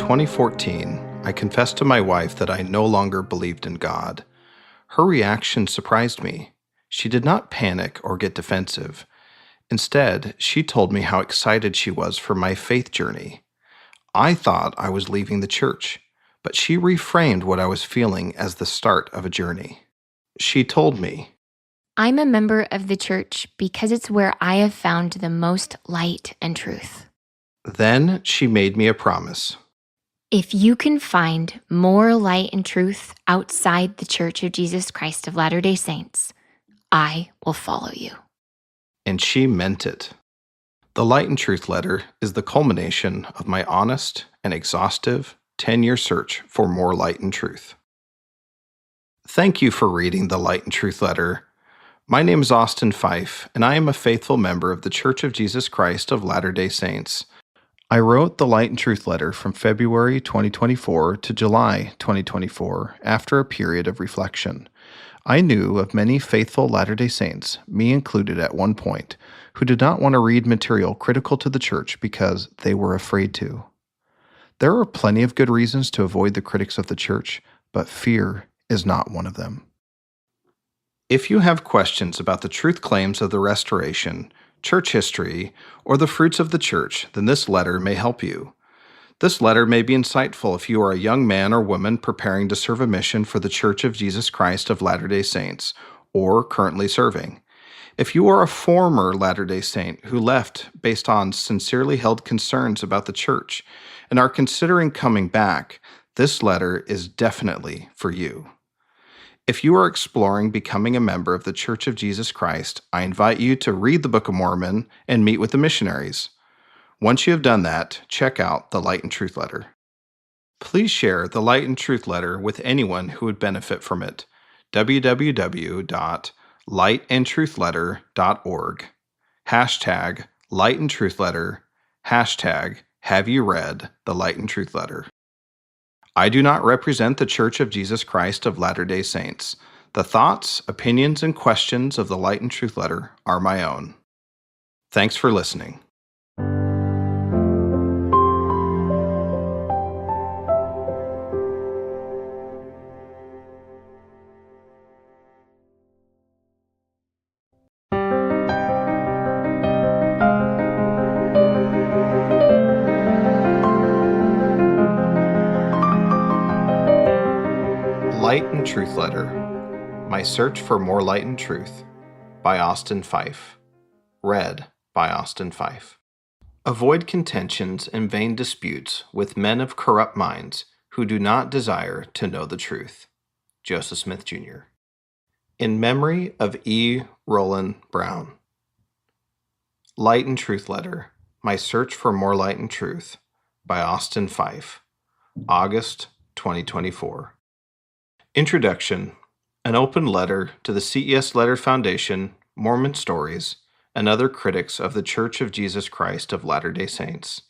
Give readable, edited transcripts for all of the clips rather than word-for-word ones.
2014, I confessed to my wife that I no longer believed in God. Her reaction surprised me. She did not panic or get defensive. Instead, she told me how excited she was for my faith journey. I thought I was leaving the church, but she reframed what I was feeling as the start of a journey. She told me, I'm a member of the church because it's where I have found the most light and truth. Then she made me a promise. If you can find more light and truth outside the Church of Jesus Christ of Latter-day Saints, I will follow you. And she meant it. The Light and Truth letter is the culmination of my honest and exhaustive 10-year search for more light and truth. Thank you for reading the Light and Truth letter. My name is Austin Fife, and I am a faithful member of the Church of Jesus Christ of Latter-day Saints. I wrote the Light and Truth letter from February 2024 to July 2024 after a period of reflection. I knew of many faithful Latter-day Saints, me included at one point, who did not want to read material critical to the church because they were afraid to. There are plenty of good reasons to avoid the critics of the church, but fear is not one of them. If you have questions about the truth claims of the Restoration, church history, or the fruits of the church, then this letter may help you. This letter may be insightful if you are a young man or woman preparing to serve a mission for the Church of Jesus Christ of Latter-day Saints, or currently serving. If you are a former Latter-day Saint who left based on sincerely held concerns about the church and are considering coming back, this letter is definitely for you. If you are exploring becoming a member of the Church of Jesus Christ, I invite you to read the Book of Mormon and meet with the missionaries. Once you have done that, check out the Light and Truth letter. Please share the Light and Truth letter with anyone who would benefit from it. www.lightandtruthletter.org. Hashtag Light and Truth letter. Hashtag Have you read the Light and Truth letter? I do not represent the Church of Jesus Christ of Latter-day Saints. The thoughts, opinions, and questions of the Light and Truth letter are my own. Thanks for listening. Light and Truth Letter, My Search for More Light and Truth, by Austin Fife. Read by Austin Fife. Avoid contentions and vain disputes with men of corrupt minds who do not desire to know the truth. Joseph Smith, Jr. In memory of E. Roland Brown. Light and Truth Letter, My Search for More Light and Truth, by Austin Fife. August 2024. Introduction, an open letter to the CES Letter Foundation, Mormon Stories, and other critics of the Church of Jesus Christ of Latter-day Saints.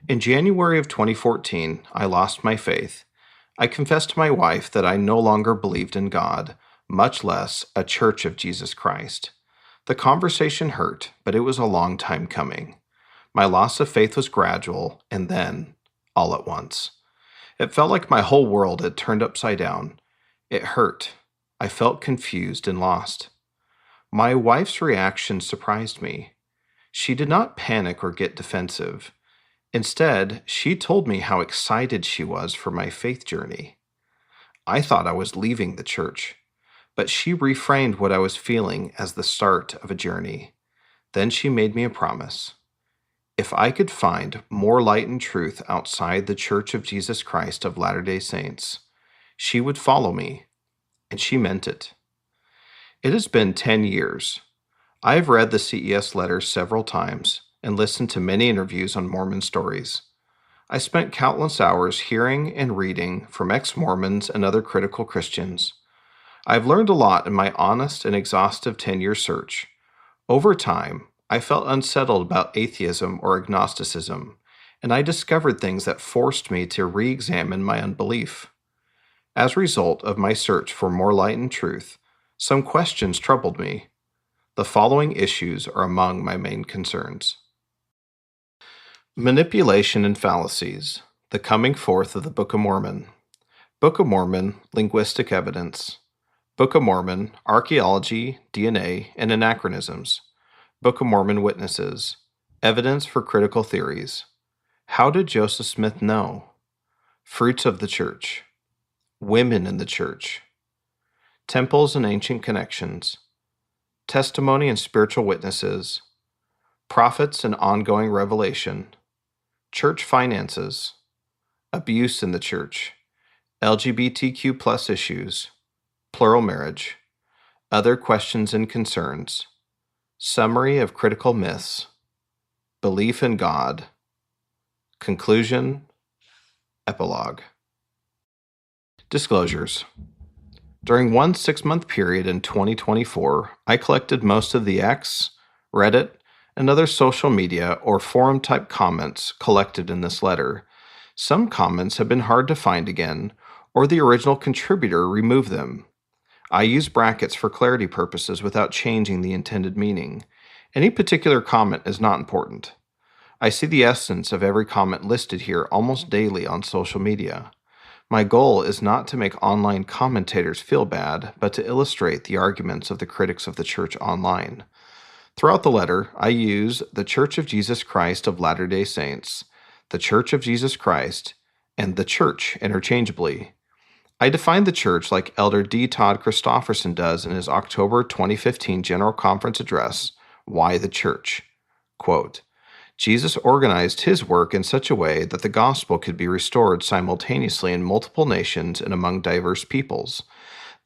In January of 2014, I lost my faith. I confessed to my wife that I no longer believed in God, much less a Church of Jesus Christ. The conversation hurt, but it was a long time coming. My loss of faith was gradual, and then, all at once. It felt like my whole world had turned upside down. It hurt. I felt confused and lost. My wife's reaction surprised me. She did not panic or get defensive. Instead, she told me how excited she was for my faith journey. I thought I was leaving the church, but she reframed what I was feeling as the start of a journey. Then she made me a promise. If I could find more light and truth outside the Church of Jesus Christ of Latter-day Saints, she would follow me, and she meant it. It has been 10 years. I have read the CES letters several times and listened to many interviews on Mormon stories. I spent countless hours hearing and reading from ex-Mormons and other critical Christians. I've learned a lot in my honest and exhaustive 10-year search. Over time, I felt unsettled about atheism or agnosticism, and I discovered things that forced me to re-examine my unbelief. As a result of my search for more light and truth, some questions troubled me. The following issues are among my main concerns. Manipulation and fallacies, The coming forth of the Book of Mormon. Book of Mormon, linguistic evidence. Book of Mormon, archaeology, DNA, and anachronisms. Book of Mormon witnesses. Evidence for critical theories. How did Joseph Smith know? Fruits of the Church. Women in the Church. Temples and ancient connections. Testimony and spiritual witnesses. Prophets and ongoing revelation. Church finances. Abuse in the Church. LGBTQ plus issues. Plural marriage. Other questions and concerns. Summary of critical myths. Belief in God. Conclusion. Epilogue. Disclosures. During one 6-month period in 2024, I collected most of the X, Reddit, and other social media or forum-type comments collected in this letter. Some comments have been hard to find again, or the original contributor removed them. I use brackets for clarity purposes without changing the intended meaning. Any particular comment is not important. I see the essence of every comment listed here almost daily on social media. My goal is not to make online commentators feel bad, but to illustrate the arguments of the critics of the Church online. Throughout the letter, I use the Church of Jesus Christ of Latter-day Saints, the Church of Jesus Christ, and the Church interchangeably. I define the Church like Elder D. Todd Christofferson does in his October 2015 General Conference address, Why the Church? Quote, Jesus organized his work in such a way that the gospel could be restored simultaneously in multiple nations and among diverse peoples.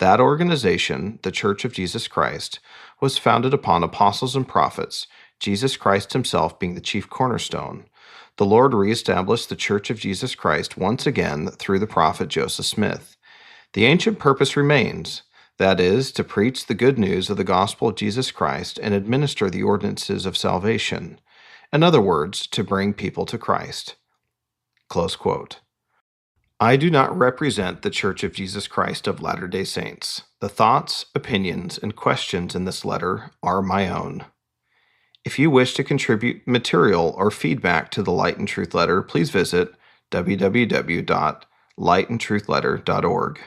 That organization, the Church of Jesus Christ, was founded upon apostles and prophets, Jesus Christ himself being the chief cornerstone. The Lord reestablished the Church of Jesus Christ once again through the prophet Joseph Smith. The ancient purpose remains, that is, to preach the good news of the gospel of Jesus Christ and administer the ordinances of salvation. In other words, to bring people to Christ. Close quote. I do not represent the Church of Jesus Christ of Latter-day Saints. The thoughts, opinions, and questions in this letter are my own. If you wish to contribute material or feedback to the Light and Truth Letter, please visit www.lightandtruthletter.org.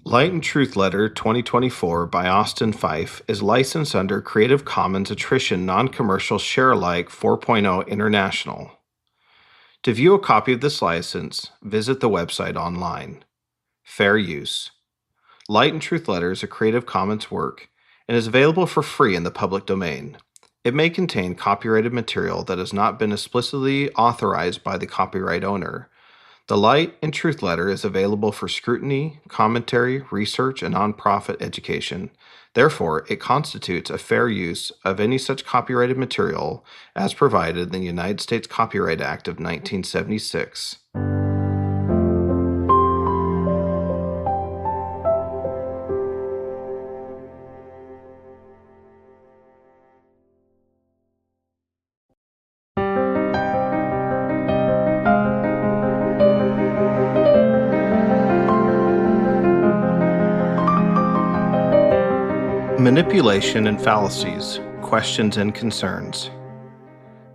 Light and Truth Letter 2024 by Austin Fife is licensed under Creative Commons Attrition Non-Commercial Share-alike 4.0 International. To view a copy of this license, visit the website online. Fair use. Light and Truth Letter is a Creative Commons work and is available for free in the public domain. It may contain copyrighted material that has not been explicitly authorized by the copyright owner. The Light and Truth Letter is available for scrutiny, commentary, research, and nonprofit education. Therefore, it constitutes a fair use of any such copyrighted material as provided in the United States Copyright Act of 1976. Manipulation and fallacies, questions and concerns.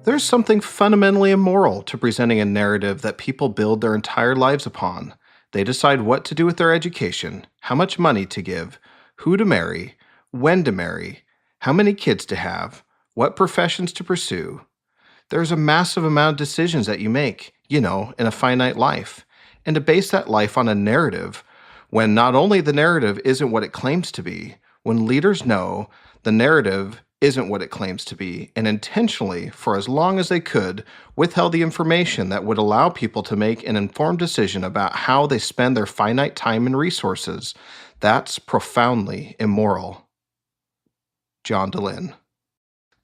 There's something fundamentally immoral to presenting a narrative that people build their entire lives upon. They decide what to do with their education, how much money to give, who to marry, when to marry, how many kids to have, what professions to pursue. There's a massive amount of decisions that you make, in a finite life. And to base that life on a narrative, when not only the narrative isn't what it claims to be, when leaders know the narrative isn't what it claims to be, and intentionally, for as long as they could, withheld the information that would allow people to make an informed decision about how they spend their finite time and resources, that's profoundly immoral. John DeLynn.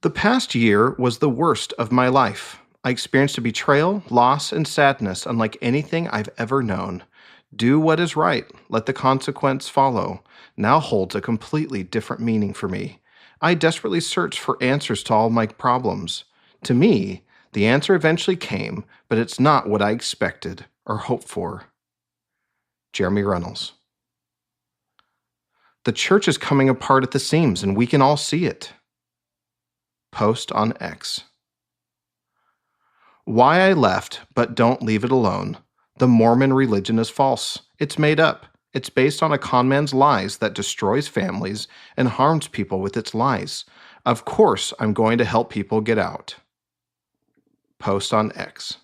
The past year was the worst of my life. I experienced a betrayal, loss, and sadness unlike anything I've ever known. Do what is right, let the consequence follow, now holds a completely different meaning for me. I desperately searched for answers to all my problems. To me, the answer eventually came, but it's not what I expected or hoped for. Jeremy Reynolds. The church is coming apart at the seams, and we can all see it. Post on X. Why I Left, But Don't Leave It Alone. The Mormon Religion is False. It's made up. It's based on a conman's lies that destroys families and harms people with its lies. Of course, I'm going to help people get out. Post on X.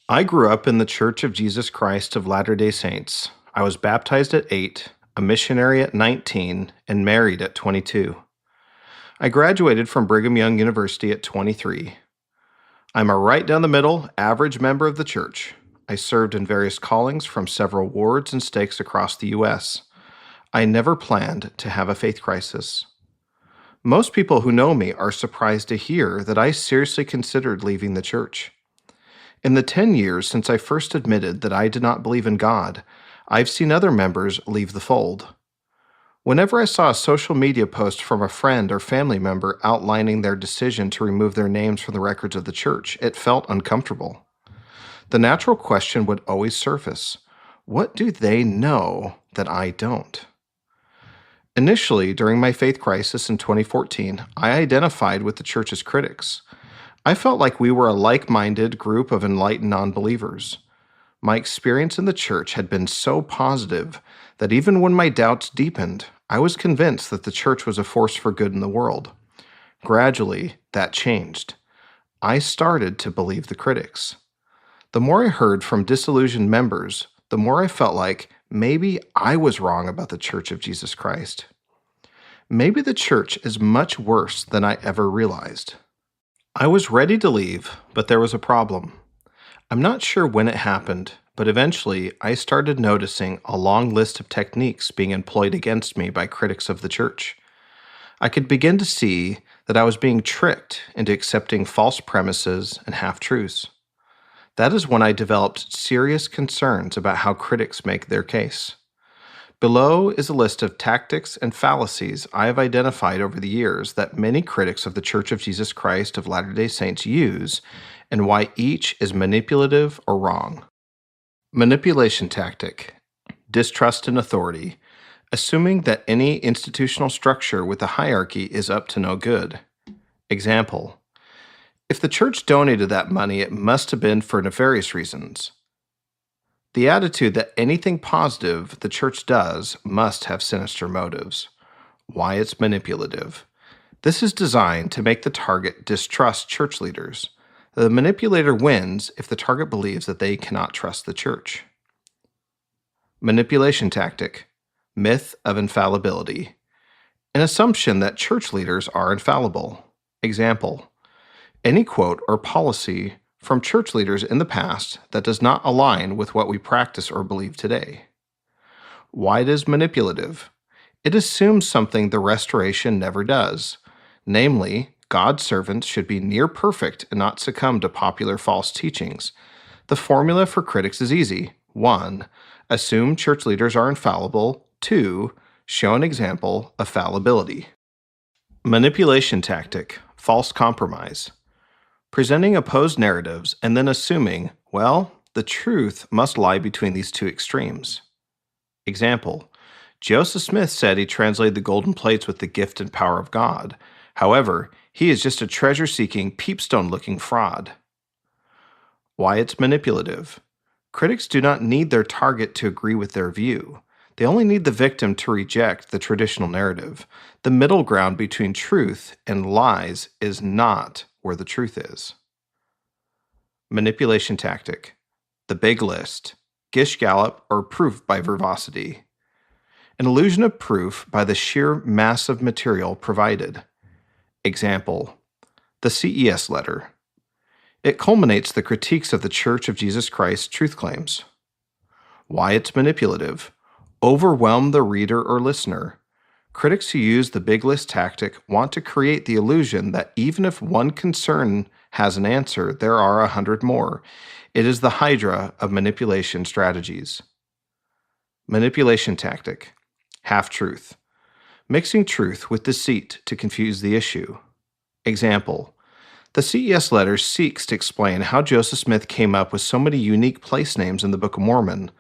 I grew up in the Church of Jesus Christ of Latter-day Saints. I was baptized at 8, a missionary at 19, and married at 22. I graduated from Brigham Young University at 23. I'm a right down the middle, average member of the church. I served in various callings from several wards and stakes across the U.S. I never planned to have a faith crisis. Most people who know me are surprised to hear that I seriously considered leaving the church. In the 10 years since I first admitted that I did not believe in God, I've seen other members leave the fold. Whenever I saw a social media post from a friend or family member outlining their decision to remove their names from the records of the church, it felt uncomfortable. The natural question would always surface: what do they know that I don't? Initially, during my faith crisis in 2014, I identified with the church's critics. I felt like we were a like-minded group of enlightened non-believers. My experience in the church had been so positive that even when my doubts deepened, I was convinced that the church was a force for good in the world. Gradually, that changed. I started to believe the critics. The more I heard from disillusioned members, the more I felt like maybe I was wrong about the Church of Jesus Christ. Maybe the church is much worse than I ever realized. I was ready to leave, but there was a problem. I'm not sure when it happened, but eventually I started noticing a long list of techniques being employed against me by critics of the church. I could begin to see that I was being tricked into accepting false premises and half-truths. That is when I developed serious concerns about how critics make their case. Below is a list of tactics and fallacies I have identified over the years that many critics of the Church of Jesus Christ of Latter-day Saints use, and why each is manipulative or wrong. Manipulation tactic: distrust in authority, assuming that any institutional structure with a hierarchy is up to no good. Example: if the church donated that money, it must have been for nefarious reasons. The attitude that anything positive the church does must have sinister motives. Why it's manipulative. This is designed to make the target distrust church leaders. The manipulator wins if the target believes that they cannot trust the church. Manipulation tactic: myth of infallibility, an assumption that church leaders are infallible. Example: any quote or policy from church leaders in the past that does not align with what we practice or believe today. Why it is manipulative. It assumes something the restoration never does, namely, God's servants should be near perfect and not succumb to popular false teachings. The formula for critics is easy. 1. Assume church leaders are infallible. 2. Show an example of fallibility. Manipulation tactic: false compromise. Presenting opposed narratives and then assuming, well, the truth must lie between these two extremes. Example: Joseph Smith said he translated the golden plates with the gift and power of God. However, he is just a treasure-seeking, peepstone-looking fraud. Why it's manipulative. Critics do not need their target to agree with their view. They only need the victim to reject the traditional narrative. The middle ground between truth and lies is not where the truth is. Manipulation tactic: the big list, Gish Gallop, or proof by verbosity. An illusion of proof by the sheer mass of material provided. Example: the CES letter. It culminates the critiques of the Church of Jesus Christ's truth claims. Why it's manipulative. Overwhelm the reader or listener. Critics who use the big list tactic want to create the illusion that even if one concern has an answer, there are 100 more. It is the hydra of manipulation strategies. Manipulation tactic: half-truth. Mixing truth with deceit to confuse the issue. Example: the CES letter seeks to explain how Joseph Smith came up with so many unique place names in the Book of Mormon.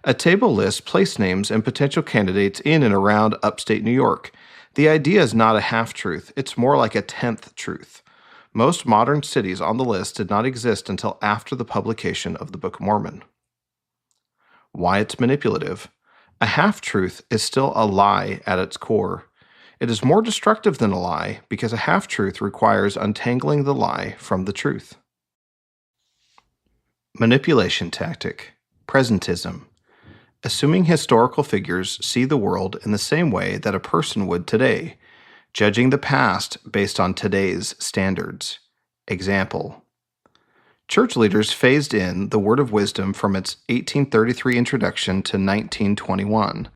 A table lists place names and potential candidates in and around upstate New York. The idea is not a half-truth, it's more like a 10th truth. Most modern cities on the list did not exist until after the publication of the Book of Mormon. Why it's manipulative. A half-truth is still a lie at its core. It is more destructive than a lie because a half-truth requires untangling the lie from the truth. Manipulation tactic. Presentism. Assuming historical figures see the world in the same way that a person would today, judging the past based on today's standards. Example. Church leaders phased in the Word of Wisdom from its 1833 introduction to 1921.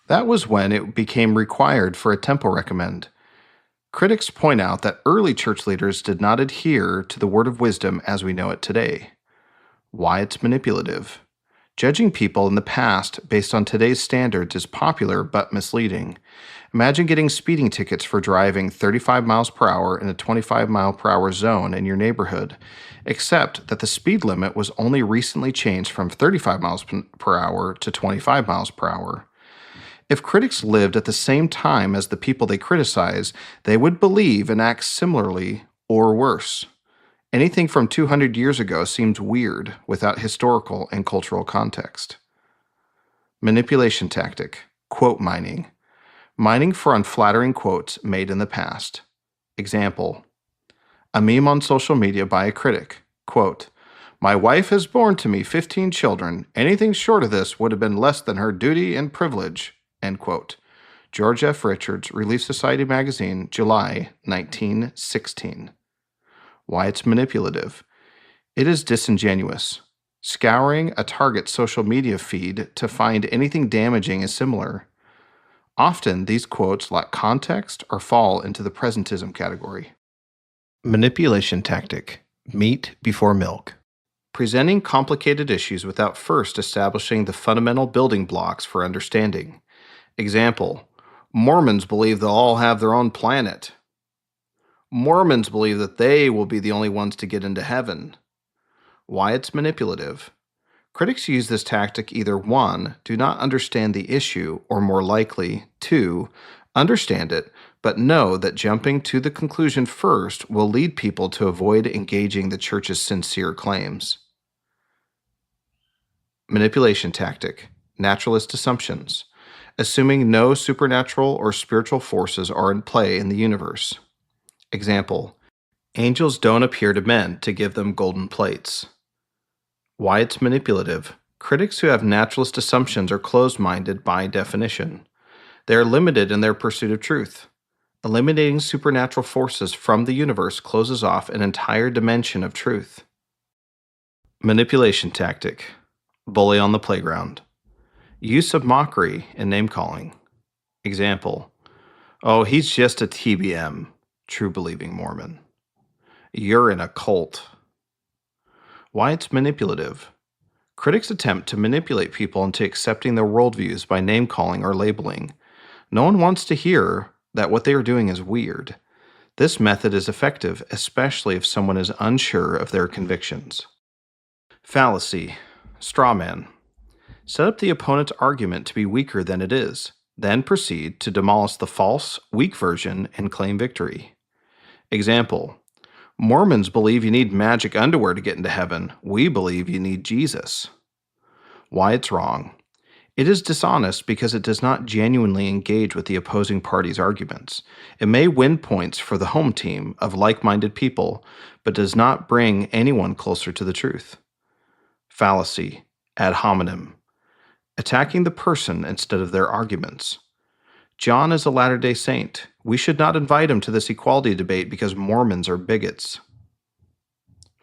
That was when it became required for a temple recommend. Critics point out that early church leaders did not adhere to the Word of Wisdom as we know it today. Why it's manipulative. Judging people in the past based on today's standards is popular but misleading. Imagine getting speeding tickets for driving 35 miles per hour in a 25 mile per hour zone in your neighborhood, except that the speed limit was only recently changed from 35 miles per hour to 25 miles per hour. If critics lived at the same time as the people they criticize, they would believe and act similarly or worse. Anything from 200 years ago seems weird without historical and cultural context. Manipulation tactic. Quote mining. Mining for unflattering quotes made in the past. Example. A meme on social media by a critic. Quote, "My wife has borne to me 15 children. Anything short of this would have been less than her duty and privilege." End quote. George F. Richards, Relief Society Magazine, July 1916. Why it's manipulative. It is disingenuous. Scouring a target's social media feed to find anything damaging is similar. Often, these quotes lack context or fall into the presentism category. Manipulation tactic. Meat before milk. Presenting complicated issues without first establishing the fundamental building blocks for understanding. Example. Mormons believe they'll all have their own planet. Mormons believe that they will be the only ones to get into heaven. Why it's manipulative. Critics use this tactic either 1. Do not understand the issue, or more likely, 2. Understand it, but know that jumping to the conclusion first will lead people to avoid engaging the church's sincere claims. Manipulation tactic. Naturalist assumptions. Assuming no supernatural or spiritual forces are in play in the universe. Example. Angels don't appear to men to give them golden plates. Why it's manipulative. Critics who have naturalist assumptions are closed-minded by definition. They are limited in their pursuit of truth. Eliminating supernatural forces from the universe closes off an entire dimension of truth. Manipulation tactic. Bully on the playground. Use of mockery and name-calling. Example. Oh, he's just a TBM, true-believing Mormon. You're in a cult. Why it's manipulative. Critics attempt to manipulate people into accepting their worldviews by name-calling or labeling. No one wants to hear that what they are doing is weird. This method is effective, especially if someone is unsure of their convictions. Fallacy. Straw man. Set up the opponent's argument to be weaker than it is, then proceed to demolish the false, weak version and claim victory. Example. Mormons believe you need magic underwear to get into heaven. We believe you need Jesus. Why it's wrong. It is dishonest because it does not genuinely engage with the opposing party's arguments. It may win points for the home team of like-minded people, but does not bring anyone closer to the truth. Fallacy. Ad hominem. Attacking the person instead of their arguments. John is a Latter-day Saint. We should not invite him to this equality debate because Mormons are bigots.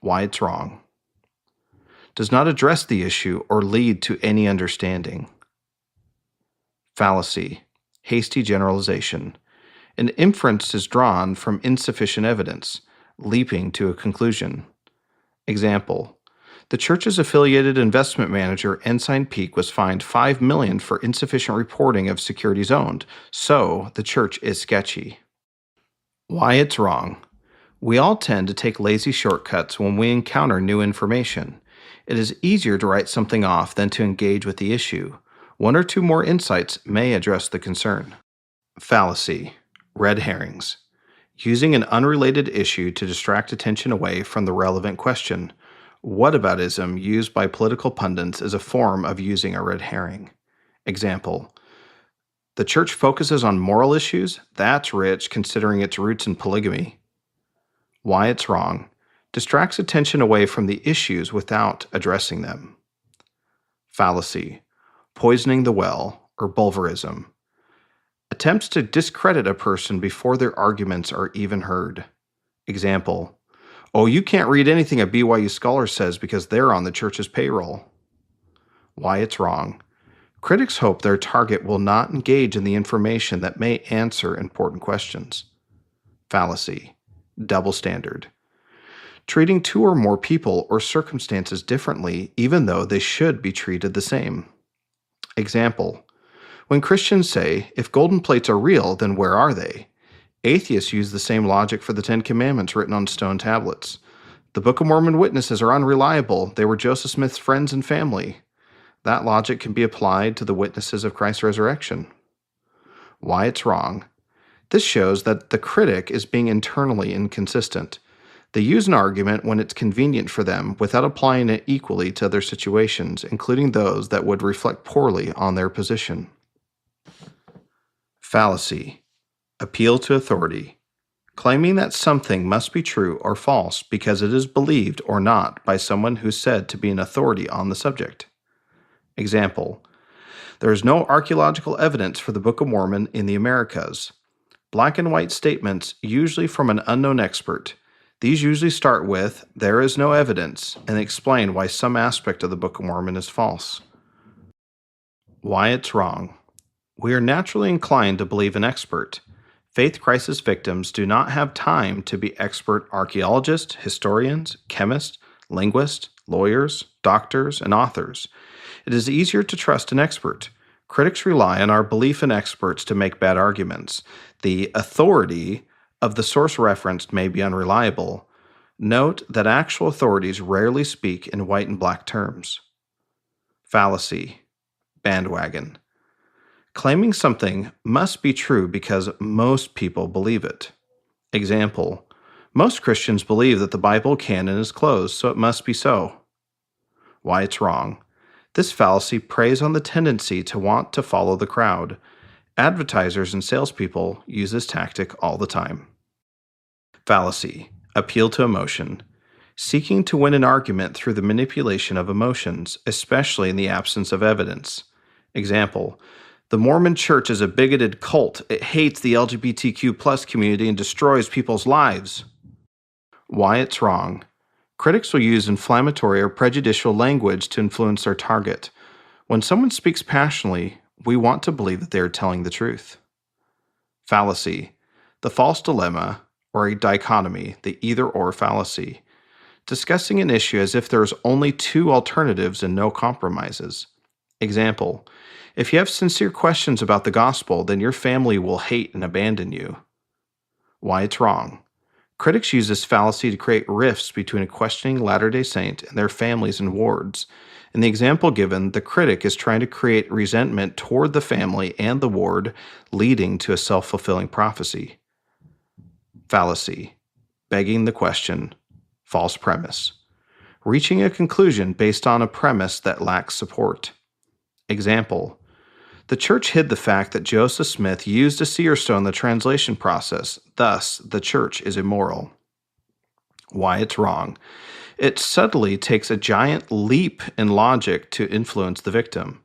Why it's wrong. Does not address the issue or lead to any understanding. Fallacy. Hasty generalization. An inference is drawn from insufficient evidence, leaping to a conclusion. Example. The church's affiliated investment manager, Ensign Peak, was fined $5 million for insufficient reporting of securities owned, so the church is sketchy. Why it's wrong. We all tend to take lazy shortcuts when we encounter new information. It is easier to write something off than to engage with the issue. 1 or 2 more insights may address the concern. Fallacy. Red herrings. Using an unrelated issue to distract attention away from the relevant question. Whataboutism used by political pundits is a form of using a red herring. Example: the church focuses on moral issues? That's rich considering its roots in polygamy. Why it's wrong. Distracts attention away from the issues without addressing them. Fallacy. Poisoning the well, or bulverism. Attempts to discredit a person before their arguments are even heard. Example: oh, you can't read anything a BYU scholar says because they're on the church's payroll. Why it's wrong. Critics hope their target will not engage in the information that may answer important questions. Fallacy. Double standard. Treating two or more people or circumstances differently even though they should be treated the same. Example: when Christians say, if golden plates are real, then where are they? Atheists use the same logic for the Ten Commandments written on stone tablets. The Book of Mormon witnesses are unreliable. They were Joseph Smith's friends and family. That logic can be applied to the witnesses of Christ's resurrection. Why it's wrong. This shows that the critic is being internally inconsistent. They use an argument when it's convenient for them without applying it equally to other situations, including those that would reflect poorly on their position. Fallacy. Appeal to authority. Claiming that something must be true or false because it is believed or not by someone who's said to be an authority on the subject. Example: there is no archaeological evidence for the Book of Mormon in the Americas. Black and white statements, usually from an unknown expert. These usually start with, there is no evidence, and explain why some aspect of the Book of Mormon is false. Why it's wrong. We are naturally inclined to believe an expert. Faith crisis victims do not have time to be expert archaeologists, historians, chemists, linguists, lawyers, doctors, and authors. It is easier to trust an expert. Critics rely on our belief in experts to make bad arguments. The authority of the source referenced may be unreliable. Note that actual authorities rarely speak in white and black terms. Fallacy. Bandwagon. Claiming something must be true because most people believe it. Example: most Christians believe that the Bible canon is closed, so it must be so. Why it's wrong. This fallacy preys on the tendency to want to follow the crowd. Advertisers and salespeople use this tactic all the time. Fallacy. Appeal to emotion. Seeking to win an argument through the manipulation of emotions, especially in the absence of evidence. Example: the Mormon Church is a bigoted cult. It hates the LGBTQ+ community and destroys people's lives. Why it's wrong. Critics will use inflammatory or prejudicial language to influence their target. When someone speaks passionately, we want to believe that they are telling the truth. Fallacy. The false dilemma, or a dichotomy, the either-or fallacy. Discussing an issue as if there is only two alternatives and no compromises. Example: if you have sincere questions about the gospel, then your family will hate and abandon you. Why it's wrong. Critics use this fallacy to create rifts between a questioning Latter-day Saint and their families and wards. In the example given, the critic is trying to create resentment toward the family and the ward, leading to a self-fulfilling prophecy. Fallacy. Begging the question. False premise. Reaching a conclusion based on a premise that lacks support. Example: the church hid the fact that Joseph Smith used a seer stone in the translation process, thus the church is immoral. Why it's wrong. It subtly takes a giant leap in logic to influence the victim.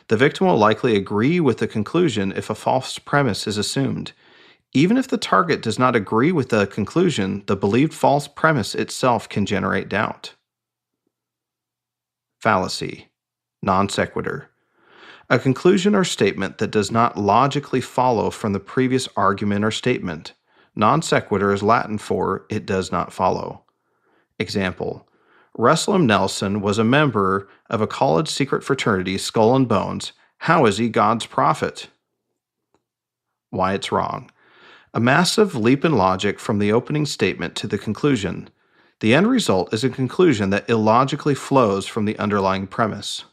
The victim will likely agree with the conclusion if a false premise is assumed. Even if the target does not agree with the conclusion, the believed false premise itself can generate doubt. Fallacy. Non sequitur. A conclusion or statement that does not logically follow from the previous argument or statement. Non sequitur is Latin for it does not follow. Example: Russell M. Nelson was a member of a college secret fraternity, Skull and Bones. How is he God's prophet? Why it's wrong. A massive leap in logic from the opening statement to the conclusion. The end result is a conclusion that illogically flows from the underlying premise.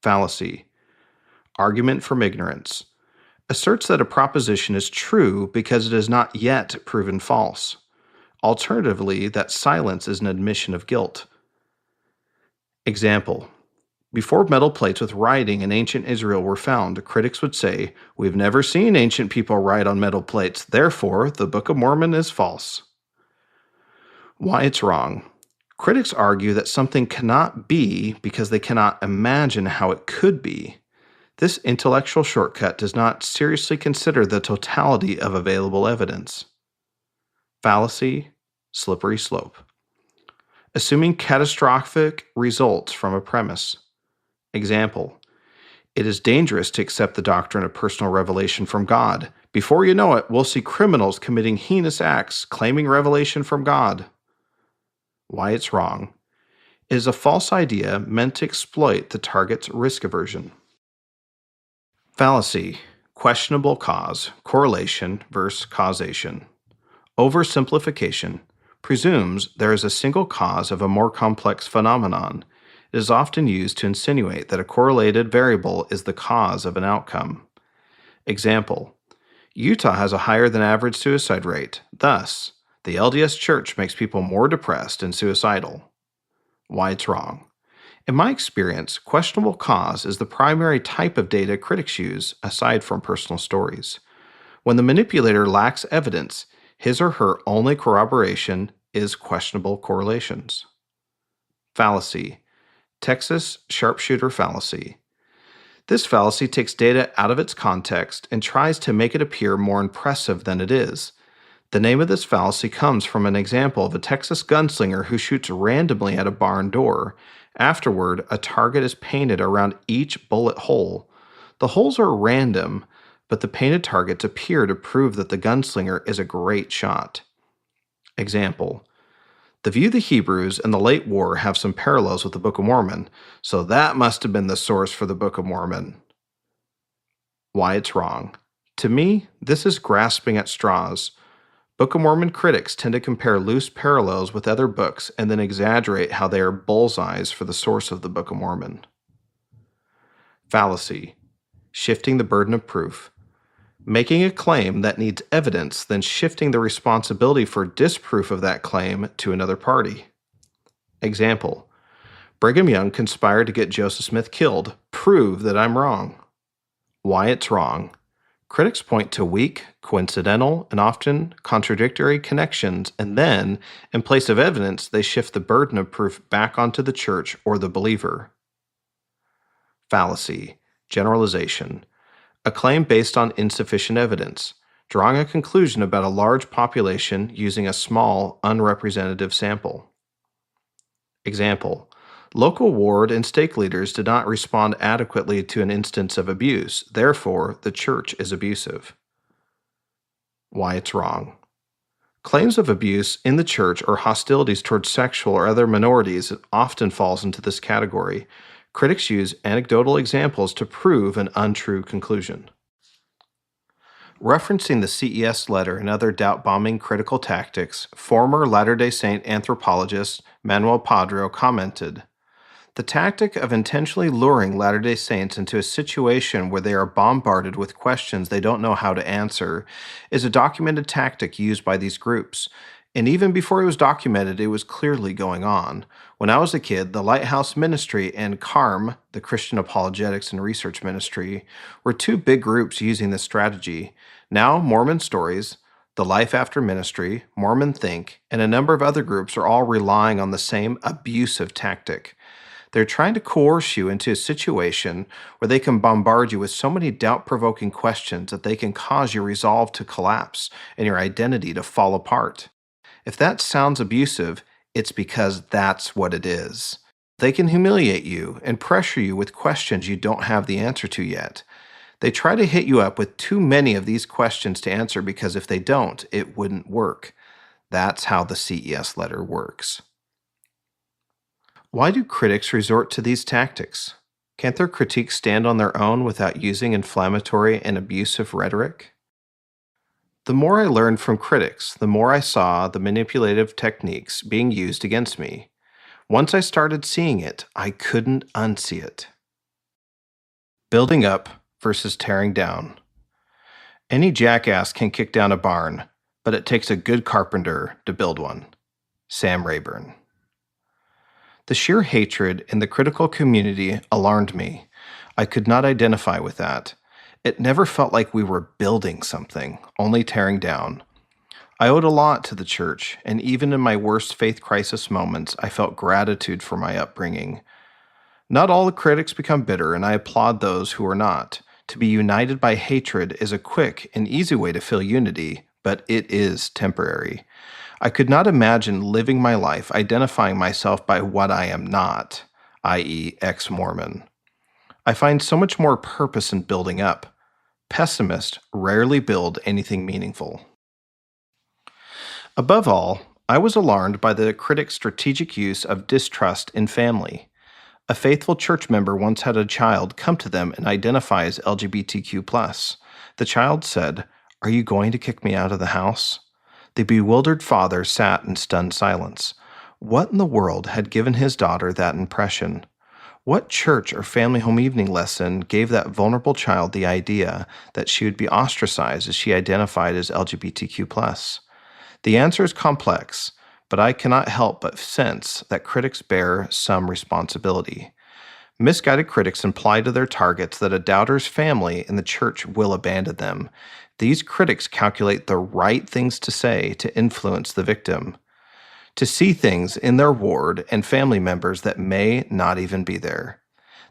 Fallacy. Argument from ignorance. asserts that a proposition is true because it is not yet proven false. Alternatively, that silence is an admission of guilt. Example: before metal plates with writing in ancient Israel were found, critics would say, "We've never seen ancient people write on metal plates, therefore, the Book of Mormon is false." Why it's wrong. Critics argue that something cannot be because they cannot imagine how it could be. This intellectual shortcut does not seriously consider the totality of available evidence. Fallacy, slippery slope. Assuming catastrophic results from a premise. Example: it is dangerous to accept the doctrine of personal revelation from God. Before you know it, we'll see criminals committing heinous acts claiming revelation from God. Why it's wrong. It is a false idea meant to exploit the target's risk aversion. Fallacy, questionable cause, correlation versus causation. Oversimplification presumes there is a single cause of a more complex phenomenon. It is often used to insinuate that a correlated variable is the cause of an outcome. Example: Utah has a higher than average suicide rate. Thus, the LDS Church makes people more depressed and suicidal. Why it's wrong. In my experience, questionable cause is the primary type of data critics use, aside from personal stories. When the manipulator lacks evidence, his or her only corroboration is questionable correlations. Fallacy, Texas sharpshooter fallacy. This fallacy takes data out of its context and tries to make it appear more impressive than it is. The name of this fallacy comes from an example of a Texas gunslinger who shoots randomly at a barn door. Afterward, a target is painted around each bullet hole. The holes are random, but the painted targets appear to prove that the gunslinger is a great shot. Example: the view of the Hebrews and the late war have some parallels with the Book of Mormon, so that must have been the source for the Book of Mormon. Why it's wrong. To me, this is grasping at straws. Book of Mormon critics tend to compare loose parallels with other books and then exaggerate how they are bullseyes for the source of the Book of Mormon. Fallacy, shifting the burden of proof. Making a claim that needs evidence, then shifting the responsibility for disproof of that claim to another party. Example: Brigham Young conspired to get Joseph Smith killed. Prove that I'm wrong. Why it's wrong. Critics point to weak, coincidental, and often contradictory connections, and then, in place of evidence, they shift the burden of proof back onto the church or the believer. Fallacy, generalization. A claim based on insufficient evidence, drawing a conclusion about a large population using a small, unrepresentative sample. Example: local ward and stake leaders did not respond adequately to an instance of abuse, therefore, the church is abusive. Why it's wrong. Claims of abuse in the church or hostilities towards sexual or other minorities often falls into this category. Critics use anecdotal examples to prove an untrue conclusion. Referencing the CES letter and other doubt-bombing critical tactics, former Latter-day Saint anthropologist Manuel Padro commented, "The tactic of intentionally luring Latter-day Saints into a situation where they are bombarded with questions they don't know how to answer is a documented tactic used by these groups. And even before it was documented, it was clearly going on. When I was a kid, the Lighthouse Ministry and CARM, the Christian Apologetics and Research Ministry, were two big groups using this strategy. Now, Mormon Stories, the Life After Ministry, Mormon Think, and a number of other groups are all relying on the same abusive tactic. They're trying to coerce you into a situation where they can bombard you with so many doubt-provoking questions that they can cause your resolve to collapse and your identity to fall apart. If that sounds abusive, it's because that's what it is. They can humiliate you and pressure you with questions you don't have the answer to yet. They try to hit you up with too many of these questions to answer because if they don't, it wouldn't work. That's how the CES letter works. Why do critics resort to these tactics? Can't their critiques stand on their own without using inflammatory and abusive rhetoric? The more I learned from critics, the more I saw the manipulative techniques being used against me. Once I started seeing it, I couldn't unsee it. Building up versus tearing down. Any jackass can kick down a barn, but it takes a good carpenter to build one. Sam Rayburn. The sheer hatred in the critical community alarmed me. I could not identify with that. It never felt like we were building something, only tearing down. I owed a lot to the church, and even in my worst faith crisis moments, I felt gratitude for my upbringing. Not all the critics become bitter, and I applaud those who are not. To be united by hatred is a quick and easy way to feel unity, but it is temporary. I could not imagine living my life identifying myself by what I am not, i.e., ex-Mormon. I find so much more purpose in building up. Pessimists rarely build anything meaningful. Above all, I was alarmed by the critics' strategic use of distrust in family. A faithful church member once had a child come to them and identify as LGBTQ+. The child said, "Are you going to kick me out of the house?" The bewildered father sat in stunned silence. What in the world had given his daughter that impression? What church or family home evening lesson gave that vulnerable child the idea that she would be ostracized as she identified as LGBTQ+? The answer is complex, but I cannot help but sense that critics bear some responsibility. Misguided critics imply to their targets that a doubter's family and the church will abandon them. These critics calculate the right things to say to influence the victim, to see things in their ward and family members that may not even be there.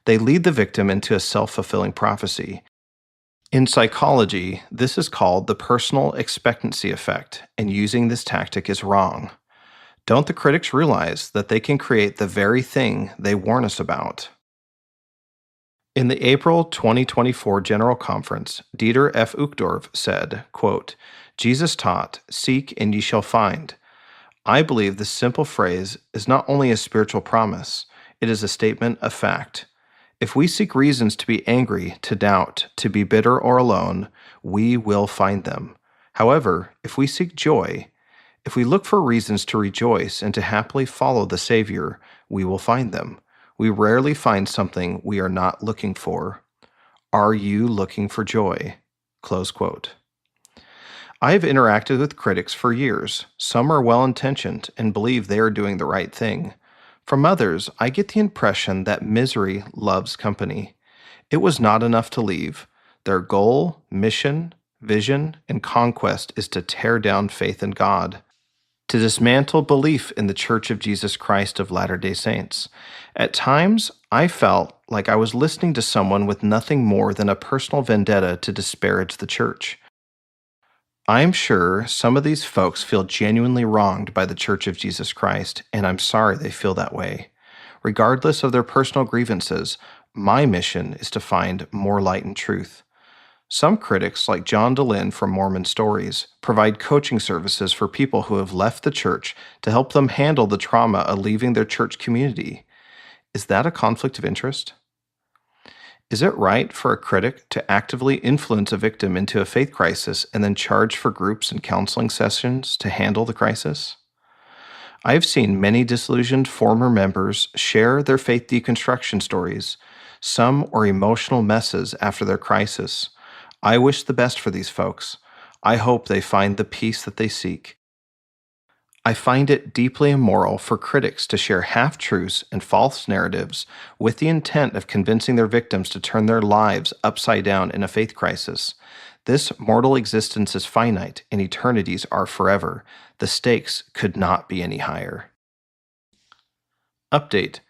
They lead the victim into a self-fulfilling prophecy. In psychology, this is called the personal expectancy effect, and using this tactic is wrong. Don't the critics realize that they can create the very thing they warn us about? In the April 2024 General Conference, Dieter F. Uchtdorf said, quote, "Jesus taught, 'Seek and ye shall find.' I believe this simple phrase is not only a spiritual promise, it is a statement of fact. If we seek reasons to be angry, to doubt, to be bitter or alone, we will find them. However, if we seek joy, if we look for reasons to rejoice and to happily follow the Savior, we will find them. We rarely find something we are not looking for. Are you looking for joy?" Close quote. I have interacted with critics for years. Some are well-intentioned and believe they are doing the right thing. From others, I get the impression that misery loves company. It was not enough to leave. Their goal, mission, vision, and conquest is to tear down faith in God, to dismantle belief in the Church of Jesus Christ of Latter-day Saints. At times, I felt like I was listening to someone with nothing more than a personal vendetta to disparage the church. I'm sure some of these folks feel genuinely wronged by the Church of Jesus Christ, and I'm sorry they feel that way. Regardless of their personal grievances, my mission is to find more light and truth. Some critics, like John DeLynn from Mormon Stories, provide coaching services for people who have left the church to help them handle the trauma of leaving their church community. Is that a conflict of interest? Is it right for a critic to actively influence a victim into a faith crisis and then charge for groups and counseling sessions to handle the crisis? I have seen many disillusioned former members share their faith deconstruction stories. Some are emotional messes after their crisis. I wish the best for these folks. I hope they find the peace that they seek. I find it deeply immoral for critics to share half-truths and false narratives with the intent of convincing their victims to turn their lives upside down in a faith crisis. This mortal existence is finite, and eternities are forever. The stakes could not be any higher. Update.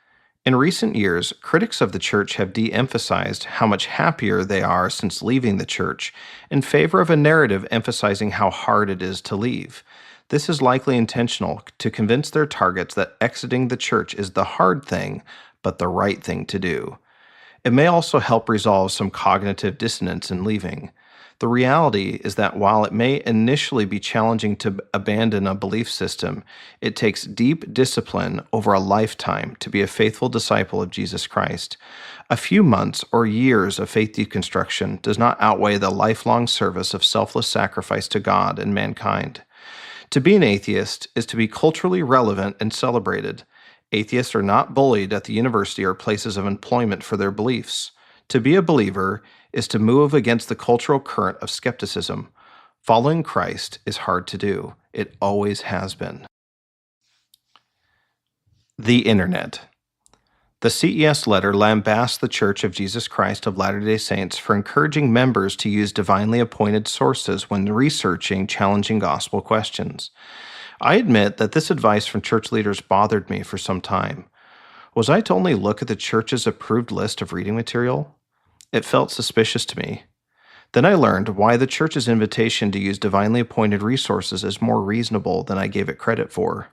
In recent years, critics of the church have de-emphasized how much happier they are since leaving the church in favor of a narrative emphasizing how hard it is to leave. This is likely intentional to convince their targets that exiting the church is the hard thing, but the right thing to do. It may also help resolve some cognitive dissonance in leaving. The reality is that while it may initially be challenging to abandon a belief system, it takes deep discipline over a lifetime to be a faithful disciple of Jesus Christ. A few months or years of faith deconstruction does not outweigh the lifelong service of selfless sacrifice to God and mankind. To be an atheist is to be culturally relevant and celebrated. Atheists are not bullied at the university or places of employment for their beliefs. To be a believer is to move against the cultural current of skepticism. Following Christ is hard to do. It always has been. The Internet. The CES letter lambasts the Church of Jesus Christ of Latter-day Saints for encouraging members to use divinely appointed sources when researching challenging gospel questions. I admit that this advice from church leaders bothered me for some time. Was I to only look at the church's approved list of reading material? It felt suspicious to me. Then I learned why the church's invitation to use divinely appointed resources is more reasonable than I gave it credit for.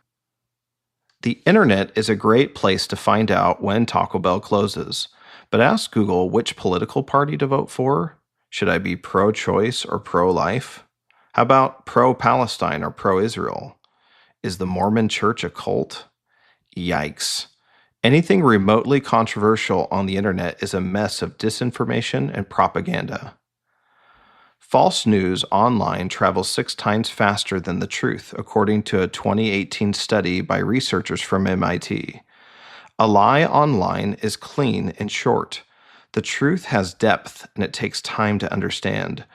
The internet is a great place to find out when Taco Bell closes, but ask Google which political party to vote for. Should I be pro-choice or pro-life? How about pro-Palestine or pro-Israel? Is the Mormon Church a cult? Yikes. Anything remotely controversial on the internet is a mess of disinformation and propaganda. False news online travels 6 times faster than the truth, according to a 2018 study by researchers from MIT. A lie online is clean and short. The truth has depth, and it takes time to understand.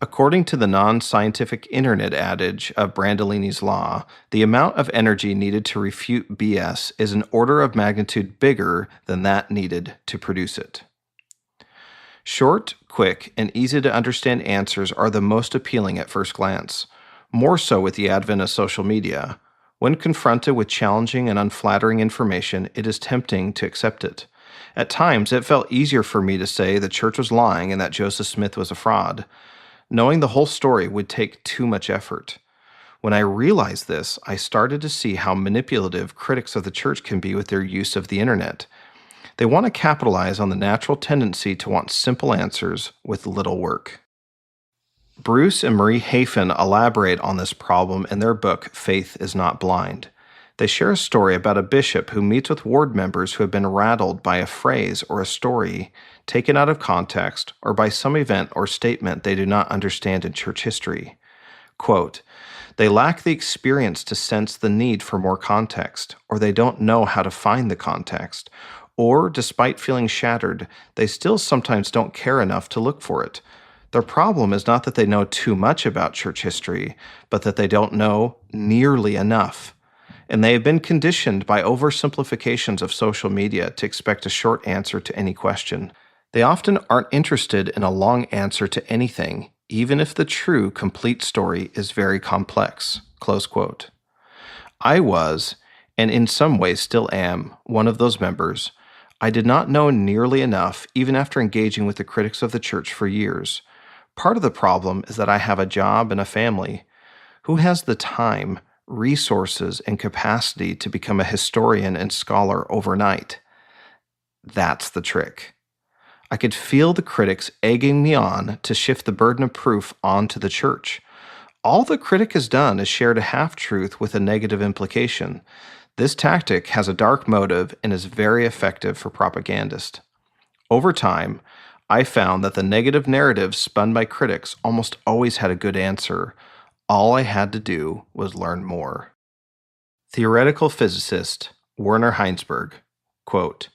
According to the non-scientific internet adage of Brandolini's law, the amount of energy needed to refute BS is an order of magnitude bigger than that needed to produce it. Short, quick, and easy-to-understand answers are the most appealing at first glance, more so with the advent of social media. When confronted with challenging and unflattering information, it is tempting to accept it. At times, it felt easier for me to say the church was lying and that Joseph Smith was a fraud. Knowing the whole story would take too much effort. When I realized this, I started to see how manipulative critics of the church can be with their use of the internet. They want to capitalize on the natural tendency to want simple answers with little work. Bruce and Marie Hafen elaborate on this problem in their book, Faith is Not Blind. They share a story about a bishop who meets with ward members who have been rattled by a phrase or a story taken out of context or by some event or statement they do not understand in church history. Quote, "They lack the experience to sense the need for more context, or they don't know how to find the context, or, despite feeling shattered, they still sometimes don't care enough to look for it. Their problem is not that they know too much about church history, but that they don't know nearly enough. And they have been conditioned by oversimplifications of social media to expect a short answer to any question. They often aren't interested in a long answer to anything, even if the true, complete story is very complex." Close quote. I was, and in some ways still am, one of those members. I did not know nearly enough, even after engaging with the critics of the church for years. Part of the problem is that I have a job and a family. Who has the time, resources, and capacity to become a historian and scholar overnight? That's the trick. I could feel the critics egging me on to shift the burden of proof onto the church. All the critic has done is shared a half-truth with a negative implication. This tactic has a dark motive and is very effective for propagandists. Over time, I found that the negative narratives spun by critics almost always had a good answer. All I had to do was learn more. Theoretical physicist Werner Heinsberg, quote,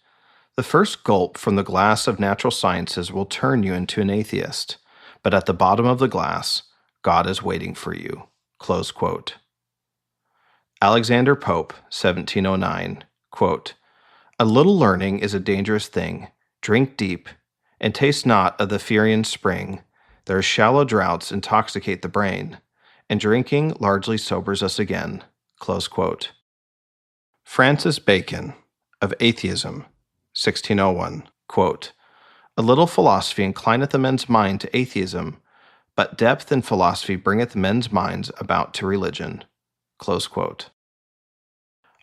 "The first gulp from the glass of natural sciences will turn you into an atheist, but at the bottom of the glass, God is waiting for you." Close quote. Alexander Pope, 1709, quote, "A little learning is a dangerous thing. Drink deep, and taste not of the Pherian spring. Their shallow draughts intoxicate the brain, and drinking largely sobers us again." Close quote. Francis Bacon, of Atheism, 1601, quote, "A little philosophy inclineth a man's mind to atheism, but depth in philosophy bringeth men's minds about to religion." Close quote.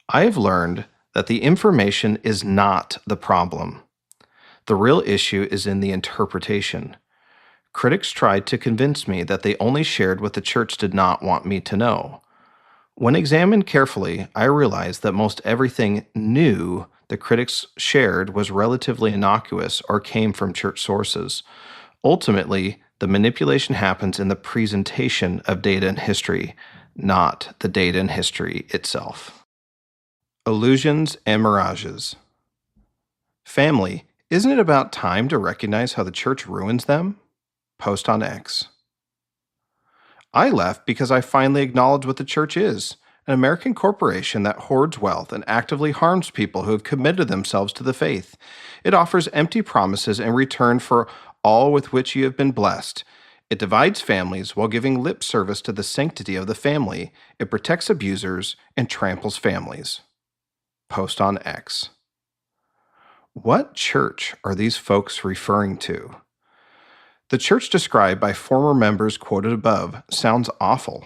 I have learned that the information is not the problem. The real issue is in the interpretation. Critics tried to convince me that they only shared what the church did not want me to know. When examined carefully, I realized that most everything new the critics shared was relatively innocuous or came from church sources. Ultimately, the manipulation happens in the presentation of data and history, not the data and history itself. Illusions and mirages. Family Isn't it about time to recognize how the church ruins them? Post on X. I left because I finally acknowledged what the church is: an American corporation that hoards wealth and actively harms people who have committed themselves to the faith. It offers empty promises in return for all with which you have been blessed. It divides families while giving lip service to the sanctity of the family. It protects abusers and tramples families. Post on X. What church are these folks referring to? The church described by former members quoted above sounds awful.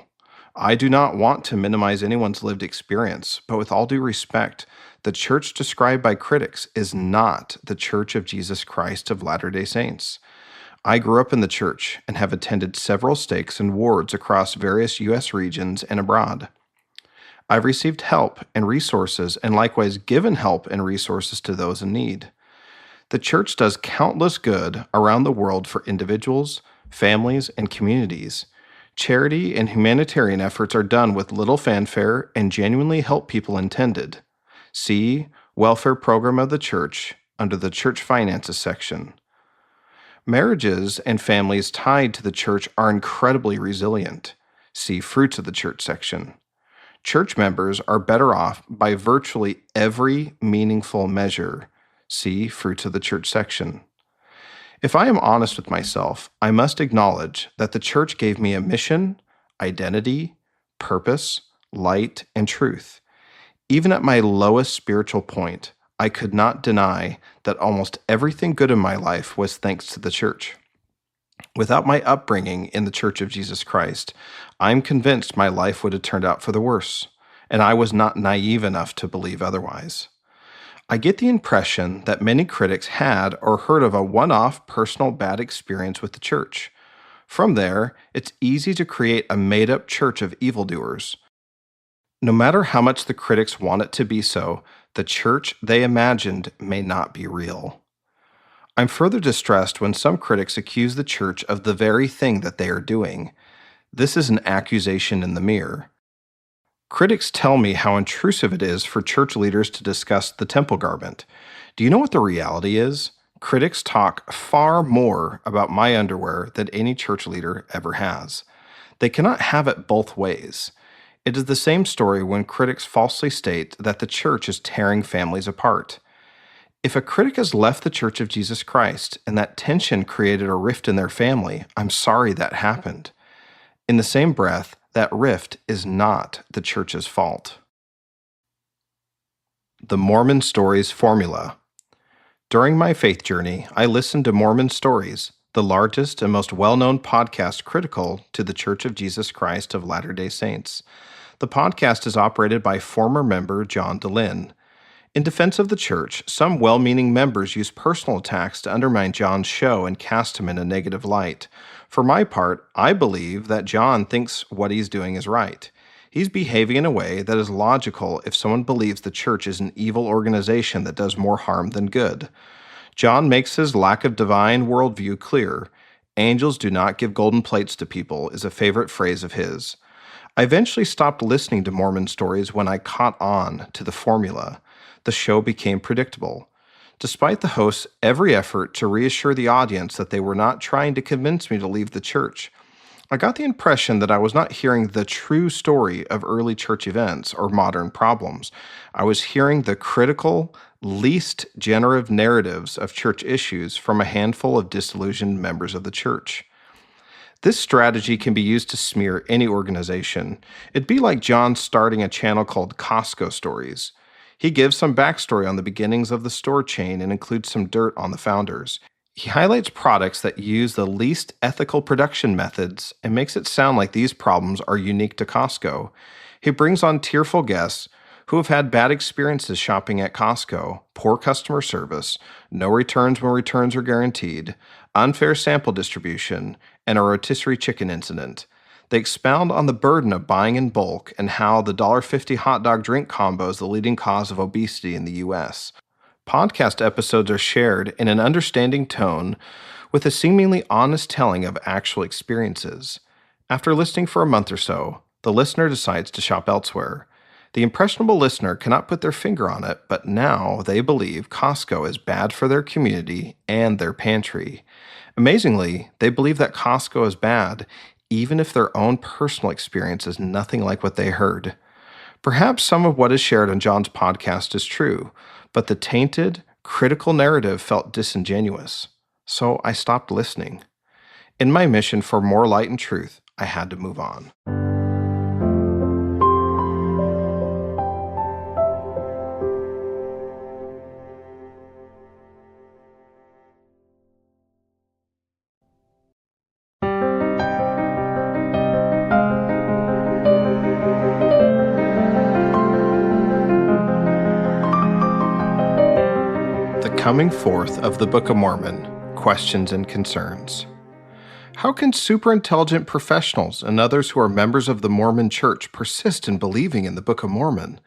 I do not want to minimize anyone's lived experience, but with all due respect, the church described by critics is not the Church of Jesus Christ of Latter-day Saints. I grew up in the church and have attended several stakes and wards across various U.S. regions and abroad. I've received help and resources and likewise given help and resources to those in need. The church does countless good around the world for individuals, families, and communities. Charity and humanitarian efforts are done with little fanfare and genuinely help people intended. See Welfare Program of the Church under the Church Finances section. Marriages and families tied to the church are incredibly resilient. See Fruits of the Church section. Church members are better off by virtually every meaningful measure. See Fruits of the Church section. If I am honest with myself, I must acknowledge that the church gave me a mission, identity, purpose, light, and truth. Even at my lowest spiritual point, I could not deny that almost everything good in my life was thanks to the church. Without my upbringing in the Church of Jesus Christ, I'm convinced my life would have turned out for the worse, and I was not naive enough to believe otherwise. I get the impression that many critics had or heard of a one-off personal bad experience with the church. From there, it's easy to create a made-up church of evildoers. No matter how much the critics want it to be so, the church they imagined may not be real. I'm further distressed when some critics accuse the church of the very thing that they are doing. This is an accusation in the mirror. Critics tell me how intrusive it is for church leaders to discuss the temple garment. Do you know what the reality is? Critics talk far more about my underwear than any church leader ever has. They cannot have it both ways. It is the same story when critics falsely state that the church is tearing families apart. If a critic has left the Church of Jesus Christ and that tension created a rift in their family, I'm sorry that happened. In the same breath, that rift is not the church's fault. The Mormon Stories Formula. During my faith journey, I listened to Mormon Stories, the largest and most well-known podcast critical to the Church of Jesus Christ of Latter-day Saints. The podcast is operated by former member John DeLynn. In defense of the church, some well-meaning members use personal attacks to undermine John's show and cast him in a negative light. For my part, I believe that John thinks what he's doing is right. He's behaving in a way that is logical if someone believes the church is an evil organization that does more harm than good. John makes his lack of divine worldview clear. Angels do not give golden plates to people is a favorite phrase of his. I eventually stopped listening to Mormon Stories when I caught on to the formula. The show became predictable. Despite the host's every effort to reassure the audience that they were not trying to convince me to leave the church, I got the impression that I was not hearing the true story of early church events or modern problems. I was hearing the critical, least generative narratives of church issues from a handful of disillusioned members of the church. This strategy can be used to smear any organization. It'd be like John starting a channel called Costco Stories. He gives some backstory on the beginnings of the store chain and includes some dirt on the founders. He highlights products that use the least ethical production methods and makes it sound like these problems are unique to Costco. He brings on tearful guests who have had bad experiences shopping at Costco, poor customer service, no returns when returns are guaranteed, unfair sample distribution, and a rotisserie chicken incident. They expound on the burden of buying in bulk and how the $1.50 hot dog drink combo is the leading cause of obesity in the U.S. Podcast episodes are shared in an understanding tone with a seemingly honest telling of actual experiences. After listening for a month or so, the listener decides to shop elsewhere. The impressionable listener cannot put their finger on it, but now they believe Costco is bad for their community and their pantry. Amazingly, they believe that Costco is bad, even if their own personal experience is nothing like what they heard. Perhaps some of what is shared on John's podcast is true, but the tainted, critical narrative felt disingenuous. So I stopped listening. In my mission for more light and truth, I had to move on. The coming forth of the Book of Mormon, questions and concerns. How can superintelligent professionals and others who are members of the Mormon Church persist in believing in the Book of Mormon?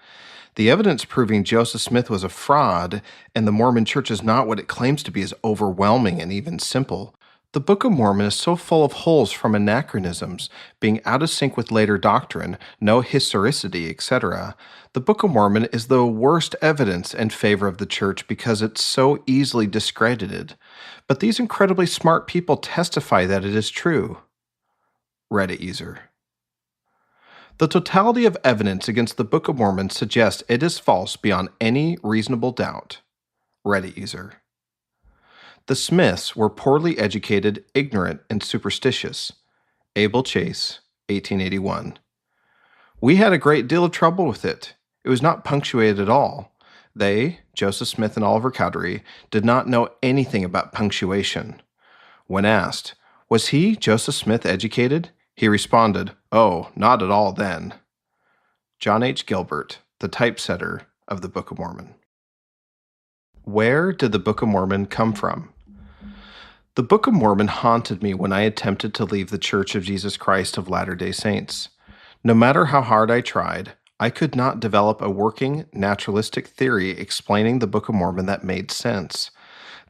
The evidence proving Joseph Smith was a fraud and the Mormon Church is not what it claims to be is overwhelming and even simple. The Book of Mormon is so full of holes from anachronisms, being out of sync with later doctrine, no historicity, etc. The Book of Mormon is the worst evidence in favor of the Church because it's so easily discredited. But these incredibly smart people testify that it is true. Reddit user. The totality of evidence against the Book of Mormon suggests it is false beyond any reasonable doubt. Reddit user. The Smiths were poorly educated, ignorant, and superstitious. Abel Chase, 1881. We had a great deal of trouble with it. It was not punctuated at all. They, Joseph Smith and Oliver Cowdery, did not know anything about punctuation. When asked, was he, Joseph Smith, educated? He responded, oh, not at all then. John H. Gilbert, the typesetter of the Book of Mormon. Where did the Book of Mormon come from? The Book of Mormon haunted me when I attempted to leave the Church of Jesus Christ of Latter-day Saints. No matter how hard I tried, I could not develop a working, naturalistic theory explaining the Book of Mormon that made sense.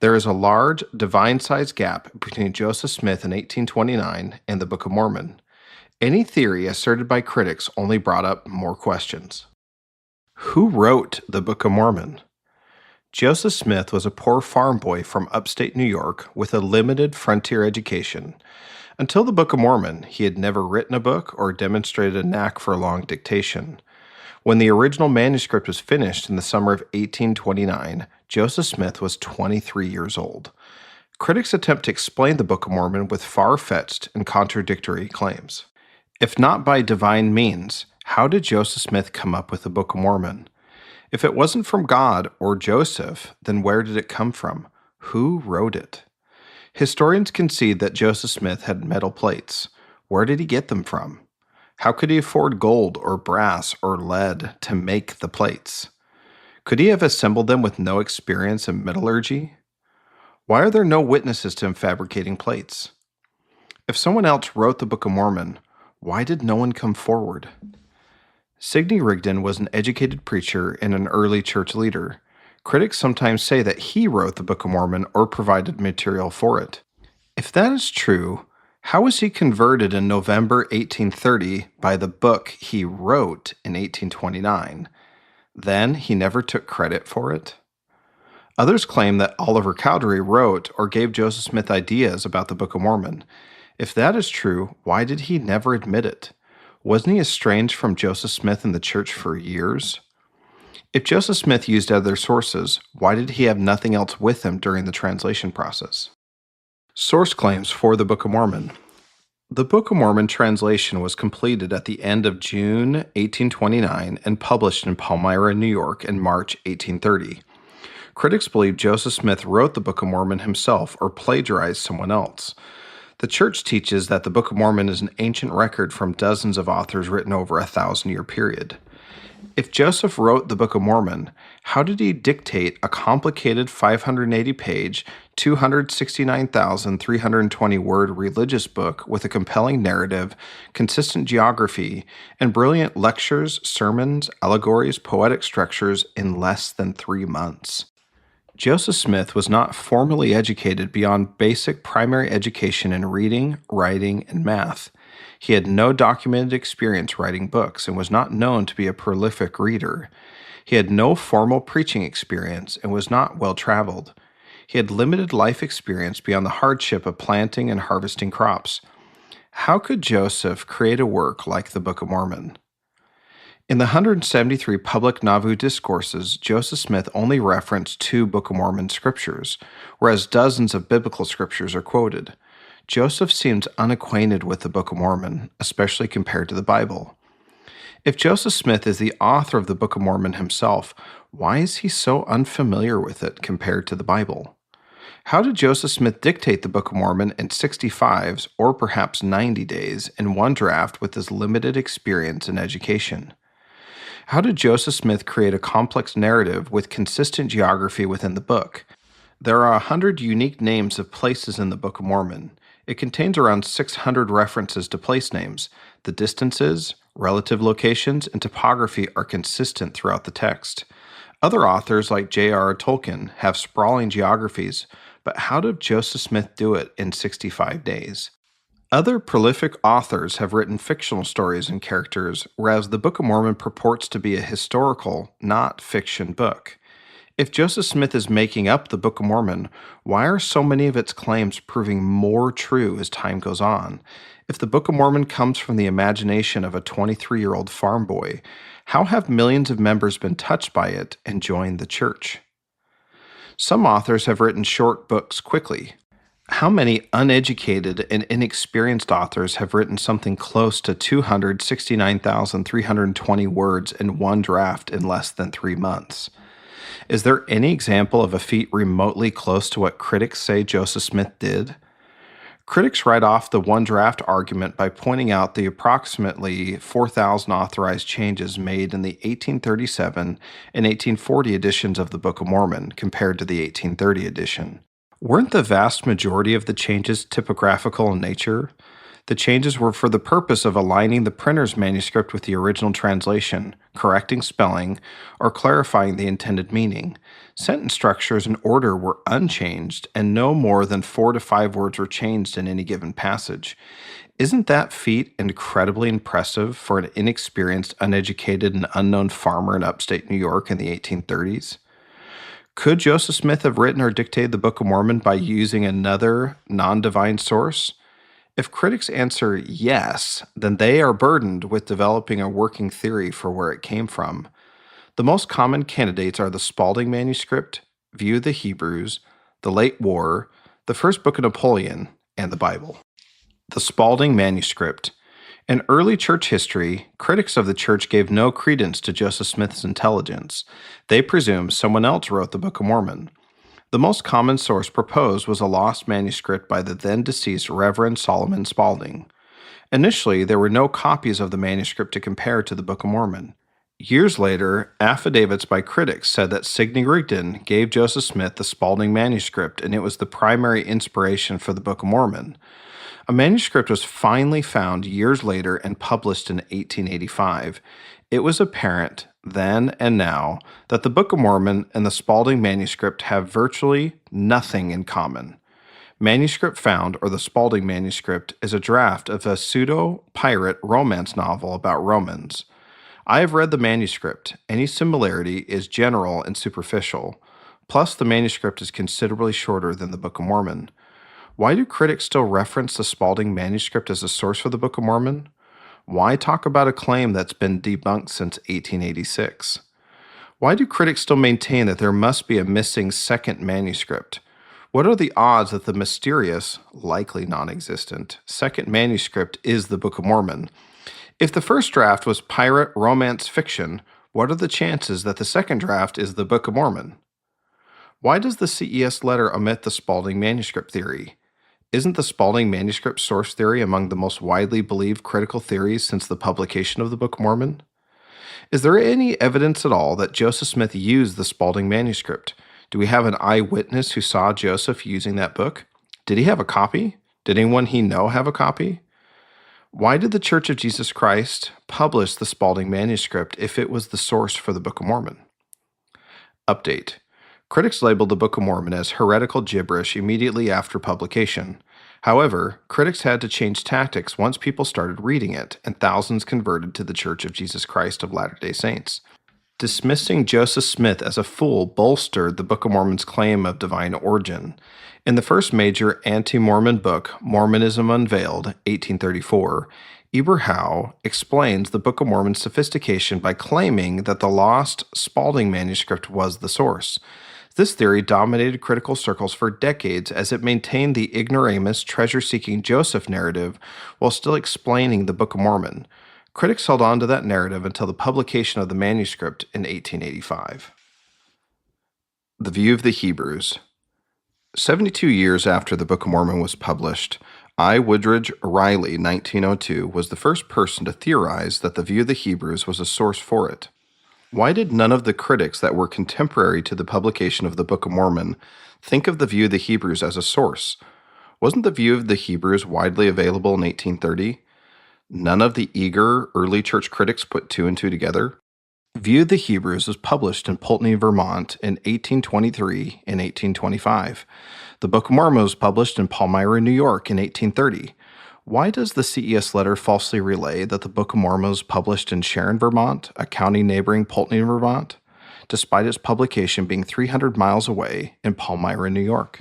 There is a large, divine-sized gap between Joseph Smith in 1829 and the Book of Mormon. Any theory asserted by critics only brought up more questions. Who wrote the Book of Mormon? Joseph Smith was a poor farm boy from upstate New York with a limited frontier education. Until the Book of Mormon, he had never written a book or demonstrated a knack for long dictation. When the original manuscript was finished in the summer of 1829, Joseph Smith was 23 years old. Critics attempt to explain the Book of Mormon with far-fetched and contradictory claims. If not by divine means, how did Joseph Smith come up with the Book of Mormon? If it wasn't from God or Joseph, then where did it come from? Who wrote it? Historians concede that Joseph Smith had metal plates. Where did he get them from? How could he afford gold or brass or lead to make the plates? Could he have assembled them with no experience in metallurgy? Why are there no witnesses to him fabricating plates? If someone else wrote the Book of Mormon, why did no one come forward? Sidney Rigdon was an educated preacher and an early church leader. Critics sometimes say that he wrote the Book of Mormon or provided material for it. If that is true, how was he converted in November 1830 by the book he wrote in 1829? Then he never took credit for it? Others claim that Oliver Cowdery wrote or gave Joseph Smith ideas about the Book of Mormon. If that is true, why did he never admit it? Wasn't he estranged from Joseph Smith and the church for years? If Joseph Smith used other sources, why did he have nothing else with him during the translation process? Source claims for the Book of Mormon. The Book of Mormon translation was completed at the end of June 1829 and published in Palmyra, New York in March 1830. Critics believe Joseph Smith wrote the Book of Mormon himself or plagiarized someone else. The Church teaches that the Book of Mormon is an ancient record from dozens of authors written over a 1,000-year period. If Joseph wrote the Book of Mormon, how did he dictate a complicated 580-page, 269,320-word religious book with a compelling narrative, consistent geography, and brilliant lectures, sermons, allegories, poetic structures in less than 3 months? Joseph Smith was not formally educated beyond basic primary education in reading, writing, and math. He had no documented experience writing books and was not known to be a prolific reader. He had no formal preaching experience and was not well traveled. He had limited life experience beyond the hardship of planting and harvesting crops. How could Joseph create a work like the Book of Mormon? In the 173 public Nauvoo discourses, Joseph Smith only referenced 2 Book of Mormon scriptures, whereas dozens of biblical scriptures are quoted. Joseph seems unacquainted with the Book of Mormon, especially compared to the Bible. If Joseph Smith is the author of the Book of Mormon himself, why is he so unfamiliar with it compared to the Bible? How did Joseph Smith dictate the Book of Mormon in 65 or perhaps 90 days in one draft with his limited experience and education? How did Joseph Smith create a complex narrative with consistent geography within the book? There are 100 unique names of places in the Book of Mormon. It contains around 600 references to place names. The distances, relative locations, and topography are consistent throughout the text. Other authors like J.R.R. Tolkien have sprawling geographies, but how did Joseph Smith do it in 65 days? Other prolific authors have written fictional stories and characters, whereas the Book of Mormon purports to be a historical, not fiction book. If Joseph Smith is making up the Book of Mormon, why are so many of its claims proving more true as time goes on? If the Book of Mormon comes from the imagination of a 23-year-old farm boy, how have millions of members been touched by it and joined the church? Some authors have written short books quickly. How many uneducated and inexperienced authors have written something close to 269,320 words in one draft in less than 3 months? Is there any example of a feat remotely close to what critics say Joseph Smith did? Critics write off the one draft argument by pointing out the approximately 4,000 authorized changes made in the 1837 and 1840 editions of the Book of Mormon compared to the 1830 edition. Weren't the vast majority of the changes typographical in nature? The changes were for the purpose of aligning the printer's manuscript with the original translation, correcting spelling, or clarifying the intended meaning. Sentence structures and order were unchanged, and no more than 4 to 5 words were changed in any given passage. Isn't that feat incredibly impressive for an inexperienced, uneducated, and unknown farmer in upstate New York in the 1830s? Could Joseph Smith have written or dictated the Book of Mormon by using another non-divine source? If critics answer yes, then they are burdened with developing a working theory for where it came from. The most common candidates are the Spalding manuscript, View of the Hebrews, the Late War, the First Book of Napoleon, and the Bible. The Spalding manuscript. In early church history, critics of the church gave no credence to Joseph Smith's intelligence. They presumed someone else wrote the Book of Mormon. The most common source proposed was a lost manuscript by the then-deceased Reverend Solomon Spalding. Initially, there were no copies of the manuscript to compare to the Book of Mormon. Years later, affidavits by critics said that Sidney Rigdon gave Joseph Smith the Spalding manuscript and it was the primary inspiration for the Book of Mormon. A manuscript was finally found years later and published in 1885. It was apparent then and now that the Book of Mormon and the Spalding manuscript have virtually nothing in common. Manuscript found, or the Spalding manuscript, is a draft of a pseudo-pirate romance novel about Romans. I have read the manuscript. Any similarity is general and superficial. Plus, the manuscript is considerably shorter than the Book of Mormon. Why do critics still reference the Spalding manuscript as a source for the Book of Mormon? Why talk about a claim that's been debunked since 1886? Why do critics still maintain that there must be a missing second manuscript? What are the odds that the mysterious, likely non-existent, second manuscript is the Book of Mormon? If the first draft was pirate romance fiction, what are the chances that the second draft is the Book of Mormon? Why does the CES letter omit the Spalding manuscript theory? Isn't the Spalding manuscript source theory among the most widely believed critical theories since the publication of the Book of Mormon? Is there any evidence at all that Joseph Smith used the Spalding manuscript? Do we have an eyewitness who saw Joseph using that book? Did he have a copy? Did anyone he know have a copy? Why did the Church of Jesus Christ publish the Spalding manuscript if it was the source for the Book of Mormon? Update. Critics labeled the Book of Mormon as heretical gibberish immediately after publication. However, critics had to change tactics once people started reading it, and thousands converted to the Church of Jesus Christ of Latter-day Saints. Dismissing Joseph Smith as a fool bolstered the Book of Mormon's claim of divine origin. In the first major anti-Mormon book, Mormonism Unveiled, 1834, Eber Howe explains the Book of Mormon's sophistication by claiming that the lost Spalding manuscript was the source. This theory dominated critical circles for decades as it maintained the ignoramus, treasure-seeking Joseph narrative while still explaining the Book of Mormon. Critics held on to that narrative until the publication of the manuscript in 1885. The View of the Hebrews. 72 years after the Book of Mormon was published, I. Woodridge Riley, 1902, was the first person to theorize that the View of the Hebrews was a source for it. Why did none of the critics that were contemporary to the publication of the Book of Mormon think of the View of the Hebrews as a source? Wasn't the View of the Hebrews widely available in 1830? None of the eager early church critics put two and two together. View of the Hebrews was published in Pulteney, Vermont in 1823 and 1825. The Book of Mormon was published in Palmyra, New York in 1830. Why does the CES letter falsely relay that the Book of Mormon was published in Sharon, Vermont, a county neighboring Pulteney, Vermont, despite its publication being 300 miles away in Palmyra, New York?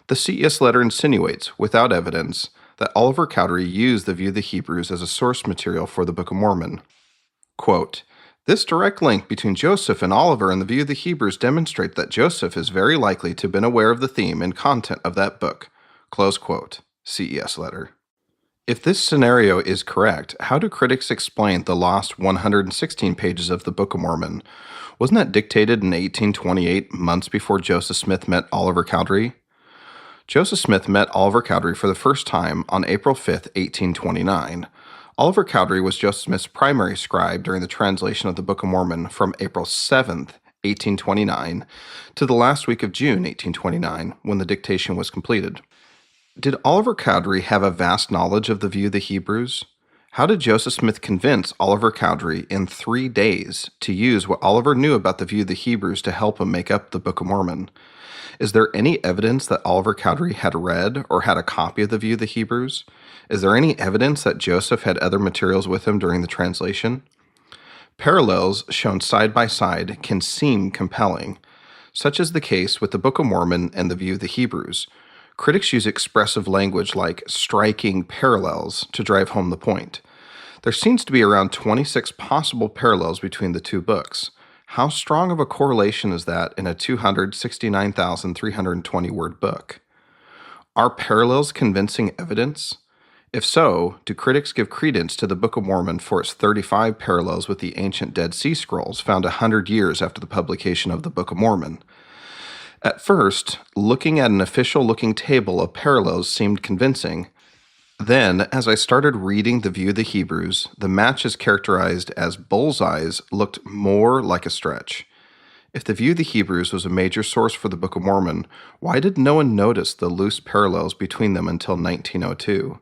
The CES letter insinuates, without evidence, that Oliver Cowdery used the View of the Hebrews as a source material for the Book of Mormon. Quote, "This direct link between Joseph and Oliver and the View of the Hebrews demonstrates that Joseph is very likely to have been aware of the theme and content of that book." Close quote. CES letter. If this scenario is correct, how do critics explain the lost 116 pages of the Book of Mormon? Wasn't that dictated in 1828, months before Joseph Smith met Oliver Cowdery? Joseph Smith met Oliver Cowdery for the first time on April 5, 1829. Oliver Cowdery was Joseph Smith's primary scribe during the translation of the Book of Mormon from April 7, 1829, to the last week of June, 1829, when the dictation was completed. Did Oliver Cowdery have a vast knowledge of the View of the Hebrews? How did Joseph Smith convince Oliver Cowdery in 3 days to use what Oliver knew about the View of the Hebrews to help him make up the Book of Mormon? Is there any evidence that Oliver Cowdery had read or had a copy of the View of the Hebrews? Is there any evidence that Joseph had other materials with him during the translation? Parallels shown side by side can seem compelling. Such is the case with the Book of Mormon and the View of the Hebrews. Critics use expressive language like striking parallels to drive home the point. There seems to be around 26 possible parallels between the two books. How strong of a correlation is that in a 269,320 word book? Are parallels convincing evidence? If so, do critics give credence to the Book of Mormon for its 35 parallels with the ancient Dead Sea Scrolls found 100 years after the publication of the Book of Mormon? At first, looking at an official-looking table of parallels seemed convincing. Then, as I started reading the View of the Hebrews, the matches characterized as bullseyes looked more like a stretch. If the View of the Hebrews was a major source for the Book of Mormon, why did no one notice the loose parallels between them until 1902?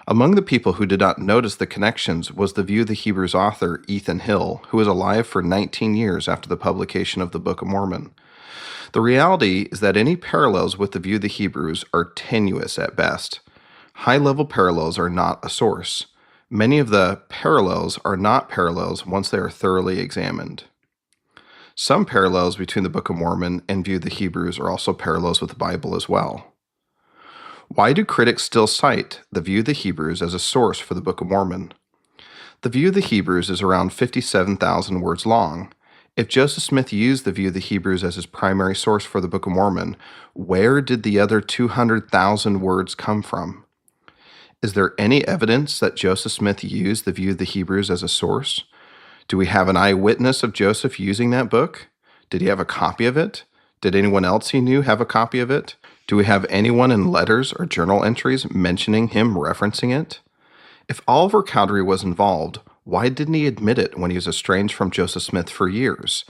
Among the people who did not notice the connections was the View of the Hebrews author Ethan Hill, who was alive for 19 years after the publication of the Book of Mormon. The reality is that any parallels with the View of the Hebrews are tenuous at best. High-level parallels are not a source. Many of the parallels are not parallels once they are thoroughly examined. Some parallels between the Book of Mormon and View of the Hebrews are also parallels with the Bible as well. Why do critics still cite the View of the Hebrews as a source for the Book of Mormon? The View of the Hebrews is around 57,000 words long. If Joseph Smith used the View of the Hebrews as his primary source for the Book of Mormon, where did the other 200,000 words come from? Is there any evidence that Joseph Smith used the View of the Hebrews as a source? Do we have an eyewitness of Joseph using that book? Did he have a copy of it? Did anyone else he knew have a copy of it? Do we have anyone in letters or journal entries mentioning him referencing it? If Oliver Cowdery was involved, why didn't he admit it when he was estranged from Joseph Smith for years?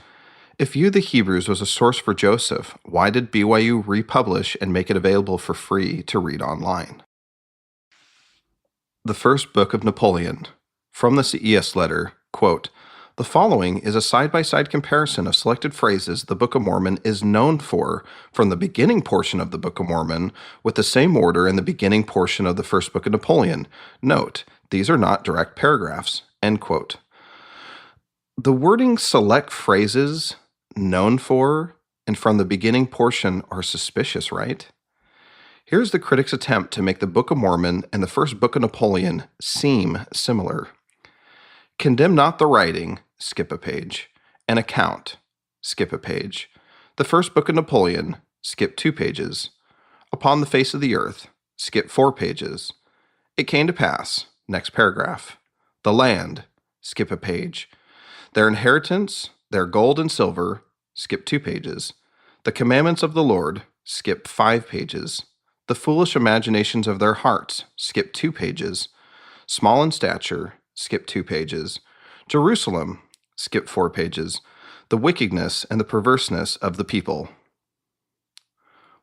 If View of the Hebrews was a source for Joseph, why did BYU republish and make it available for free to read online? The First Book of Napoleon. From the CES letter, quote, The following is a side-by-side comparison of selected phrases the Book of Mormon is known for from the beginning portion of the Book of Mormon with the same order in the beginning portion of the First Book of Napoleon. Note, these are not direct paragraphs. End quote. The wording select phrases, known for, and from the beginning portion are suspicious, right? Here's the critic's attempt to make the Book of Mormon and the First Book of Napoleon seem similar. Condemn not the writing, skip a page. An account, skip a page. The First Book of Napoleon, skip 2 pages. Upon the face of the earth, skip 4 pages. It came to pass, next paragraph. The land, skip a page. Their inheritance, their gold and silver, skip 2 pages. The commandments of the Lord, skip 5 pages. The foolish imaginations of their hearts, skip 2 pages. Small in stature, skip 2 pages. Jerusalem, skip 4 pages. The wickedness and the perverseness of the people.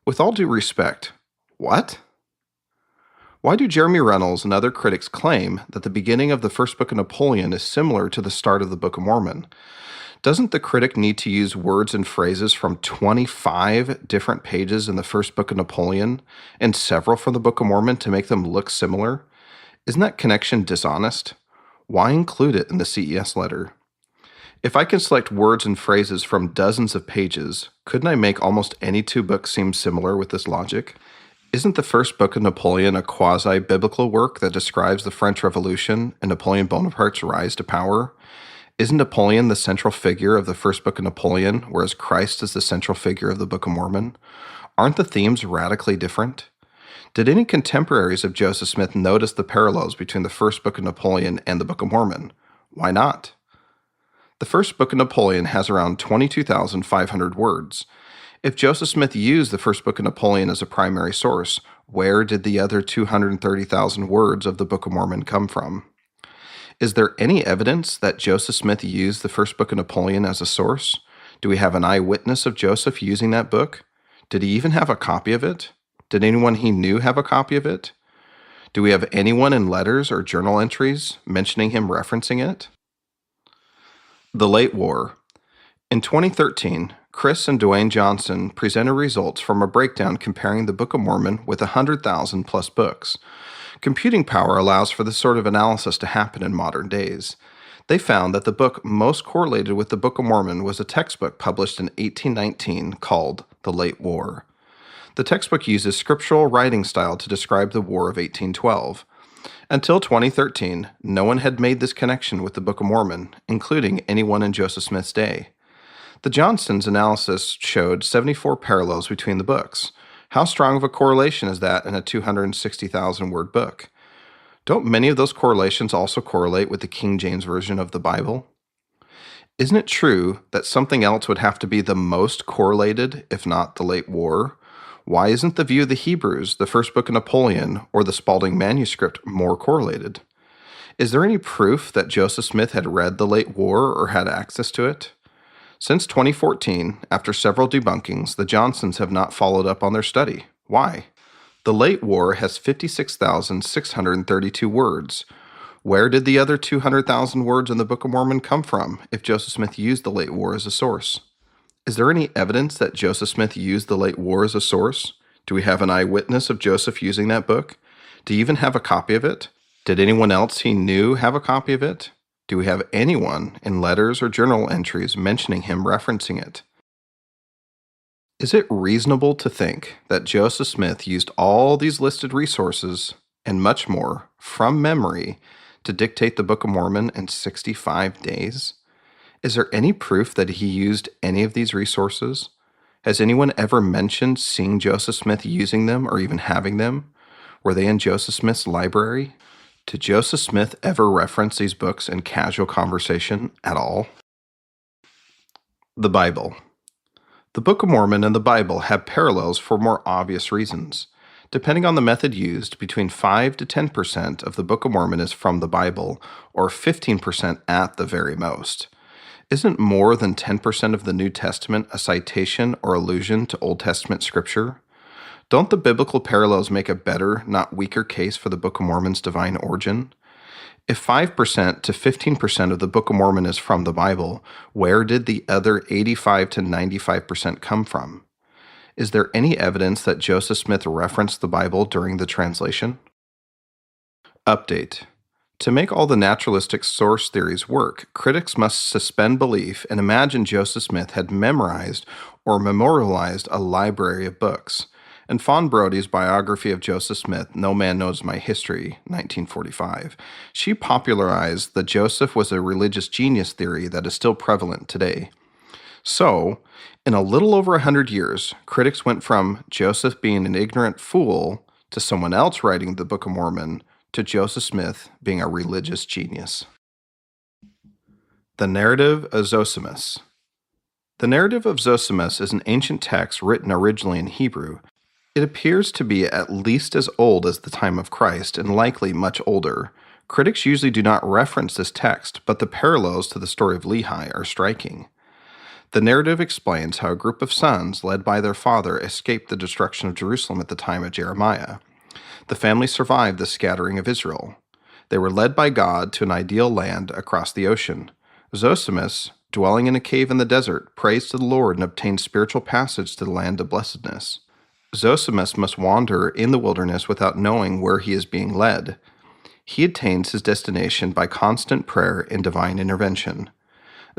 With all due respect, what? Why do Jeremy Reynolds and other critics claim that the beginning of the First Book of Napoleon is similar to the start of the Book of Mormon? Doesn't the critic need to use words and phrases from 25 different pages in the First Book of Napoleon and several from the Book of Mormon to make them look similar? Isn't that connection dishonest? Why include it in the CES letter? If I can select words and phrases from dozens of pages, couldn't I make almost any 2 books seem similar with this logic? Isn't the First Book of Napoleon a quasi-biblical work that describes the French Revolution and Napoleon Bonaparte's rise to power? Isn't Napoleon the central figure of the First Book of Napoleon, whereas Christ is the central figure of the Book of Mormon? Aren't the themes radically different? Did any contemporaries of Joseph Smith notice the parallels between the First Book of Napoleon and the Book of Mormon? Why not? The First Book of Napoleon has around 22,500 words. If Joseph Smith used the First Book of Napoleon as a primary source, where did the other 230,000 words of the Book of Mormon come from? Is there any evidence that Joseph Smith used the First Book of Napoleon as a source? Do we have an eyewitness of Joseph using that book? Did he even have a copy of it? Did anyone he knew have a copy of it? Do we have anyone in letters or journal entries mentioning him referencing it? The Late War. In 2013, Chris and Dwayne Johnson presented results from a breakdown comparing the Book of Mormon with 100,000 plus books. Computing power allows for this sort of analysis to happen in modern days. They found that the book most correlated with the Book of Mormon was a textbook published in 1819 called The Late War. The textbook uses scriptural writing style to describe the War of 1812. Until 2013, no one had made this connection with the Book of Mormon, including anyone in Joseph Smith's day. The Johnsons' analysis showed 74 parallels between the books. How strong of a correlation is that in a 260,000-word book? Don't many of those correlations also correlate with the King James Version of the Bible? Isn't it true that something else would have to be the most correlated, if not the Late War? Why isn't the view of the Hebrews, the First Book of Napoleon, or the Spalding manuscript more correlated? Is there any proof that Joseph Smith had read the Late War or had access to it? Since 2014, after several debunkings, the Johnsons have not followed up on their study. Why? The Late War has 56,632 words. Where did the other 200,000 words in the Book of Mormon come from if Joseph Smith used the Late War as a source? Is there any evidence that Joseph Smith used the Late War as a source? Do we have an eyewitness of Joseph using that book? Do you even have a copy of it? Did anyone else he knew have a copy of it? Do we have anyone in letters or journal entries mentioning him referencing it? Is it reasonable to think that Joseph Smith used all these listed resources and much more from memory to dictate the Book of Mormon in 65 days? Is there any proof that he used any of these resources? Has anyone ever mentioned seeing Joseph Smith using them or even having them? Were they in Joseph Smith's library? Did Joseph Smith ever reference these books in casual conversation at all? The Bible. The Book of Mormon and the Bible have parallels for more obvious reasons. Depending on the method used, between 5 to 10% of the Book of Mormon is from the Bible, or 15% at the very most. Isn't more than 10% of the New Testament a citation or allusion to Old Testament scripture? Don't the biblical parallels make a better, not weaker case for the Book of Mormon's divine origin? If 5% to 15% of the Book of Mormon is from the Bible, where did the other 85 to 95% come from? Is there any evidence that Joseph Smith referenced the Bible during the translation? Update. To make all the naturalistic source theories work, critics must suspend belief and imagine Joseph Smith had memorized or memorialized a library of books. In Fawn Brodie's biography of Joseph Smith, No Man Knows My History, 1945, she popularized the Joseph was a religious genius theory that is still prevalent today. So, in a little over 100 years, critics went from Joseph being an ignorant fool to someone else writing the Book of Mormon to Joseph Smith being a religious genius. The Narrative of Zosimus. The Narrative of Zosimus is an ancient text written originally in Hebrew. It appears to be at least as old as the time of Christ and likely much older. Critics usually do not reference this text, but the parallels to the story of Lehi are striking. The narrative explains how a group of sons, led by their father, escaped the destruction of Jerusalem at the time of Jeremiah. The family survived the scattering of Israel. They were led by God to an ideal land across the ocean. Zosimus, dwelling in a cave in the desert, prays to the Lord and obtains spiritual passage to the land of blessedness. Zosimus must wander in the wilderness without knowing where he is being led. He attains his destination by constant prayer and divine intervention.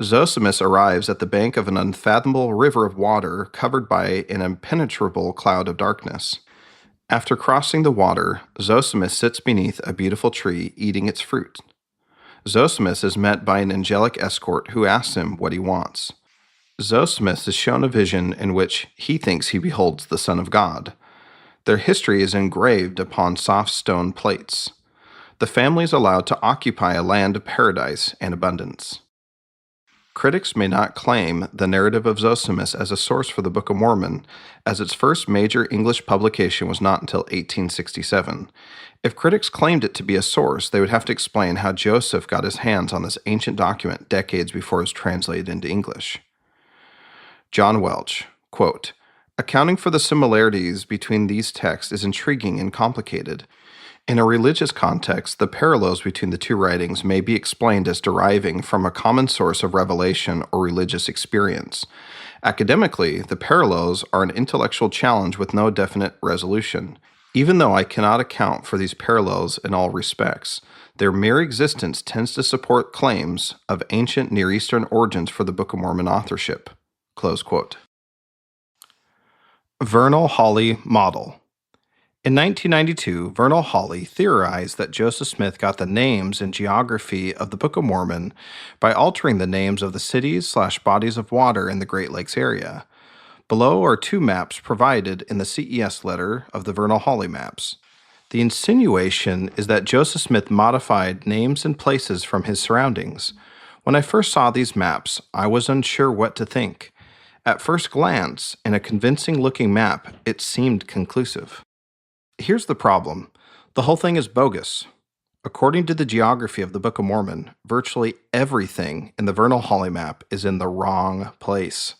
Zosimus arrives at the bank of an unfathomable river of water covered by an impenetrable cloud of darkness. After crossing the water, Zosimus sits beneath a beautiful tree, eating its fruit. Zosimus is met by an angelic escort who asks him what he wants. Zosimus is shown a vision in which he thinks he beholds the Son of God. Their history is engraved upon soft stone plates. The family is allowed to occupy a land of paradise and abundance. Critics may not claim the narrative of Zosimus as a source for the Book of Mormon, as its first major English publication was not until 1867. If critics claimed it to be a source, they would have to explain how Joseph got his hands on this ancient document decades before it was translated into English. John Welch, quote, "Accounting for the similarities between these texts is intriguing and complicated. In a religious context, the parallels between the two writings may be explained as deriving from a common source of revelation or religious experience. Academically, the parallels are an intellectual challenge with no definite resolution. Even though I cannot account for these parallels in all respects, their mere existence tends to support claims of ancient Near Eastern origins for the Book of Mormon authorship." Close quote. Vernal Hawley Model. In 1992, Vernal Hawley theorized that Joseph Smith got the names and geography of the Book of Mormon by altering the names of the cities/bodies of water in the Great Lakes area. Below are two maps provided in the CES letter of the Vernal Hawley maps. The insinuation is that Joseph Smith modified names and places from his surroundings. When I first saw these maps, I was unsure what to think. At first glance, in a convincing-looking map, it seemed conclusive. Here's the problem. The whole thing is bogus. According to the geography of the Book of Mormon, virtually everything in the Vernal Hawley map is in the wrong place.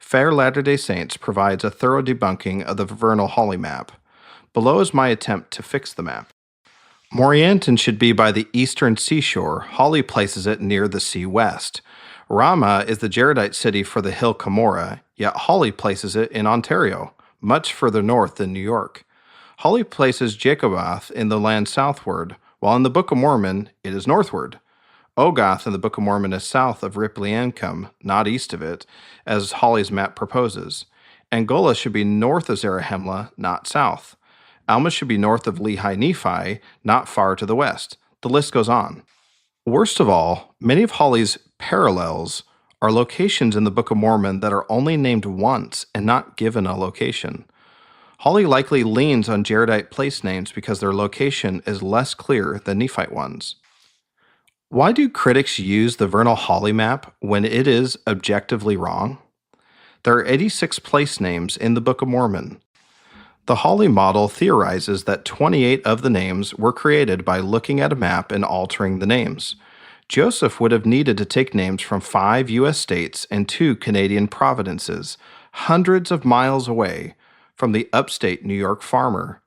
Fair Latter-day Saints provides a thorough debunking of the Vernal Hawley map. Below is my attempt to fix the map. Morianton should be by the eastern seashore. Hawley places it near the sea west. Ramah is the Jaredite city for the hill Cumorah, yet Hawley places it in Ontario, much further north than New York. Hawley places Jacobath in the land southward, while in the Book of Mormon it is northward. Ogath in the Book of Mormon is south of Ripley-Ancum, not east of it, as Hawley's map proposes. Angola should be north of Zarahemla, not south. Alma should be north of Lehi-Nephi, not far to the west. The list goes on. Worst of all, many of Hawley's parallels are locations in the Book of Mormon that are only named once and not given a location. Hawley likely leans on Jaredite place names because their location is less clear than Nephite ones. Why do critics use the Vernal Hawley map when it is objectively wrong? There are 86 place names in the Book of Mormon. The Hawley model theorizes that 28 of the names were created by looking at a map and altering the names. Joseph would have needed to take names from 5 U.S. states and 2 Canadian provinces, hundreds of miles away from the upstate New York farmer.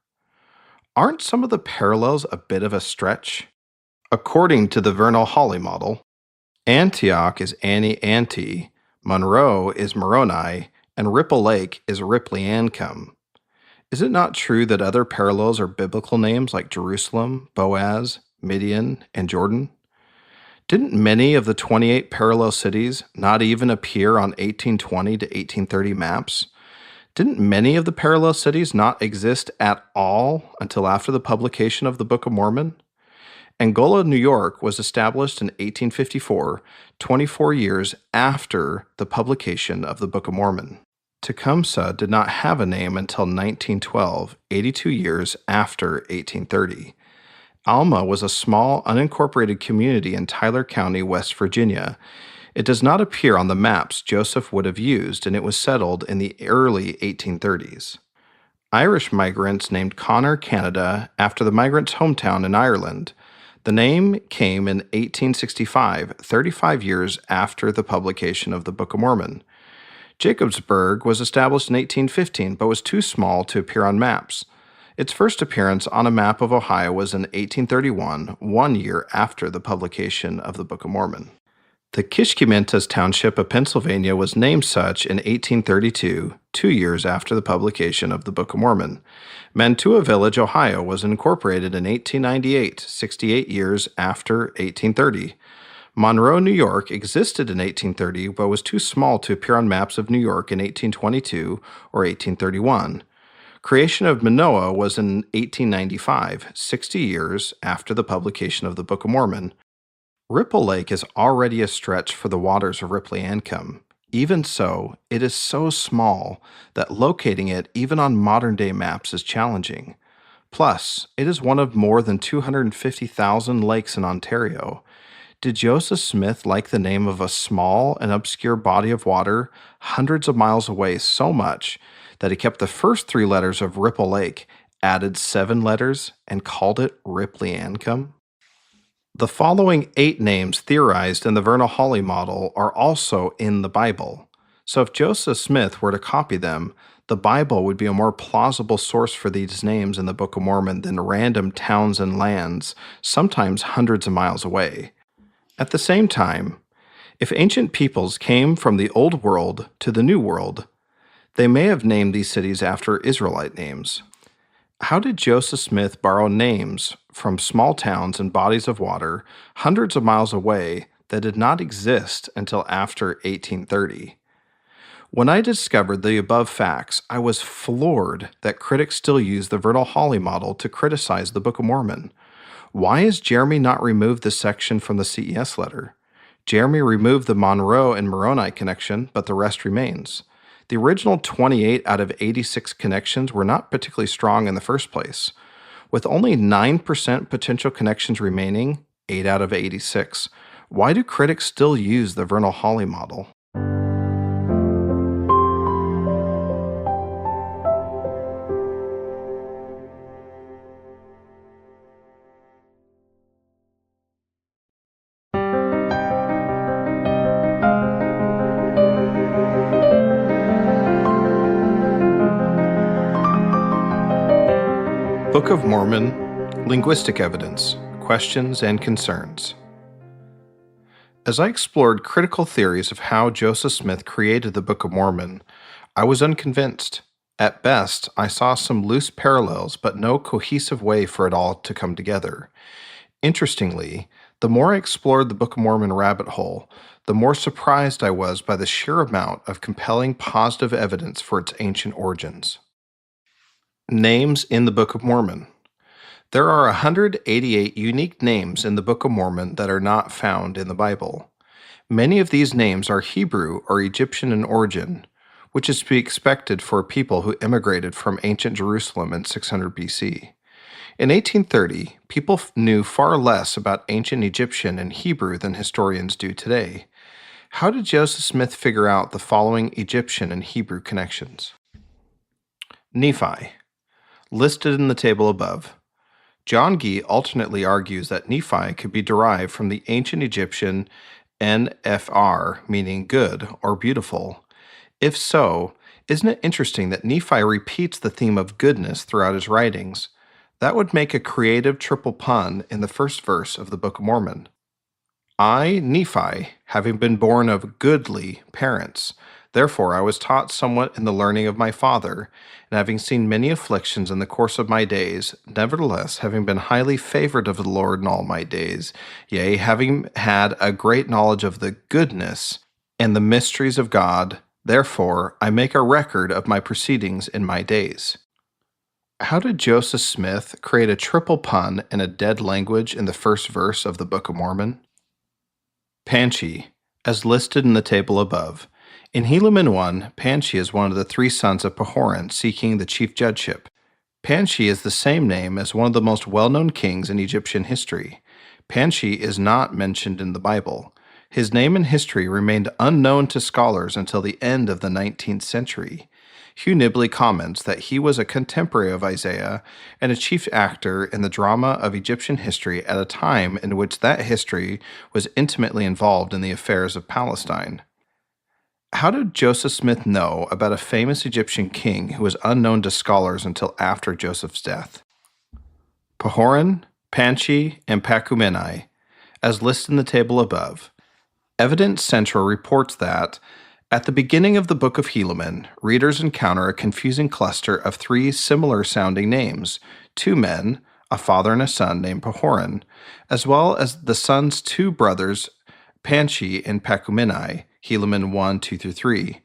Aren't some of the parallels a bit of a stretch? According to the Vernal-Hawley model, Antioch is Anti, Monroe is Moroni, and Ripple Lake is Ripley-Ancum. Is it not true that other parallels are biblical names like Jerusalem, Boaz, Midian, and Jordan? Didn't many of the 28 parallel cities not even appear on 1820 to 1830 maps? Didn't many of the parallel cities not exist at all until after the publication of the Book of Mormon? Angola, New York was established in 1854, 24 years after the publication of the Book of Mormon. Tecumseh did not have a name until 1912, 82 years after 1830. Alma was a small, unincorporated community in Tyler County, West Virginia. It does not appear on the maps Joseph would have used, and it was settled in the early 1830s. Irish migrants named Connor, Canada, after the migrants' hometown in Ireland. The name came in 1865, 35 years after the publication of the Book of Mormon. Jacobsburg was established in 1815, but was too small to appear on maps. Its first appearance on a map of Ohio was in 1831, 1 year after the publication of the Book of Mormon. The Kishkimentas Township of Pennsylvania was named such in 1832, 2 years after the publication of the Book of Mormon. Mantua Village, Ohio was incorporated in 1898, 68 years after 1830. Monroe, New York existed in 1830, but was too small to appear on maps of New York in 1822 or 1831. Creation of Manoah was in 1895, 60 years after the publication of the Book of Mormon. Ripple Lake is already a stretch for the waters of Ripley-Ancum. Even so, it is so small that locating it even on modern-day maps is challenging. Plus, it is one of more than 250,000 lakes in Ontario. Did Joseph Smith like the name of a small and obscure body of water hundreds of miles away so much that he kept the first 3 letters of Ripple Lake, added 7 letters, and called it Ripley-Ancum? The following 8 names theorized in the Vernal-Hawley model are also in the Bible. So if Joseph Smith were to copy them, the Bible would be a more plausible source for these names in the Book of Mormon than random towns and lands, sometimes hundreds of miles away. At the same time, if ancient peoples came from the Old World to the New World, they may have named these cities after Israelite names. How did Joseph Smith borrow names from small towns and bodies of water hundreds of miles away that did not exist until after 1830? When I discovered the above facts, I was floored that critics still use the Vernal-Hawley model to criticize the Book of Mormon. Why has Jeremy not removed this section from the CES letter? Jeremy removed the Monroe and Moroni connection, but the rest remains. The original 28 out of 86 connections were not particularly strong in the first place. With only 9% potential connections remaining, 8 out of 86, why do critics still use the Vernal-Hawley model? Book of Mormon, Linguistic Evidence, Questions and Concerns. As I explored critical theories of how Joseph Smith created the Book of Mormon, I was unconvinced. At best, I saw some loose parallels, but no cohesive way for it all to come together. Interestingly, the more I explored the Book of Mormon rabbit hole, the more surprised I was by the sheer amount of compelling positive evidence for its ancient origins. Names in the Book of Mormon. There are 188 unique names in the Book of Mormon that are not found in the Bible. Many of these names are Hebrew or Egyptian in origin, which is to be expected for people who immigrated from ancient Jerusalem in 600 BC. In 1830, people knew far less about ancient Egyptian and Hebrew than historians do today. How did Joseph Smith figure out the following Egyptian and Hebrew connections? Nephi, listed in the table above. John Gee alternately argues that Nephi could be derived from the ancient Egyptian Nfr, meaning good or beautiful. If so, isn't it interesting that Nephi repeats the theme of goodness throughout his writings? That would make a creative triple pun in the first verse of the Book of Mormon. I, Nephi, having been born of goodly parents, therefore I was taught somewhat in the learning of my father, and having seen many afflictions in the course of my days, nevertheless, having been highly favored of the Lord in all my days, yea, having had a great knowledge of the goodness and the mysteries of God, therefore I make a record of my proceedings in my days. How did Joseph Smith create a triple pun in a dead language in the first verse of the Book of Mormon? Panchi, as listed in the table above. In Helaman 1, Panchi is one of the three sons of Pahoran seeking the chief judgeship. Panchi is the same name as one of the most well-known kings in Egyptian history. Panchi is not mentioned in the Bible. His name and history remained unknown to scholars until the end of the 19th century. Hugh Nibley comments that he was a contemporary of Isaiah and a chief actor in the drama of Egyptian history at a time in which that history was intimately involved in the affairs of Palestine. How did Joseph Smith know about a famous Egyptian king who was unknown to scholars until after Joseph's death? Pahoran, Panchi, and Pakumenai, as listed in the table above. Evidence Central reports that at the beginning of the Book of Helaman, readers encounter a confusing cluster of three similar-sounding names, two men, a father and a son named Pahoran, as well as the son's two brothers, Panchi and Pakumenai, Helaman 1, 2-3.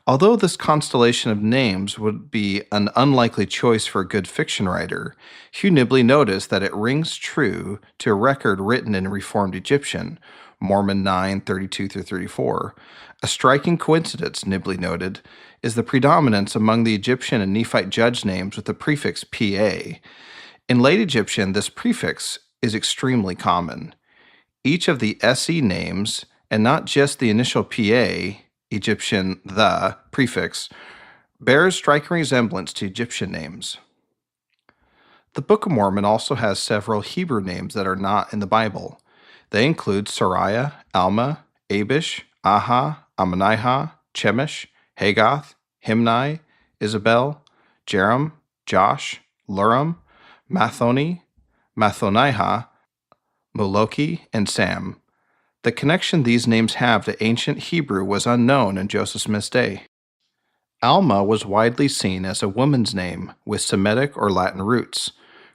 Although this constellation of names would be an unlikely choice for a good fiction writer, Hugh Nibley noticed that it rings true to a record written in Reformed Egyptian, Mormon 9, 32-34. A striking coincidence, Nibley noted, is the predominance among the Egyptian and Nephite judge names with the prefix PA. In late Egyptian, this prefix is extremely common. Each of the SE names, and not just the initial PA, Egyptian the prefix, bears striking resemblance to Egyptian names. The Book of Mormon also has several Hebrew names that are not in the Bible. They include Sariah, Alma, Abish, Aha, Ammonihah, Chemish, Haggoth, Himni, Isabel, Jeram, Josh, Luram, Mathoni, Mathonihah, Moloki, and Sam. The connection these names have to ancient Hebrew was unknown in Joseph Smith's day. Alma was widely seen as a woman's name with Semitic or Latin roots.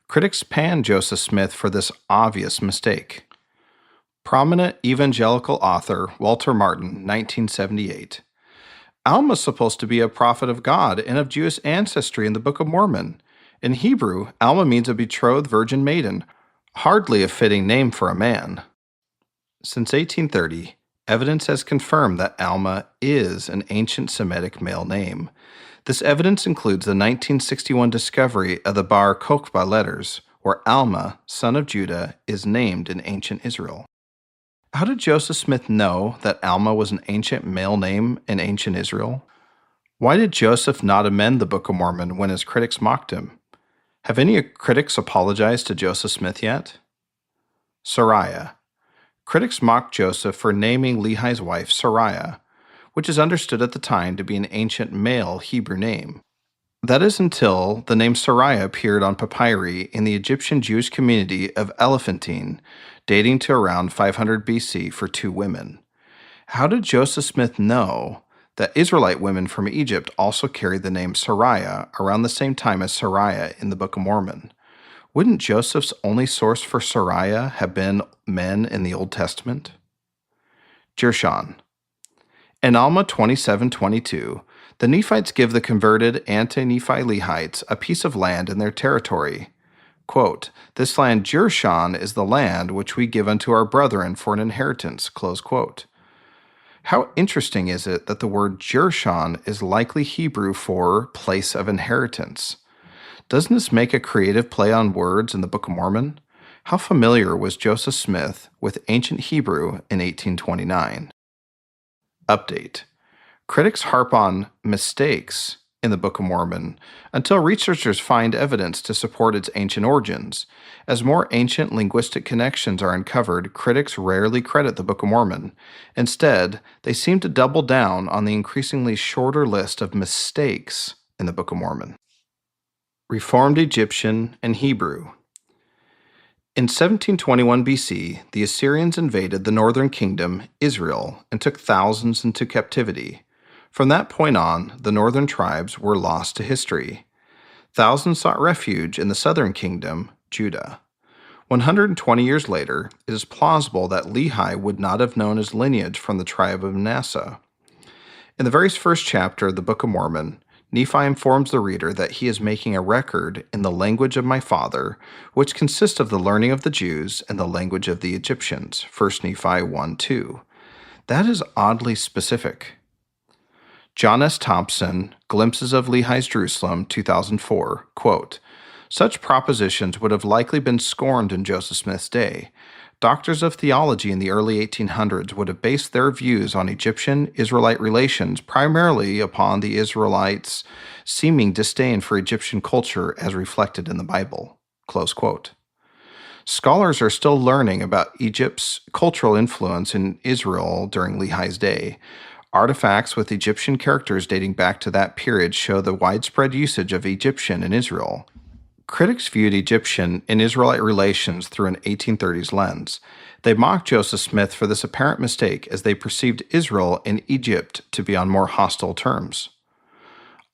Critics panned Joseph Smith for this obvious mistake. Prominent evangelical author Walter Martin, 1978. Alma is supposed to be a prophet of God and of Jewish ancestry in the Book of Mormon. In Hebrew, Alma means a betrothed virgin maiden, hardly a fitting name for a man. Since 1830, evidence has confirmed that Alma is an ancient Semitic male name. This evidence includes the 1961 discovery of the Bar Kokhba letters, where Alma, son of Judah, is named in ancient Israel. How did Joseph Smith know that Alma was an ancient male name in ancient Israel? Why did Joseph not amend the Book of Mormon when his critics mocked him? Have any critics apologized to Joseph Smith yet? Sariah. Critics mocked Joseph for naming Lehi's wife Sariah, which is understood at the time to be an ancient male Hebrew name. That is until the name Sariah appeared on papyri in the Egyptian Jewish community of Elephantine, dating to around 500 BC for two women. How did Joseph Smith know that Israelite women from Egypt also carried the name Sariah around the same time as Sariah in the Book of Mormon? Wouldn't Joseph's only source for Sariah have been men in the Old Testament? Jershon. In Alma 27:22, the Nephites give the converted anti-Nephi Lehites a piece of land in their territory. Quote, "This land Jershon is the land which we give unto our brethren for an inheritance." Close quote. How interesting is it that the word Jershon is likely Hebrew for place of inheritance? Doesn't this make a creative play on words in the Book of Mormon? How familiar was Joseph Smith with ancient Hebrew in 1829? Update. Critics harp on mistakes in the Book of Mormon until researchers find evidence to support its ancient origins. As more ancient linguistic connections are uncovered, critics rarely credit the Book of Mormon. Instead, they seem to double down on the increasingly shorter list of mistakes in the Book of Mormon. Reformed Egyptian and Hebrew. In 1721 BC, the Assyrians invaded the northern kingdom, Israel, and took thousands into captivity. From that point on, the northern tribes were lost to history. Thousands sought refuge in the southern kingdom, Judah. 120 years later, it is plausible that Lehi would not have known his lineage from the tribe of Manasseh. In the very first chapter of the Book of Mormon, Nephi informs the reader that he is making a record in the language of my father, which consists of the learning of the Jews and the language of the Egyptians, 1 Nephi 1:2. That is oddly specific. John S. Thompson, Glimpses of Lehi's Jerusalem, 2004, quote, "Such propositions would have likely been scorned in Joseph Smith's day. Doctors of theology in the early 1800s would have based their views on Egyptian-Israelite relations primarily upon the Israelites' seeming disdain for Egyptian culture as reflected in the Bible." Close quote. Scholars are still learning about Egypt's cultural influence in Israel during Lehi's day. Artifacts with Egyptian characters dating back to that period show the widespread usage of Egyptian in Israel. Critics viewed Egyptian and Israelite relations through an 1830s lens. They mocked Joseph Smith for this apparent mistake as they perceived Israel and Egypt to be on more hostile terms.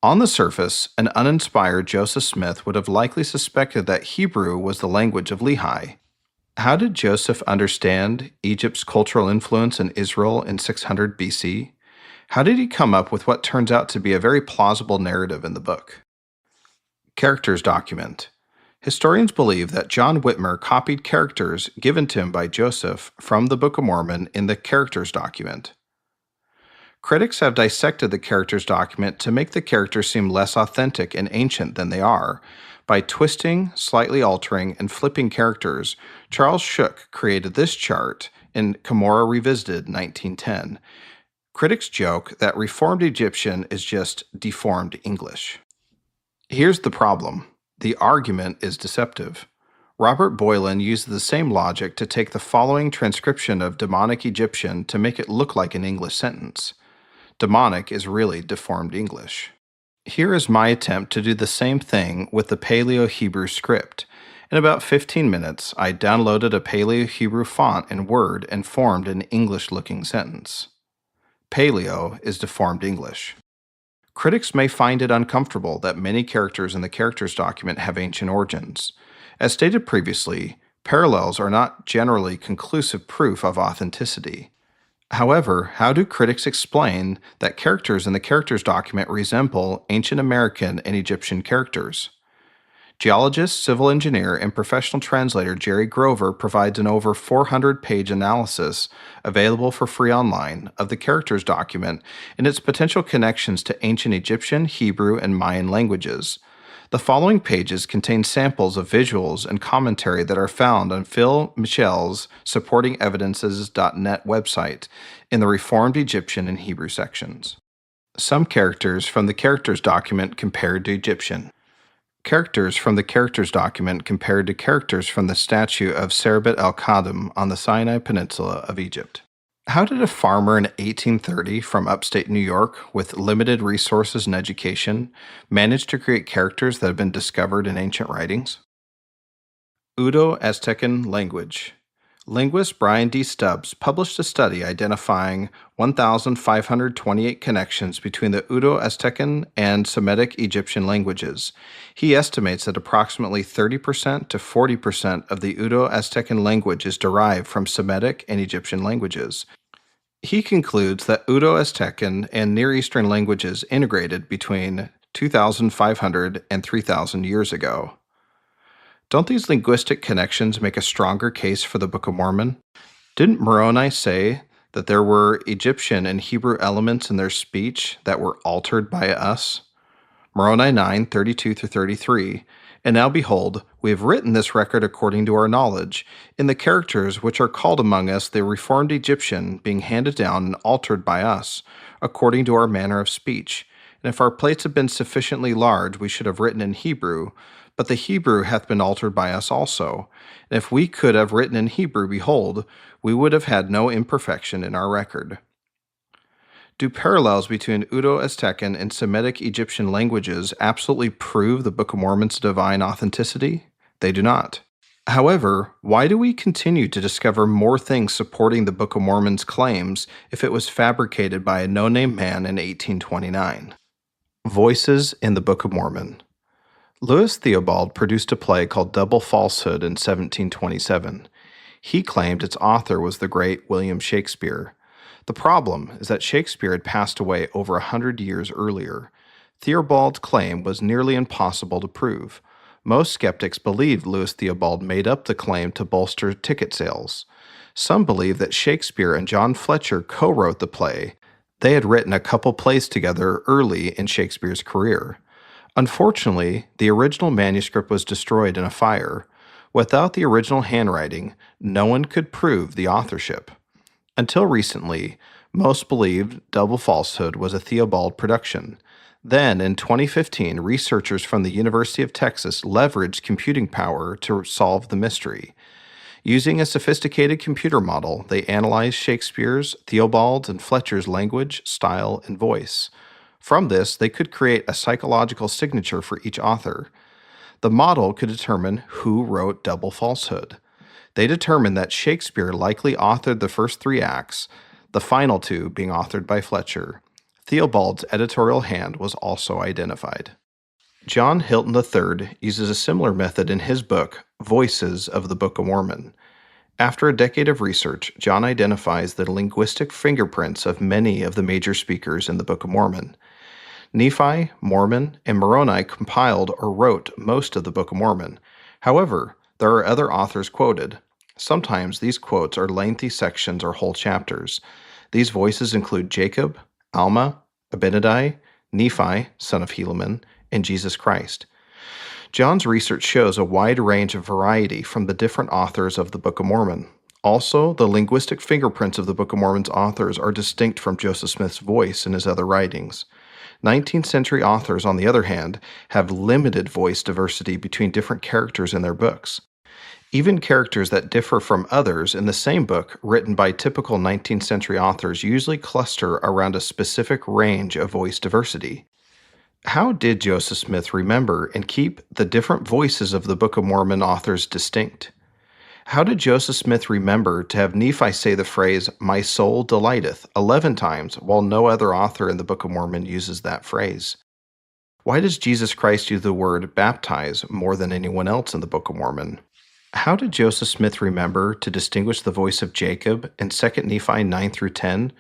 On the surface, an uninspired Joseph Smith would have likely suspected that Hebrew was the language of Lehi. How did Joseph understand Egypt's cultural influence in Israel in 600 BC? How did he come up with what turns out to be a very plausible narrative in the book? Characters document. Historians believe that John Whitmer copied characters given to him by Joseph from the Book of Mormon in the characters document. Critics have dissected the characters document to make the characters seem less authentic and ancient than they are. By twisting, slightly altering, and flipping characters, Charles Shook created this chart in Cumorah Revisited 1910. Critics joke that Reformed Egyptian is just deformed English. Here's the problem. The argument is deceptive. Robert Boylan used the same logic to take the following transcription of demonic Egyptian to make it look like an English sentence. Demonic is really deformed English. Here is my attempt to do the same thing with the Paleo-Hebrew script. In about 15 minutes, I downloaded a Paleo-Hebrew font in Word and formed an English-looking sentence. Paleo is deformed English. Critics may find it uncomfortable that many characters in the characters document have ancient origins. As stated previously, parallels are not generally conclusive proof of authenticity. However, how do critics explain that characters in the characters document resemble ancient American and Egyptian characters? Geologist, civil engineer, and professional translator Jerry Grover provides an over 400-page analysis available for free online of the characters document and its potential connections to ancient Egyptian, Hebrew, and Mayan languages. The following pages contain samples of visuals and commentary that are found on Phil Michel's supportingevidences.net website in the Reformed Egyptian and Hebrew sections. Some characters from the characters document compared to Egyptian. Characters from the characters document compared to characters from the statue of Serebet el-Khadim on the Sinai Peninsula of Egypt. How did a farmer in 1830 from upstate New York with limited resources and education manage to create characters that have been discovered in ancient writings? Udo-Aztecan language. Linguist Brian D. Stubbs published a study identifying 1,528 connections between the Udo-Aztecan and Semitic Egyptian languages. He estimates that approximately 30% to 40% of the Udo-Aztecan language is derived from Semitic and Egyptian languages. He concludes that Udo-Aztecan and Near Eastern languages integrated between 2,500 and 3,000 years ago. Don't these linguistic connections make a stronger case for the Book of Mormon? Didn't Moroni say that there were Egyptian and Hebrew elements in their speech that were altered by us? Moroni 9:32-33. And now behold, we have written this record according to our knowledge, in the characters which are called among us the Reformed Egyptian, being handed down and altered by us, according to our manner of speech. And if our plates had been sufficiently large, we should have written in Hebrew, but the Hebrew hath been altered by us also. And if we could have written in Hebrew, behold, we would have had no imperfection in our record. Do parallels between Uto-Aztecan and Semitic Egyptian languages absolutely prove the Book of Mormon's divine authenticity? They do not. However, why do we continue to discover more things supporting the Book of Mormon's claims if it was fabricated by a no-name man in 1829? Voices in the Book of Mormon. Louis Theobald produced a play called Double Falsehood in 1727. He claimed its author was the great William Shakespeare. The problem is that Shakespeare had passed away over 100 years earlier. Theobald's claim was nearly impossible to prove. Most skeptics believed Louis Theobald made up the claim to bolster ticket sales. Some believe that Shakespeare and John Fletcher co-wrote the play. They had written a couple plays together early in Shakespeare's career. Unfortunately, the original manuscript was destroyed in a fire. Without the original handwriting, no one could prove the authorship. Until recently, most believed Double Falsehood was a Theobald production. Then, in 2015, researchers from the University of Texas leveraged computing power to solve the mystery. Using a sophisticated computer model, they analyzed Shakespeare's, Theobald's, and Fletcher's language, style, and voice. From this, they could create a psychological signature for each author. The model could determine who wrote Double Falsehood. They determined that Shakespeare likely authored the first 3 acts, the final 2 being authored by Fletcher. Theobald's editorial hand was also identified. John Hilton III uses a similar method in his book, Voices of the Book of Mormon. After a decade of research, John identifies the linguistic fingerprints of many of the major speakers in the Book of Mormon. Nephi, Mormon, and Moroni compiled or wrote most of the Book of Mormon. However, there are other authors quoted. Sometimes these quotes are lengthy sections or whole chapters. These voices include Jacob, Alma, Abinadi, Nephi, son of Helaman, and Jesus Christ. John's research shows a wide range of variety from the different authors of the Book of Mormon. Also, the linguistic fingerprints of the Book of Mormon's authors are distinct from Joseph Smith's voice in his other writings. 19th century authors, on the other hand, have limited voice diversity between different characters in their books. Even characters that differ from others in the same book written by typical 19th century authors usually cluster around a specific range of voice diversity. How did Joseph Smith remember and keep the different voices of the Book of Mormon authors distinct? How did Joseph Smith remember to have Nephi say the phrase, "My soul delighteth," 11 times, while no other author in the Book of Mormon uses that phrase? Why does Jesus Christ use the word baptize more than anyone else in the Book of Mormon? How did Joseph Smith remember to distinguish the voice of Jacob in 2 Nephi 9 through 10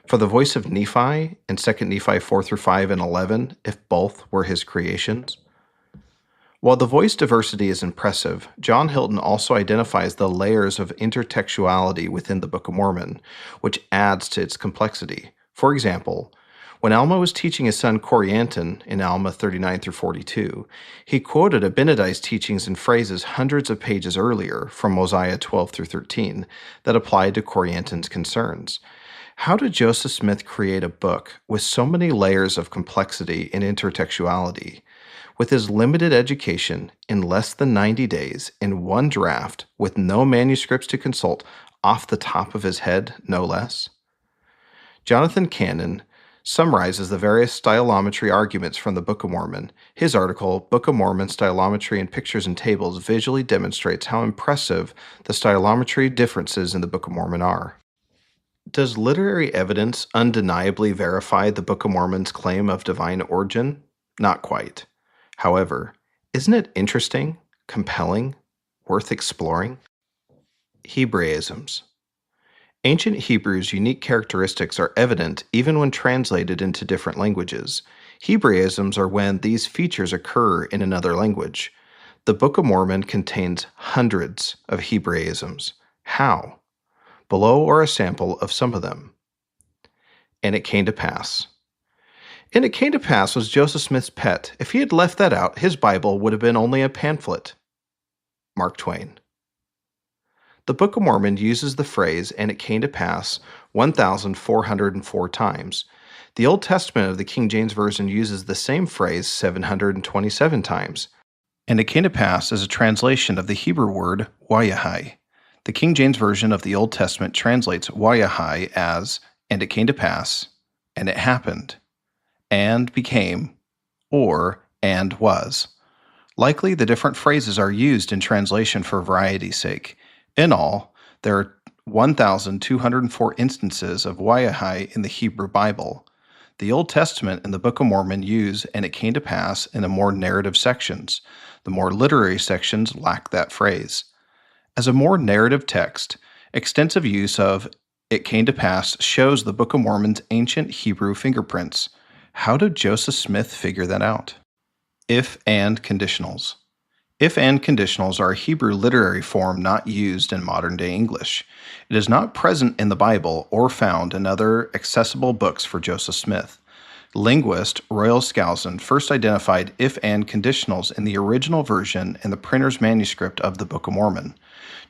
for the voice of Nephi in 2 Nephi 4 through 5 and 11 if both were his creations? While the voice diversity is impressive, John Hilton also identifies the layers of intertextuality within the Book of Mormon, which adds to its complexity. For example, when Alma was teaching his son Corianton in Alma 39 through 42, he quoted Abinadi's teachings and phrases hundreds of pages earlier from Mosiah 12 through 13 that applied to Corianton's concerns. How did Joseph Smith create a book with so many layers of complexity and intertextuality? With his limited education, in less than 90 days, in one draft, with no manuscripts to consult, off the top of his head, no less? Jonathan Cannon summarizes the various stylometry arguments from the Book of Mormon. His article, Book of Mormon Stylometry in Pictures and Tables, visually demonstrates how impressive the stylometry differences in the Book of Mormon are. Does literary evidence undeniably verify the Book of Mormon's claim of divine origin? Not quite. However, isn't it interesting, compelling, worth exploring? Hebraisms. Ancient Hebrew's unique characteristics are evident even when translated into different languages. Hebraisms are when these features occur in another language. The Book of Mormon contains hundreds of Hebraisms. How? Below are a sample of some of them. And it came to pass. And it came to pass was Joseph Smith's pet. If he had left that out, his Bible would have been only a pamphlet. Mark Twain. The Book of Mormon uses the phrase, "and it came to pass," 1,404 times. The Old Testament of the King James Version uses the same phrase 727 times. And it came to pass is a translation of the Hebrew word wayahai. The King James Version of the Old Testament translates wayahai as, "and it came to pass," and it happened, and became, or and was. Likely, the different phrases are used in translation for variety's sake. In all, there are 1,204 instances of Wayahai in the Hebrew Bible. The Old Testament and the Book of Mormon use "and it came to pass" in the more narrative sections. The more literary sections lack that phrase. As a more narrative text, extensive use of "it came to pass" shows the Book of Mormon's ancient Hebrew fingerprints. How did Joseph Smith figure that out? If-and conditionals. If-and conditionals are a Hebrew literary form not used in modern-day English. It is not present in the Bible or found in other accessible books for Joseph Smith. Linguist Royal Skousen first identified if-and conditionals in the original version in the printer's manuscript of the Book of Mormon.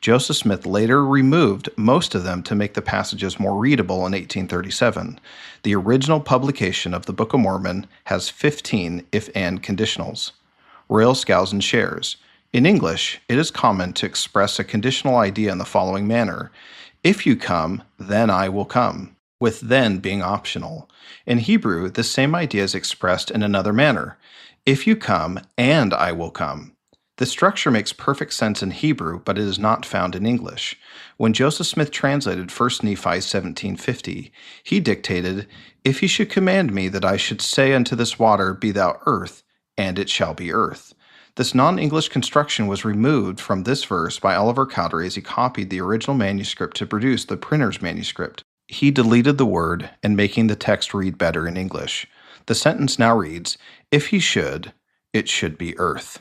Joseph Smith later removed most of them to make the passages more readable in 1837. The original publication of the Book of Mormon has 15 if-and conditionals. Royal Skousen shares, "In English, it is common to express a conditional idea in the following manner: if you come, then I will come, with then being optional. In Hebrew, this same idea is expressed in another manner: if you come, and I will come. The structure makes perfect sense in Hebrew, but it is not found in English. When Joseph Smith translated 1 Nephi 17:50, he dictated, "If he should command me that I should say unto this water, Be thou earth, and it shall be earth." This non-English construction was removed from this verse by Oliver Cowdery as he copied the original manuscript to produce the printer's manuscript. He deleted the word and making the text read better in English. The sentence now reads, "If he should, it should be earth."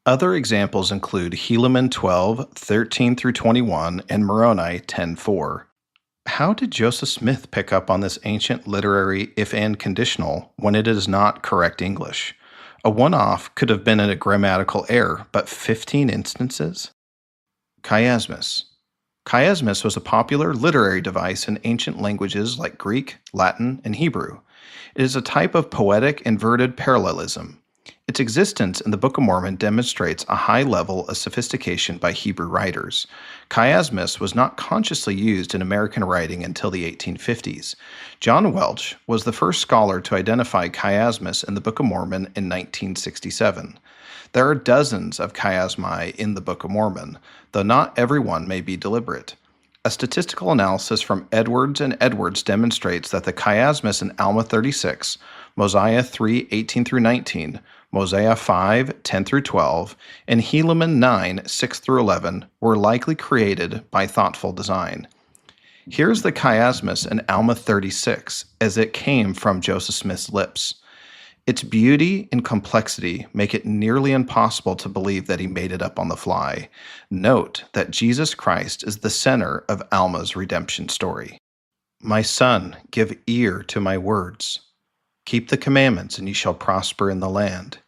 Other examples include Helaman 12:13-21 and Moroni 10:4. How did Joseph Smith pick up on this ancient literary if-and conditional when it is not correct English? A one-off could have been a grammatical error, but 15 instances? Chiasmus. Chiasmus was a popular literary device in ancient languages like Greek, Latin, and Hebrew. It is a type of poetic inverted parallelism. Its existence in the Book of Mormon demonstrates a high level of sophistication by Hebrew writers. Chiasmus was not consciously used in American writing until the 1850s. John Welch was the first scholar to identify chiasmus in the Book of Mormon in 1967. There are dozens of chiasmi in the Book of Mormon, though not every one may be deliberate. A statistical analysis from Edwards and Edwards demonstrates that the chiasmus in Alma 36, Mosiah 3:18-19, Mosiah 5:10-12, and Helaman 9:6-11 were likely created by thoughtful design. Here's the chiasmus in Alma 36 as it came from Joseph Smith's lips. Its beauty and complexity make it nearly impossible to believe that he made it up on the fly. Note that Jesus Christ is the center of Alma's redemption story. My son, give ear to my words. Keep the commandments, and ye shall prosper in the land.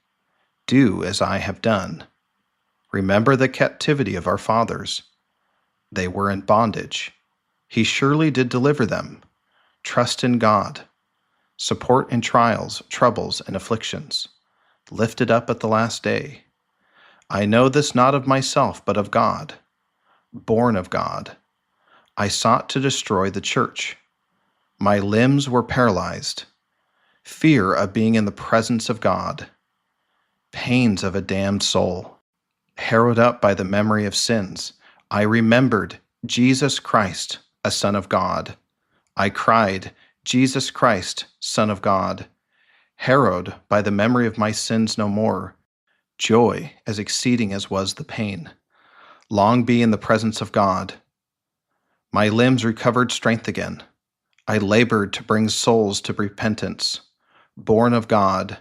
Do as I have done. Remember the captivity of our fathers. They were in bondage. He surely did deliver them. Trust in God. Support in trials, troubles, and afflictions. Lifted up at the last day. I know this not of myself, but of God. Born of God. I sought to destroy the church. My limbs were paralyzed. Fear of being in the presence of God. Pains of a damned soul. Harrowed up by the memory of sins, I remembered Jesus Christ, a Son of God. I cried, Jesus Christ, Son of God. Harrowed by the memory of my sins no more. Joy as exceeding as was the pain. Long be in the presence of God. My limbs recovered strength again. I labored to bring souls to repentance. Born of God.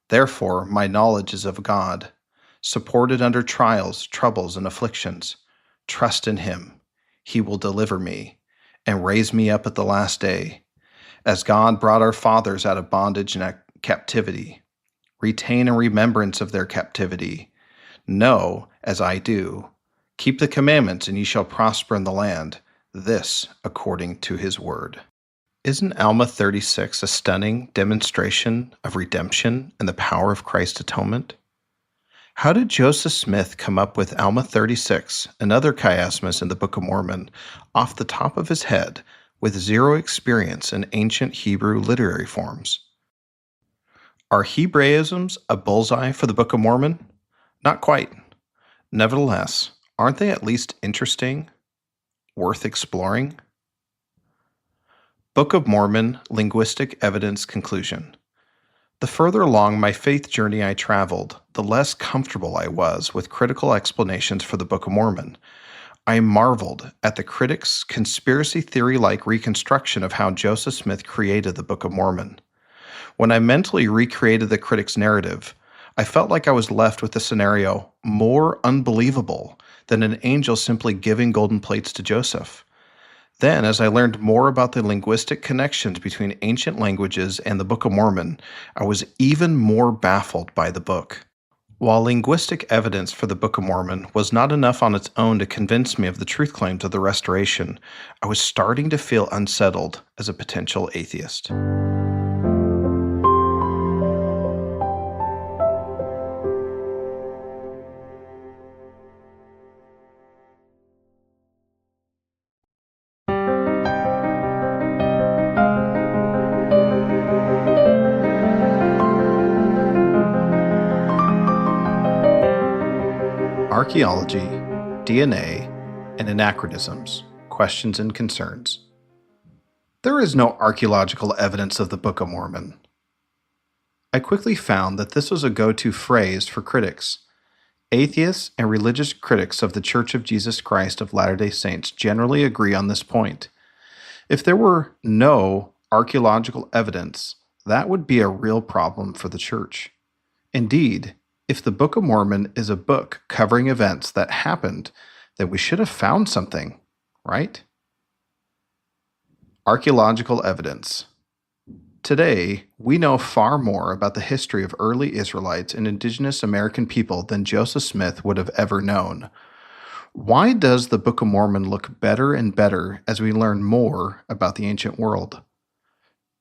Therefore my knowledge is of God. Supported under trials, troubles, and afflictions. Trust in him. He will deliver me and raise me up at the last day. As God brought our fathers out of bondage and captivity, retain in remembrance of their captivity. Know, as I do, keep the commandments, and ye shall prosper in the land, this according to his word. Isn't Alma 36 a stunning demonstration of redemption and the power of Christ's atonement? How did Joseph Smith come up with Alma 36, another chiasmus in the Book of Mormon, off the top of his head with zero experience in ancient Hebrew literary forms. Are Hebraisms a bullseye for the Book of Mormon? Not quite. Nevertheless, aren't they at least interesting, worth exploring? Book of Mormon Linguistic Evidence Conclusion. The further along my faith journey I traveled, the less comfortable I was with critical explanations for the Book of Mormon. I marveled at the critics' conspiracy theory-like reconstruction of how Joseph Smith created the Book of Mormon. When I mentally recreated the critic's narrative, I felt like I was left with a scenario more unbelievable than an angel simply giving golden plates to Joseph. Then, as I learned more about the linguistic connections between ancient languages and the Book of Mormon, I was even more baffled by the book. While linguistic evidence for the Book of Mormon was not enough on its own to convince me of the truth claims of the Restoration, I was starting to feel unsettled as a potential atheist. Archaeology, DNA, and anachronisms, questions and concerns. There is no archaeological evidence of the Book of Mormon. I quickly found that this was a go-to phrase for critics. Atheists and religious critics of the Church of Jesus Christ of Latter-day Saints generally agree on this point. If there were no archaeological evidence, that would be a real problem for the Church. Indeed, if the Book of Mormon is a book covering events that happened, then we should have found something, right? Archaeological evidence. Today, we know far more about the history of early Israelites and indigenous American people than Joseph Smith would have ever known. Why does the Book of Mormon look better and better as we learn more about the ancient world?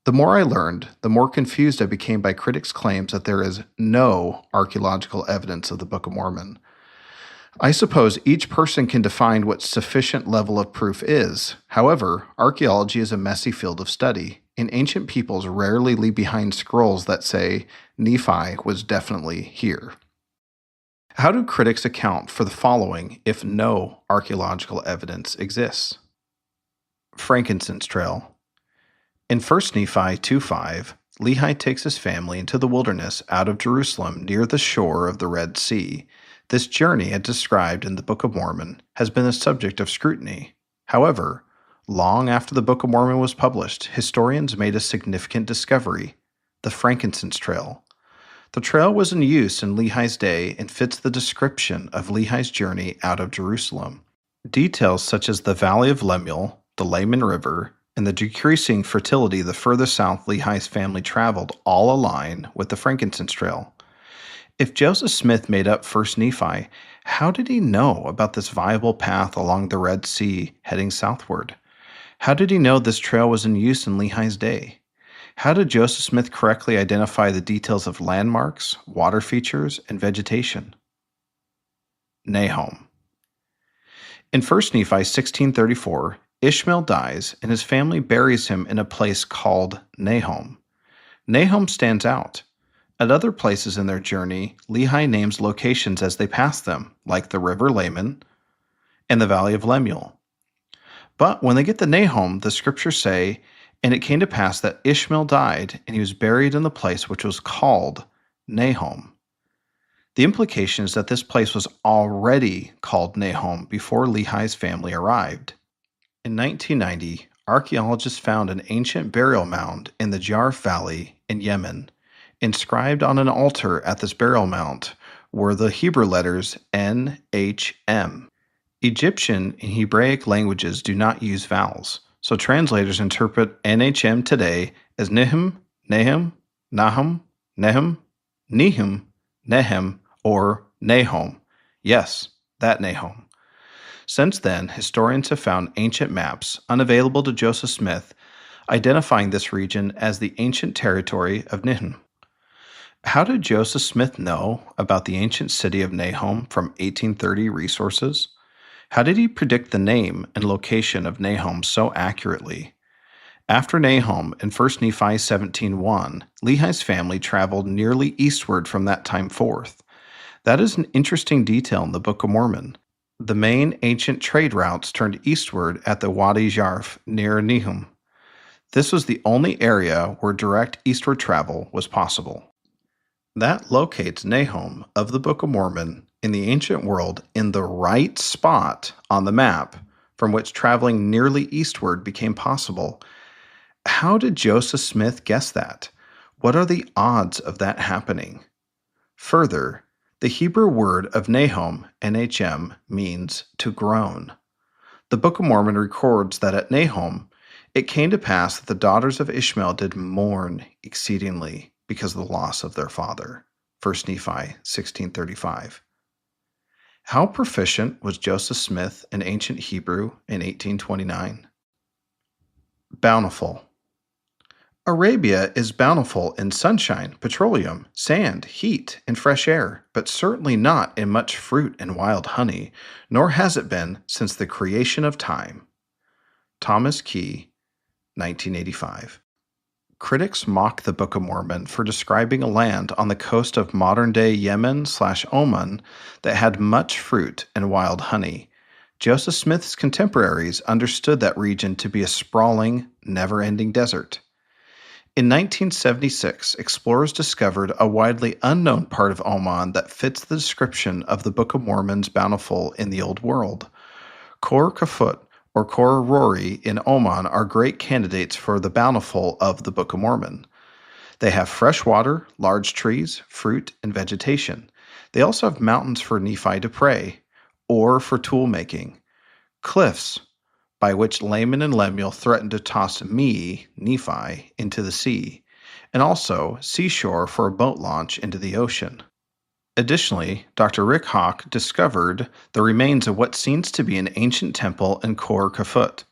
The more I learned, the more confused I became by critics' claims that there is no archaeological evidence of the Book of Mormon. I suppose each person can define what sufficient level of proof is. However, archaeology is a messy field of study, and ancient peoples rarely leave behind scrolls that say Nephi was definitely here. How do critics account for the following if no archaeological evidence exists? Frankincense Trail. In 1 Nephi 2:5, Lehi takes his family into the wilderness out of Jerusalem near the shore of the Red Sea. This journey, as described in the Book of Mormon, has been the subject of scrutiny. However, long after the Book of Mormon was published, historians made a significant discovery: the Frankincense Trail. The trail was in use in Lehi's day and fits the description of Lehi's journey out of Jerusalem. Details such as the Valley of Lemuel, the Laman River, and the decreasing fertility the further south Lehi's family traveled all align with the Frankincense Trail. If Joseph Smith made up 1 Nephi, how did he know about this viable path along the Red Sea heading southward? How did he know this trail was in use in Lehi's day? How did Joseph Smith correctly identify the details of landmarks, water features, and vegetation? Nahom. In 1 Nephi 16:34, Ishmael dies and his family buries him in a place called Nahom. Nahom stands out. At other places in their journey, Lehi names locations as they pass them, like the River Laman and the Valley of Lemuel. But when they get to Nahom, the scriptures say, "And it came to pass that Ishmael died, and he was buried in the place which was called Nahom." The implication is that this place was already called Nahom before Lehi's family arrived. In 1990, archaeologists found an ancient burial mound in the Jarf Valley in Yemen. Inscribed on an altar at this burial mound were the Hebrew letters NHM. Egyptian and Hebraic languages do not use vowels, so translators interpret NHM today as Nihim, Nahum, Nahum, Nehem, Nehum, Nehem, or Nahom. Yes, that Nahom. Since then, historians have found ancient maps, unavailable to Joseph Smith, identifying this region as the ancient territory of Nahum. How did Joseph Smith know about the ancient city of Nahom from 1830 resources? How did he predict the name and location of Nahom so accurately? After Nahum in 1 Nephi 17:1, Lehi's family traveled nearly eastward from that time forth. That is an interesting detail in the Book of Mormon. The main ancient trade routes turned eastward at the Wadi Jarf near Nahum. This was the only area where direct eastward travel was possible. That locates Nahum of the Book of Mormon in the ancient world in the right spot on the map from which traveling nearly eastward became possible. How did Joseph Smith guess that? What are the odds of that happening? Further, the Hebrew word of Nahum, NHM, means to groan. The Book of Mormon records that at Nahum, it came to pass that the daughters of Ishmael did mourn exceedingly because of the loss of their father. 1 Nephi 16:35. How proficient was Joseph Smith in ancient Hebrew in 1829? Bountiful. Arabia is bountiful in sunshine, petroleum, sand, heat, and fresh air, but certainly not in much fruit and wild honey, nor has it been since the creation of time. Thomas Key, 1985. Critics mock the Book of Mormon for describing a land on the coast of modern-day Yemen/Oman that had much fruit and wild honey. Joseph Smith's contemporaries understood that region to be a sprawling, never-ending desert. In 1976, explorers discovered a widely unknown part of Oman that fits the description of the Book of Mormon's bountiful in the Old World. Khor Kafut or Khor Rori in Oman are great candidates for the bountiful of the Book of Mormon. They have fresh water, large trees, fruit, and vegetation. They also have mountains for Nephi to pray, ore for tool making, cliffs by which Laman and Lemuel threatened to toss Nephi, into the sea, and also seashore for a boat launch into the ocean. Additionally, Dr. Rick Hawk discovered the remains of what seems to be an ancient temple in Khor Kafut.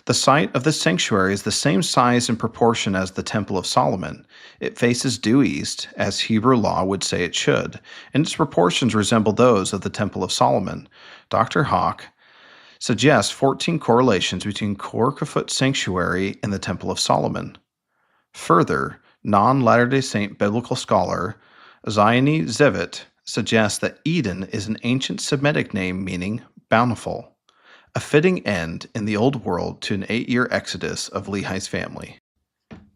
The site of the sanctuary is the same size and proportion as the Temple of Solomon. It faces due east, as Hebrew law would say it should, and its proportions resemble those of the Temple of Solomon. Dr. Hawk suggests 14 correlations between Khor Kafut Sanctuary and the Temple of Solomon. Further, non-Latter-day Saint biblical scholar Zioni Zevit suggests that Eden is an ancient Semitic name meaning bountiful, a fitting end in the Old World to an 8-year exodus of Lehi's family.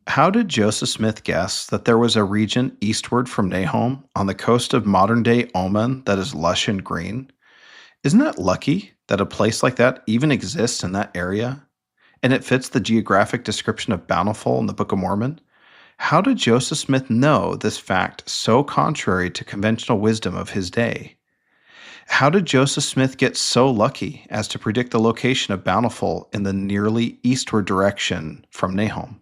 How did Joseph Smith guess that there was a region eastward from Nahum on the coast of modern-day Oman that is lush and green? Isn't that lucky that a place like that even exists in that area? And it fits the geographic description of bountiful in the Book of Mormon? How did Joseph Smith know this fact so contrary to conventional wisdom of his day? How did Joseph Smith get so lucky as to predict the location of bountiful in the nearly eastward direction from Nahum?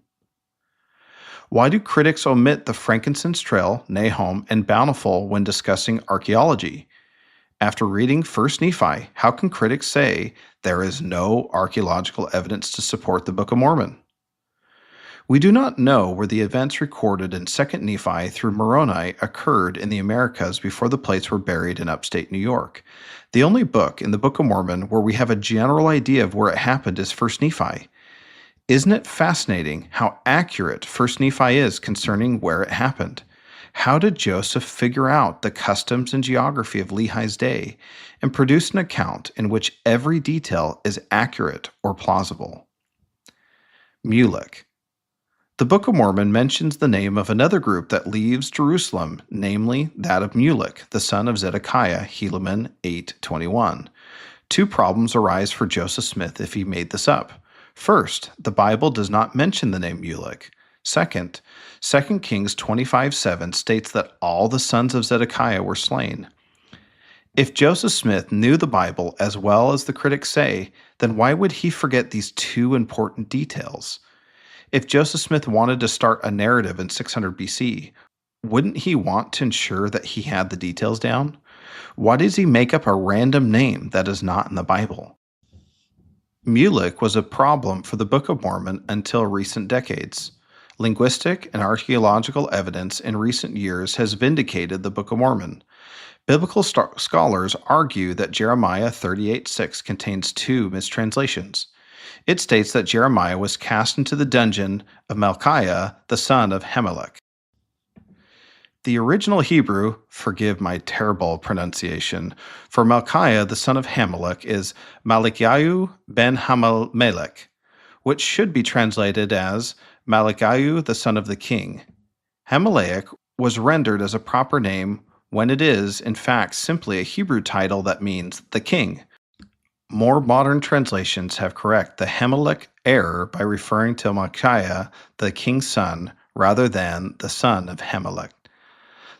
Why do critics omit the Frankincense Trail, Nahum, and Bountiful when discussing archaeology? After reading 1 Nephi, how can critics say there is no archaeological evidence to support the Book of Mormon? We do not know where the events recorded in 2 Nephi through Moroni occurred in the Americas before the plates were buried in upstate New York. The only book in the Book of Mormon where we have a general idea of where it happened is 1 Nephi. Isn't it fascinating how accurate 1 Nephi is concerning where it happened? How did Joseph figure out the customs and geography of Lehi's day and produce an account in which every detail is accurate or plausible? Mulek. The Book of Mormon mentions the name of another group that leaves Jerusalem, namely that of Mulek, the son of Zedekiah, Helaman 8:21. Two problems arise for Joseph Smith if he made this up. First, the Bible does not mention the name Mulek. Second, 2 Kings 25:7 states that all the sons of Zedekiah were slain. If Joseph Smith knew the Bible as well as the critics say, then why would he forget these two important details? If Joseph Smith wanted to start a narrative in 600 BC, wouldn't he want to ensure that he had the details down? Why does he make up a random name that is not in the Bible? Mulek was a problem for the Book of Mormon until recent decades. Linguistic and archaeological evidence in recent years has vindicated the Book of Mormon. Biblical scholars argue that Jeremiah 38:6 contains two mistranslations. It states that Jeremiah was cast into the dungeon of Malchiah, the son of Hamelech. The original Hebrew, forgive my terrible pronunciation, for Malchiah, the son of Hamelech, is Malikyahu ben Hamelech, which should be translated as Malikyahu, the son of the king. Hamelech was rendered as a proper name when it is, in fact, simply a Hebrew title that means the king. More modern translations have corrected the Hamelech error by referring to Malchiah, the king's son, rather than the son of Hamelech.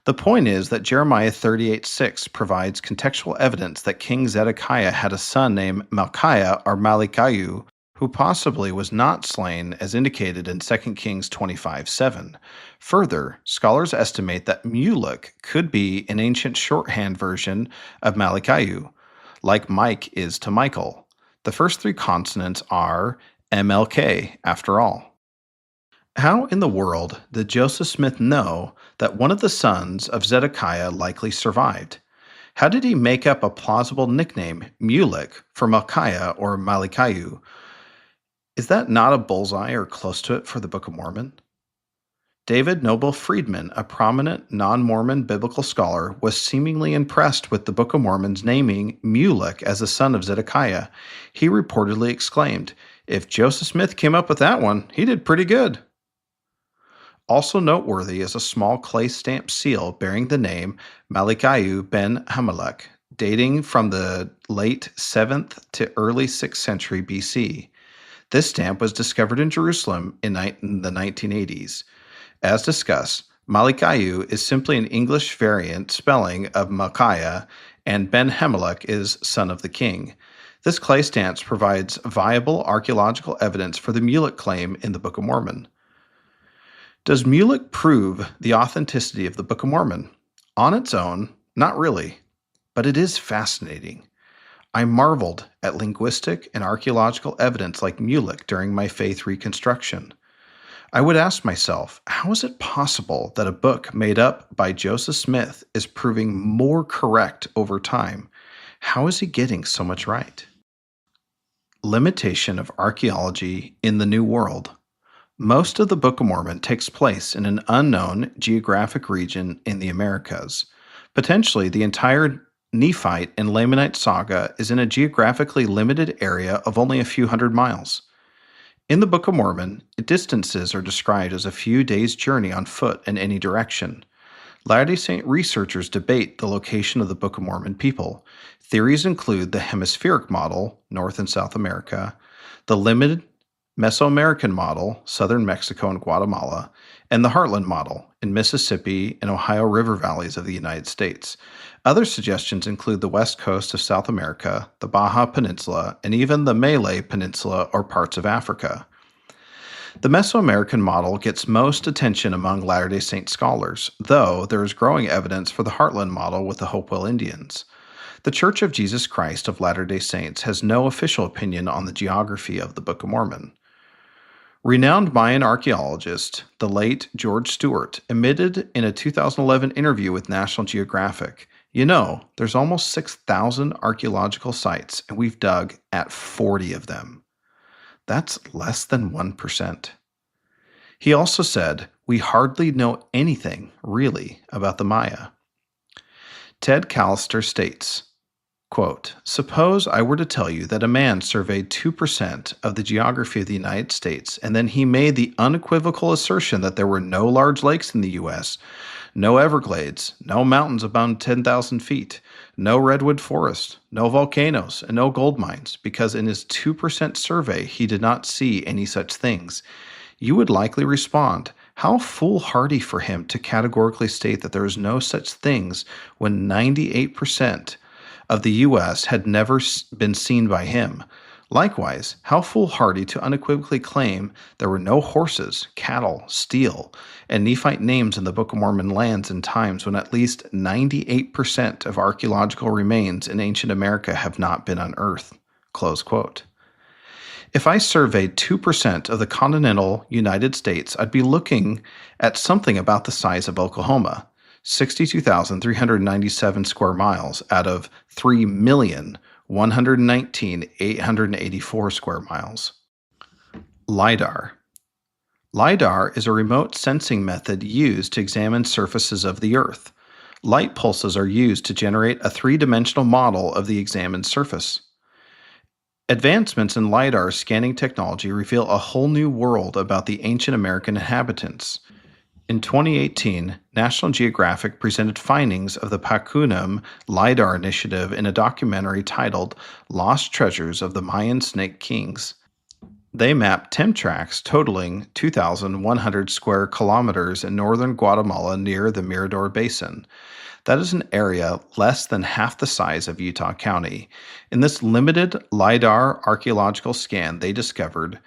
The point is that Jeremiah 38:6 provides contextual evidence that King Zedekiah had a son named Malchiah or Malikyahu, who possibly was not slain as indicated in 2 Kings 25:7. Further, scholars estimate that Mulek could be an ancient shorthand version of Malikyahu, like Mike is to Michael. The first three consonants are MLK, after all. How in the world did Joseph Smith know that one of the sons of Zedekiah likely survived? How did he make up a plausible nickname, Mulek, for Malchiah or Malikyahu? Is that not a bullseye or close to it for the Book of Mormon? David Noble Friedman, a prominent non-Mormon biblical scholar, was seemingly impressed with the Book of Mormon's naming Mulek as the son of Zedekiah. He reportedly exclaimed, "If Joseph Smith came up with that one, he did pretty good." Also noteworthy is a small clay stamp seal bearing the name Malikyahu ben Hamelech, dating from the late 7th to early 6th century BC. This stamp was discovered in Jerusalem in the 1980s. As discussed, Malikyahu is simply an English variant spelling of Malchiah, and Ben Hamelech is son of the king. This clay stamp provides viable archaeological evidence for the Mulek claim in the Book of Mormon. Does Mulek prove the authenticity of the Book of Mormon? On its own, not really, but it is fascinating. I marveled at linguistic and archaeological evidence like Mulek during my faith reconstruction. I would ask myself, how is it possible that a book made up by Joseph Smith is proving more correct over time? How is he getting so much right? Limitation of archaeology in the New World. Most of the Book of Mormon takes place in an unknown geographic region in the Americas. Potentially, the entire Nephite and Lamanite saga is in a geographically limited area of only a few hundred miles. In the Book of Mormon, distances are described as a few days' journey on foot in any direction. Latter-day Saint researchers debate the location of the Book of Mormon people. Theories include the hemispheric model, North and South America, the limited Mesoamerican model, southern Mexico and Guatemala, and the Heartland model in Mississippi and Ohio River valleys of the United States. Other suggestions include the west coast of South America, the Baja Peninsula, and even the Malay Peninsula or parts of Africa. The Mesoamerican model gets most attention among Latter-day Saint scholars, though there is growing evidence for the Heartland model with the Hopewell Indians. The Church of Jesus Christ of Latter-day Saints has no official opinion on the geography of the Book of Mormon. Renowned Mayan archaeologist, the late George Stewart, admitted in a 2011 interview with National Geographic, there's almost 6,000 archaeological sites, and we've dug at 40 of them. That's less than 1%. He also said, we hardly know anything, really, about the Maya. Ted Callister states, quote, suppose I were to tell you that a man surveyed 2% of the geography of the United States, and then he made the unequivocal assertion that there were no large lakes in the U.S., no Everglades, no mountains above 10,000 feet, no redwood forest, no volcanoes, and no gold mines, because in his 2% survey he did not see any such things. You would likely respond, how foolhardy for him to categorically state that there is no such things when 98% of the U.S. had never been seen by him. Likewise, how foolhardy to unequivocally claim there were no horses, cattle, steel, and Nephite names in the Book of Mormon lands and times when at least 98% of archaeological remains in ancient America have not been unearthed. Close quote. If I surveyed 2% of the continental United States, I'd be looking at something about the size of Oklahoma, 62,397 square miles out of 3,119,884 square miles. LIDAR. LIDAR is a remote sensing method used to examine surfaces of the Earth. Light pulses are used to generate a three-dimensional model of the examined surface. Advancements in LIDAR scanning technology reveal a whole new world about the ancient American inhabitants. In 2018, National Geographic presented findings of the Pakunum LIDAR initiative in a documentary titled Lost Treasures of the Mayan Snake Kings. They mapped 10 tracts totaling 2,100 square kilometers in northern Guatemala near the Mirador Basin. That is an area less than half the size of Utah County. In this limited LIDAR archaeological scan, they discovered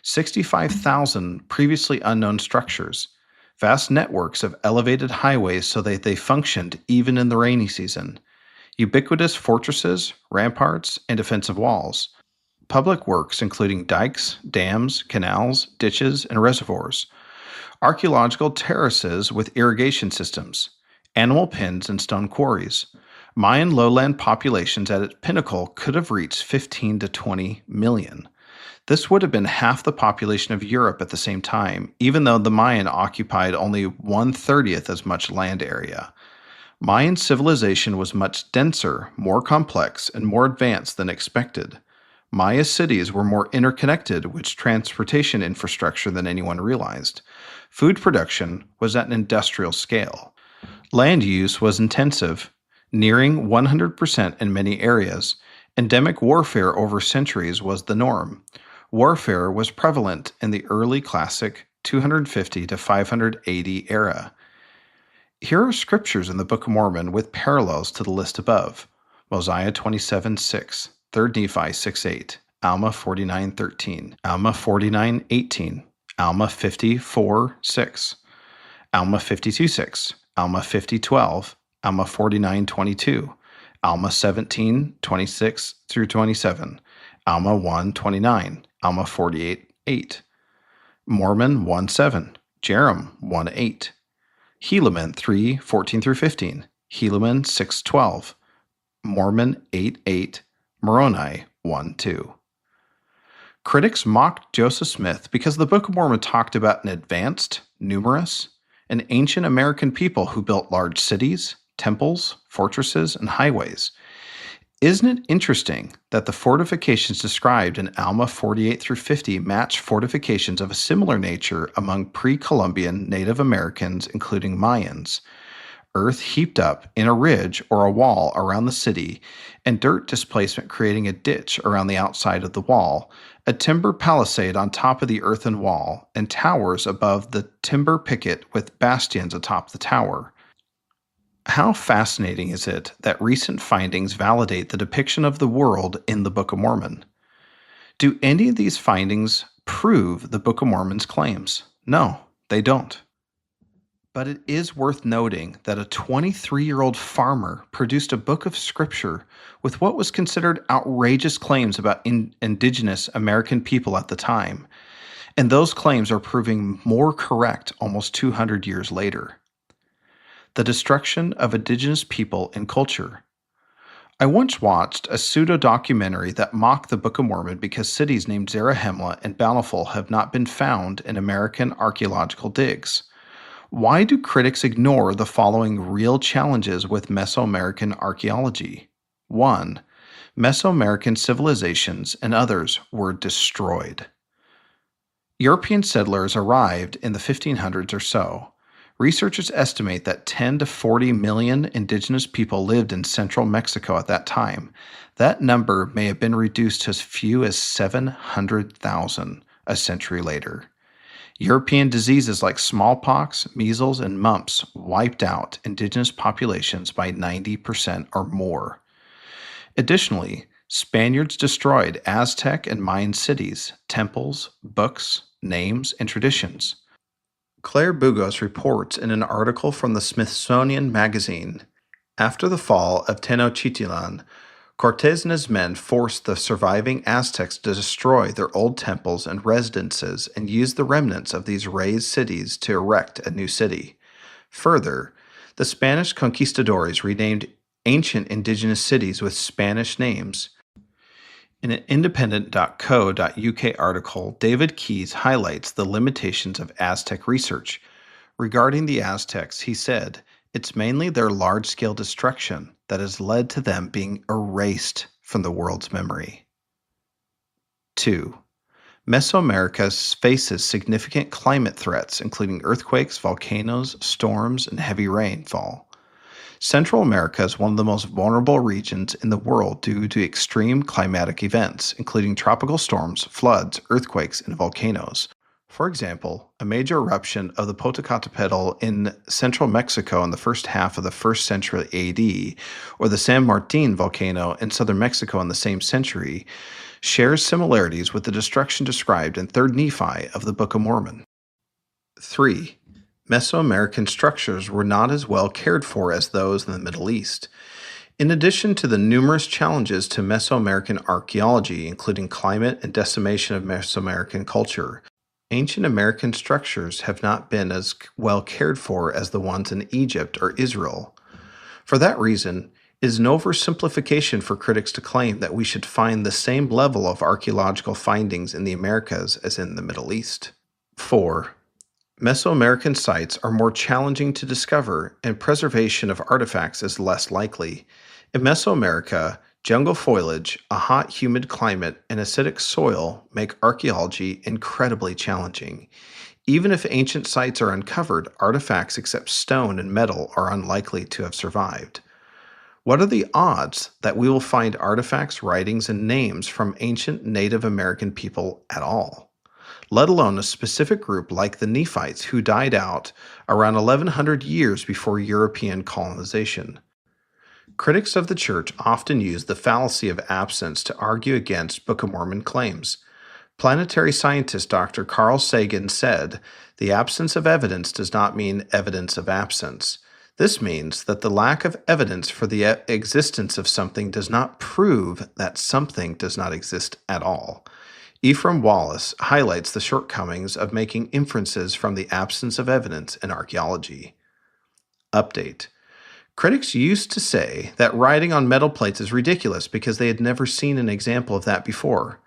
65,000 previously unknown structures, vast networks of elevated highways so that they functioned even in the rainy season, ubiquitous fortresses, ramparts, and defensive walls, public works including dikes, dams, canals, ditches, and reservoirs, archaeological terraces with irrigation systems, animal pens and stone quarries. Mayan lowland populations at its pinnacle could have reached 15 to 20 million. This would have been half the population of Europe at the same time, even though the Mayan occupied only 1/30th as much land area. Mayan civilization was much denser, more complex, and more advanced than expected. Maya cities were more interconnected with transportation infrastructure than anyone realized. Food production was at an industrial scale. Land use was intensive, nearing 100% in many areas. Endemic warfare over centuries was the norm. Warfare was prevalent in the early classic 250 to 580 era. Here are scriptures in the Book of Mormon with parallels to the list above. Mosiah 27:6, 3 Nephi 6:8, Alma 49:13, Alma 49:18, Alma 54:6, Alma 52:6, Alma 50:12, Alma 49:22, Alma 17:26 through 27, Alma 1:29, Alma 48:8, Mormon 1:7, Jerem 1:8, Helaman 3:14 through 15, Helaman 6:12, Mormon 8:8, Moroni 1:2. Critics mocked Joseph Smith because the Book of Mormon talked about an advanced, numerous, and ancient American people who built large cities, temples, fortresses, and highways. Isn't it interesting that the fortifications described in Alma 48 through 50 match fortifications of a similar nature among pre-Columbian Native Americans, including Mayans? Earth heaped up in a ridge or a wall around the city, and dirt displacement creating a ditch around the outside of the wall, a timber palisade on top of the earthen wall, and towers above the timber picket with bastions atop the tower. How fascinating is it that recent findings validate the depiction of the world in the Book of Mormon? Do any of these findings prove the Book of Mormon's claims? No, they don't. But it is worth noting that a 23-year-old farmer produced a book of scripture with what was considered outrageous claims about indigenous American people at the time, and those claims are proving more correct almost 200 years later. The destruction of indigenous people and culture. I once watched a pseudo-documentary that mocked the Book of Mormon because cities named Zarahemla and Bountiful have not been found in American archaeological digs. Why do critics ignore the following real challenges with Mesoamerican archaeology? 1. Mesoamerican civilizations and others were destroyed. European settlers arrived in the 1500s or so. Researchers estimate that 10 to 40 million indigenous people lived in central Mexico at that time. That number may have been reduced to as few as 700,000 a century later. European diseases like smallpox, measles, and mumps wiped out indigenous populations by 90% or more. Additionally, Spaniards destroyed Aztec and Mayan cities, temples, books, names, and traditions. Claire Bugos reports in an article from the Smithsonian Magazine, after the fall of Tenochtitlan, Cortés and his men forced the surviving Aztecs to destroy their old temples and residences and use the remnants of these razed cities to erect a new city. Further, the Spanish conquistadors renamed ancient indigenous cities with Spanish names. In an independent.co.uk article, David Keyes highlights the limitations of Aztec research. Regarding the Aztecs, he said, "It's mainly their large-scale destruction that has led to them being erased from the world's memory." 2. Mesoamerica faces significant climate threats, including earthquakes, volcanoes, storms, and heavy rainfall. Central America is one of the most vulnerable regions in the world due to extreme climatic events, including tropical storms, floods, earthquakes, and volcanoes. For example, a major eruption of the Popocatépetl in central Mexico in the first half of the 1st century AD, or the San Martin volcano in southern Mexico in the same century, shares similarities with the destruction described in 3rd Nephi of the Book of Mormon. 3. Mesoamerican structures were not as well cared for as those in the Middle East. In addition to the numerous challenges to Mesoamerican archaeology, including climate and decimation of Mesoamerican culture, ancient American structures have not been as well cared for as the ones in Egypt or Israel. For that reason, it is no oversimplification for critics to claim that we should find the same level of archaeological findings in the Americas as in the Middle East. 4. Mesoamerican sites are more challenging to discover, and preservation of artifacts is less likely. In Mesoamerica, jungle foliage, a hot, humid climate, and acidic soil make archaeology incredibly challenging. Even if ancient sites are uncovered, artifacts except stone and metal are unlikely to have survived. What are the odds that we will find artifacts, writings, and names from ancient Native American people at all? Let alone a specific group like the Nephites who died out around 1100 years before European colonization. Critics of the Church often use the fallacy of absence to argue against Book of Mormon claims. Planetary scientist Dr. Carl Sagan said, "The absence of evidence does not mean evidence of absence. This means that the lack of evidence for the existence of something does not prove that something does not exist at all." Ephraim Wallace highlights the shortcomings of making inferences from the absence of evidence in archaeology. Update. Critics used to say that writing on metal plates is ridiculous because they had never seen an example of that before.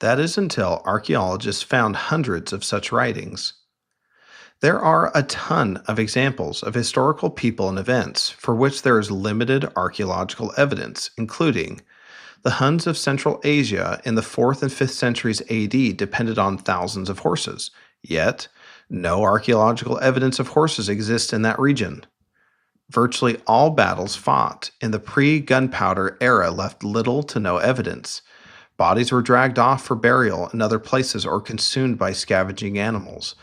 That is until archaeologists found hundreds of such writings. There are a ton of examples of historical people and events for which there is limited archaeological evidence, including the Huns of Central Asia in the 4th and 5th centuries AD depended on thousands of horses, yet no archaeological evidence of horses exists in that region. Virtually all battles fought in the pre-gunpowder era left little to no evidence. Bodies were dragged off for burial in other places or consumed by scavenging animals.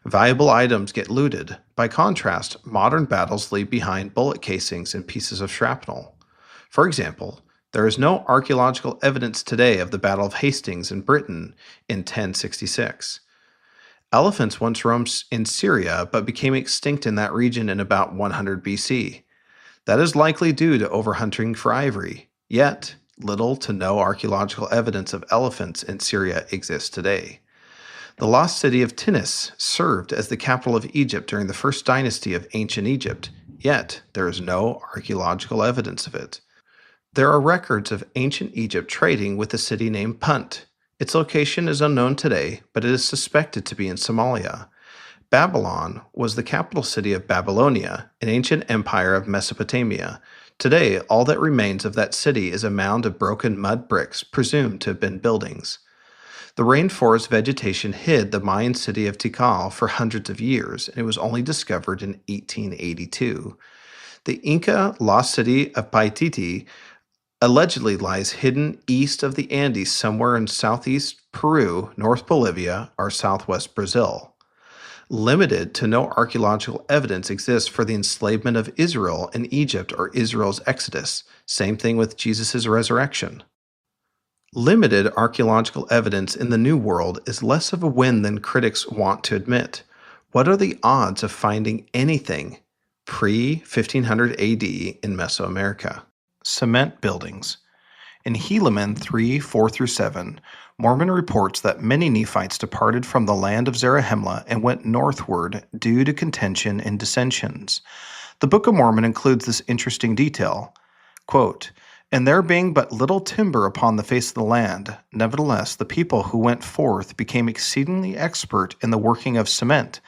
Valuable items get looted. By contrast, modern battles leave behind bullet casings and pieces of shrapnel. For example, there is no archaeological evidence today of the Battle of Hastings in Britain in 1066. Elephants once roamed in Syria but became extinct in that region in about 100 BC. That is likely due to overhunting for ivory, yet little to no archaeological evidence of elephants in Syria exists today. The lost city of Tinis served as the capital of Egypt during the first dynasty of ancient Egypt, yet there is no archaeological evidence of it. There are records of ancient Egypt trading with a city named Punt. Its location is unknown today, but it is suspected to be in Somalia. Babylon was the capital city of Babylonia, an ancient empire of Mesopotamia. Today, all that remains of that city is a mound of broken mud bricks, presumed to have been buildings. The rainforest vegetation hid the Mayan city of Tikal for hundreds of years, and it was only discovered in 1882. The Inca lost city of Paititi allegedly lies hidden east of the Andes somewhere in southeast Peru, North Bolivia, or southwest Brazil. Limited to no archaeological evidence exists for the enslavement of Israel in Egypt or Israel's exodus. Same thing with Jesus' resurrection. Limited archaeological evidence in the New World is less of a win than critics want to admit. What are the odds of finding anything pre-1500 AD in Mesoamerica? Cement buildings. In Helaman 3:4-7, Mormon reports that many Nephites departed from the land of Zarahemla and went northward due to contention and dissensions. The Book of Mormon includes this interesting detail. Quote, And there being but little timber upon the face of the land, nevertheless the people who went forth became exceedingly expert in the working of cement.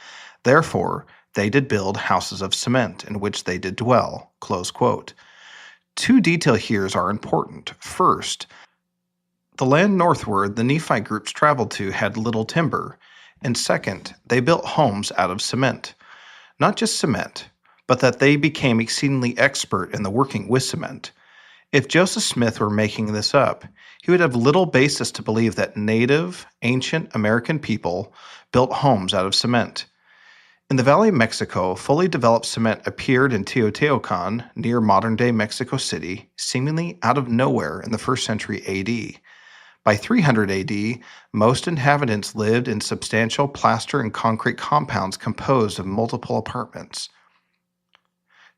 Therefore they did build houses of cement, in which they did dwell. Close quote. Two details here are important. First, the land northward the Nephite groups traveled to had little timber. And second, they built homes out of cement. Not just cement, but that they became exceedingly expert in the working with cement. If Joseph Smith were making this up, he would have little basis to believe that native, ancient American people built homes out of cement. In the Valley of Mexico, fully developed cement appeared in Teotihuacan, near modern-day Mexico City, seemingly out of nowhere in the 1st century AD. By 300 AD, most inhabitants lived in substantial plaster and concrete compounds composed of multiple apartments.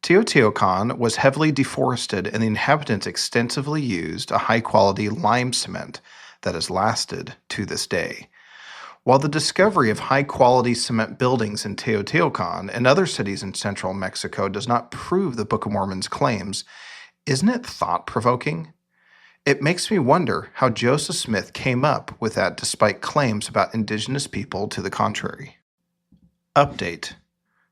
Teotihuacan was heavily deforested, and the inhabitants extensively used a high-quality lime cement that has lasted to this day. While the discovery of high-quality cement buildings in Teotihuacan and other cities in central Mexico does not prove the Book of Mormon's claims, isn't it thought-provoking? It makes me wonder how Joseph Smith came up with that despite claims about indigenous people to the contrary. Update.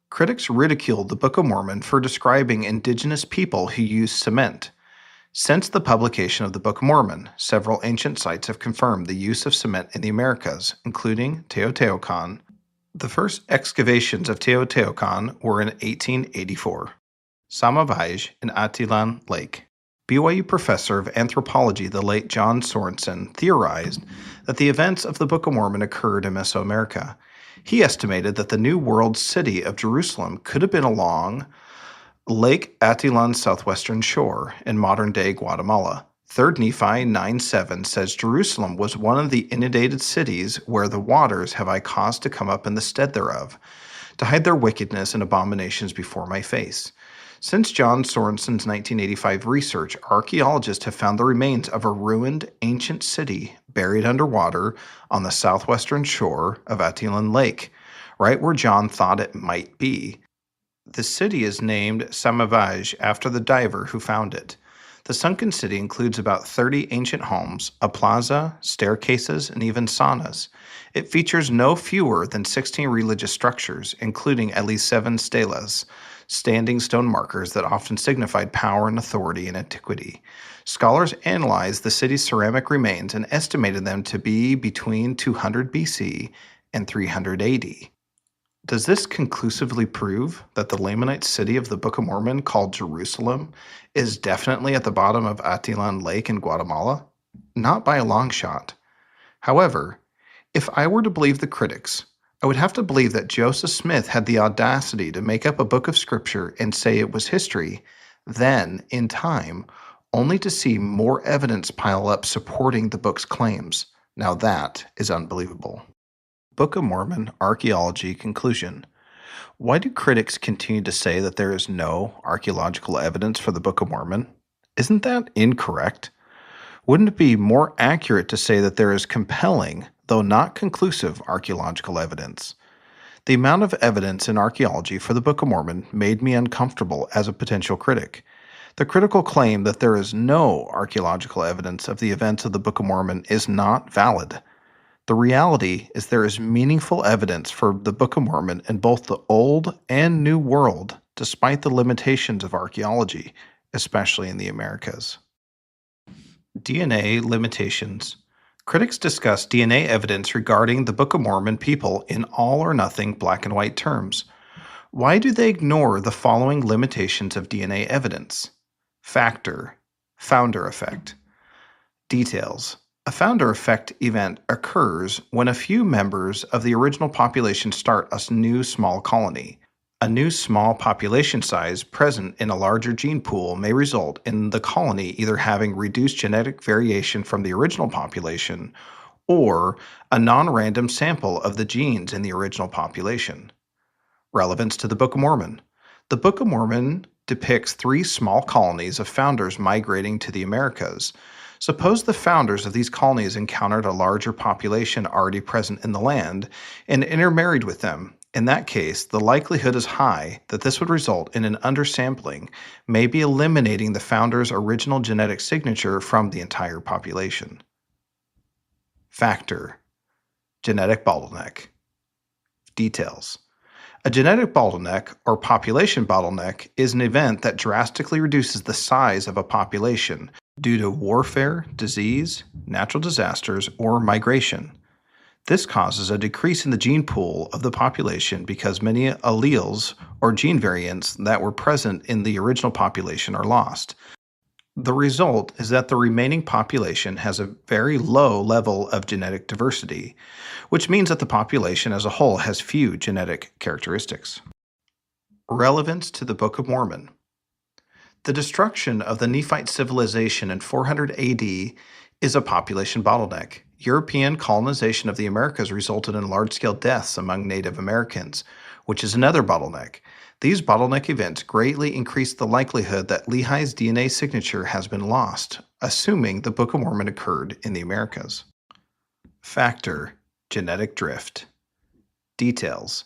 Critics ridiculed the Book of Mormon for describing indigenous people who used cement. Since the publication of the Book of Mormon, several ancient sites have confirmed the use of cement in the Americas, including Teotihuacan. The first excavations of Teotihuacan were in 1884. Samavaj in Atitlan Lake. BYU professor of anthropology, the late John Sorensen, theorized that the events of the Book of Mormon occurred in Mesoamerica. He estimated that the New World city of Jerusalem could have been along Lake Atitlan's southwestern shore in modern-day Guatemala. 3 Nephi 9:7 says Jerusalem was one of the inundated cities where the waters have I caused to come up in the stead thereof, to hide their wickedness and abominations before my face. Since John Sorensen's 1985 research, archaeologists have found the remains of a ruined ancient city buried underwater on the southwestern shore of Atitlan Lake, right where John thought it might be. The city is named Samavaj after the diver who found it. The sunken city includes about 30 ancient homes, a plaza, staircases, and even saunas. It features no fewer than 16 religious structures, including at least 7 stelas, standing stone markers that often signified power and authority in antiquity. Scholars analyzed the city's ceramic remains and estimated them to be between 200 BC and 300 AD. Does this conclusively prove that the Lamanite city of the Book of Mormon, called Jerusalem, is definitely at the bottom of Atitlan Lake in Guatemala? Not by a long shot. However, if I were to believe the critics, I would have to believe that Joseph Smith had the audacity to make up a book of scripture and say it was history, then, in time, only to see more evidence pile up supporting the book's claims. Now that is unbelievable. Book of Mormon Archaeology Conclusion. Why do critics continue to say that there is no archaeological evidence for the Book of Mormon? Isn't that incorrect? Wouldn't it be more accurate to say that there is compelling, though not conclusive, archaeological evidence? The amount of evidence in archaeology for the Book of Mormon made me uncomfortable as a potential critic. The critical claim that there is no archaeological evidence of the events of the Book of Mormon is not valid. The reality is there is meaningful evidence for the Book of Mormon in both the Old and New World, despite the limitations of archaeology, especially in the Americas. DNA limitations. Critics discuss DNA evidence regarding the Book of Mormon people in all or nothing black and white terms. Why do they ignore the following limitations of DNA evidence? Factor, founder effect. Details. A founder effect event occurs when a few members of the original population start a new small colony. A new small population size present in a larger gene pool may result in the colony either having reduced genetic variation from the original population or a non-random sample of the genes in the original population. Relevance to the Book of Mormon. The Book of Mormon depicts 3 small colonies of founders migrating to the Americas. Suppose the founders of these colonies encountered a larger population already present in the land and intermarried with them. In that case, the likelihood is high that this would result in an undersampling, maybe eliminating the founder's original genetic signature from the entire population. Factor: genetic bottleneck. Details: a genetic bottleneck, or population bottleneck, is an event that drastically reduces the size of a population due to warfare, disease, natural disasters, or migration. This causes a decrease in the gene pool of the population because many alleles or gene variants that were present in the original population are lost. The result is that the remaining population has a very low level of genetic diversity, which means that the population as a whole has few genetic characteristics. Relevance to the Book of Mormon. The destruction of the Nephite civilization in 400 AD is a population bottleneck. European colonization of the Americas resulted in large-scale deaths among Native Americans, which is another bottleneck. These bottleneck events greatly increase the likelihood that Lehi's DNA signature has been lost, assuming the Book of Mormon occurred in the Americas. Factor: genetic drift. Details: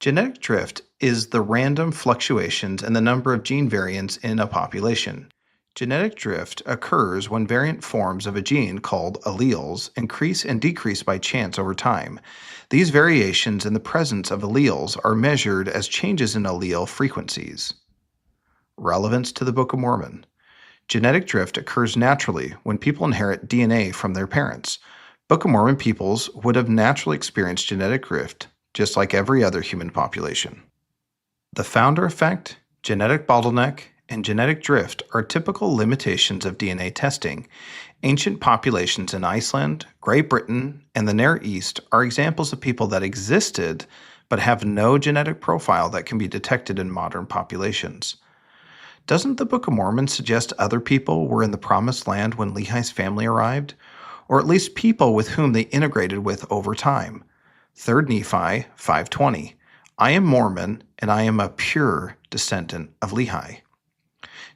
genetic drift is the random fluctuations in the number of gene variants in a population. Genetic drift occurs when variant forms of a gene called alleles increase and decrease by chance over time. These variations in the presence of alleles are measured as changes in allele frequencies. Relevance to the Book of Mormon. Genetic drift occurs naturally when people inherit DNA from their parents. Book of Mormon peoples would have naturally experienced genetic drift, just like every other human population. The founder effect, genetic bottleneck, and genetic drift are typical limitations of DNA testing. Ancient populations in Iceland, Great Britain, and the Near East are examples of people that existed but have no genetic profile that can be detected in modern populations. Doesn't the Book of Mormon suggest other people were in the Promised Land when Lehi's family arrived? Or at least people with whom they integrated with over time? 3 Nephi 5:20. I am Mormon, and I am a pure descendant of Lehi.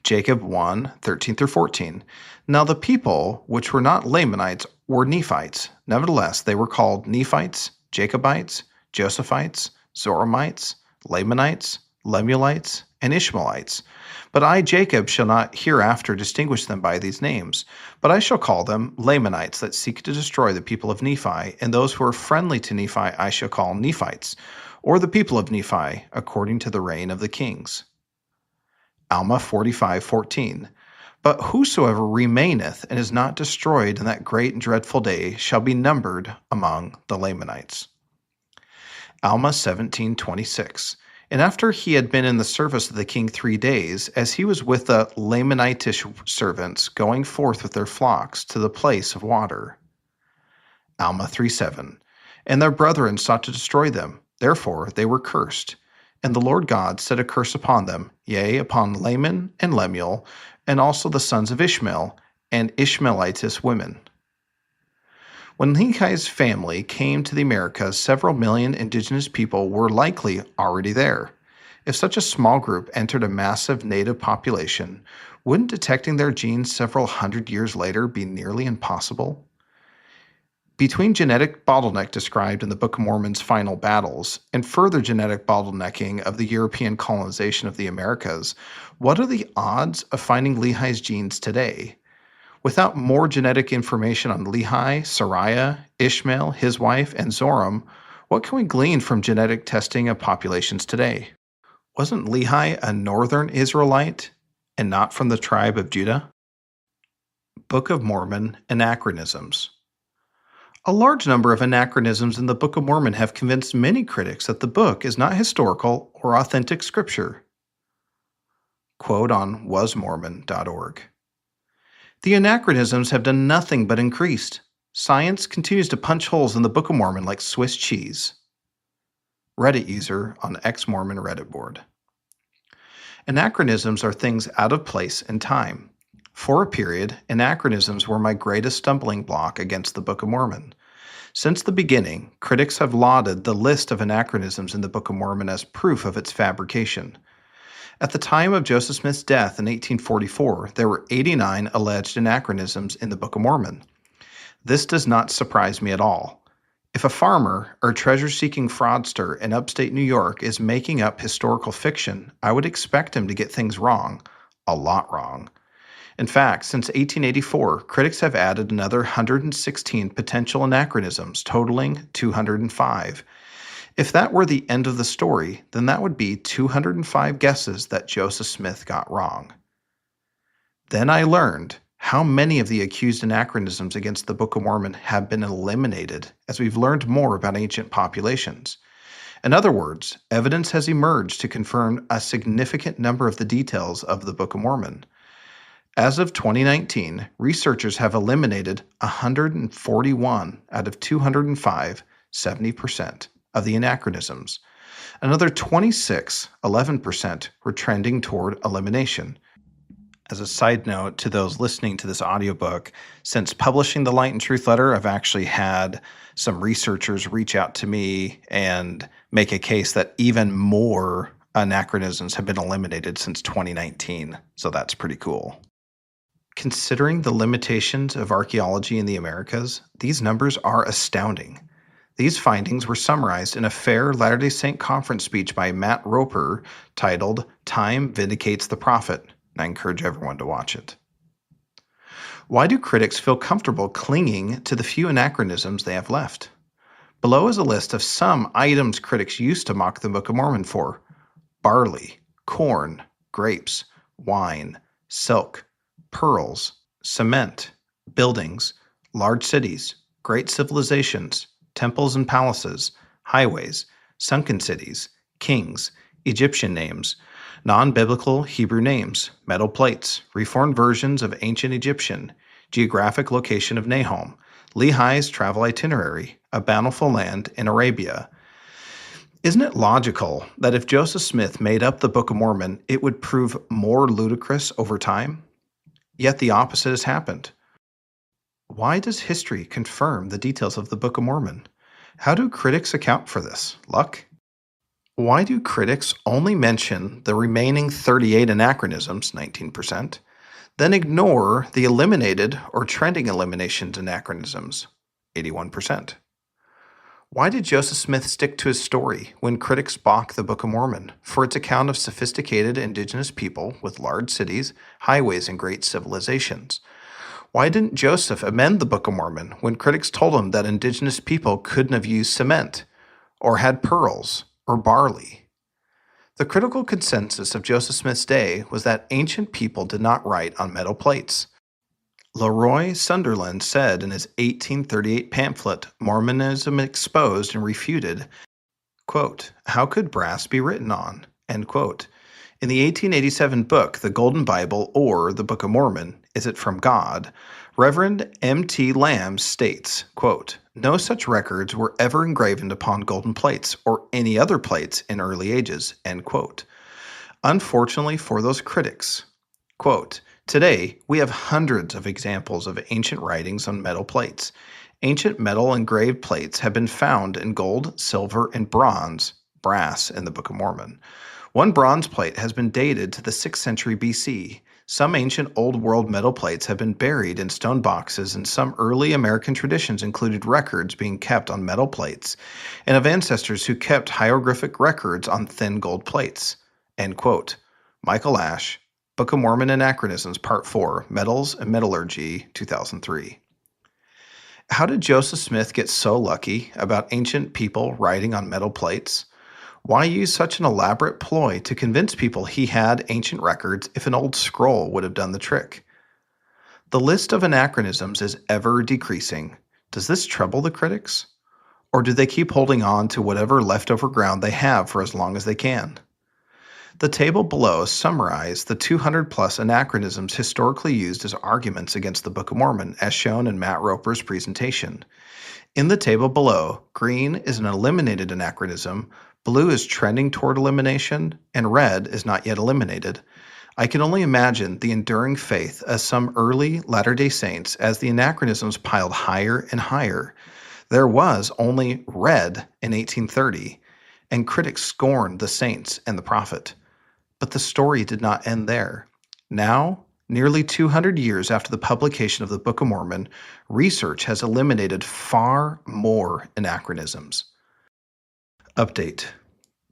Jacob 1:13-14. Now the people, which were not Lamanites, were Nephites. Nevertheless, they were called Nephites, Jacobites, Josephites, Zoramites, Lamanites, Lemuelites, and Ishmaelites. But I, Jacob, shall not hereafter distinguish them by these names, but I shall call them Lamanites that seek to destroy the people of Nephi, and those who are friendly to Nephi I shall call Nephites, or the people of Nephi, according to the reign of the kings. Alma 45:14. But whosoever remaineth and is not destroyed in that great and dreadful day shall be numbered among the Lamanites. Alma 17:26. And after he had been in the service of the king 3 days, as he was with the Lamanitish servants going forth with their flocks to the place of water. Alma 3:7. And their brethren sought to destroy them, therefore they were cursed. And the Lord God set a curse upon them, yea, upon Laman and Lemuel, and also the sons of Ishmael, and Ishmaelitess women. When Lehi's family came to the Americas, several million indigenous people were likely already there. If such a small group entered a massive native population, wouldn't detecting their genes several hundred years later be nearly impossible? Between genetic bottleneck described in the Book of Mormon's final battles and further genetic bottlenecking of the European colonization of the Americas, what are the odds of finding Lehi's genes today? Without more genetic information on Lehi, Sariah, Ishmael, his wife, and Zoram, what can we glean from genetic testing of populations today? Wasn't Lehi a northern Israelite and not from the tribe of Judah? Book of Mormon anachronisms. A large number of anachronisms in the Book of Mormon have convinced many critics that the book is not historical or authentic scripture. Quote on wasmormon.org. The anachronisms have done nothing but increased. Science continues to punch holes in the Book of Mormon like Swiss cheese. Reddit user on ex-Mormon Reddit board. Anachronisms are things out of place in time. For a period, anachronisms were my greatest stumbling block against the Book of Mormon. Since the beginning, critics have lauded the list of anachronisms in the Book of Mormon as proof of its fabrication. At the time of Joseph Smith's death in 1844, there were 89 alleged anachronisms in the Book of Mormon. This does not surprise me at all. If a farmer or treasure-seeking fraudster in upstate New York is making up historical fiction, I would expect him to get things wrong, a lot wrong. In fact, since 1884, critics have added another 116 potential anachronisms, totaling 205. If that were the end of the story, then that would be 205 guesses that Joseph Smith got wrong. Then I learned how many of the accused anachronisms against the Book of Mormon have been eliminated as we've learned more about ancient populations. In other words, evidence has emerged to confirm a significant number of the details of the Book of Mormon. As of 2019, researchers have eliminated 141 out of 205, 70%, of the anachronisms. Another 26, 11%, were trending toward elimination. As a side note to those listening to this audiobook, since publishing the Light and Truth letter, I've actually had some researchers reach out to me and make a case that even more anachronisms have been eliminated since 2019. So that's pretty cool. Considering the limitations of archaeology in the Americas, these numbers are astounding. These findings were summarized in a Fair Latter-day Saint conference speech by Matt Roper titled "Time Vindicates the Prophet." I encourage everyone to watch it. Why do critics feel comfortable clinging to the few anachronisms they have left? Below is a list of some items critics used to mock the Book of Mormon for: barley, corn, grapes, wine, silk, pearls, cement, buildings, large cities, great civilizations, temples and palaces, highways, sunken cities, kings, Egyptian names, non-biblical Hebrew names, metal plates, reformed versions of ancient Egyptian, geographic location of Nahom, Lehi's travel itinerary, a bountiful land in Arabia. Isn't it logical that if Joseph Smith made up the Book of Mormon, it would prove more ludicrous over time? Yet the opposite has happened. Why does history confirm the details of the Book of Mormon? How do critics account for this? Luck? Why do critics only mention the remaining 38 anachronisms, 19%, then ignore the eliminated or trending eliminations anachronisms, 81%? Why did Joseph Smith stick to his story when critics balk the Book of Mormon for its account of sophisticated indigenous people with large cities, highways, and great civilizations? Why didn't Joseph amend the Book of Mormon when critics told him that indigenous people couldn't have used cement, or had pearls, or barley? The critical consensus of Joseph Smith's day was that ancient people did not write on metal plates. Leroy Sunderland said in his 1838 pamphlet, Mormonism Exposed and Refuted, quote, "How could brass be written on?" End quote. In the 1887 book, The Golden Bible, or The Book of Mormon, Is It From God?, Reverend M.T. Lamb states, quote, "No such records were ever engraven upon golden plates or any other plates in early ages," end quote. Unfortunately for those critics, quote, "Today, we have hundreds of examples of ancient writings on metal plates. Ancient metal engraved plates have been found in gold, silver, and bronze, brass in the Book of Mormon. One bronze plate has been dated to the 6th century BC. Some ancient Old World metal plates have been buried in stone boxes, and some early American traditions included records being kept on metal plates, and of ancestors who kept hieroglyphic records on thin gold plates." End quote. Michael Ash, Book of Mormon Anachronisms, Part 4, Metals and Metallurgy, 2003. How did Joseph Smith get so lucky about ancient people writing on metal plates? Why use such an elaborate ploy to convince people he had ancient records if an old scroll would have done the trick? The list of anachronisms is ever decreasing. Does this trouble the critics? Or do they keep holding on to whatever leftover ground they have for as long as they can? The table below summarizes the 200-plus anachronisms historically used as arguments against the Book of Mormon, as shown in Matt Roper's presentation. In the table below, green is an eliminated anachronism, blue is trending toward elimination, and red is not yet eliminated. I can only imagine the enduring faith of some early Latter-day Saints as the anachronisms piled higher and higher. There was only red in 1830, and critics scorned the saints and the prophet. But the story did not end there. Now, Nearly 200 years after the publication of the Book of Mormon, research has eliminated far more anachronisms. Update.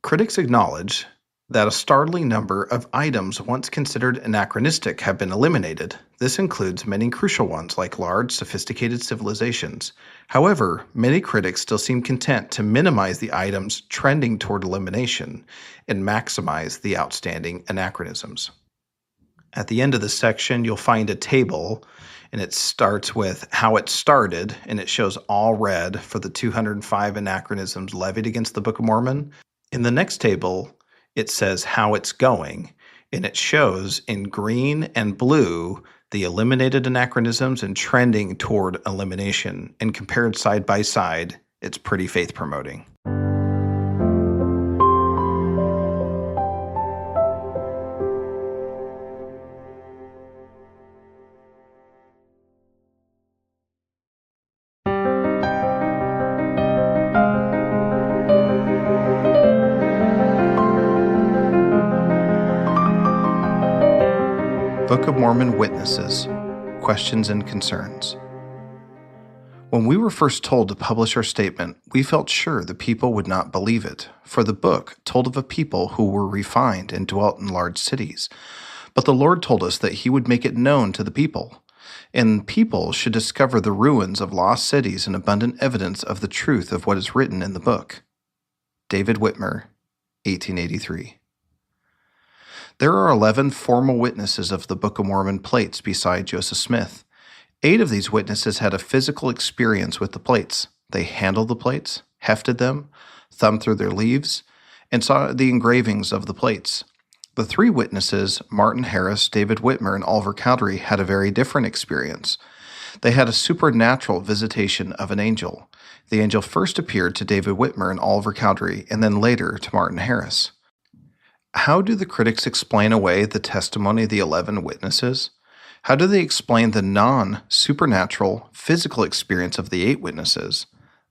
Critics acknowledge that a startling number of items once considered anachronistic have been eliminated. This includes many crucial ones like large, sophisticated civilizations. However, many critics still seem content to minimize the items trending toward elimination and maximize the outstanding anachronisms. At the end of the section, you'll find a table, and it starts with how it started, and it shows all red for the 205 anachronisms levied against the Book of Mormon. In the next table, it says how it's going, and it shows in green and blue the eliminated anachronisms and trending toward elimination. And compared side by side, it's pretty faith-promoting. Book of Mormon Witnesses, Questions and Concerns. When we were first told to publish our statement, we felt sure the people would not believe it, for the book told of a people who were refined and dwelt in large cities. But the Lord told us that He would make it known to the people, and people should discover the ruins of lost cities and abundant evidence of the truth of what is written in the book. David Whitmer, 1883. There are 11 formal witnesses of the Book of Mormon plates beside Joseph Smith. 8 of these witnesses had a physical experience with the plates. They handled the plates, hefted them, thumbed through their leaves, and saw the engravings of the plates. The 3 witnesses, Martin Harris, David Whitmer, and Oliver Cowdery, had a very different experience. They had a supernatural visitation of an angel. The angel first appeared to David Whitmer and Oliver Cowdery, and then later to Martin Harris. How do the critics explain away the testimony of the 11 witnesses? How do they explain the non-supernatural physical experience of the 8 witnesses?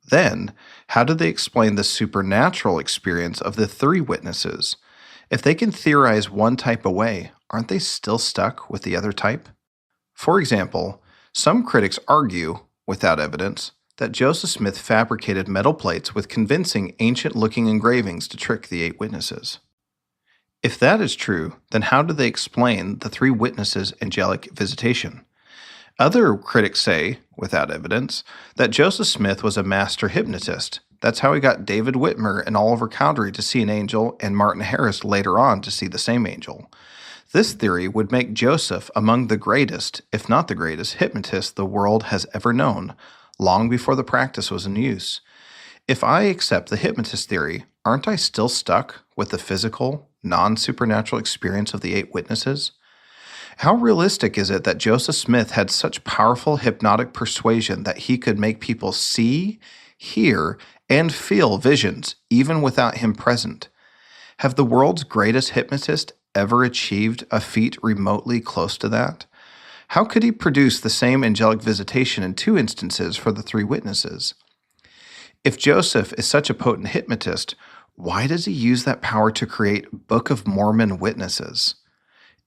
Then, how do they explain the supernatural experience of the 3 witnesses? If they can theorize one type away, aren't they still stuck with the other type? For example, some critics argue, without evidence, that Joseph Smith fabricated metal plates with convincing ancient-looking engravings to trick the 8 witnesses. If that is true, then how do they explain the 3 witnesses' angelic visitation? Other critics say, without evidence, that Joseph Smith was a master hypnotist. That's how he got David Whitmer and Oliver Cowdery to see an angel and Martin Harris later on to see the same angel. This theory would make Joseph among the greatest, if not the greatest, hypnotist the world has ever known, long before the practice was in use. If I accept the hypnotist theory, aren't I still stuck with the physical, non-supernatural experience of the 8 witnesses? How realistic is it that Joseph Smith had such powerful hypnotic persuasion that he could make people see, hear, and feel visions even without him present? Have the world's greatest hypnotist ever achieved a feat remotely close to that? How could he produce the same angelic visitation in 2 instances for the 3 witnesses? If Joseph is such a potent hypnotist, why does he use that power to create Book of Mormon witnesses?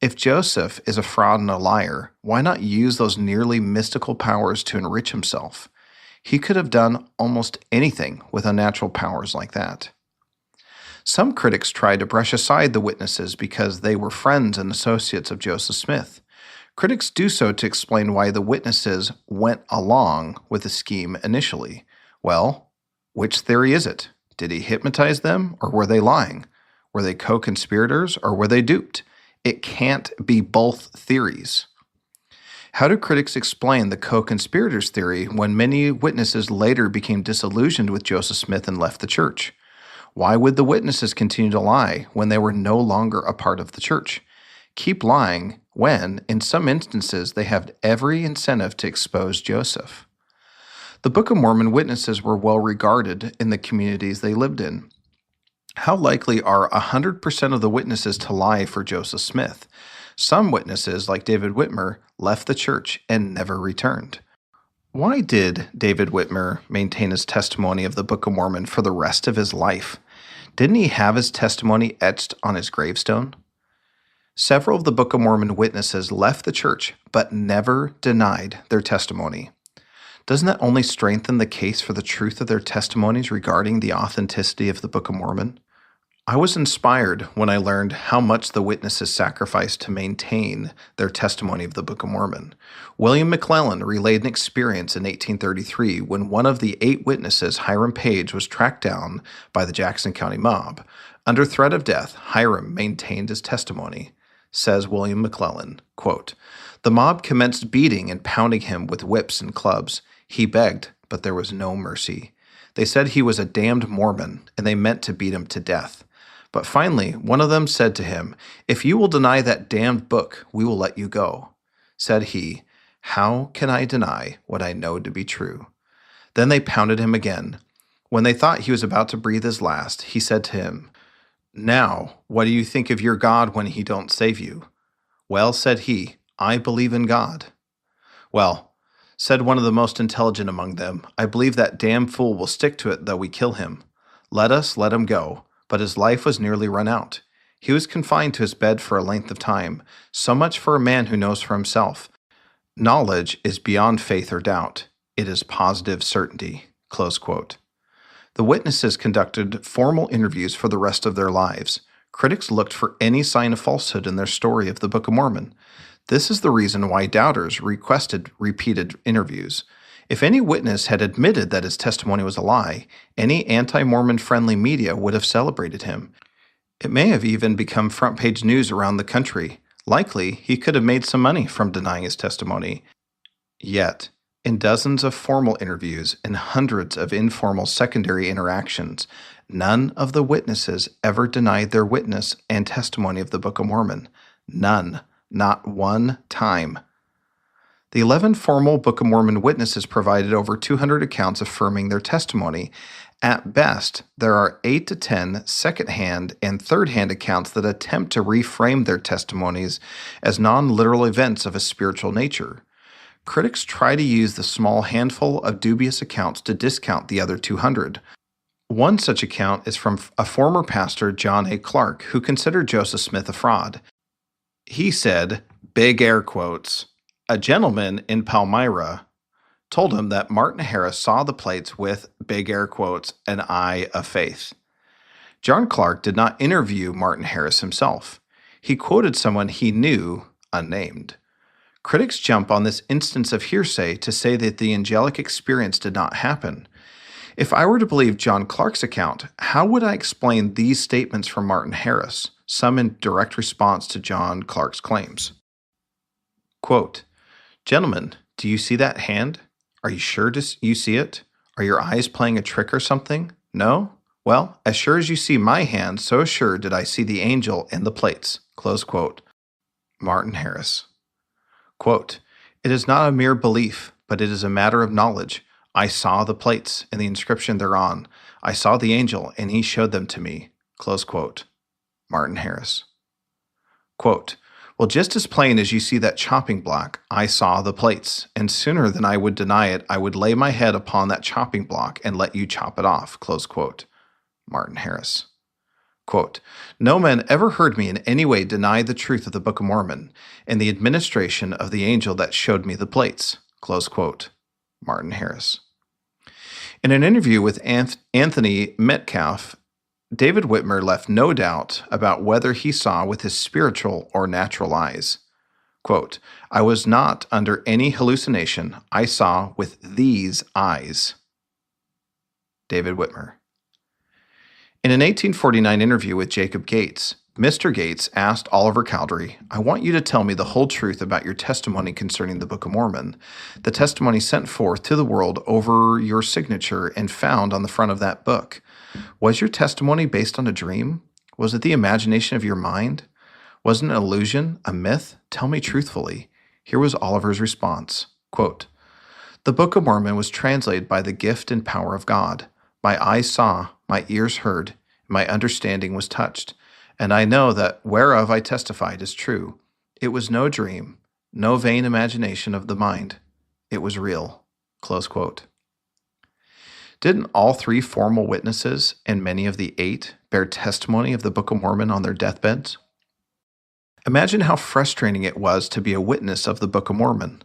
If Joseph is a fraud and a liar, why not use those nearly mystical powers to enrich himself? He could have done almost anything with unnatural powers like that. Some critics tried to brush aside the witnesses because they were friends and associates of Joseph Smith. Critics do so to explain why the witnesses went along with the scheme initially. Well, which theory is it? Did he hypnotize them, or were they lying? Were they co-conspirators, or were they duped? It can't be both theories. How do critics explain the co-conspirators theory when many witnesses later became disillusioned with Joseph Smith and left the church? Why would the witnesses continue to lie when they were no longer a part of the church? Keep lying when, in some instances, they have every incentive to expose Joseph. The Book of Mormon witnesses were well regarded in the communities they lived in. How likely are 100% of the witnesses to lie for Joseph Smith? Some witnesses, like David Whitmer, left the church and never returned. Why did David Whitmer maintain his testimony of the Book of Mormon for the rest of his life? Didn't he have his testimony etched on his gravestone? Several of the Book of Mormon witnesses left the church but never denied their testimony. Doesn't that only strengthen the case for the truth of their testimonies regarding the authenticity of the Book of Mormon? I was inspired when I learned how much the witnesses sacrificed to maintain their testimony of the Book of Mormon. William McClellan relayed an experience in 1833 when one of the 8 witnesses, Hiram Page, was tracked down by the Jackson County mob. Under threat of death, Hiram maintained his testimony. Says William McClellan, quote, "The mob commenced beating and pounding him with whips and clubs. He begged, but there was no mercy. They said he was a damned Mormon, and they meant to beat him to death. But finally, one of them said to him, 'If you will deny that damned book, we will let you go.' Said he, 'How can I deny what I know to be true?' Then they pounded him again. When they thought he was about to breathe his last, he said to him, 'Now, what do you think of your God when he don't save you?' 'Well,' said he, 'I believe in God.' 'Well,' said one of the most intelligent among them, 'I believe that damn fool will stick to it though we kill him. Let us let him go.' But his life was nearly run out. He was confined to his bed for a length of time. So much for a man who knows for himself. Knowledge is beyond faith or doubt. It is positive certainty." Close quote. The witnesses conducted formal interviews for the rest of their lives. Critics looked for any sign of falsehood in their story of the Book of Mormon. This is the reason why doubters requested repeated interviews. If any witness had admitted that his testimony was a lie, any anti-Mormon friendly media would have celebrated him. It may have even become front-page news around the country. Likely, he could have made some money from denying his testimony. Yet, in dozens of formal interviews and hundreds of informal secondary interactions, none of the witnesses ever denied their witness and testimony of the Book of Mormon. None. Not one time. The 11 formal Book of Mormon witnesses provided over 200 accounts affirming their testimony. At best, there are 8 to 10 second-hand and third-hand accounts that attempt to reframe their testimonies as non-literal events of a spiritual nature. Critics try to use the small handful of dubious accounts to discount the other 200. One such account is from a former pastor, John A. Clark, who considered Joseph Smith a fraud. He said, big air quotes, "A gentleman in Palmyra told him that Martin Harris saw the plates with, big air quotes, an eye of faith." John Clark did not interview Martin Harris himself. He quoted someone he knew, unnamed. Critics jump on this instance of hearsay to say that the angelic experience did not happen. If I were to believe John Clark's account, how would I explain these statements from Martin Harris, some in direct response to John Clark's claims? Quote, "Gentlemen, do you see that hand? Are you sure you see it? Are your eyes playing a trick or something? No? Well, as sure as you see my hand, so sure did I see the angel in the plates." Close quote. Martin Harris. Quote, "It is not a mere belief, but it is a matter of knowledge. I saw the plates and the inscription thereon. I saw the angel, and he showed them to me." Close quote. Martin Harris. Quote, "Well, just as plain as you see that chopping block, I saw the plates, and sooner than I would deny it, I would lay my head upon that chopping block and let you chop it off." Close quote. Martin Harris. Quote, "No man ever heard me in any way deny the truth of the Book of Mormon and the administration of the angel that showed me the plates." Close quote. Martin Harris. In an interview with Anthony Metcalf, David Whitmer left no doubt about whether he saw with his spiritual or natural eyes. Quote, "I was not under any hallucination. I saw with these eyes." David Whitmer. In an 1849 interview with Jacob Gates, Mr. Gates asked Oliver Cowdery, "I want you to tell me the whole truth about your testimony concerning the Book of Mormon, the testimony sent forth to the world over your signature and found on the front of that book. Was your testimony based on a dream? Was it the imagination of your mind? Was it an illusion, a myth? Tell me truthfully." Here was Oliver's response, quote, "The Book of Mormon was translated by the gift and power of God. My eyes saw, my ears heard, my understanding was touched, and I know that whereof I testified is true. It was no dream, no vain imagination of the mind. It was real." Close quote. Didn't all 3 formal witnesses and many of the 8 bear testimony of the Book of Mormon on their deathbeds? Imagine how frustrating it was to be a witness of the Book of Mormon.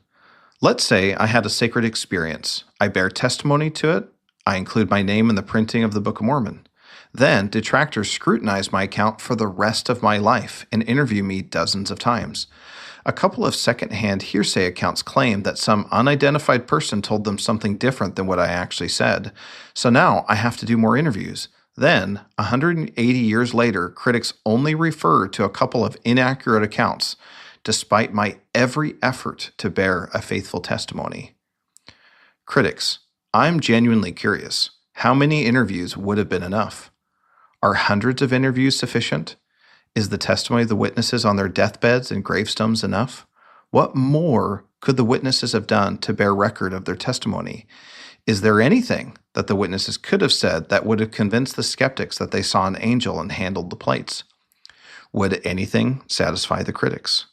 Let's say I had a sacred experience. I bear testimony to it. I include my name in the printing of the Book of Mormon. Then detractors scrutinize my account for the rest of my life and interview me dozens of times. A couple of second-hand hearsay accounts claim that some unidentified person told them something different than what I actually said. So now I have to do more interviews. Then, 180 years later, critics only refer to a couple of inaccurate accounts, despite my every effort to bear a faithful testimony. Critics, I'm genuinely curious. How many interviews would have been enough? Are hundreds of interviews sufficient? Is the testimony of the witnesses on their deathbeds and gravestones enough? What more could the witnesses have done to bear record of their testimony? Is there anything that the witnesses could have said that would have convinced the skeptics that they saw an angel and handled the plates? Would anything satisfy the critics?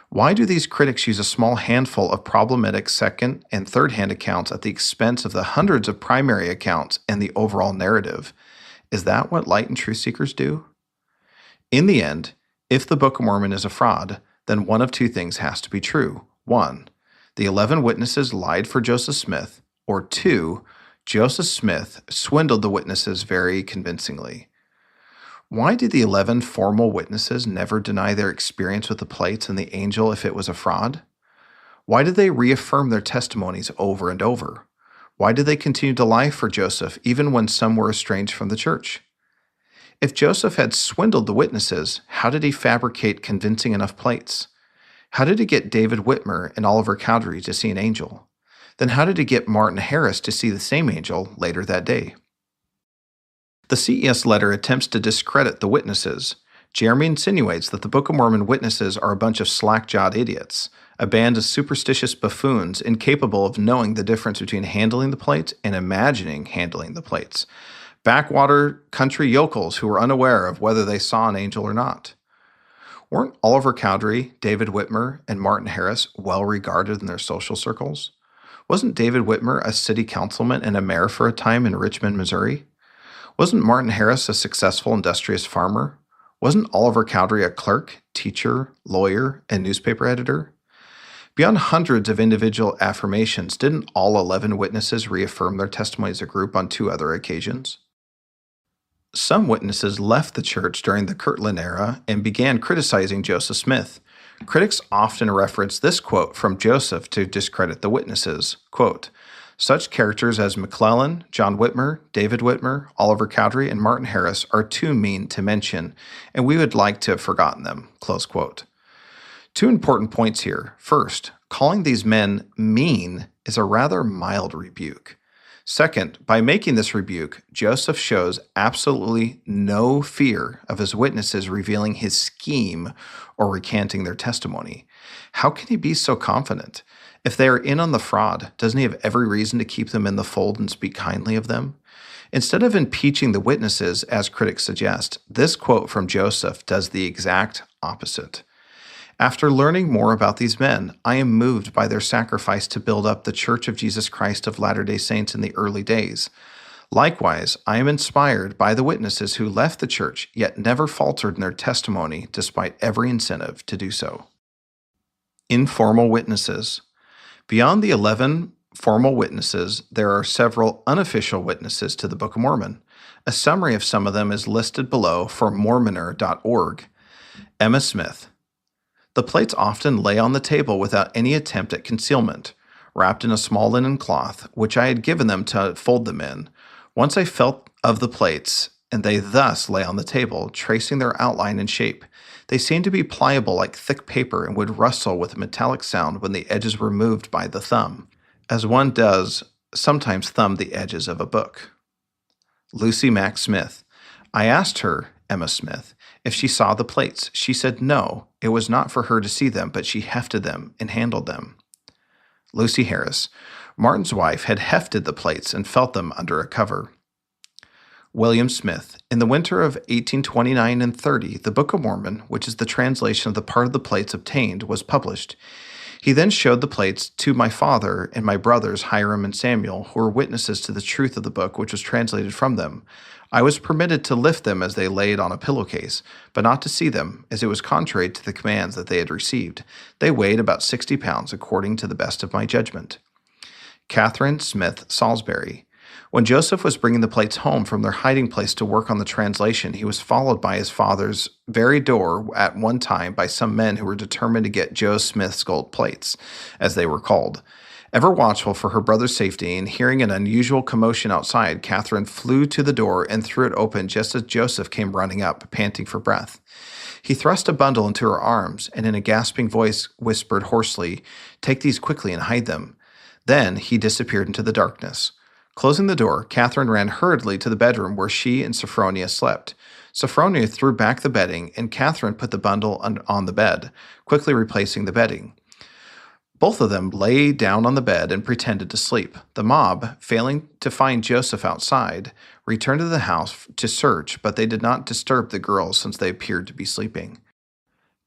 Why do these critics use a small handful of problematic second and third-hand accounts at the expense of the hundreds of primary accounts and the overall narrative? Is that what light and truth seekers do? In the end, if the Book of Mormon is a fraud, then one of two things has to be true. 1, the 11 witnesses lied for Joseph Smith, or 2, Joseph Smith swindled the witnesses very convincingly. Why did the 11 formal witnesses never deny their experience with the plates and the angel if it was a fraud? Why did they reaffirm their testimonies over and over? Why did they continue to lie for Joseph even when some were estranged from the church? If Joseph had swindled the witnesses, how did he fabricate convincing enough plates? How did he get David Whitmer and Oliver Cowdery to see an angel? Then how did he get Martin Harris to see the same angel later that day? The CES letter attempts to discredit the witnesses. Jeremy insinuates that the Book of Mormon witnesses are a bunch of slack-jawed idiots, a band of superstitious buffoons incapable of knowing the difference between handling the plates and imagining handling the plates. Backwater country yokels who were unaware of whether they saw an angel or not. Weren't Oliver Cowdery, David Whitmer, and Martin Harris well regarded in their social circles? Wasn't David Whitmer a city councilman and a mayor for a time in Richmond, Missouri? Wasn't Martin Harris a successful, industrious farmer? Wasn't Oliver Cowdery a clerk, teacher, lawyer, and newspaper editor? Beyond hundreds of individual affirmations, didn't all 11 witnesses reaffirm their testimony as a group on 2 other occasions? Some witnesses left the church during the Kirtland era and began criticizing Joseph Smith. Critics often reference this quote from Joseph to discredit the witnesses. Quote, such characters as McClellan, John Whitmer, David Whitmer, Oliver Cowdery, and Martin Harris are too mean to mention, and we would like to have forgotten them. Close quote. 2 important points here. First, calling these men mean is a rather mild rebuke. Second, by making this rebuke, Joseph shows absolutely no fear of his witnesses revealing his scheme or recanting their testimony. How can he be so confident? If they are in on the fraud, doesn't he have every reason to keep them in the fold and speak kindly of them? Instead of impeaching the witnesses, as critics suggest, this quote from Joseph does the exact opposite. After learning more about these men, I am moved by their sacrifice to build up the Church of Jesus Christ of Latter-day Saints in the early days. Likewise, I am inspired by the witnesses who left the church yet never faltered in their testimony despite every incentive to do so. Informal witnesses. Beyond the 11 formal witnesses, there are several unofficial witnesses to the Book of Mormon. A summary of some of them is listed below for Mormoner.org. Emma Smith. The plates often lay on the table without any attempt at concealment, wrapped in a small linen cloth, which I had given them to fold them in. Once I felt of the plates, and they thus lay on the table, tracing their outline and shape. They seemed to be pliable like thick paper and would rustle with a metallic sound when the edges were moved by the thumb, as one does sometimes thumb the edges of a book. Lucy Mack Smith. I asked her, Emma Smith, if she saw the plates. She said no, it was not for her to see them, but she hefted them and handled them. Lucy Harris. Martin's wife had hefted the plates and felt them under a cover. William Smith. In the winter of 1829 and 30, the Book of Mormon, which is the translation of the part of the plates obtained, was published. He then showed the plates to my father and my brothers Hiram and Samuel, who were witnesses to the truth of the book which was translated from them. I was permitted to lift them as they laid on a pillowcase, but not to see them, as it was contrary to the commands that they had received. They weighed about 60 pounds, according to the best of my judgment. Catherine Smith Salisbury. When Joseph was bringing the plates home from their hiding place to work on the translation, he was followed by his father's very door at one time by some men who were determined to get Joe Smith's gold plates, as they were called. Ever watchful for her brother's safety, and hearing an unusual commotion outside, Catherine flew to the door and threw it open just as Joseph came running up, panting for breath. He thrust a bundle into her arms, and in a gasping voice whispered hoarsely, "Take these quickly and hide them." Then he disappeared into the darkness. Closing the door, Catherine ran hurriedly to the bedroom where she and Sophronia slept. Sophronia threw back the bedding, and Catherine put the bundle on the bed, quickly replacing the bedding. Both of them lay down on the bed and pretended to sleep. The mob, failing to find Joseph outside, returned to the house to search, but they did not disturb the girls since they appeared to be sleeping.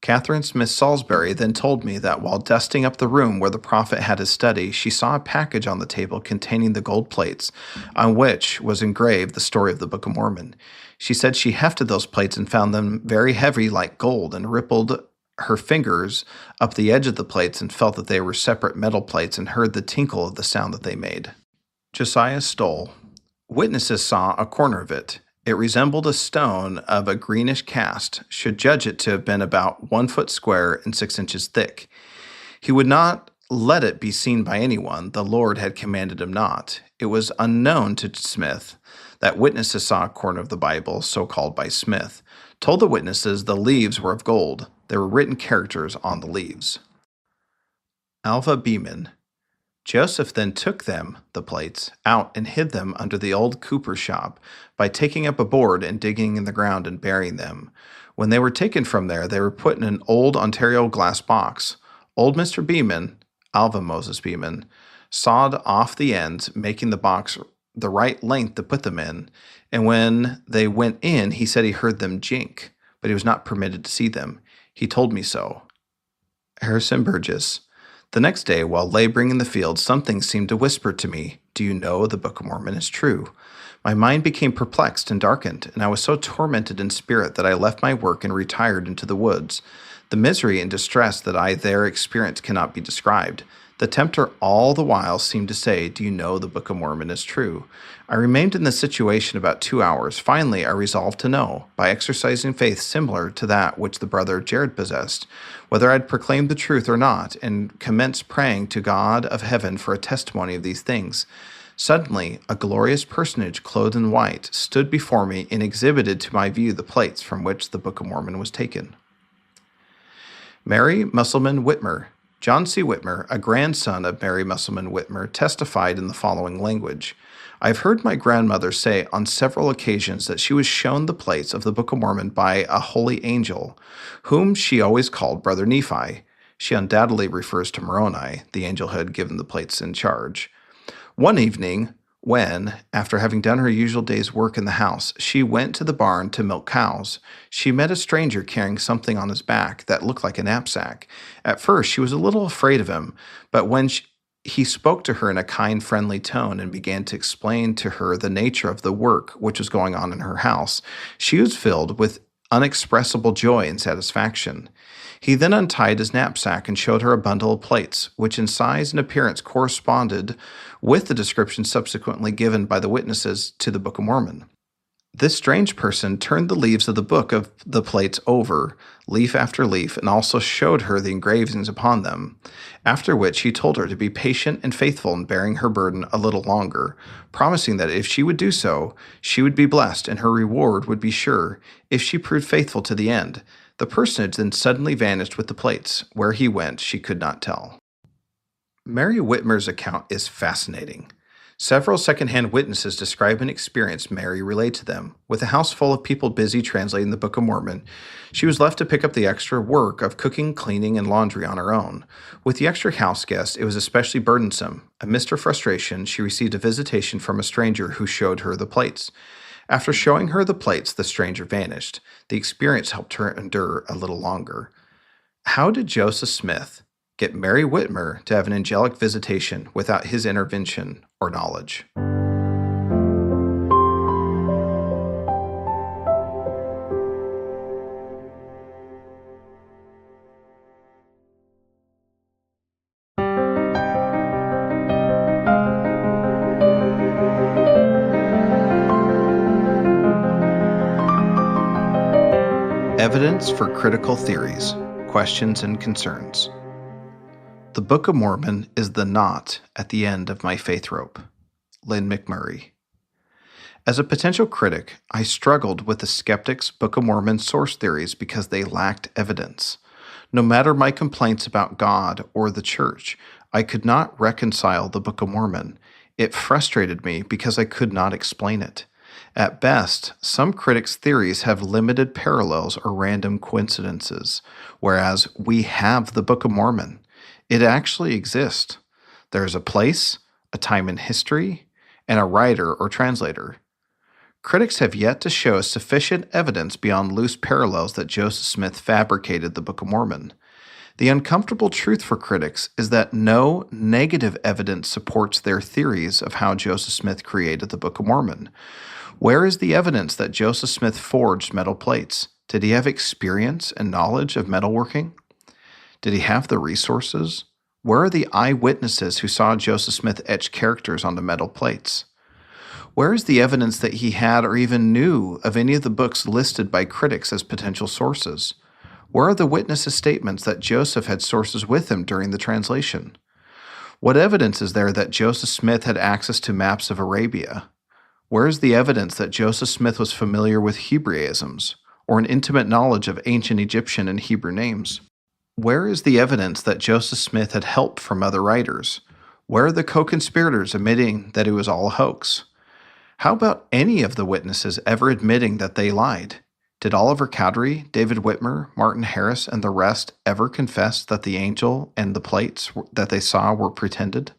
Catherine Smith Salisbury then told me that while dusting up the room where the prophet had his study, she saw a package on the table containing the gold plates, on which was engraved the story of the Book of Mormon. She said she hefted those plates and found them very heavy like gold, and rippled her fingers up the edge of the plates and felt that they were separate metal plates and heard the tinkle of the sound that they made. Josiah Stoll. Witnesses saw a corner of it. It resembled a stone of a greenish cast, should judge it to have been about 1 foot square and 6 inches thick. He would not let it be seen by anyone. The Lord had commanded him not. It was unknown to Smith that witnesses saw a corner of the Bible, so called by Smith, told the witnesses the leaves were of gold. There were written characters on the leaves. Alva Beeman. Joseph then took them, the plates, out and hid them under the old cooper's shop by taking up a board and digging in the ground and burying them. When they were taken from there, they were put in an old Ontario glass box. Old Mr. Beeman, Alva Moses Beeman, sawed off the ends, making the box the right length to put them in, and when they went in, he said he heard them jink, but he was not permitted to see them. He told me so. Harrison Burgess. The next day, while laboring in the field, something seemed to whisper to me, "Do you know the Book of Mormon is true?" My mind became perplexed and darkened, and I was so tormented in spirit that I left my work and retired into the woods. The misery and distress that I there experienced cannot be described. The tempter all the while seemed to say, "Do you know the Book of Mormon is true?" I remained in this situation about 2 hours. Finally, I resolved to know, by exercising faith similar to that which the brother Jared possessed, whether I had proclaimed the truth or not, and commenced praying to God of heaven for a testimony of these things. Suddenly, a glorious personage clothed in white stood before me and exhibited to my view the plates from which the Book of Mormon was taken. Mary Musselman Whitmer. John C. Whitmer, a grandson of Mary Musselman Whitmer, testified in the following language. I have heard my grandmother say on several occasions that she was shown the plates of the Book of Mormon by a holy angel, whom she always called Brother Nephi. She undoubtedly refers to Moroni, the angel who had given the plates in charge. One evening, when, after having done her usual day's work in the house, she went to the barn to milk cows, she met a stranger carrying something on his back that looked like a knapsack. At first, she was a little afraid of him, but when he spoke to her in a kind, friendly tone and began to explain to her the nature of the work which was going on in her house, she was filled with unexpressible joy and satisfaction. He then untied his knapsack and showed her a bundle of plates, which in size and appearance corresponded with the description subsequently given by the witnesses to the Book of Mormon. This strange person turned the leaves of the book of the plates over, leaf after leaf, and also showed her the engravings upon them, after which he told her to be patient and faithful in bearing her burden a little longer, promising that if she would do so, she would be blessed and her reward would be sure, if she proved faithful to the end. The personage then suddenly vanished with the plates. Where he went, she could not tell. Mary Whitmer's account is fascinating. Several second-hand witnesses describe an experience Mary relayed to them. With a house full of people busy translating the Book of Mormon, she was left to pick up the extra work of cooking, cleaning, and laundry on her own. With the extra house guests, it was especially burdensome. Amidst her frustration, she received a visitation from a stranger who showed her the plates. After showing her the plates, the stranger vanished. The experience helped her endure a little longer. How did Joseph Smith get Mary Whitmer to have an angelic visitation without his intervention or knowledge? Evidence for Critical Theories, Questions and Concerns. The Book of Mormon is the knot at the end of my faith rope. Lynn McMurray. As a potential critic, I struggled with the skeptics' Book of Mormon source theories because they lacked evidence. No matter my complaints about God or the church, I could not reconcile the Book of Mormon. It frustrated me because I could not explain it. At best, some critics' theories have limited parallels or random coincidences, whereas we have the Book of Mormon. It actually exists. There is a place, a time in history, and a writer or translator. Critics have yet to show sufficient evidence beyond loose parallels that Joseph Smith fabricated the Book of Mormon. The uncomfortable truth for critics is that no negative evidence supports their theories of how Joseph Smith created the Book of Mormon. Where is the evidence that Joseph Smith forged metal plates? Did he have experience and knowledge of metalworking? Did he have the resources? Where are the eyewitnesses who saw Joseph Smith etch characters onto metal plates? Where is the evidence that he had or even knew of any of the books listed by critics as potential sources? Where are the witnesses' statements that Joseph had sources with him during the translation? What evidence is there that Joseph Smith had access to maps of Arabia? Where is the evidence that Joseph Smith was familiar with Hebraisms or an intimate knowledge of ancient Egyptian and Hebrew names? Where is the evidence that Joseph Smith had help from other writers? Where are the co-conspirators admitting that it was all a hoax? How about any of the witnesses ever admitting that they lied? Did Oliver Cowdery, David Whitmer, Martin Harris, and the rest ever confess that the angel and the plates that they saw were pretended?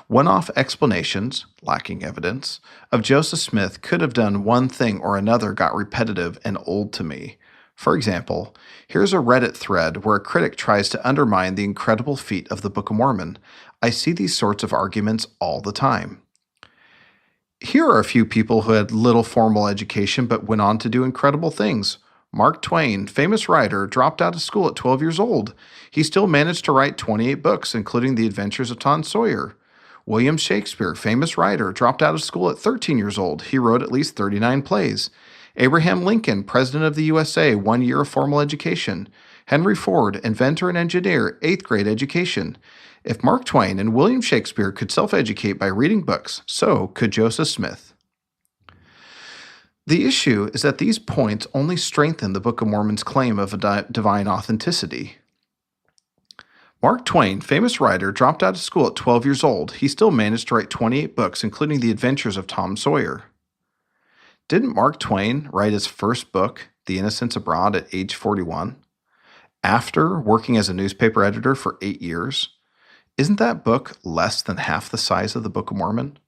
One-off explanations, lacking evidence, of Joseph Smith could have done one thing or another got repetitive and old to me. For example, here's a Reddit thread where a critic tries to undermine the incredible feat of the Book of Mormon. I see these sorts of arguments all the time. Here are a few people who had little formal education but went on to do incredible things. Mark Twain, famous writer, dropped out of school at 12 years old. He still managed to write 28 books, including The Adventures of Tom Sawyer. William Shakespeare, famous writer, dropped out of school at 13 years old. He wrote at least 39 plays. Abraham Lincoln, President of the USA, 1 year of formal education. Henry Ford, inventor and engineer, 8th grade education. If Mark Twain and William Shakespeare could self-educate by reading books, so could Joseph Smith. The issue is that these points only strengthen the Book of Mormon's claim of a divine authenticity. Mark Twain, famous writer, dropped out of school at 12 years old. He still managed to write 28 books, including The Adventures of Tom Sawyer. Didn't Mark Twain write his first book, The Innocents Abroad, at age 41? After working as a newspaper editor for 8 years? Isn't that book less than half the size of the Book of Mormon?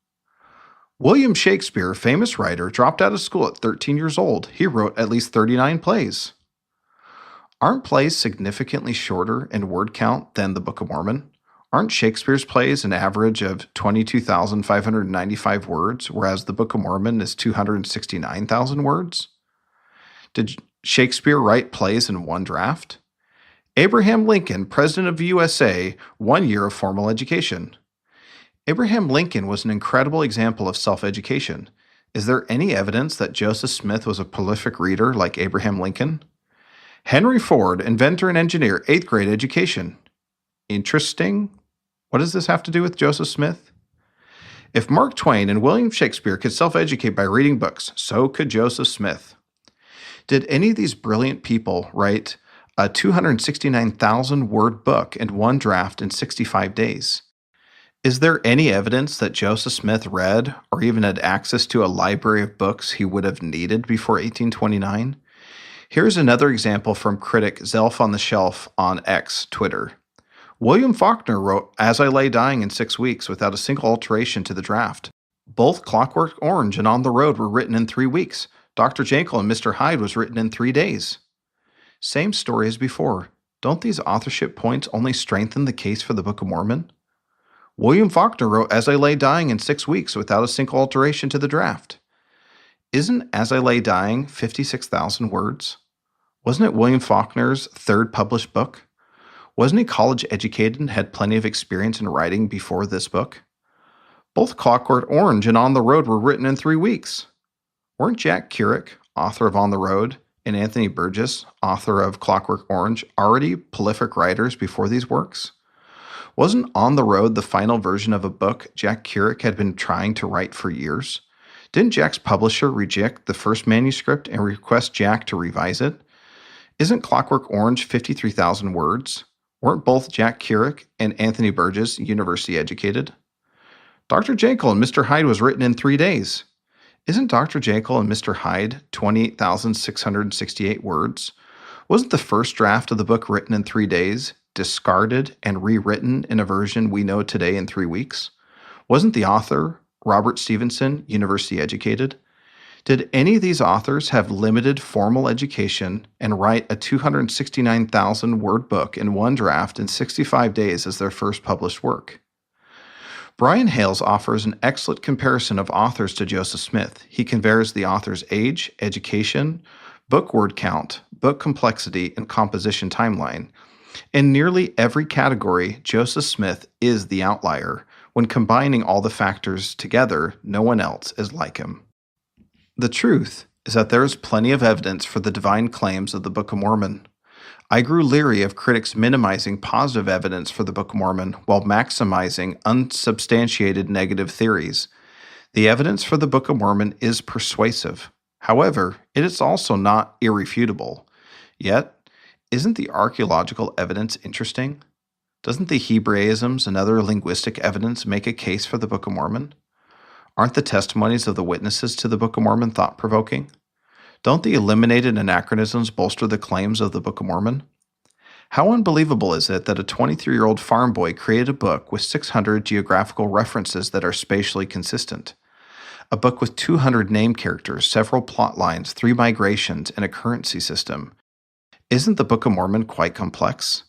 William Shakespeare, famous writer, dropped out of school at 13 years old. He wrote at least 39 plays. Aren't plays significantly shorter in word count than the Book of Mormon? Aren't Shakespeare's plays an average of 22,595 words, whereas the Book of Mormon is 269,000 words? Did Shakespeare write plays in one draft? Abraham Lincoln, President of the USA, 1 year of formal education. Abraham Lincoln was an incredible example of self-education. Is there any evidence that Joseph Smith was a prolific reader like Abraham Lincoln? Henry Ford, inventor and engineer, 8th grade education. Interesting. What does this have to do with Joseph Smith? If Mark Twain and William Shakespeare could self-educate by reading books, so could Joseph Smith. Did any of these brilliant people write a 269,000-word book in one draft in 65 days? Is there any evidence that Joseph Smith read or even had access to a library of books he would have needed before 1829? Here's another example from critic Zelf on the Shelf on X, Twitter. William Faulkner wrote As I Lay Dying in 6 weeks without a single alteration to the draft. Both Clockwork Orange and On the Road were written in 3 weeks. Dr. Jekyll and Mr. Hyde was written in 3 days. Same story as before. Don't these authorship points only strengthen the case for the Book of Mormon? William Faulkner wrote As I Lay Dying in 6 weeks without a single alteration to the draft. Isn't As I Lay Dying 56,000 words? Wasn't it William Faulkner's third published book? Wasn't he college educated and had plenty of experience in writing before this book? Both Clockwork Orange and On the Road were written in 3 weeks. Weren't Jack Kerouac, author of On the Road, and Anthony Burgess, author of Clockwork Orange, already prolific writers before these works? Wasn't On the Road the final version of a book Jack Kerouac had been trying to write for years? Didn't Jack's publisher reject the first manuscript and request Jack to revise it? Isn't Clockwork Orange 53,000 words? Weren't both Jack Kerouac and Anthony Burgess university educated? Dr. Jekyll and Mr. Hyde was written in 3 days. Isn't Dr. Jekyll and Mr. Hyde 28,668 words? Wasn't the first draft of the book written in 3 days, discarded, and rewritten in a version we know today in 3 weeks? Wasn't the author, Robert Stevenson, university educated? Did any of these authors have limited formal education and write a 269,000 word book in one draft in 65 days as their first published work? Brian Hales offers an excellent comparison of authors to Joseph Smith. He compares the author's age, education, book word count, book complexity, and composition timeline. In nearly every category, Joseph Smith is the outlier. When combining all the factors together, no one else is like him. The truth is that there is plenty of evidence for the divine claims of the Book of Mormon. I grew leery of critics minimizing positive evidence for the Book of Mormon while maximizing unsubstantiated negative theories. The evidence for the Book of Mormon is persuasive. However, it is also not irrefutable. Yet, isn't the archaeological evidence interesting? Doesn't the Hebraisms and other linguistic evidence make a case for the Book of Mormon? Aren't the testimonies of the witnesses to the Book of Mormon thought-provoking? Don't the eliminated anachronisms bolster the claims of the Book of Mormon? How unbelievable is it that a 23-year-old farm boy created a book with 600 geographical references that are spatially consistent? A book with 200 name characters, several plot lines, 3 migrations, and a currency system. Isn't the Book of Mormon quite complex?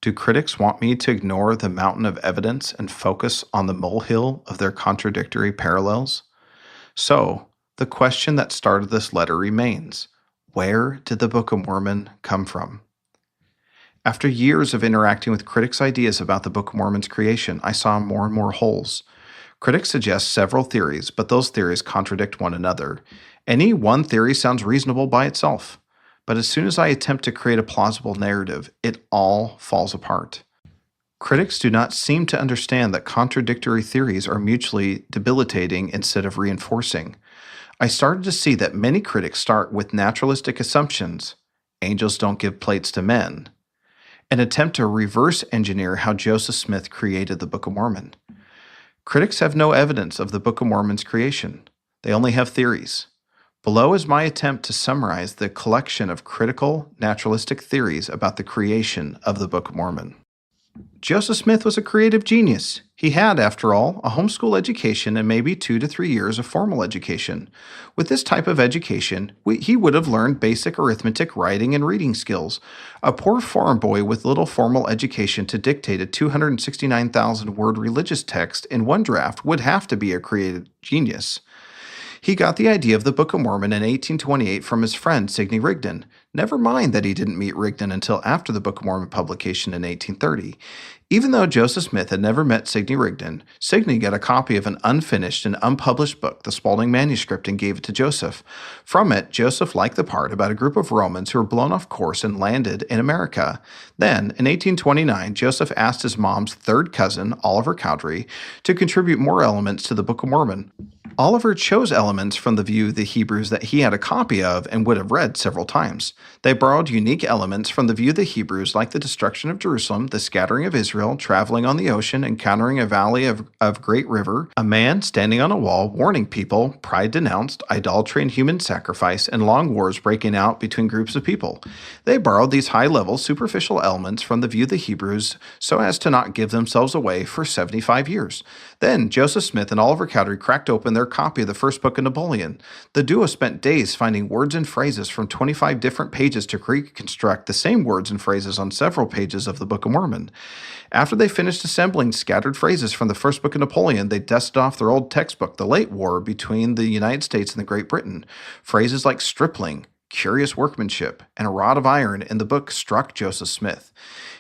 Do critics want me to ignore the mountain of evidence and focus on the molehill of their contradictory parallels? So, the question that started this letter remains: where did the Book of Mormon come from? After years of interacting with critics' ideas about the Book of Mormon's creation, I saw more and more holes. Critics suggest several theories, but those theories contradict one another. Any one theory sounds reasonable by itself. But as soon as I attempt to create a plausible narrative, it all falls apart. Critics do not seem to understand that contradictory theories are mutually debilitating instead of reinforcing. I started to see that many critics start with naturalistic assumptions, angels don't give plates to men, and attempt to reverse engineer how Joseph Smith created the Book of Mormon. Critics have no evidence of the Book of Mormon's creation. They only have theories. Below is my attempt to summarize the collection of critical, naturalistic theories about the creation of the Book of Mormon. Joseph Smith was a creative genius. He had, after all, a homeschool education and maybe 2 to 3 years of formal education. With this type of education, he would have learned basic arithmetic, writing, and reading skills. A poor farm boy with little formal education to dictate a 269,000-word religious text in one draft would have to be a creative genius. He got the idea of the Book of Mormon in 1828 from his friend Sidney Rigdon. Never mind that he didn't meet Rigdon until after the Book of Mormon publication in 1830. Even though Joseph Smith had never met Sidney Rigdon, Sidney got a copy of an unfinished and unpublished book, the Spalding manuscript, and gave it to Joseph. From it, Joseph liked the part about a group of Romans who were blown off course and landed in America. Then, in 1829, Joseph asked his mom's third cousin, Oliver Cowdery, to contribute more elements to the Book of Mormon. Oliver chose elements from the view of the Hebrews that he had a copy of and would have read several times. They borrowed unique elements from the view of the Hebrews, like the destruction of Jerusalem, the scattering of Israel, traveling on the ocean, encountering a valley of great river, a man standing on a wall, warning people, pride denounced, idolatry and human sacrifice, and long wars breaking out between groups of people. They borrowed these high-level, superficial elements from the view of the Hebrews so as to not give themselves away for 75 years. Then Joseph Smith and Oliver Cowdery cracked open their copy of the first book of Napoleon. The duo spent days finding words and phrases from 25 different pages to reconstruct the same words and phrases on several pages of the Book of Mormon. After they finished assembling scattered phrases from the first book of Napoleon, they dusted off their old textbook, The Late War Between the United States and the Great Britain. Phrases like stripling, curious workmanship, and a rod of iron in the book struck Joseph Smith.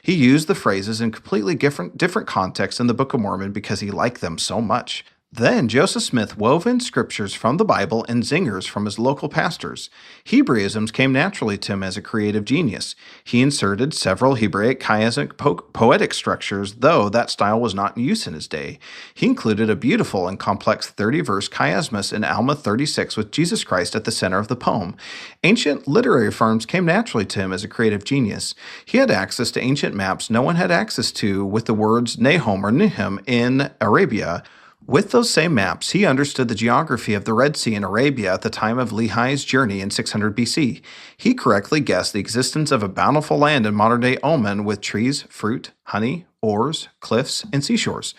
He used the phrases in completely different contexts in the Book of Mormon because he liked them so much. Then Joseph Smith wove in scriptures from the Bible and zingers from his local pastors. Hebraisms came naturally to him as a creative genius. He inserted several Hebraic chiastic poetic structures, though that style was not in use in his day. He included a beautiful and complex 30-verse chiasmus in Alma 36 with Jesus Christ at the center of the poem. Ancient literary forms came naturally to him as a creative genius. He had access to ancient maps no one had access to with the words Nahum or Nahum in Arabia. With those same maps, he understood the geography of the Red Sea in Arabia at the time of Lehi's journey in 600 BC. He correctly guessed the existence of a bountiful land in modern-day Oman with trees, fruit, honey, ores, cliffs, and seashores.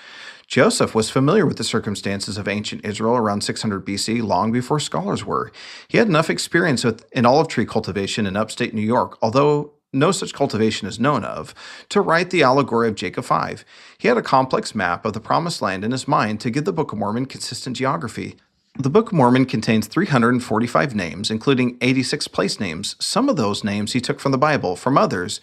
Joseph was familiar with the circumstances of ancient Israel around 600 BC long before scholars were. He had enough experience in olive tree cultivation in upstate New York, although no such cultivation is known of, to write the allegory of Jacob 5. He had a complex map of the Promised Land in his mind to give the Book of Mormon consistent geography. The Book of Mormon contains 345 names, including 86 place names. Some of those names he took from the Bible. From others,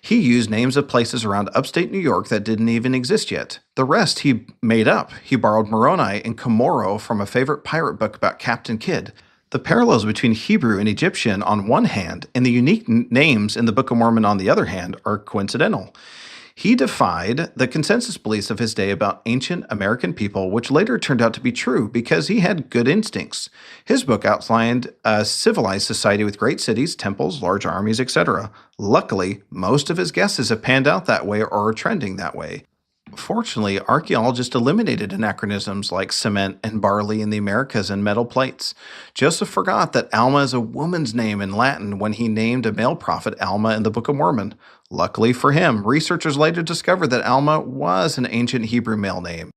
he used names of places around upstate New York that didn't even exist yet. The rest he made up. He borrowed Moroni and Comoro from a favorite pirate book about Captain Kidd. The parallels between Hebrew and Egyptian on one hand and the unique names in the Book of Mormon on the other hand are coincidental. He defied the consensus beliefs of his day about ancient American people, which later turned out to be true because he had good instincts. His book outlined a civilized society with great cities, temples, large armies, etc. Luckily, most of his guesses have panned out that way or are trending that way. Fortunately, archaeologists eliminated anachronisms like cement and barley in the Americas and metal plates. Joseph forgot that Alma is a woman's name in Latin when he named a male prophet Alma in the Book of Mormon. Luckily for him, researchers later discovered that Alma was an ancient Hebrew male name.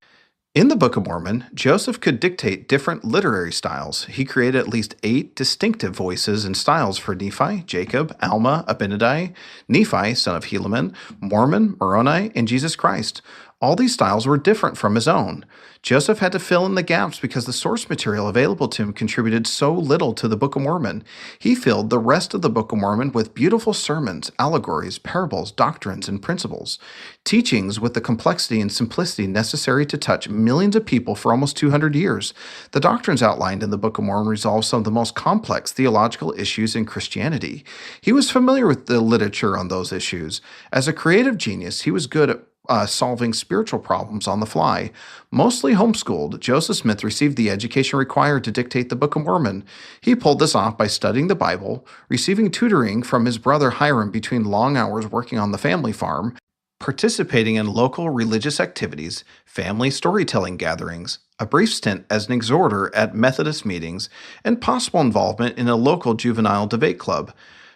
In the Book of Mormon, Joseph could dictate different literary styles. He created at least 8 distinctive voices and styles for Nephi, Jacob, Alma, Abinadi, Nephi, son of Helaman, Mormon, Moroni, and Jesus Christ. All these styles were different from his own. Joseph had to fill in the gaps because the source material available to him contributed so little to the Book of Mormon. He filled the rest of the Book of Mormon with beautiful sermons, allegories, parables, doctrines, and principles, teachings with the complexity and simplicity necessary to touch millions of people for almost 200 years. The doctrines outlined in the Book of Mormon resolve some of the most complex theological issues in Christianity. He was familiar with the literature on those issues. As a creative genius, he was good at solving spiritual problems on the fly. Mostly homeschooled, Joseph Smith received the education required to dictate the Book of Mormon. He pulled this off by studying the Bible, receiving tutoring from his brother Hiram between long hours working on the family farm, participating in local religious activities, family storytelling gatherings, a brief stint as an exhorter at Methodist meetings, and possible involvement in a local juvenile debate club.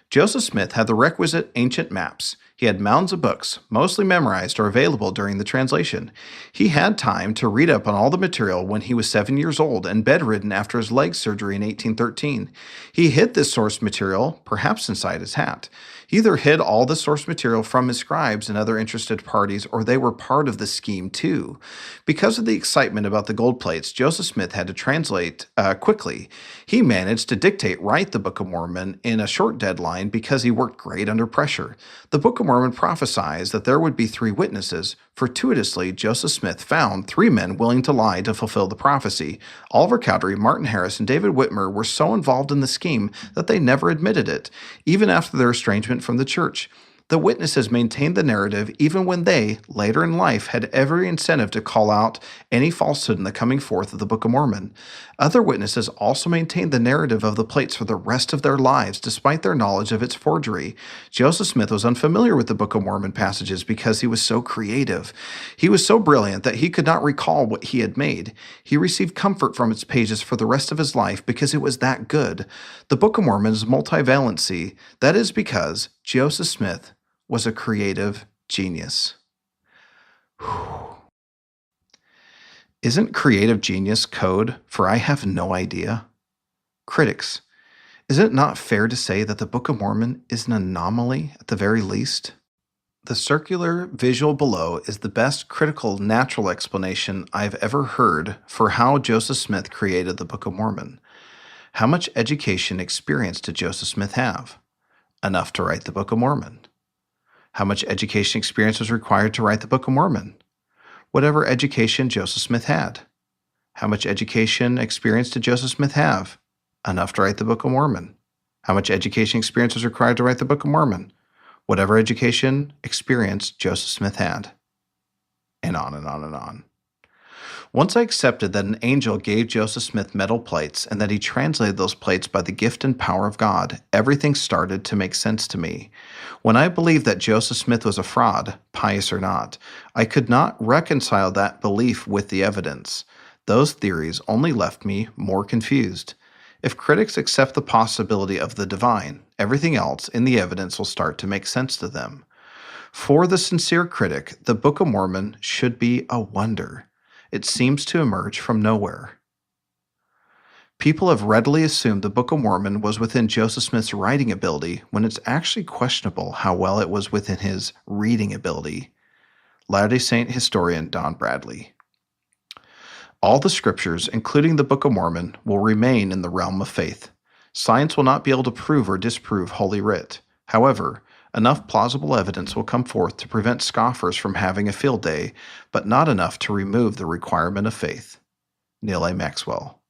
Joseph Smith had the requisite ancient maps. He had mounds of books, mostly memorized or available during the translation. He had time to read up on all the material when he was 7 years old and bedridden after his leg surgery in 1813. He hid this source material, perhaps inside his hat. He either hid all the source material from his scribes and other interested parties, or they were part of the scheme too. Because of the excitement about the gold plates, Joseph Smith had to translate quickly. He managed to write the Book of Mormon in a short deadline because he worked great under pressure. The Book of Mormon prophesies that there would be 3 witnesses. Fortuitously, Joseph Smith found 3 men willing to lie to fulfill the prophecy. Oliver Cowdery, Martin Harris, and David Whitmer were so involved in the scheme that they never admitted it, even after their estrangement from the church. The witnesses maintained the narrative even when they, later in life, had every incentive to call out any falsehood in the coming forth of the Book of Mormon. Other witnesses also maintained the narrative of the plates for the rest of their lives, despite their knowledge of its forgery. Joseph Smith was unfamiliar with the Book of Mormon passages because he was so creative. He was so brilliant that he could not recall what he had made. He received comfort from its pages for the rest of his life because it was that good. The Book of Mormon is multivalency. That is because Joseph Smith was a creative genius. Whew. Isn't creative genius code for I have no idea? Critics, is it not fair to say that the Book of Mormon is an anomaly at the very least? The circular visual below is the best critical natural explanation I've ever heard for how Joseph Smith created the Book of Mormon. How much education experience did Joseph Smith have? Enough to write the Book of Mormon. How much education experience was required to write the Book of Mormon? Whatever education Joseph Smith had. How much education experience did Joseph Smith have? Enough to write the Book of Mormon. How much education experience was required to write the Book of Mormon? Whatever education experience Joseph Smith had. And on and on and on. Once I accepted that an angel gave Joseph Smith metal plates and that he translated those plates by the gift and power of God, everything started to make sense to me. When I believed that Joseph Smith was a fraud, pious or not, I could not reconcile that belief with the evidence. Those theories only left me more confused. If critics accept the possibility of the divine, everything else in the evidence will start to make sense to them. For the sincere critic, the Book of Mormon should be a wonder. It seems to emerge from nowhere. People have readily assumed the Book of Mormon was within Joseph Smith's writing ability when it's actually questionable how well it was within his reading ability. Latter-day Saint historian Don Bradley. All the scriptures, including the Book of Mormon, will remain in the realm of faith. Science will not be able to prove or disprove Holy Writ. However, enough plausible evidence will come forth to prevent scoffers from having a field day, but not enough to remove the requirement of faith. Neal A. Maxwell.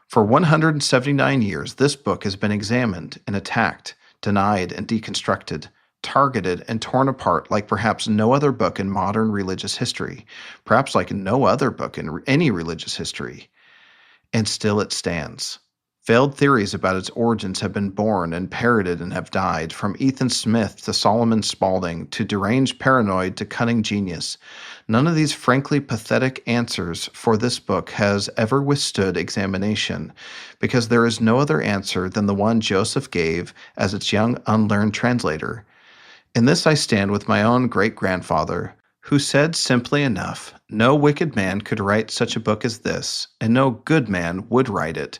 For 179 years, this book has been examined and attacked, denied and deconstructed, targeted and torn apart like perhaps no other book in modern religious history, perhaps like no other book in any religious history. And still it stands. Failed theories about its origins have been born and parroted and have died, from Ethan Smith to Solomon Spaulding, to deranged paranoid to cunning genius. None of these frankly pathetic answers for this book has ever withstood examination, because there is no other answer than the one Joseph gave as its young unlearned translator. In this I stand with my own great-grandfather, who said simply enough, no wicked man could write such a book as this, and no good man would write it,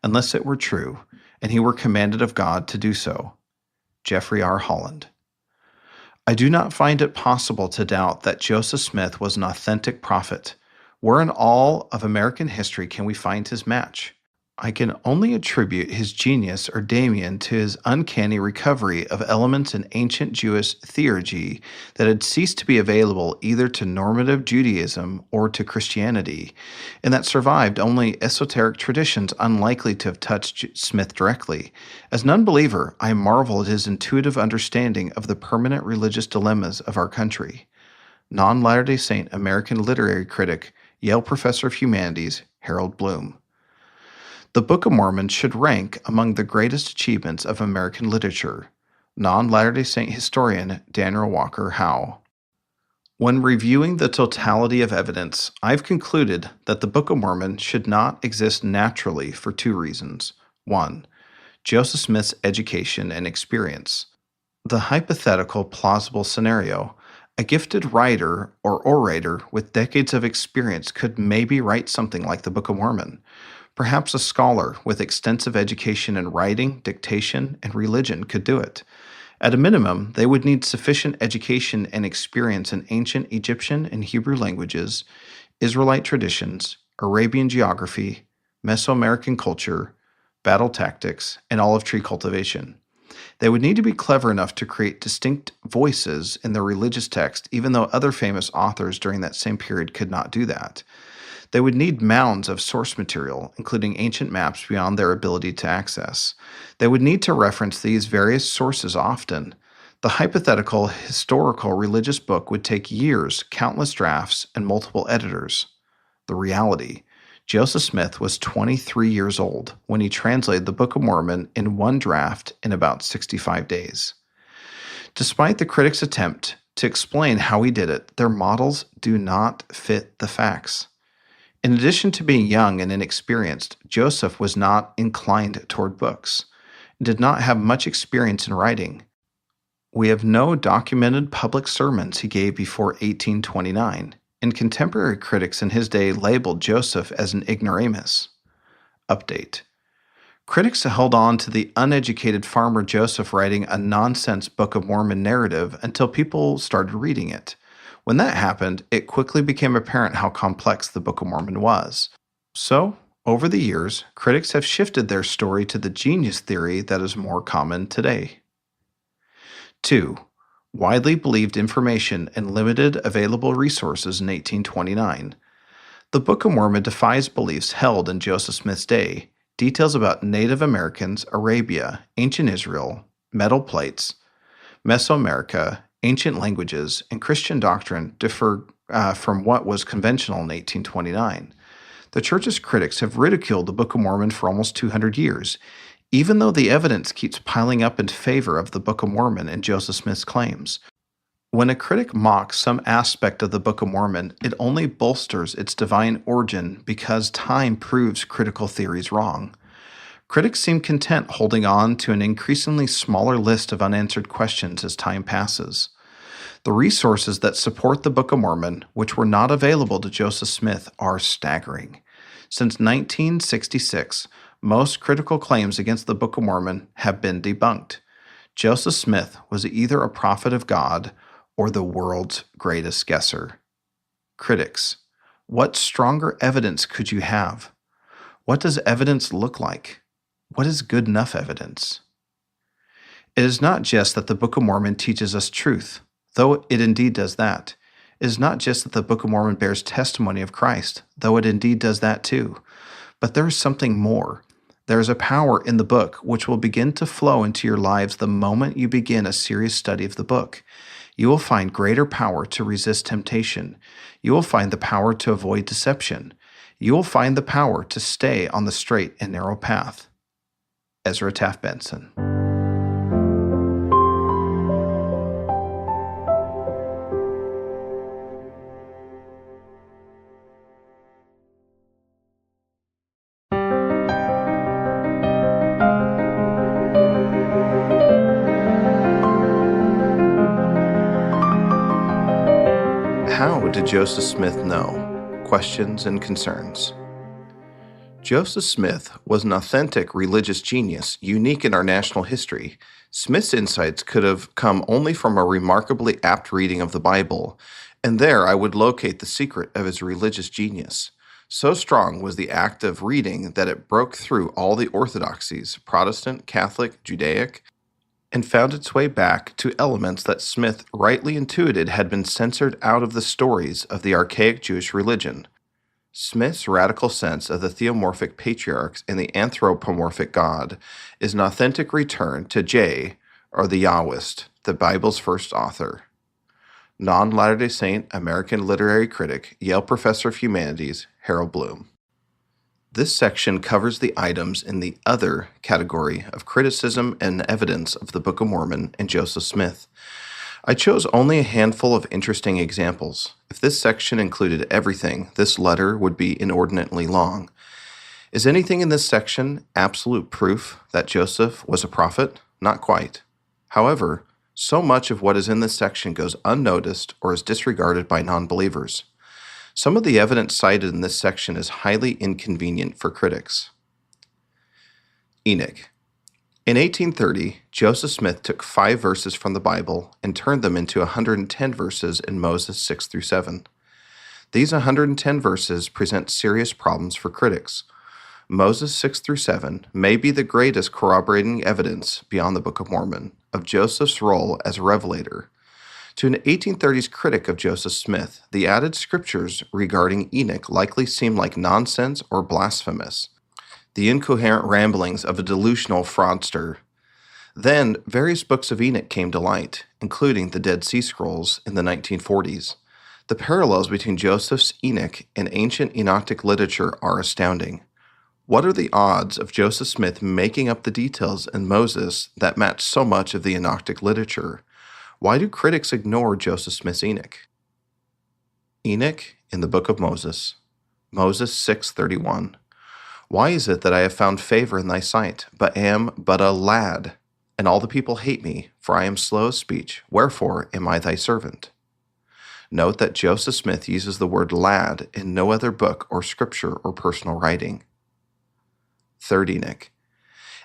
unless it were true, and he were commanded of God to do so. Jeffrey R. Holland. I do not find it possible to doubt that Joseph Smith was an authentic prophet. Where in all of American history can we find his match? I can only attribute his genius or Damien to his uncanny recovery of elements in ancient Jewish theurgy that had ceased to be available either to normative Judaism or to Christianity, and that survived only esoteric traditions unlikely to have touched Smith directly. As an unbeliever, I marvel at his intuitive understanding of the permanent religious dilemmas of our country. Non-Latter-day Saint American literary critic, Yale Professor of Humanities, Harold Bloom. The Book of Mormon should rank among the greatest achievements of American literature. Non-Latter-day Saint historian Daniel Walker Howe. When reviewing the totality of evidence, I've concluded that the Book of Mormon should not exist naturally for two reasons. 1. Joseph Smith's education and experience. The hypothetical plausible scenario: a gifted writer or orator with decades of experience could maybe write something like the Book of Mormon. Perhaps a scholar with extensive education in writing, dictation, and religion could do it. At a minimum, they would need sufficient education and experience in ancient Egyptian and Hebrew languages, Israelite traditions, Arabian geography, Mesoamerican culture, battle tactics, and olive tree cultivation. They would need to be clever enough to create distinct voices in their religious text, even though other famous authors during that same period could not do that. They would need mounds of source material, including ancient maps beyond their ability to access. They would need to reference these various sources often. The hypothetical, historical religious book would take years, countless drafts, and multiple editors. The reality: Joseph Smith was 23 years old when he translated the Book of Mormon in one draft in about 65 days. Despite the critics' attempt to explain how he did it, their models do not fit the facts. In addition to being young and inexperienced, Joseph was not inclined toward books, and did not have much experience in writing. We have no documented public sermons he gave before 1829, and contemporary critics in his day labeled Joseph as an ignoramus. Update. Critics held on to the uneducated farmer Joseph writing a nonsense Book of Mormon narrative until people started reading it. When that happened, it quickly became apparent how complex the Book of Mormon was. So, over the years, critics have shifted their story to the genius theory that is more common today. 2. Widely believed information and limited available resources in 1829. The Book of Mormon defies beliefs held in Joseph Smith's day. Details about Native Americans, Arabia, ancient Israel, metal plates, Mesoamerica, ancient languages, and Christian doctrine differ from what was conventional in 1829. The Church's critics have ridiculed the Book of Mormon for almost 200 years, even though the evidence keeps piling up in favor of the Book of Mormon and Joseph Smith's claims. When a critic mocks some aspect of the Book of Mormon, it only bolsters its divine origin because time proves critical theories wrong. Critics seem content holding on to an increasingly smaller list of unanswered questions as time passes. The resources that support the Book of Mormon, which were not available to Joseph Smith, are staggering. Since 1966, most critical claims against the Book of Mormon have been debunked. Joseph Smith was either a prophet of God or the world's greatest guesser. Critics, what stronger evidence could you have? What does evidence look like? What is good enough evidence? It is not just that the Book of Mormon teaches us truth, though it indeed does that. It is not just that the Book of Mormon bears testimony of Christ, though it indeed does that too. But there is something more. There is a power in the book which will begin to flow into your lives the moment you begin a serious study of the book. You will find greater power to resist temptation. You will find the power to avoid deception. You will find the power to stay on the straight and narrow path. Ezra Taft Benson. How did Joseph Smith know? Questions and concerns. Joseph Smith was an authentic religious genius, unique in our national history. Smith's insights could have come only from a remarkably apt reading of the Bible, and there I would locate the secret of his religious genius. So strong was the act of reading that it broke through all the orthodoxies, Protestant, Catholic, Judaic, and found its way back to elements that Smith rightly intuited had been censored out of the stories of the archaic Jewish religion. Smith's radical sense of the theomorphic patriarchs and the anthropomorphic God is an authentic return to J, or the Yahwist, the Bible's first author. Non-Latter-day Saint American literary critic, Yale Professor of Humanities, Harold Bloom. This section covers the items in the other category of criticism and evidence of the Book of Mormon and Joseph Smith. I chose only a handful of interesting examples. If this section included everything, this letter would be inordinately long. Is anything in this section absolute proof that Joseph was a prophet? Not quite. However, so much of what is in this section goes unnoticed or is disregarded by non-believers. Some of the evidence cited in this section is highly inconvenient for critics. Enoch. In 1830, Joseph Smith took 5 verses from the Bible and turned them into 110 verses in Moses 6 through 7. These 110 verses present serious problems for critics. Moses 6 through 7 may be the greatest corroborating evidence beyond the Book of Mormon of Joseph's role as a revelator. To an 1830s critic of Joseph Smith, the added scriptures regarding Enoch likely seem like nonsense or blasphemous, the incoherent ramblings of a delusional fraudster. Then, various books of Enoch came to light, including the Dead Sea Scrolls in the 1940s. The parallels between Joseph's Enoch and ancient Enochic literature are astounding. What are the odds of Joseph Smith making up the details in Moses that match so much of the Enochic literature? Why do critics ignore Joseph Smith's Enoch? Enoch in the Book of Moses. Moses 6:31. Why is it that I have found favor in thy sight, but am but a lad, and all the people hate me, for I am slow of speech, wherefore am I thy servant? Note that Joseph Smith uses the word lad in no other book or scripture or personal writing. Third Enoch.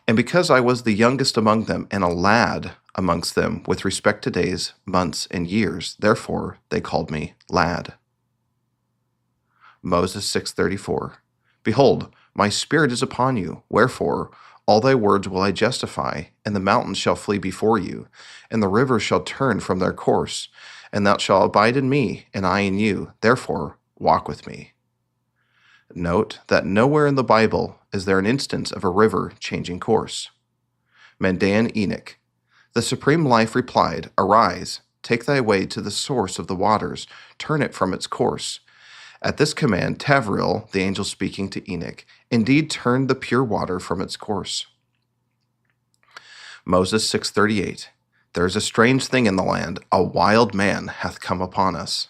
And because I was the youngest among them, and a lad amongst them with respect to days, months, and years, therefore they called me lad. Moses 6:34. Behold, my spirit is upon you, wherefore all thy words will I justify, and the mountains shall flee before you, and the rivers shall turn from their course, and thou shalt abide in me, and I in you, therefore walk with me. Note that nowhere in the Bible is there an instance of a river changing course. Mandaean Enoch. The Supreme Life replied, "Arise, take thy way to the source of the waters, turn it from its course." At this command, Tavril, the angel speaking to Enoch, indeed turned the pure water from its course. Moses 6:38. There is a strange thing in the land, a wild man hath come upon us.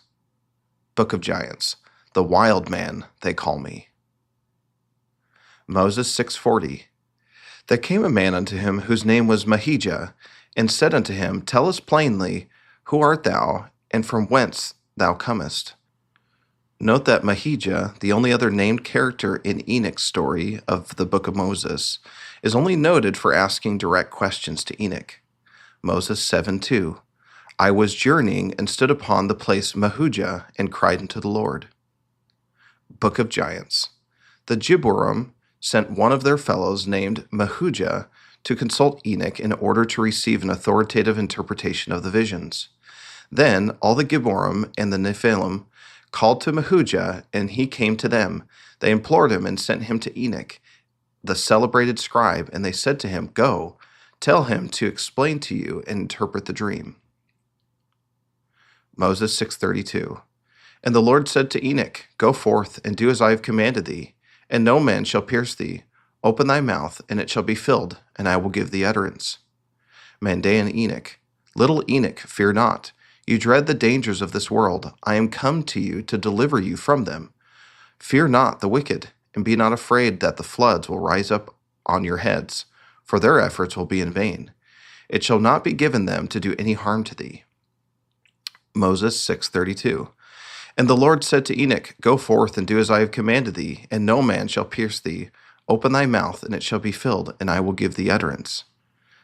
Book of Giants. The wild man, they call me. Moses 6:40. There came a man unto him whose name was Mahijah, and said unto him, Tell us plainly, who art thou, and from whence thou comest? Note that Mahijah, the only other named character in Enoch's story of the Book of Moses, is only noted for asking direct questions to Enoch. Moses 7:2. I was journeying and stood upon the place Mahujah and cried unto the Lord. Book of Giants. The Gibborim sent one of their fellows named Mahujah to consult Enoch in order to receive an authoritative interpretation of the visions. Then all the Gibborim and the Nephilim called to Mahujah, and he came to them. They implored him and sent him to Enoch, the celebrated scribe, and they said to him, Go, tell him to explain to you and interpret the dream. Moses 6:32. And the Lord said to Enoch, Go forth and do as I have commanded thee, and no man shall pierce thee. Open thy mouth, and it shall be filled, and I will give thee utterance. Mandaean Enoch. Little Enoch, fear not. You dread the dangers of this world. I am come to you to deliver you from them. Fear not the wicked, and be not afraid that the floods will rise up on your heads, for their efforts will be in vain. It shall not be given them to do any harm to thee. Moses 6:32. And the Lord said to Enoch, Go forth and do as I have commanded thee, and no man shall pierce thee. Open thy mouth, and it shall be filled, and I will give thee utterance.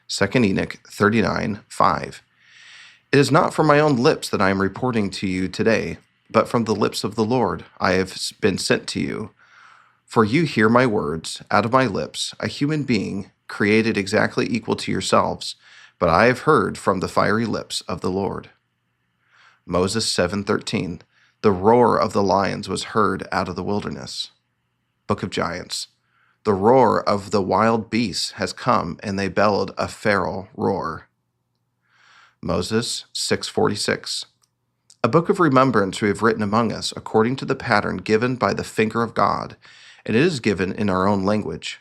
2 Enoch 39:5. It is not from my own lips that I am reporting to you today, but from the lips of the Lord I have been sent to you. For you hear my words out of my lips, a human being created exactly equal to yourselves, but I have heard from the fiery lips of the Lord. Moses 7:13. The roar of the lions was heard out of the wilderness. Book of Giants. The roar of the wild beasts has come, and they bellowed a feral roar. Moses 6:46. A book of remembrance we have written among us, according to the pattern given by the finger of God, and it is given in our own language.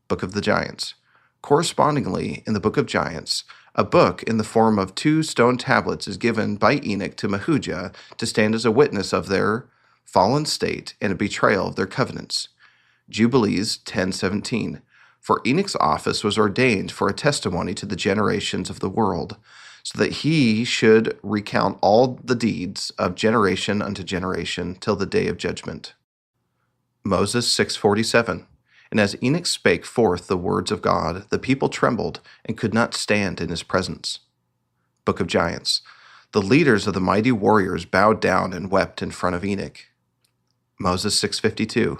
Book of the Giants. Correspondingly, in the Book of Giants, a book in the form of 2 stone tablets is given by Enoch to Mahujah to stand as a witness of their fallen state and a betrayal of their covenants. Jubilees 10:17. For Enoch's office was ordained for a testimony to the generations of the world, so that he should recount all the deeds of generation unto generation till the day of judgment. Moses 6:47. And as Enoch spake forth the words of God, the people trembled and could not stand in his presence. Book of Giants. The leaders of the mighty warriors bowed down and wept in front of Enoch. Moses 6:52.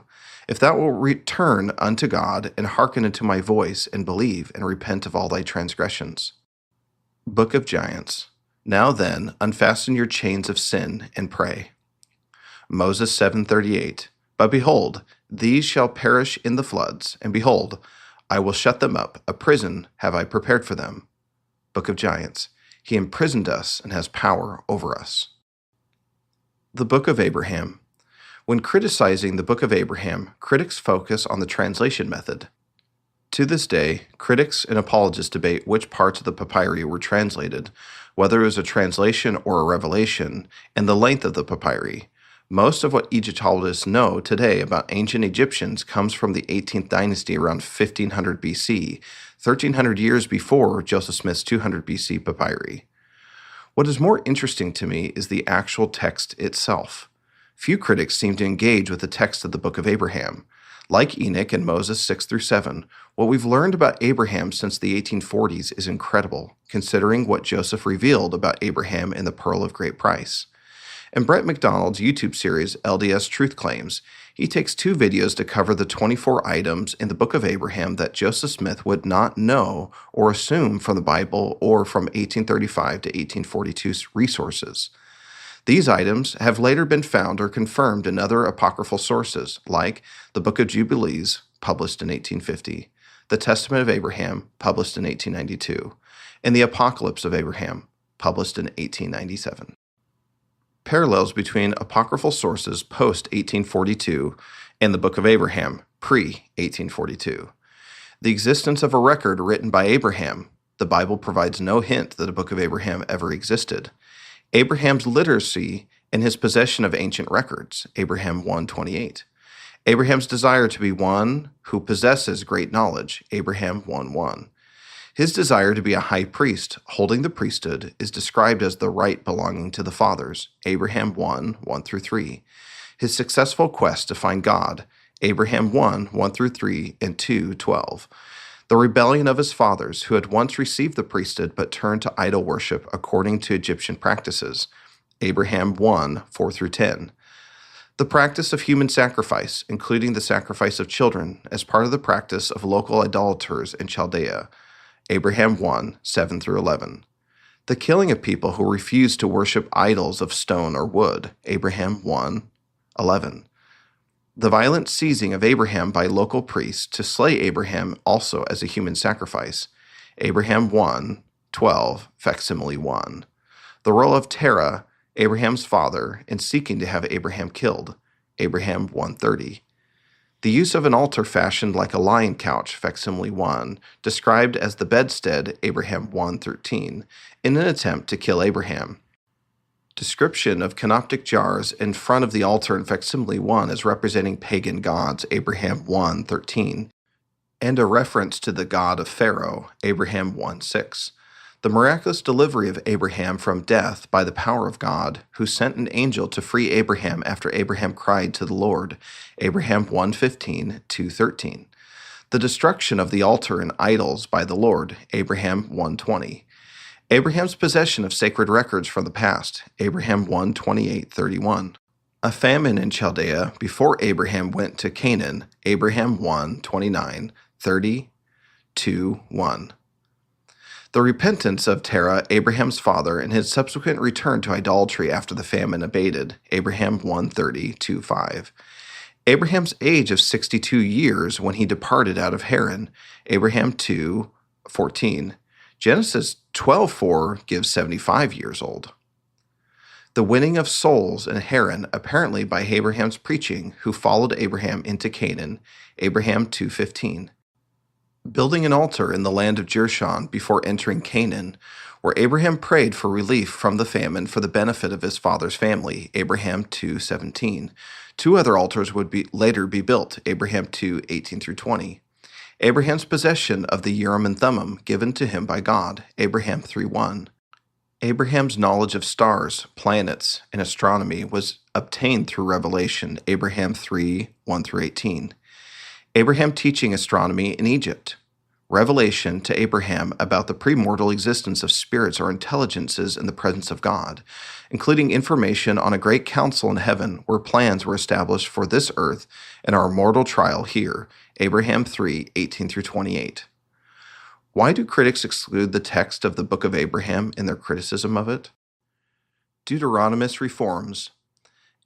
If thou wilt return unto God, and hearken unto my voice, and believe, and repent of all thy transgressions. Book of Giants. Now then, unfasten your chains of sin, and pray. Moses 7:38. But behold, these shall perish in the floods, and behold, I will shut them up, a prison have I prepared for them. Book of Giants. He imprisoned us, and has power over us. The Book of Abraham. When criticizing the Book of Abraham, critics focus on the translation method. To this day, critics and apologists debate which parts of the papyri were translated, whether it was a translation or a revelation, and the length of the papyri. Most of what Egyptologists know today about ancient Egyptians comes from the 18th dynasty around 1500 BC, 1300 years before Joseph Smith's 200 BC papyri. What is more interesting to me is the actual text itself. Few critics seem to engage with the text of the Book of Abraham. Like Enoch and Moses 6-7, what we've learned about Abraham since the 1840s is incredible, considering what Joseph revealed about Abraham in the Pearl of Great Price. In Brett McDonald's YouTube series, LDS Truth Claims, he takes 2 videos to cover the 24 items in the Book of Abraham that Joseph Smith would not know or assume from the Bible or from 1835 to 1842 resources. These items have later been found or confirmed in other apocryphal sources, like the Book of Jubilees, published in 1850, the Testament of Abraham, published in 1892, and the Apocalypse of Abraham, published in 1897. Parallels between apocryphal sources post-1842 and the Book of Abraham, pre-1842. The existence of a record written by Abraham. The Bible provides no hint that a Book of Abraham ever existed. Abraham's literacy and his possession of ancient records, Abraham 1:28. Abraham's desire to be one who possesses great knowledge, Abraham 1:1. His desire to be a high priest, holding the priesthood, is described as the right belonging to the fathers, Abraham 1:1-3. His successful quest to find God, Abraham 1:1-3 and 2:12. The rebellion of his fathers, who had once received the priesthood but turned to idol worship according to Egyptian practices, Abraham 1:4-10. The practice of human sacrifice, including the sacrifice of children, as part of the practice of local idolaters in Chaldea, Abraham 1:7-11. The killing of people who refused to worship idols of stone or wood, Abraham 1:11. The violent seizing of Abraham by local priests to slay Abraham also as a human sacrifice, Abraham 1:12, facsimile 1. The role of Terah, Abraham's father, in seeking to have Abraham killed, Abraham 1:30. The use of an altar fashioned like a lion couch, facsimile 1, described as the bedstead, Abraham 1:13, in an attempt to kill Abraham. Description of canoptic jars in front of the altar in facsimile 1 as representing pagan gods, Abraham 1:13, and a reference to the god of Pharaoh, Abraham 1:6. The miraculous delivery of Abraham from death by the power of God, who sent an angel to free Abraham after Abraham cried to the Lord, Abraham 1:15-13. The destruction of the altar and idols by the Lord, Abraham 1:20. Abraham's possession of sacred records from the past, Abraham 1:28-31. A famine in Chaldea before Abraham went to Canaan, Abraham 1:29-30-1. The repentance of Terah, Abraham's father, and his subsequent return to idolatry after the famine abated, Abraham 1:30-5. Abraham's age of 62 years when he departed out of Haran, Abraham 2:14. Genesis 12:4 gives 75 years old. The winning of souls in Haran, apparently by Abraham's preaching, who followed Abraham into Canaan, Abraham 2:15. Building an altar in the land of Jershon before entering Canaan, where Abraham prayed for relief from the famine for the benefit of his father's family, Abraham 2:17. Two other altars would later be built, Abraham 2:18-20. Abraham's possession of the Urim and Thummim given to him by God, Abraham 3:1. Abraham's knowledge of stars, planets, and astronomy was obtained through revelation, Abraham 3:1-18. Abraham teaching astronomy in Egypt. Revelation to Abraham about the premortal existence of spirits or intelligences in the presence of God, including information on a great council in heaven where plans were established for this earth and our mortal trial here, Abraham 3:18-28. Why do critics exclude the text of the Book of Abraham in their criticism of it? Deuteronomist reforms.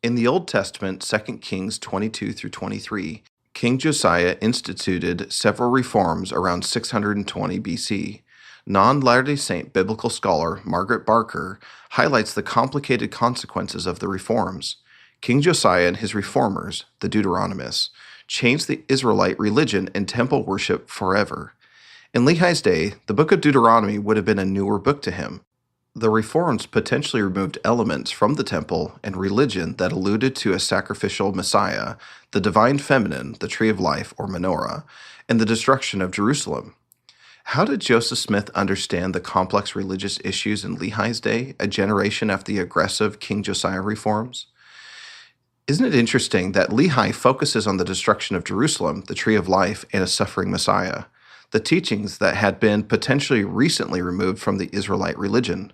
In the Old Testament, 2 Kings 22-23, King Josiah instituted several reforms around 620 BC. Non-Latter-day Saint biblical scholar Margaret Barker highlights the complicated consequences of the reforms. King Josiah and his reformers, the Deuteronomists, changed the Israelite religion and temple worship forever. In Lehi's day, the book of Deuteronomy would have been a newer book to him. The reforms potentially removed elements from the temple and religion that alluded to a sacrificial Messiah, the divine feminine, the tree of life, or menorah, and the destruction of Jerusalem. How did Joseph Smith understand the complex religious issues in Lehi's day, a generation after the aggressive King Josiah reforms? Isn't it interesting that Lehi focuses on the destruction of Jerusalem, the tree of life, and a suffering Messiah, the teachings that had been potentially recently removed from the Israelite religion?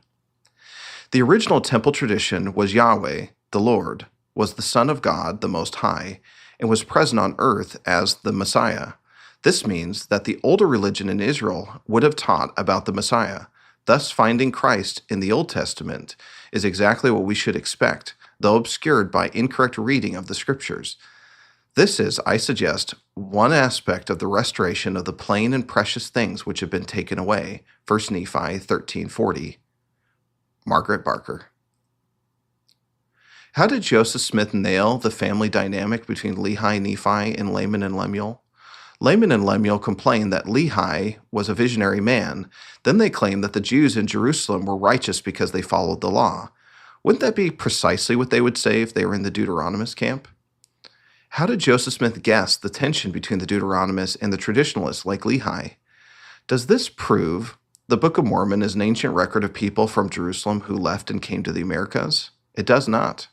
The original temple tradition was Yahweh, the Lord, was the Son of God, the Most High, and was present on earth as the Messiah. This means that the older religion in Israel would have taught about the Messiah, Thus, finding Christ in the Old Testament is exactly what we should expect, though obscured by incorrect reading of the Scriptures. This is, I suggest, one aspect of the restoration of the plain and precious things which have been taken away. 1 Nephi 13:40. Margaret Barker. How did Joseph Smith nail the family dynamic between Lehi, Nephi, and Laman and Lemuel? Laman and Lemuel complained that Lehi was a visionary man. Then they claimed that the Jews in Jerusalem were righteous because they followed the law. Wouldn't that be precisely what they would say if they were in the Deuteronomist camp? How did Joseph Smith guess the tension between the Deuteronomists and the traditionalists like Lehi? Does this prove the Book of Mormon is an ancient record of people from Jerusalem who left and came to the Americas? It does not.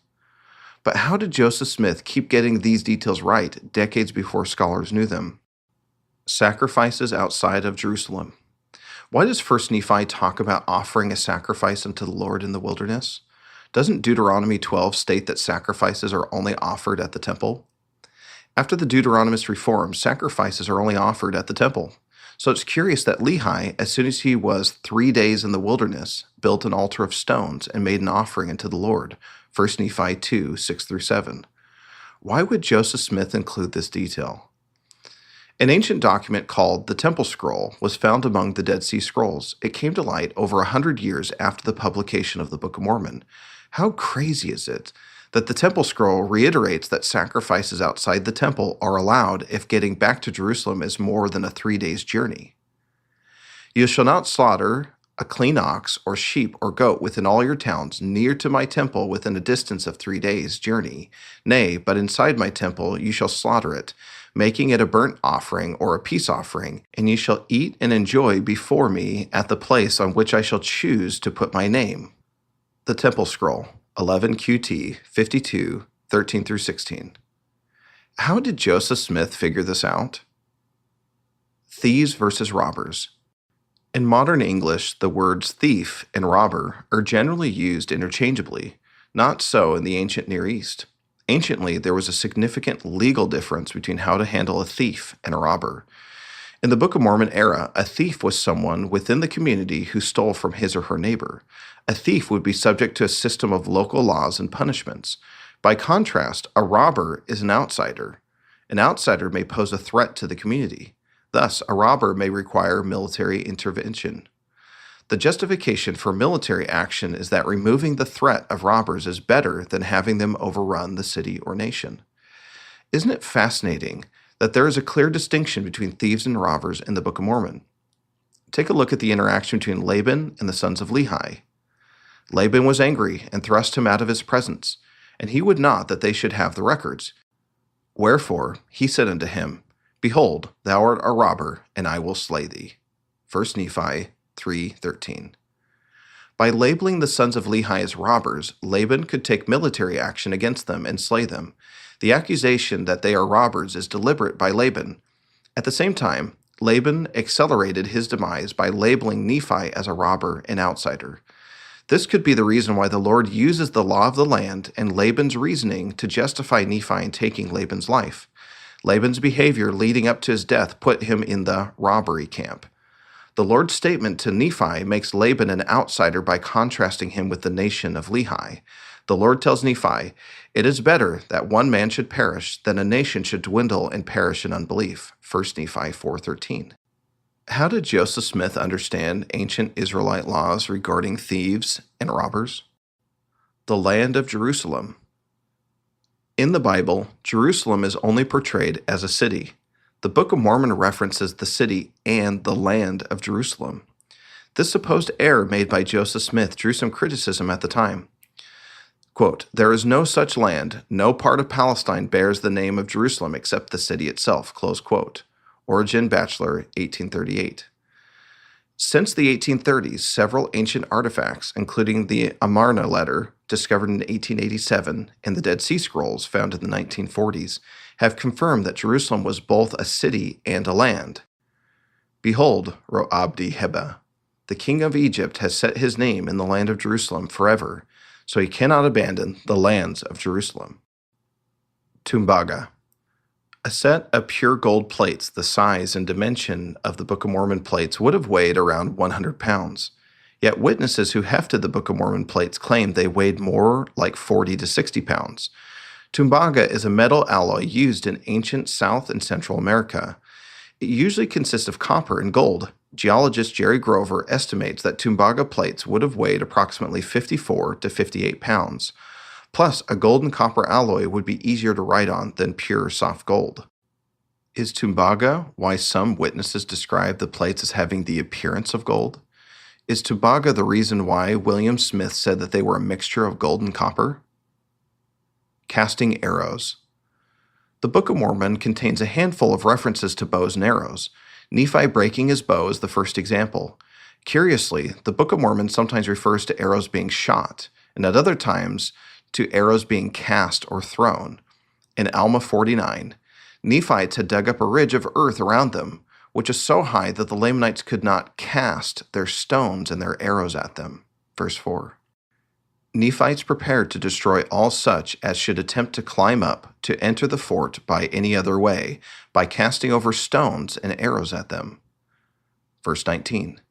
But how did Joseph Smith keep getting these details right decades before scholars knew them? Sacrifices outside of Jerusalem. Why does 1 Nephi talk about offering a sacrifice unto the Lord in the wilderness? Doesn't Deuteronomy 12 state that sacrifices are only offered at the temple? After the Deuteronomist reform, sacrifices are only offered at the temple. So it's curious that Lehi, as soon as he was 3 days in the wilderness, built an altar of stones and made an offering unto the Lord. 1 Nephi 2, 6-7. Why would Joseph Smith include this detail? An ancient document called the Temple Scroll was found among the Dead Sea Scrolls. It came to light over 100 years after the publication of the Book of Mormon. How crazy is it that the Temple Scroll reiterates that sacrifices outside the temple are allowed if getting back to Jerusalem is more than a 3 days journey? You shall not slaughter a clean ox or sheep or goat within all your towns near to my temple within a distance of 3 days' journey. Nay, but inside my temple you shall slaughter it, making it a burnt offering or a peace offering, and ye shall eat and enjoy before me at the place on which I shall choose to put my name. The Temple Scroll, 11 QT 52, 13-16. How did Joseph Smith figure this out? Thieves versus robbers. In modern English, the words thief and robber are generally used interchangeably. Not so in the ancient Near East. Anciently, there was a significant legal difference between how to handle a thief and a robber. In the Book of Mormon era, a thief was someone within the community who stole from his or her neighbor. A thief would be subject to a system of local laws and punishments. By contrast, a robber is an outsider. An outsider may pose a threat to the community. Thus, a robber may require military intervention. The justification for military action is that removing the threat of robbers is better than having them overrun the city or nation. Isn't it fascinating that there is a clear distinction between thieves and robbers in the Book of Mormon? Take a look at the interaction between Laban and the sons of Lehi. Laban was angry and thrust him out of his presence, and he would not that they should have the records. Wherefore he said unto him, Behold, thou art a robber, and I will slay thee. 1 Nephi 3:13. By labeling the sons of Lehi as robbers, Laban could take military action against them and slay them. The accusation that they are robbers is deliberate by Laban. At the same time, Laban accelerated his demise by labeling Nephi as a robber and outsider. This could be the reason why the Lord uses the law of the land and Laban's reasoning to justify Nephi in taking Laban's life. Laban's behavior leading up to his death put him in the robbery camp. The Lord's statement to Nephi makes Laban an outsider by contrasting him with the nation of Lehi. The Lord tells Nephi, It is better that one man should perish than a nation should dwindle and perish in unbelief. 1 Nephi 4:13. How did Joseph Smith understand ancient Israelite laws regarding thieves and robbers? The land of Jerusalem. In the Bible, Jerusalem is only portrayed as a city. The Book of Mormon references the city and the land of Jerusalem. This supposed error made by Joseph Smith drew some criticism at the time. Quote, There is no such land, no part of Palestine bears the name of Jerusalem except the city itself, close quote. Origen Bachelor, 1838. Since the 1830s, several ancient artifacts, including the Amarna letter, discovered in 1887, and the Dead Sea Scrolls, found in the 1940s, have confirmed that Jerusalem was both a city and a land. Behold, wrote Abdi Heba, the king of Egypt has set his name in the land of Jerusalem forever, so he cannot abandon the lands of Jerusalem. Tumbaga. A set of pure gold plates the size and dimension of the Book of Mormon plates would have weighed around 100 pounds. Yet witnesses who hefted the Book of Mormon plates claimed they weighed more like 40 to 60 pounds. Tumbaga is a metal alloy used in ancient South and Central America. It usually consists of copper and gold. Geologist Jerry Grover estimates that Tumbaga plates would have weighed approximately 54 to 58 pounds. Plus, a gold and copper alloy would be easier to write on than pure soft gold. Is Tumbaga why some witnesses describe the plates as having the appearance of gold? Is Tumbaga the reason why William Smith said that they were a mixture of gold and copper? Casting arrows. The Book of Mormon contains a handful of references to bows and arrows. Nephi breaking his bow is the first example. Curiously, the Book of Mormon sometimes refers to arrows being shot, and at other times to arrows being cast or thrown. In Alma 49, Nephites had dug up a ridge of earth around them, which is so high that the Lamanites could not cast their stones and their arrows at them. Verse 4. Nephites prepared to destroy all such as should attempt to climb up to enter the fort by any other way, by casting over stones and arrows at them. Verse 19.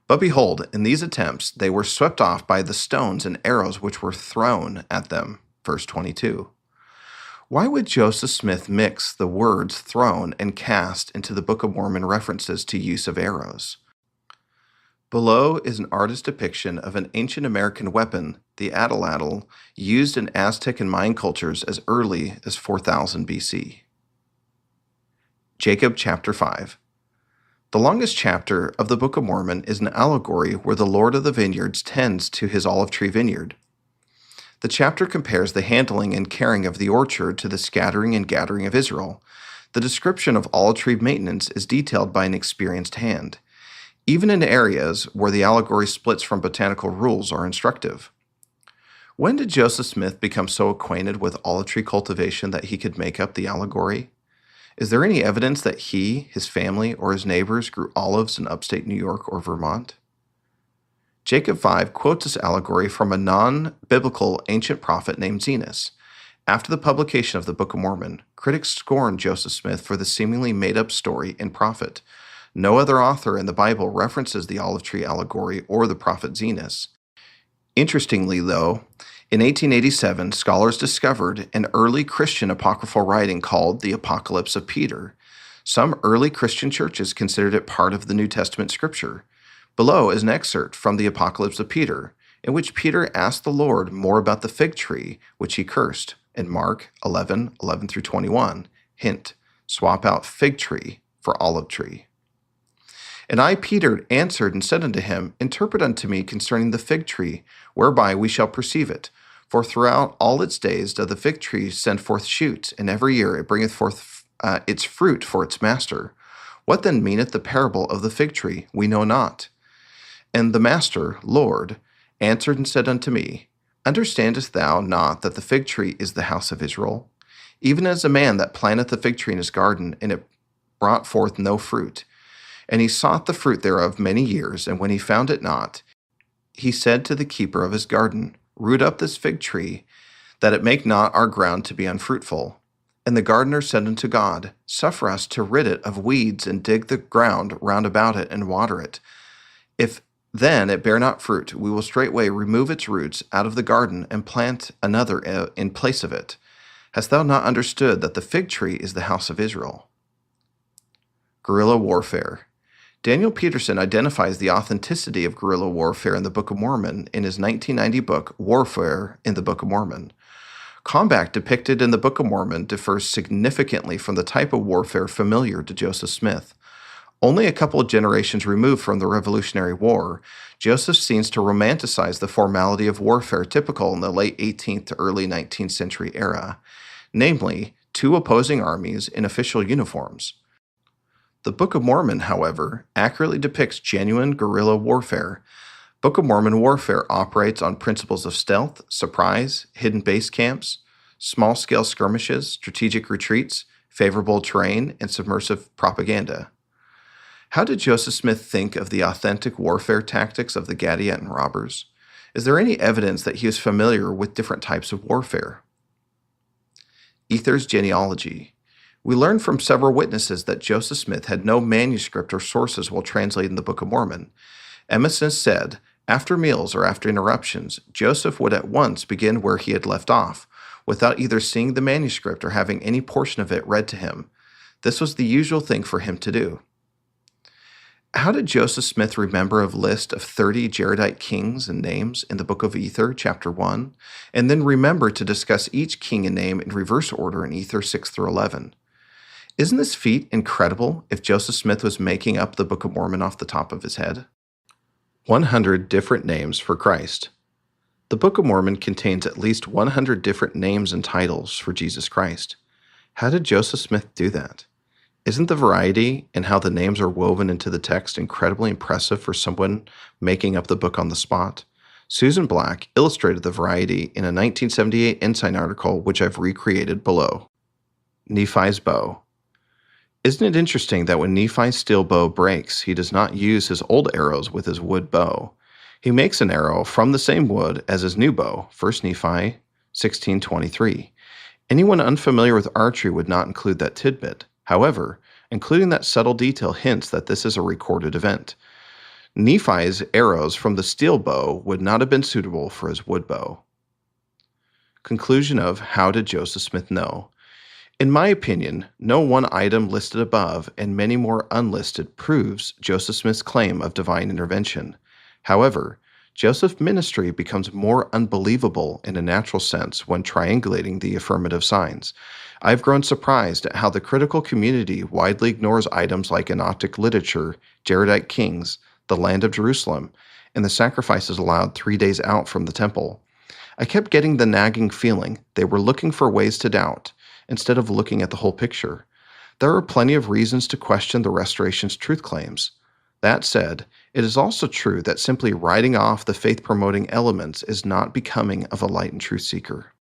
But behold, in these attempts they were swept off by the stones and arrows which were thrown at them. Verse 22. Why would Joseph Smith mix the words thrown and cast into the Book of Mormon references to use of arrows? Below is an artist's depiction of an ancient American weapon, the atlatl, used in Aztec and Mayan cultures as early as 4000 BC. Jacob chapter 5. The longest chapter of the Book of Mormon is an allegory where the Lord of the vineyards tends to his olive tree vineyard. The chapter compares the handling and caring of the orchard to the scattering and gathering of Israel. The description of olive tree maintenance is detailed by an experienced hand. Even in areas where the allegory splits from botanical rules are instructive. When did Joseph Smith become so acquainted with olive tree cultivation that he could make up the allegory? Is there any evidence that he, his family, or his neighbors grew olives in upstate New York or Vermont? Jacob 5 quotes this allegory from a non-biblical ancient prophet named Zenos. After the publication of the Book of Mormon, critics scorned Joseph Smith for the seemingly made-up story and prophet. No other author in the Bible references the olive tree allegory or the prophet Zenos. Interestingly, though, in 1887, scholars discovered an early Christian apocryphal writing called the Apocalypse of Peter. Some early Christian churches considered it part of the New Testament scripture. Below is an excerpt from the Apocalypse of Peter, in which Peter asked the Lord more about the fig tree, which he cursed, in Mark 11:11 through 21. Hint, swap out fig tree for olive tree. And I, Peter, answered and said unto him, Interpret unto me concerning the fig tree, whereby we shall perceive it. For throughout all its days doth the fig tree send forth shoots, and every year it bringeth forth its fruit for its master. What then meaneth the parable of the fig tree? We know not. And the master, Lord, answered and said unto me, Understandest thou not that the fig tree is the house of Israel? Even as a man that planteth the fig tree in his garden, and it brought forth no fruit. And he sought the fruit thereof many years, and when he found it not, he said to the keeper of his garden, Root up this fig tree, that it make not our ground to be unfruitful. And the gardener said unto God, Suffer us to rid it of weeds, and dig the ground round about it, and water it. If then it bear not fruit, we will straightway remove its roots out of the garden, and plant another in place of it. Hast thou not understood that the fig tree is the house of Israel? Guerrilla warfare. Daniel Peterson identifies the authenticity of guerrilla warfare in the Book of Mormon in his 1990 book, Warfare in the Book of Mormon. Combat depicted in the Book of Mormon differs significantly from the type of warfare familiar to Joseph Smith. Only a couple of generations removed from the Revolutionary War, Joseph seems to romanticize the formality of warfare typical in the late 18th to early 19th century era, namely, two opposing armies in official uniforms. The Book of Mormon, however, accurately depicts genuine guerrilla warfare. Book of Mormon warfare operates on principles of stealth, surprise, hidden base camps, small-scale skirmishes, strategic retreats, favorable terrain, and submersive propaganda. How did Joseph Smith think of the authentic warfare tactics of the Gadianton robbers? Is there any evidence that he was familiar with different types of warfare? Ether's genealogy. We learn from several witnesses that Joseph Smith had no manuscript or sources while translating the Book of Mormon. Emerson said, After meals or after interruptions, Joseph would at once begin where he had left off, without either seeing the manuscript or having any portion of it read to him. This was the usual thing for him to do. How did Joseph Smith remember a list of 30 Jaredite kings and names in the book of Ether, chapter 1, and then remember to discuss each king and name in reverse order in Ether 6 through 11? Isn't this feat incredible if Joseph Smith was making up the Book of Mormon off the top of his head? 100 different names for Christ. The Book of Mormon contains at least 100 different names and titles for Jesus Christ. How did Joseph Smith do that? Isn't the variety in how the names are woven into the text incredibly impressive for someone making up the book on the spot? Susan Black illustrated the variety in a 1978 Ensign article, which I've recreated below. Nephi's bow. Isn't it interesting that when Nephi's steel bow breaks, he does not use his old arrows with his wood bow? He makes an arrow from the same wood as his new bow, 1 Nephi 16:23. Anyone unfamiliar with archery would not include that tidbit. However, including that subtle detail hints that this is a recorded event. Nephi's arrows from the steel bow would not have been suitable for his wood bow. Conclusion of How did Joseph Smith know? In my opinion, no one item listed above and many more unlisted proves Joseph Smith's claim of divine intervention. However, Joseph's ministry becomes more unbelievable in a natural sense when triangulating the affirmative signs. I've grown surprised at how the critical community widely ignores items like Enochic literature, Jaredite kings, the land of Jerusalem, and the sacrifices allowed 3 days out from the temple. I kept getting the nagging feeling they were looking for ways to doubt, instead of looking at the whole picture. There are plenty of reasons to question the Restoration's truth claims. That said, it is also true that simply writing off the faith-promoting elements is not becoming of a light and truth seeker.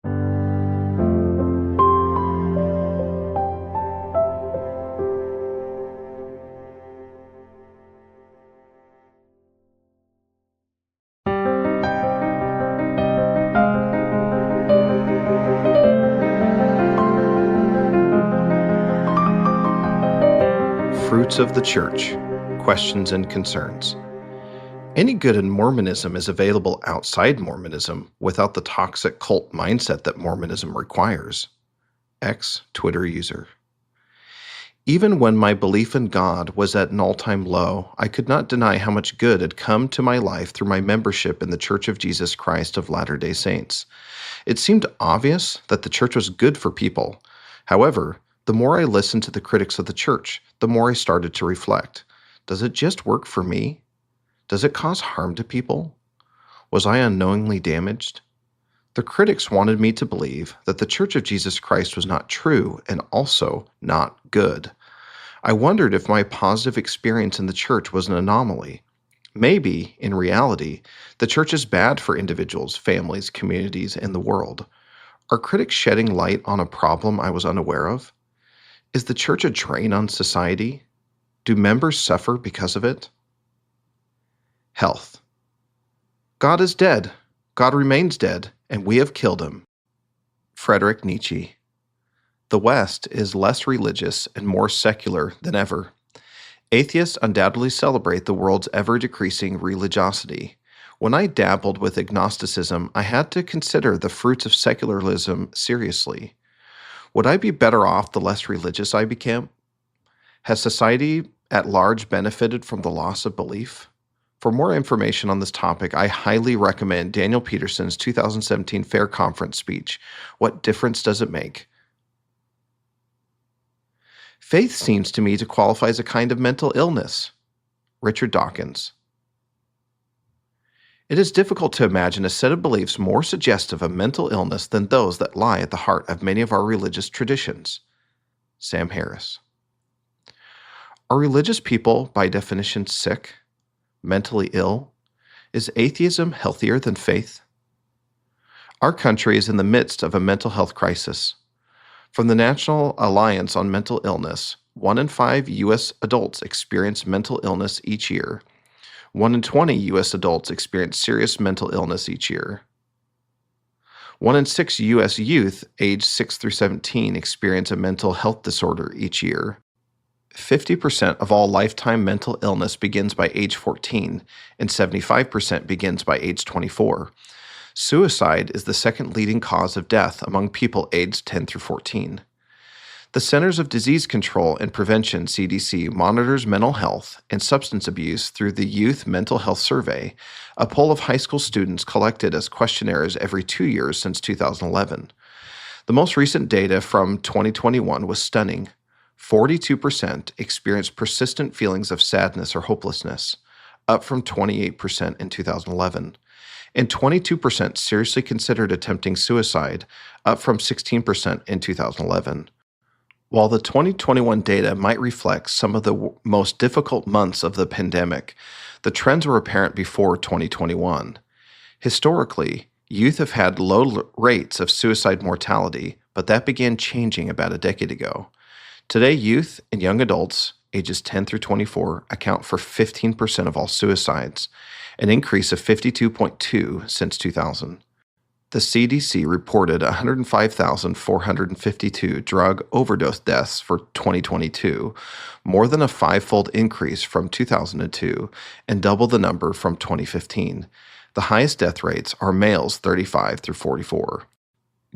Fruits of the Church. Questions and concerns. Any good in Mormonism is available outside Mormonism without the toxic cult mindset that Mormonism requires. Ex-Twitter user. Even when my belief in God was at an all-time low, I could not deny how much good had come to my life through my membership in the Church of Jesus Christ of Latter-day Saints. It seemed obvious that the church was good for people. However, the more I listened to the critics of the church, the more I started to reflect. Does it just work for me? Does it cause harm to people? Was I unknowingly damaged? The critics wanted me to believe that the Church of Jesus Christ was not true and also not good. I wondered if my positive experience in the church was an anomaly. Maybe, in reality, the church is bad for individuals, families, communities, and the world. Are critics shedding light on a problem I was unaware of? Is the church a drain on society? Do members suffer because of it? Health. God is dead. God remains dead, and we have killed him. Friedrich Nietzsche. The West is less religious and more secular than ever. Atheists undoubtedly celebrate the world's ever-decreasing religiosity. When I dabbled with agnosticism, I had to consider the fruits of secularism seriously. Would I be better off the less religious I became? Has society at large benefited from the loss of belief? For more information on this topic, I highly recommend Daniel Peterson's 2017 Fair Conference speech, What Difference Does It Make? Faith seems to me to qualify as a kind of mental illness. Richard Dawkins. It is difficult to imagine a set of beliefs more suggestive of mental illness than those that lie at the heart of many of our religious traditions. Sam Harris. Are religious people, by definition, sick, mentally ill? Is atheism healthier than faith? Our country is in the midst of a mental health crisis. From the National Alliance on Mental Illness, 1 in 5 U.S. adults experience mental illness each year. 1 in 20 U.S. adults experience serious mental illness each year. 1 in 6 U.S. youth aged 6 through 17 experience a mental health disorder each year. 50% of all lifetime mental illness begins by age 14, and 75% begins by age 24. Suicide is the second leading cause of death among people aged 10 through 14. The Centers of Disease Control and Prevention, CDC, monitors mental health and substance abuse through the Youth Mental Health Survey, a poll of high school students collected as questionnaires every 2 years since 2011. The most recent data from 2021 was stunning. 42% experienced persistent feelings of sadness or hopelessness, up from 28% in 2011. And 22% seriously considered attempting suicide, up from 16% in 2011. While the 2021 data might reflect some of the most difficult months of the pandemic, the trends were apparent before 2021. Historically, youth have had low rates of suicide mortality, but that began changing about a decade ago. Today, youth and young adults, ages 10 through 24, account for 15% of all suicides, an increase of 52.2 since 2000. The CDC reported 105,452 drug overdose deaths for 2022, more than a five-fold increase from 2002 and double the number from 2015. The highest death rates are males 35 through 44.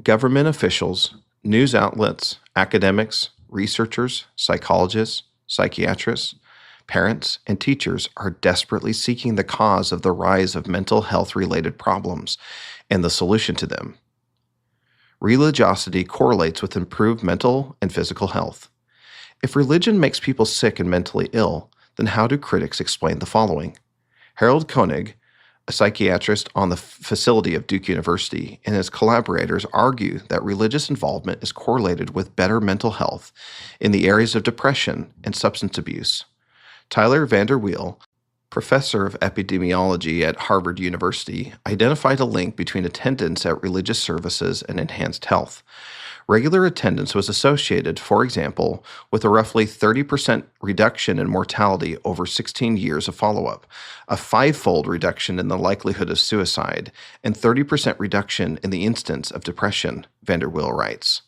Government officials, news outlets, academics, researchers, psychologists, psychiatrists, parents, and teachers are desperately seeking the cause of the rise of mental health-related problems and the solution to them. Religiosity correlates with improved mental and physical health. If religion makes people sick and mentally ill, then how do critics explain the following? Harold Koenig, a psychiatrist on the facility of Duke University, and his collaborators argue that religious involvement is correlated with better mental health in the areas of depression and substance abuse. Tyler Vander Wiel, professor of epidemiology at Harvard University, identified a link between attendance at religious services and enhanced health. Regular attendance was associated, for example, with a roughly 30% reduction in mortality over 16 years of follow-up, a five-fold reduction in the likelihood of suicide, and 30% reduction in the instance of depression, Vander Wiel writes.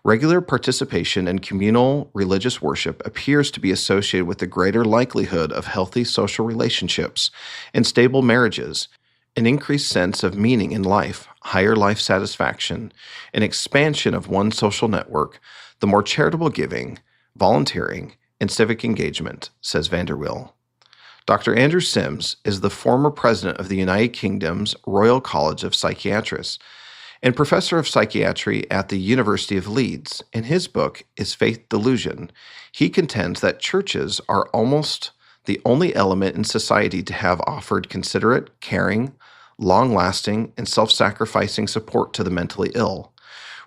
Regular participation in communal religious worship appears to be associated with a greater likelihood of healthy social relationships and stable marriages, an increased sense of meaning in life, higher life satisfaction, an expansion of one's social network, the more charitable giving, volunteering, and civic engagement, says Vander Wiel. Dr. Andrew Sims is the former president of the United Kingdom's Royal College of Psychiatrists and professor of psychiatry at the University of Leeds. In his book, Is Faith Delusion?, he contends that churches are almost the only element in society to have offered considerate, caring, long-lasting, and self-sacrificing support to the mentally ill,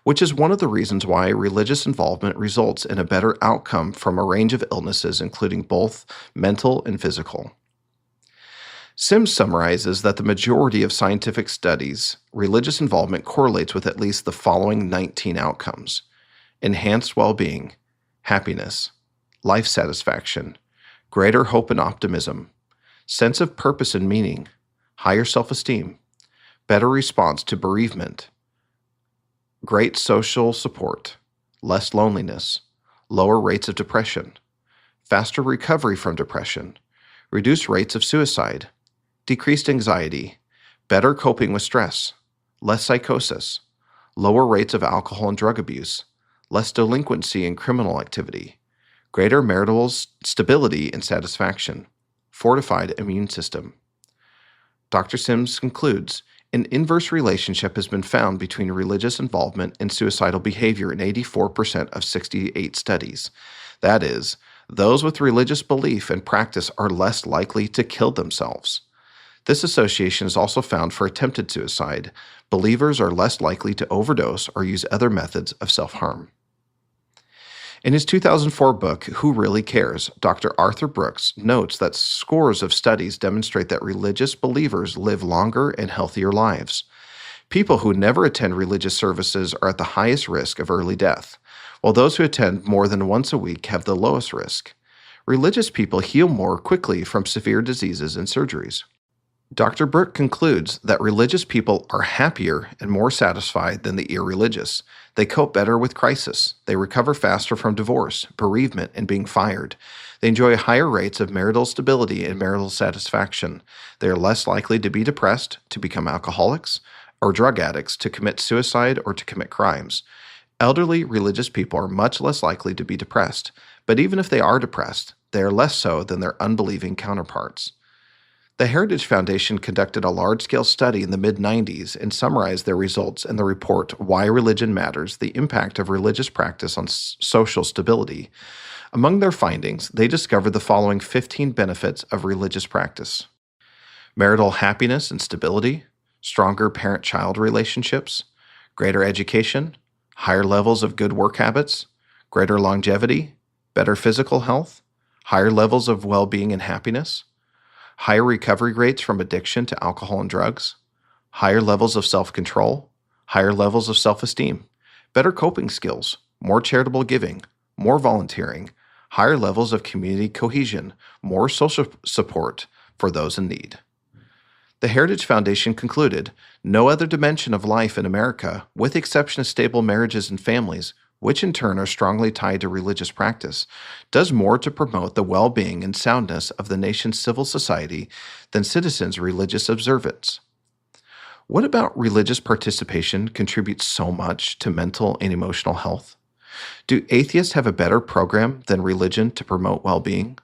which is one of the reasons why religious involvement results in a better outcome from a range of illnesses, including both mental and physical. Sims summarizes that the majority of scientific studies, religious involvement correlates with at least the following 19 outcomes: enhanced well-being, happiness, life satisfaction, greater hope and optimism, sense of purpose and meaning, higher self-esteem, better response to bereavement, great social support, less loneliness, lower rates of depression, faster recovery from depression, reduced rates of suicide, decreased anxiety, better coping with stress, less psychosis, lower rates of alcohol and drug abuse, less delinquency and criminal activity, greater marital stability and satisfaction, fortified immune system. Dr. Sims concludes, an inverse relationship has been found between religious involvement and suicidal behavior in 84% of 68 studies. That is, those with religious belief and practice are less likely to kill themselves. This association is also found for attempted suicide. Believers are less likely to overdose or use other methods of self-harm. In his 2004 book, Who Really Cares?, Dr. Arthur Brooks notes that scores of studies demonstrate that religious believers live longer and healthier lives. People who never attend religious services are at the highest risk of early death, while those who attend more than once a week have the lowest risk. Religious people heal more quickly from severe diseases and surgeries. Dr. Burke concludes that religious people are happier and more satisfied than the irreligious. They cope better with crisis. They recover faster from divorce, bereavement, and being fired. They enjoy higher rates of marital stability and marital satisfaction. They are less likely to be depressed, to become alcoholics, or drug addicts, to commit suicide, or to commit crimes. Elderly religious people are much less likely to be depressed, but even if they are depressed, they are less so than their unbelieving counterparts. The Heritage Foundation conducted a large-scale study in the mid-90s and summarized their results in the report Why Religion Matters: The Impact of Religious Practice on Social Stability. Among their findings, they discovered the following 15 benefits of religious practice: marital happiness and stability, stronger parent-child relationships, greater education, higher levels of good work habits, greater longevity, better physical health, higher levels of well-being and happiness, higher recovery rates from addiction to alcohol and drugs, higher levels of self-control, higher levels of self-esteem, better coping skills, more charitable giving, more volunteering, higher levels of community cohesion, more social support for those in need. The Heritage Foundation concluded, no other dimension of life in America, with the exception of stable marriages and families, which in turn are strongly tied to religious practice, does more to promote the well-being and soundness of the nation's civil society than citizens' religious observance. What about religious participation contributes so much to mental and emotional health? Do atheists have a better program than religion to promote well-being?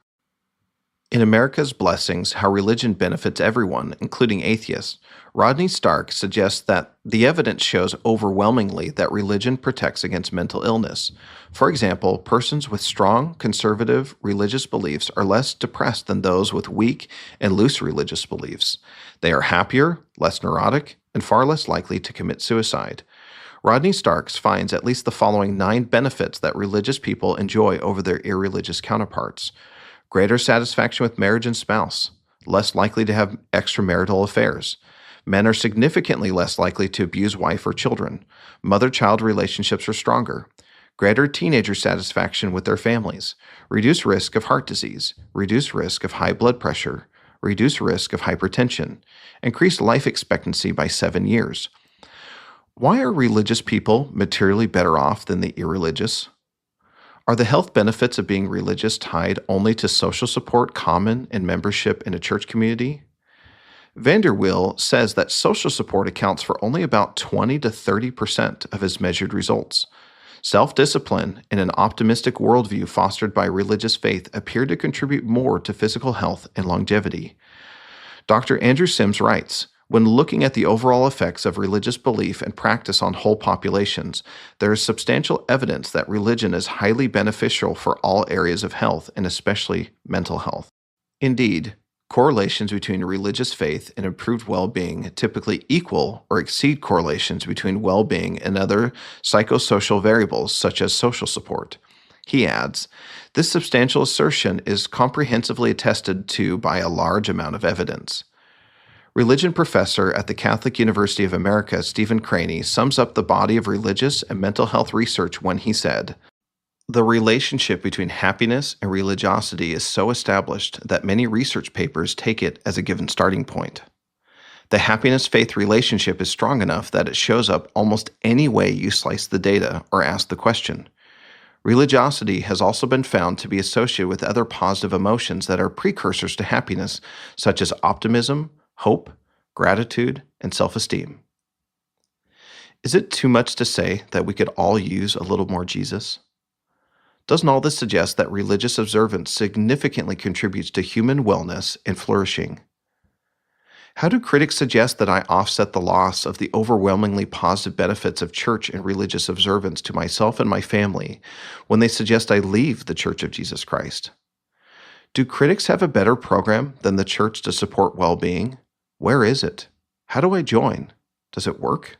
In America's Blessings, How Religion Benefits Everyone, including atheists, Rodney Stark suggests that the evidence shows overwhelmingly that religion protects against mental illness. For example, persons with strong, conservative religious beliefs are less depressed than those with weak and loose religious beliefs. They are happier, less neurotic, and far less likely to commit suicide. Rodney Starks finds at least the following 9 benefits that religious people enjoy over their irreligious counterparts: greater satisfaction with marriage and spouse, less likely to have extramarital affairs. Men are significantly less likely to abuse wife or children. Mother-child relationships are stronger. Greater teenager satisfaction with their families. Reduced risk of heart disease. Reduced risk of high blood pressure. Reduced risk of hypertension. Increased life expectancy by 7 years. Why are religious people materially better off than the irreligious? Are the health benefits of being religious tied only to social support common in membership in a church community? Vanderwill says that social support accounts for only about 20 to 30% of his measured results. Self-discipline and an optimistic worldview fostered by religious faith appear to contribute more to physical health and longevity. Dr. Andrew Sims writes, when looking at the overall effects of religious belief and practice on whole populations, there is substantial evidence that religion is highly beneficial for all areas of health and especially mental health. Indeed, correlations between religious faith and improved well-being typically equal or exceed correlations between well-being and other psychosocial variables such as social support. He adds, this substantial assertion is comprehensively attested to by a large amount of evidence. Religion professor at the Catholic University of America, Stephen Craney, sums up the body of religious and mental health research when he said, the relationship between happiness and religiosity is so established that many research papers take it as a given starting point. The happiness-faith relationship is strong enough that it shows up almost any way you slice the data or ask the question. Religiosity has also been found to be associated with other positive emotions that are precursors to happiness, such as optimism, hope, gratitude, and self-esteem. Is it too much to say that we could all use a little more Jesus? Doesn't all this suggest that religious observance significantly contributes to human wellness and flourishing? How do critics suggest that I offset the loss of the overwhelmingly positive benefits of church and religious observance to myself and my family when they suggest I leave the Church of Jesus Christ? Do critics have a better program than the church to support well-being? Where is it? How do I join? Does it work?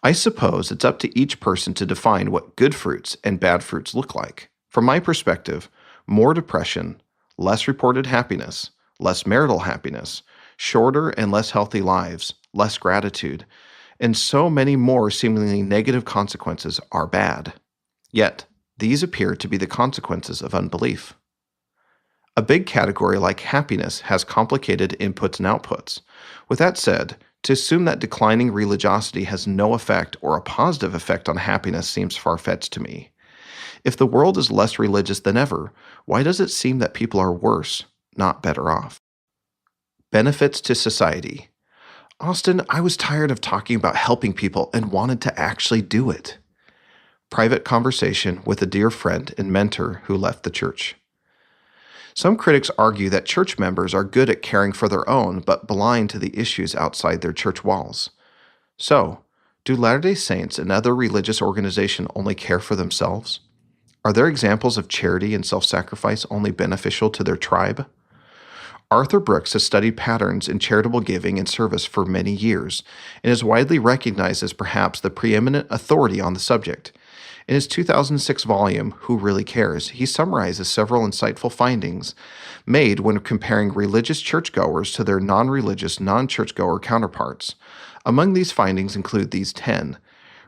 I suppose it's up to each person to define what good fruits and bad fruits look like. From my perspective, more depression, less reported happiness, less marital happiness, shorter and less healthy lives, less gratitude, and so many more seemingly negative consequences are bad. Yet, these appear to be the consequences of unbelief. A big category like happiness has complicated inputs and outputs. With that said, to assume that declining religiosity has no effect or a positive effect on happiness seems far-fetched to me. If the world is less religious than ever, why does it seem that people are worse, not better off? Benefits to society. Austin, I was tired of talking about helping people and wanted to actually do it. Private conversation with a dear friend and mentor who left the church. Some critics argue that church members are good at caring for their own but blind to the issues outside their church walls. So, do Latter-day Saints and other religious organizations only care for themselves? Are their examples of charity and self-sacrifice only beneficial to their tribe? Arthur Brooks has studied patterns in charitable giving and service for many years and is widely recognized as perhaps the preeminent authority on the subject. In his 2006 volume, Who Really Cares?, he summarizes several insightful findings made when comparing religious churchgoers to their non-religious, non-churchgoer counterparts. Among these findings include these 10.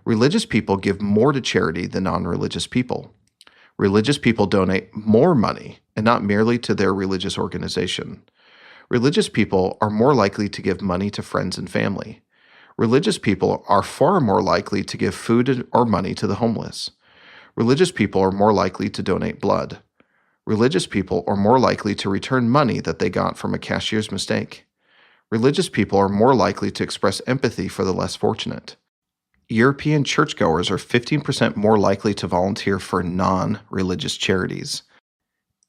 Religious people give more to charity than non-religious people. Religious people donate more money, and not merely to their religious organization. Religious people are more likely to give money to friends and family. Religious people are far more likely to give food or money to the homeless. Religious people are more likely to donate blood. Religious people are more likely to return money that they got from a cashier's mistake. Religious people are more likely to express empathy for the less fortunate. European churchgoers are 15% more likely to volunteer for non-religious charities.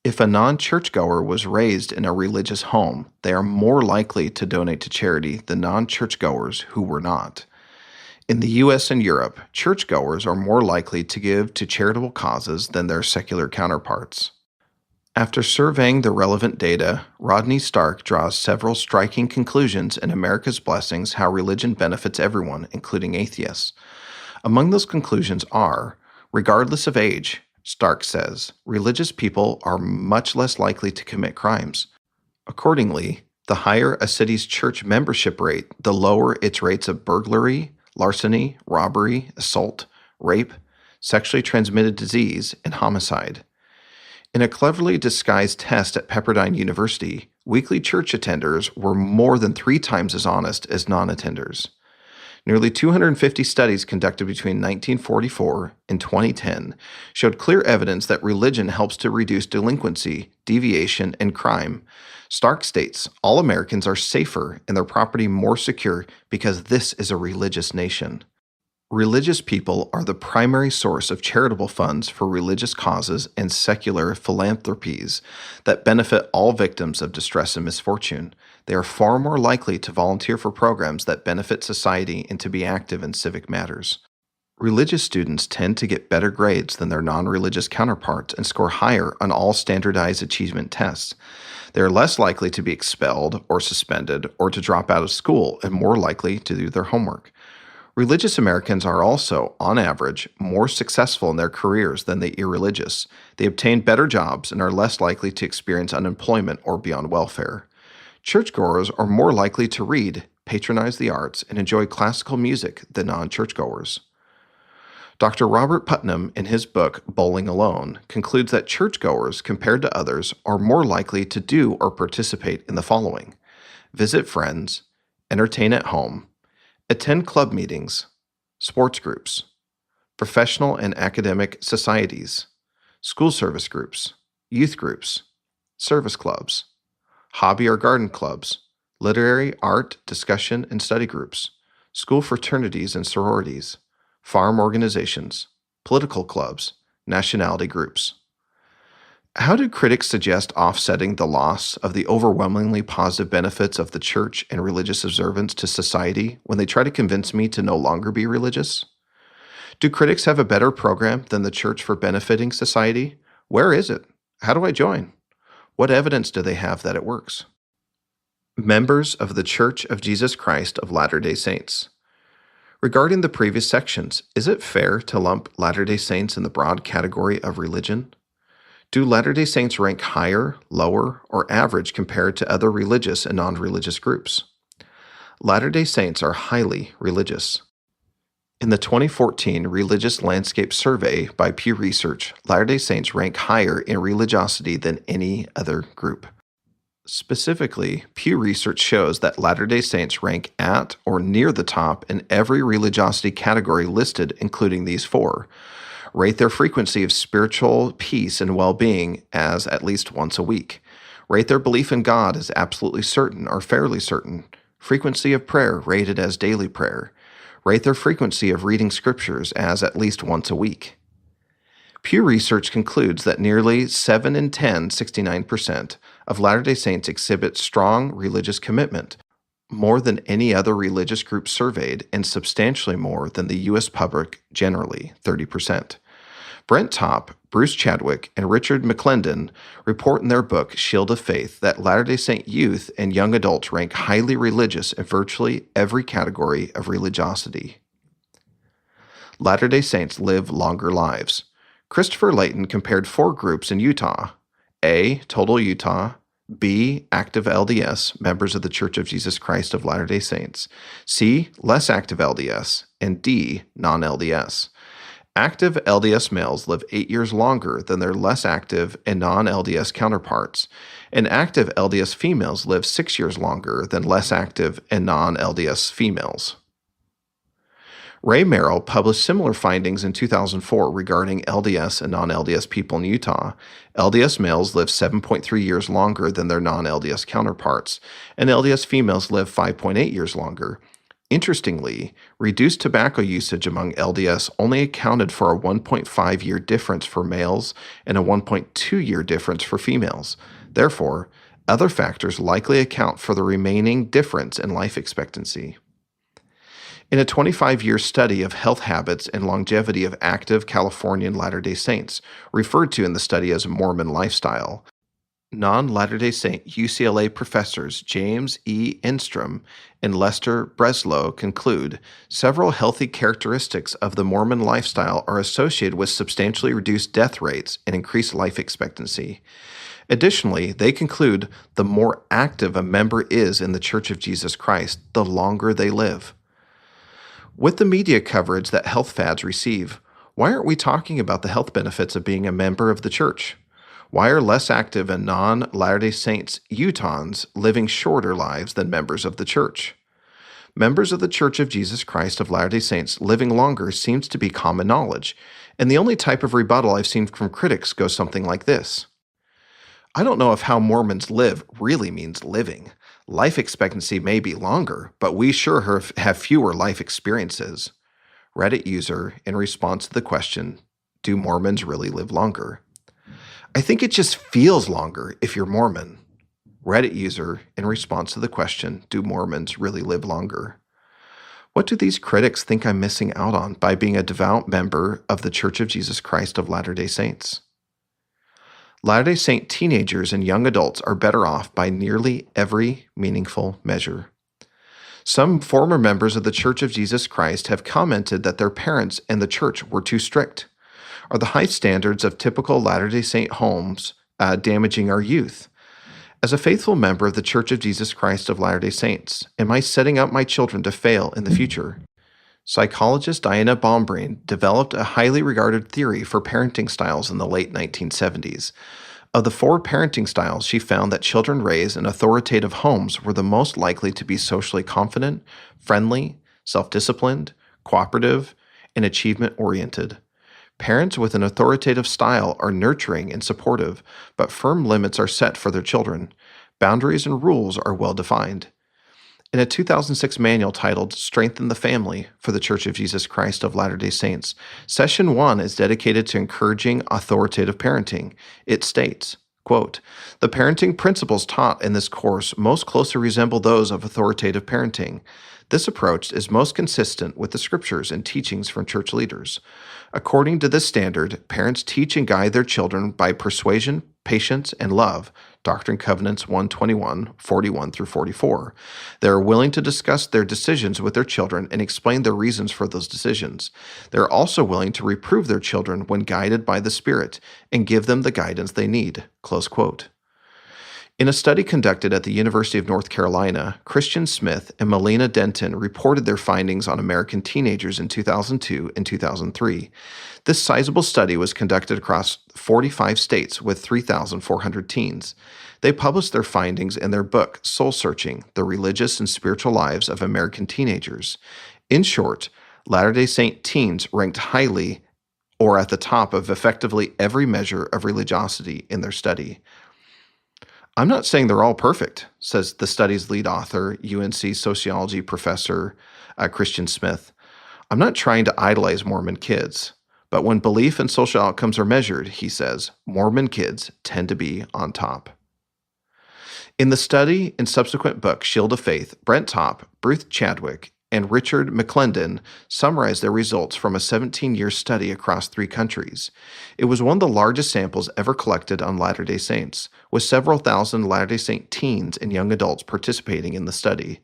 If a non-churchgoer was raised in a religious home, they are more likely to donate to charity than non-churchgoers who were not. In the US and Europe, churchgoers are more likely to give to charitable causes than their secular counterparts. After surveying the relevant data, Rodney Stark draws several striking conclusions in America's Blessings: How Religion Benefits Everyone, including atheists. Among those conclusions are, regardless of age, Stark says, religious people are much less likely to commit crimes. Accordingly, the higher a city's church membership rate, the lower its rates of burglary, larceny, robbery, assault, rape, sexually transmitted disease, and homicide. In a cleverly disguised test at Pepperdine University, weekly church attenders were more than 3 times as honest as non-attenders. Nearly 250 studies conducted between 1944 and 2010 showed clear evidence that religion helps to reduce delinquency, deviation, and crime. Stark states, all Americans are safer and their property more secure because this is a religious nation. Religious people are the primary source of charitable funds for religious causes and secular philanthropies that benefit all victims of distress and misfortune. They are far more likely to volunteer for programs that benefit society and to be active in civic matters. Religious students tend to get better grades than their non-religious counterparts and score higher on all standardized achievement tests. They are less likely to be expelled or suspended or to drop out of school and more likely to do their homework. Religious Americans are also, on average, more successful in their careers than the irreligious. They obtain better jobs and are less likely to experience unemployment or be on welfare. Churchgoers are more likely to read, patronize the arts, and enjoy classical music than non-churchgoers. Dr. Robert Putnam, in his book Bowling Alone, concludes that churchgoers, compared to others, are more likely to do or participate in the following: visit friends, entertain at home, attend club meetings, sports groups, professional and academic societies, school service groups, youth groups, service clubs, hobby or garden clubs, literary, art, discussion, and study groups, school fraternities and sororities, farm organizations, political clubs, nationality groups. How do critics suggest offsetting the loss of the overwhelmingly positive benefits of the church and religious observance to society when they try to convince me to no longer be religious? Do critics have a better program than the church for benefiting society? Where is it? How do I join? What evidence do they have that it works? Members of the Church of Jesus Christ of Latter-day Saints. Regarding the previous sections, is it fair to lump Latter-day Saints in the broad category of religion? Do Latter-day Saints rank higher, lower, or average compared to other religious and non-religious groups? Latter-day Saints are highly religious. In the 2014 Religious Landscape Survey by Pew Research, Latter-day Saints rank higher in religiosity than any other group. Specifically, Pew Research shows that Latter-day Saints rank at or near the top in every religiosity category listed, including these four. Rate their frequency of spiritual peace and well-being as at least once a week. Rate their belief in God as absolutely certain or fairly certain. Frequency of prayer rated as daily prayer. Rate their frequency of reading scriptures as at least once a week. Pew Research concludes that nearly 7 in 10, 69%, of Latter-day Saints exhibit strong religious commitment, more than any other religious group surveyed and substantially more than the U.S. public generally, 30%. Brent Topp, Bruce Chadwick, and Richard McClendon report in their book Shield of Faith that Latter-day Saint youth and young adults rank highly religious in virtually every category of religiosity. Latter-day Saints live longer lives. Christopher Layton compared four groups in Utah: A. Total Utah; B. Active LDS, members of the Church of Jesus Christ of Latter-day Saints; C. Less active LDS; and D. Non-LDS. Active LDS males live 8 years longer than their less active and non-LDS counterparts, and active LDS females live 6 years longer than less active and non-LDS females. Ray Merrill published similar findings in 2004 regarding LDS and non-LDS people in Utah. LDS males live 7.3 years longer than their non-LDS counterparts, and LDS females live 5.8 years longer. Interestingly, reduced tobacco usage among LDS only accounted for a 1.5-year difference for males and a 1.2-year difference for females. Therefore, other factors likely account for the remaining difference in life expectancy. In a 25-year study of health habits and longevity of active Californian Latter-day Saints, referred to in the study as Mormon lifestyle, non-Latter-day Saint UCLA professors James E. Enstrom and Lester Breslow conclude several healthy characteristics of the Mormon lifestyle are associated with substantially reduced death rates and increased life expectancy. Additionally, they conclude the more active a member is in the Church of Jesus Christ, the longer they live. With the media coverage that health fads receive, why aren't we talking about the health benefits of being a member of the church? Why are less active and non-Latter-day Saints Utahns living shorter lives than members of the church? Members of the Church of Jesus Christ of Latter-day Saints living longer seems to be common knowledge, and the only type of rebuttal I've seen from critics goes something like this: I don't know if how Mormons live really means living. Life expectancy may be longer, but we sure have fewer life experiences. Reddit user in response to the question, do Mormons really live longer? I think it just feels longer if you're Mormon. Reddit user in response to the question, do Mormons really live longer? What do these critics think I'm missing out on by being a devout member of the Church of Jesus Christ of Latter-day Saints? Latter-day Saint teenagers and young adults are better off by nearly every meaningful measure. Some former members of the Church of Jesus Christ have commented that their parents and the church were too strict. Are the high standards of typical Latter-day Saint homes damaging our youth? As a faithful member of the Church of Jesus Christ of Latter-day Saints, am I setting up my children to fail in the future? Psychologist Diana Baumbreen developed a highly regarded theory for parenting styles in the late 1970s. Of the 4 parenting styles, she found that children raised in authoritative homes were the most likely to be socially confident, friendly, self-disciplined, cooperative, and achievement-oriented. Parents with an authoritative style are nurturing and supportive, but firm limits are set for their children. Boundaries and rules are well defined. In a 2006 manual titled Strengthen the Family for the Church of Jesus Christ of Latter-day Saints, Session 1 is dedicated to encouraging authoritative parenting. It states, quote, the parenting principles taught in this course most closely resemble those of authoritative parenting. This approach is most consistent with the scriptures and teachings from church leaders. According to this standard, parents teach and guide their children by persuasion, patience, and love. Doctrine and Covenants 121, 41 through 44. They are willing to discuss their decisions with their children and explain their reasons for those decisions. They are also willing to reprove their children when guided by the Spirit and give them the guidance they need. Close quote. In a study conducted at the University of North Carolina, Christian Smith and Melina Denton reported their findings on American teenagers in 2002 and 2003. This sizable study was conducted across 45 states with 3,400 teens. They published their findings in their book, Soul Searching: The Religious and Spiritual Lives of American Teenagers. In short, Latter-day Saint teens ranked highly or at the top of effectively every measure of religiosity in their study. I'm not saying they're all perfect, says the study's lead author, UNC sociology professor Christian Smith. I'm not trying to idolize Mormon kids, but when belief and social outcomes are measured, he says, Mormon kids tend to be on top. In the study and subsequent book, Shield of Faith, Brent Topp, Bruce Chadwick, and Richard McClendon summarized their results from a 17-year study across 3 countries. It was one of the largest samples ever collected on Latter-day Saints, with several thousand Latter-day Saint teens and young adults participating in the study.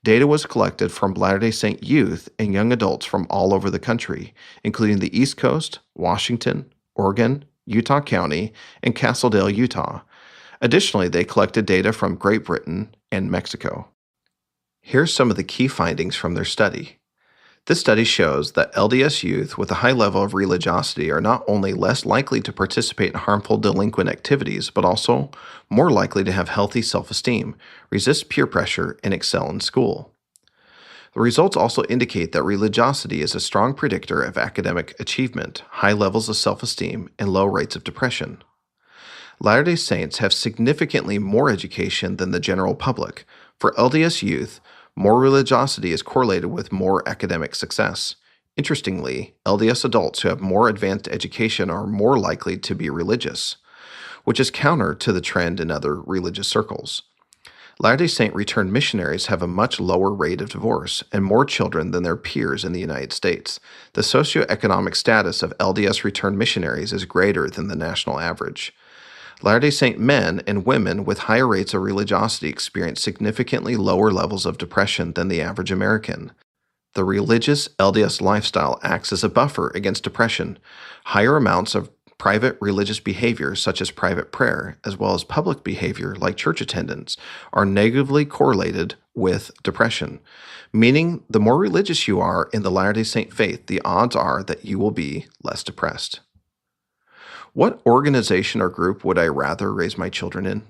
Data was collected from Latter-day Saint youth and young adults from all over the country, including the East Coast, Washington, Oregon, Utah County, and Castledale, Utah. Additionally, they collected data from Great Britain and Mexico. Here's some of the key findings from their study. This study shows that LDS youth with a high level of religiosity are not only less likely to participate in harmful delinquent activities, but also more likely to have healthy self-esteem, resist peer pressure, and excel in school. The results also indicate that religiosity is a strong predictor of academic achievement, high levels of self-esteem, and low rates of depression. Latter-day Saints have significantly more education than the general public. For LDS youth, more religiosity is correlated with more academic success. Interestingly, LDS adults who have more advanced education are more likely to be religious, which is counter to the trend in other religious circles. Latter-day Saint returned missionaries have a much lower rate of divorce and more children than their peers in the United States. The socioeconomic status of LDS returned missionaries is greater than the national average. Latter-day Saint men and women with higher rates of religiosity experience significantly lower levels of depression than the average American. The religious LDS lifestyle acts as a buffer against depression. Higher amounts of private religious behavior, such as private prayer, as well as public behavior like church attendance, are negatively correlated with depression, meaning the more religious you are in the Latter-day Saint faith, the odds are that you will be less depressed. What organization or group would I rather raise my children in?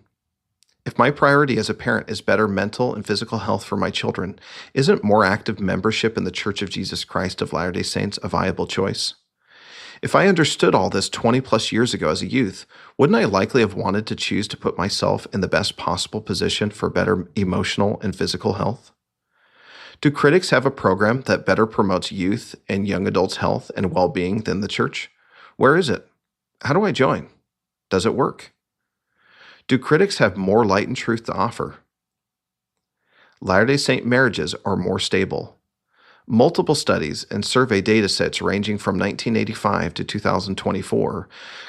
If my priority as a parent is better mental and physical health for my children, isn't more active membership in the Church of Jesus Christ of Latter-day Saints a viable choice? If I understood all this 20-plus years ago as a youth, wouldn't I likely have wanted to choose to put myself in the best possible position for better emotional and physical health? Do critics have a program that better promotes youth and young adults' health and well-being than the church? Where is it? How do I join? Does it work? Do critics have more light and truth to offer? Latter-day Saint marriages are more stable. Multiple studies and survey data sets ranging from 1985 to 2024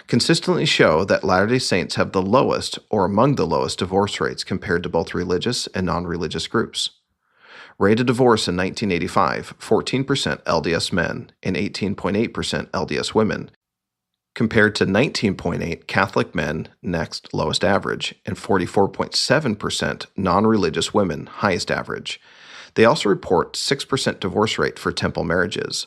consistently show that Latter-day Saints have the lowest or among the lowest divorce rates compared to both religious and non-religious groups. Rate of divorce in 1985, 14% LDS men and 18.8% LDS women, compared to 19.8 Catholic men, next lowest average, and 44.7% non-religious women, highest average. They also report 6% divorce rate for temple marriages.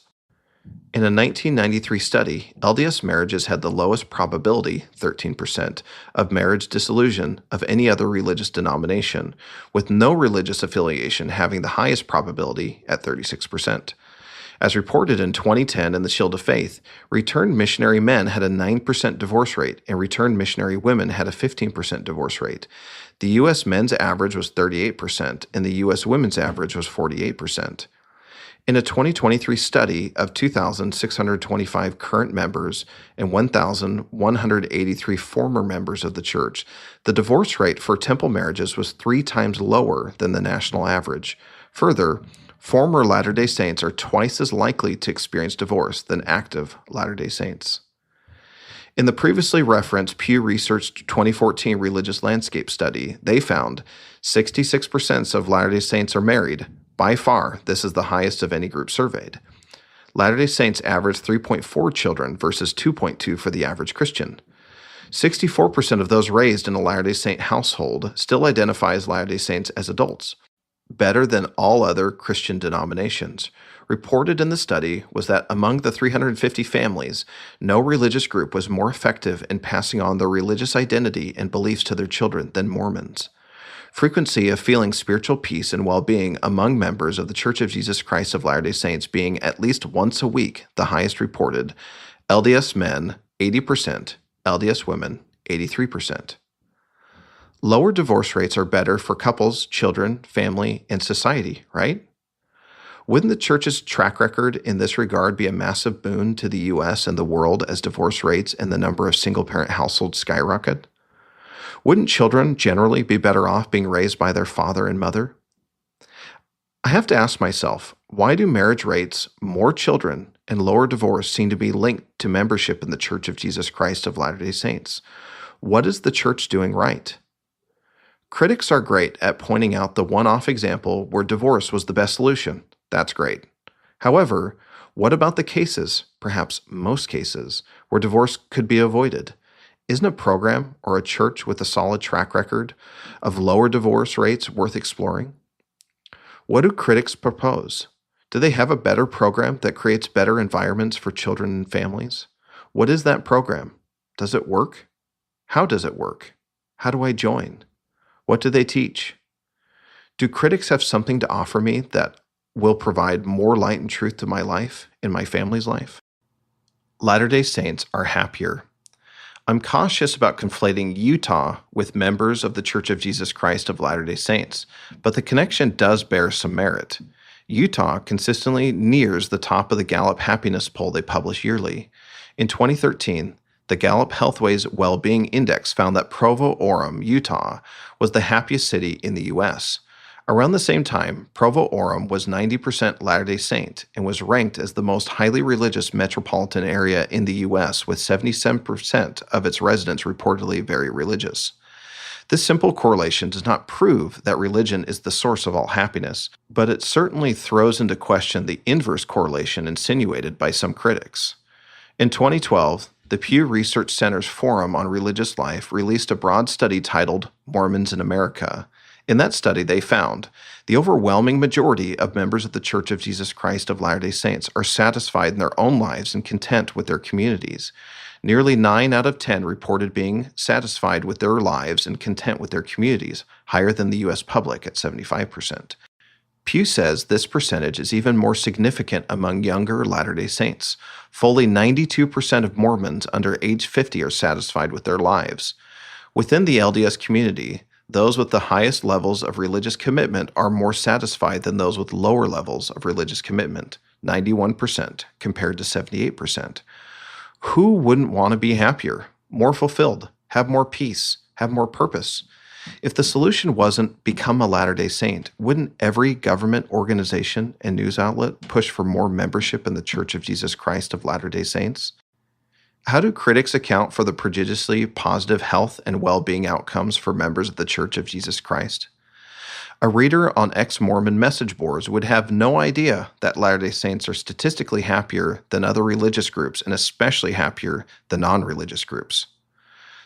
In a 1993 study, LDS marriages had the lowest probability, 13%, of marriage dissolution of any other religious denomination, with no religious affiliation having the highest probability at 36%. As reported in 2010 in the Shield of Faith, returned missionary men had a 9% divorce rate, and returned missionary women had a 15% divorce rate. The U.S. men's average was 38%, and the U.S. women's average was 48%. In a 2023 study of 2,625 current members and 1,183 former members of the church, the divorce rate for temple marriages was 3 times lower than the national average. Further, former Latter-day Saints are twice as likely to experience divorce than active Latter-day Saints. In the previously referenced Pew Research 2014 Religious Landscape Study, they found 66% of Latter-day Saints are married. By far, this is the highest of any group surveyed. Latter-day Saints average 3.4 children versus 2.2 for the average Christian. 64% of those raised in a Latter-day Saint household still identify as Latter-day Saints as adults, better than all other Christian denominations. Reported in the study was that among the 350 families, no religious group was more effective in passing on their religious identity and beliefs to their children than Mormons. Frequency of feeling spiritual peace and well-being among members of the Church of Jesus Christ of Latter-day Saints being at least once a week, the highest reported. LDS men, 80%, LDS women, 83%. Lower divorce rates are better for couples, children, family, and society, right? Wouldn't the church's track record in this regard be a massive boon to the U.S. and the world as divorce rates and the number of single-parent households skyrocket? Wouldn't children generally be better off being raised by their father and mother? I have to ask myself, why do marriage rates, more children, and lower divorce seem to be linked to membership in the Church of Jesus Christ of Latter-day Saints? What is the church doing right? Critics are great at pointing out the one-off example where divorce was the best solution. That's great. However, what about the cases, perhaps most cases, where divorce could be avoided? Isn't a program or a church with a solid track record of lower divorce rates worth exploring? What do critics propose? Do they have a better program that creates better environments for children and families? What is that program? Does it work? How does it work? How do I join? What do they teach? Do critics have something to offer me that will provide more light and truth to my life and my family's life? Latter-day Saints are happier. I'm cautious about conflating Utah with members of the Church of Jesus Christ of Latter-day Saints, but the connection does bear some merit. Utah consistently nears the top of the Gallup happiness poll they publish yearly. In 2013, the Gallup Healthways Wellbeing Index found that Provo-Orem, Utah, was the happiest city in the U.S. Around the same time, Provo-Orem was 90% Latter-day Saint and was ranked as the most highly religious metropolitan area in the U.S., with 77% of its residents reportedly very religious. This simple correlation does not prove that religion is the source of all happiness, but it certainly throws into question the inverse correlation insinuated by some critics. In 2012, the Pew Research Center's Forum on Religious Life released a broad study titled Mormons in America. In that study, they found the overwhelming majority of members of the Church of Jesus Christ of Latter-day Saints are satisfied in their own lives and content with their communities. Nearly 9 out of 10 reported being satisfied with their lives and content with their communities, higher than the U.S. public at 75%. Pew says this percentage is even more significant among younger Latter-day Saints. Fully 92% of Mormons under age 50 are satisfied with their lives. Within the LDS community, those with the highest levels of religious commitment are more satisfied than those with lower levels of religious commitment, 91% compared to 78%. Who wouldn't want to be happier, more fulfilled, have more peace, have more purpose? If the solution wasn't become a Latter-day Saint, wouldn't every government organization and news outlet push for more membership in the Church of Jesus Christ of Latter-day Saints? How do critics account for the prodigiously positive health and well-being outcomes for members of the Church of Jesus Christ? A reader on ex-Mormon message boards would have no idea that Latter-day Saints are statistically happier than other religious groups and especially happier than non-religious groups.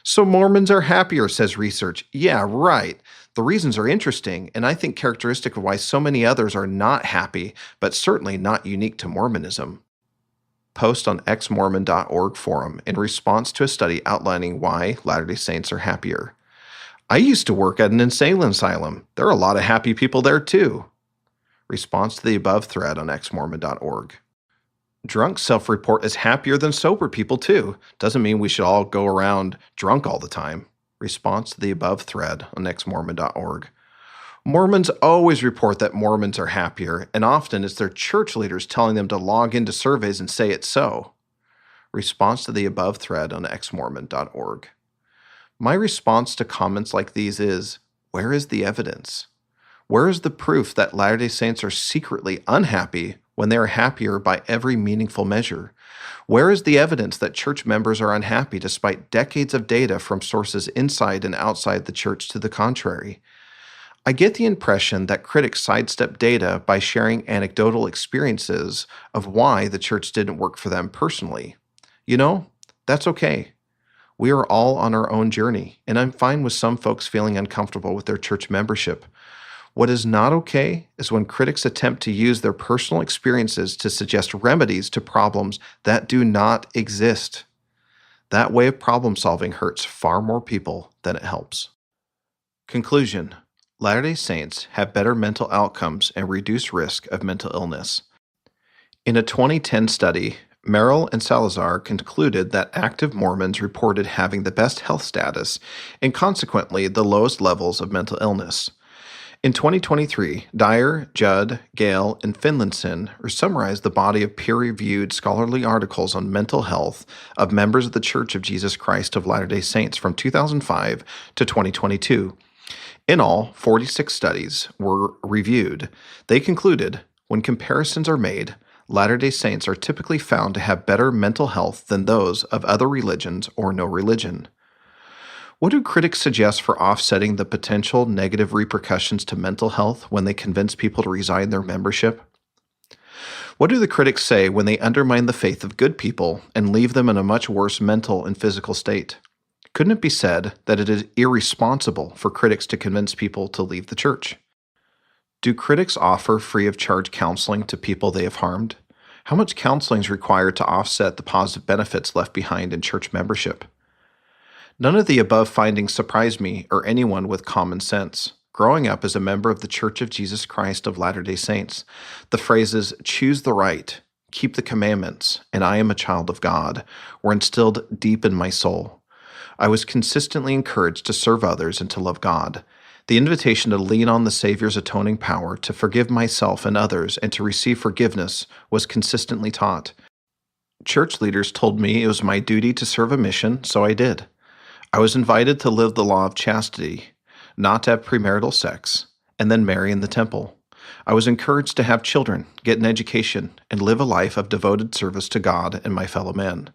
So Mormons are happier, says research. Yeah, right. The reasons are interesting, and I think characteristic of why so many others are not happy, but certainly not unique to Mormonism. Post on xmormon.org forum in response to a study outlining why Latter-day Saints are happier. I used to work at an insane asylum. There are a lot of happy people there too. Response to the above thread on xmormon.org. Drunk self-report is happier than sober people too. Doesn't mean we should all go around drunk all the time. Response to the above thread on xmormon.org. Mormons always report that Mormons are happier, and often it's their church leaders telling them to log into surveys and say it's so. Response to the above thread on xmormon.org. My response to comments like these is, where is the evidence? Where is the proof that Latter-day Saints are secretly unhappy when they are happier by every meaningful measure? Where is the evidence that church members are unhappy despite decades of data from sources inside and outside the church to the contrary? I get the impression that critics sidestep data by sharing anecdotal experiences of why the church didn't work for them personally. You know, that's okay. We are all on our own journey, and I'm fine with some folks feeling uncomfortable with their church membership. What is not okay is when critics attempt to use their personal experiences to suggest remedies to problems that do not exist. That way of problem solving hurts far more people than it helps. Conclusion: Latter-day Saints have better mental outcomes and reduced risk of mental illness. In a 2010 study, Merrill and Salazar concluded that active Mormons reported having the best health status and consequently the lowest levels of mental illness. In 2023, Dyer, Judd, Gale, and Finlayson summarized the body of peer-reviewed scholarly articles on mental health of members of the Church of Jesus Christ of Latter-day Saints from 2005 to 2022. In all, 46 studies were reviewed. They concluded, when comparisons are made, Latter-day Saints are typically found to have better mental health than those of other religions or no religion. What do critics suggest for offsetting the potential negative repercussions to mental health when they convince people to resign their membership? What do the critics say when they undermine the faith of good people and leave them in a much worse mental and physical state? Couldn't it be said that it is irresponsible for critics to convince people to leave the church? Do critics offer free of charge counseling to people they have harmed? How much counseling is required to offset the positive benefits left behind in church membership? None of the above findings surprise me or anyone with common sense. Growing up as a member of the Church of Jesus Christ of Latter-day Saints, the phrases, "choose the right," "keep the commandments," and "I am a child of God," were instilled deep in my soul. I was consistently encouraged to serve others and to love God. The invitation to lean on the Savior's atoning power, to forgive myself and others, and to receive forgiveness was consistently taught. Church leaders told me it was my duty to serve a mission, so I did. I was invited to live the law of chastity, not to have premarital sex, and then marry in the temple. I was encouraged to have children, get an education, and live a life of devoted service to God and my fellow men.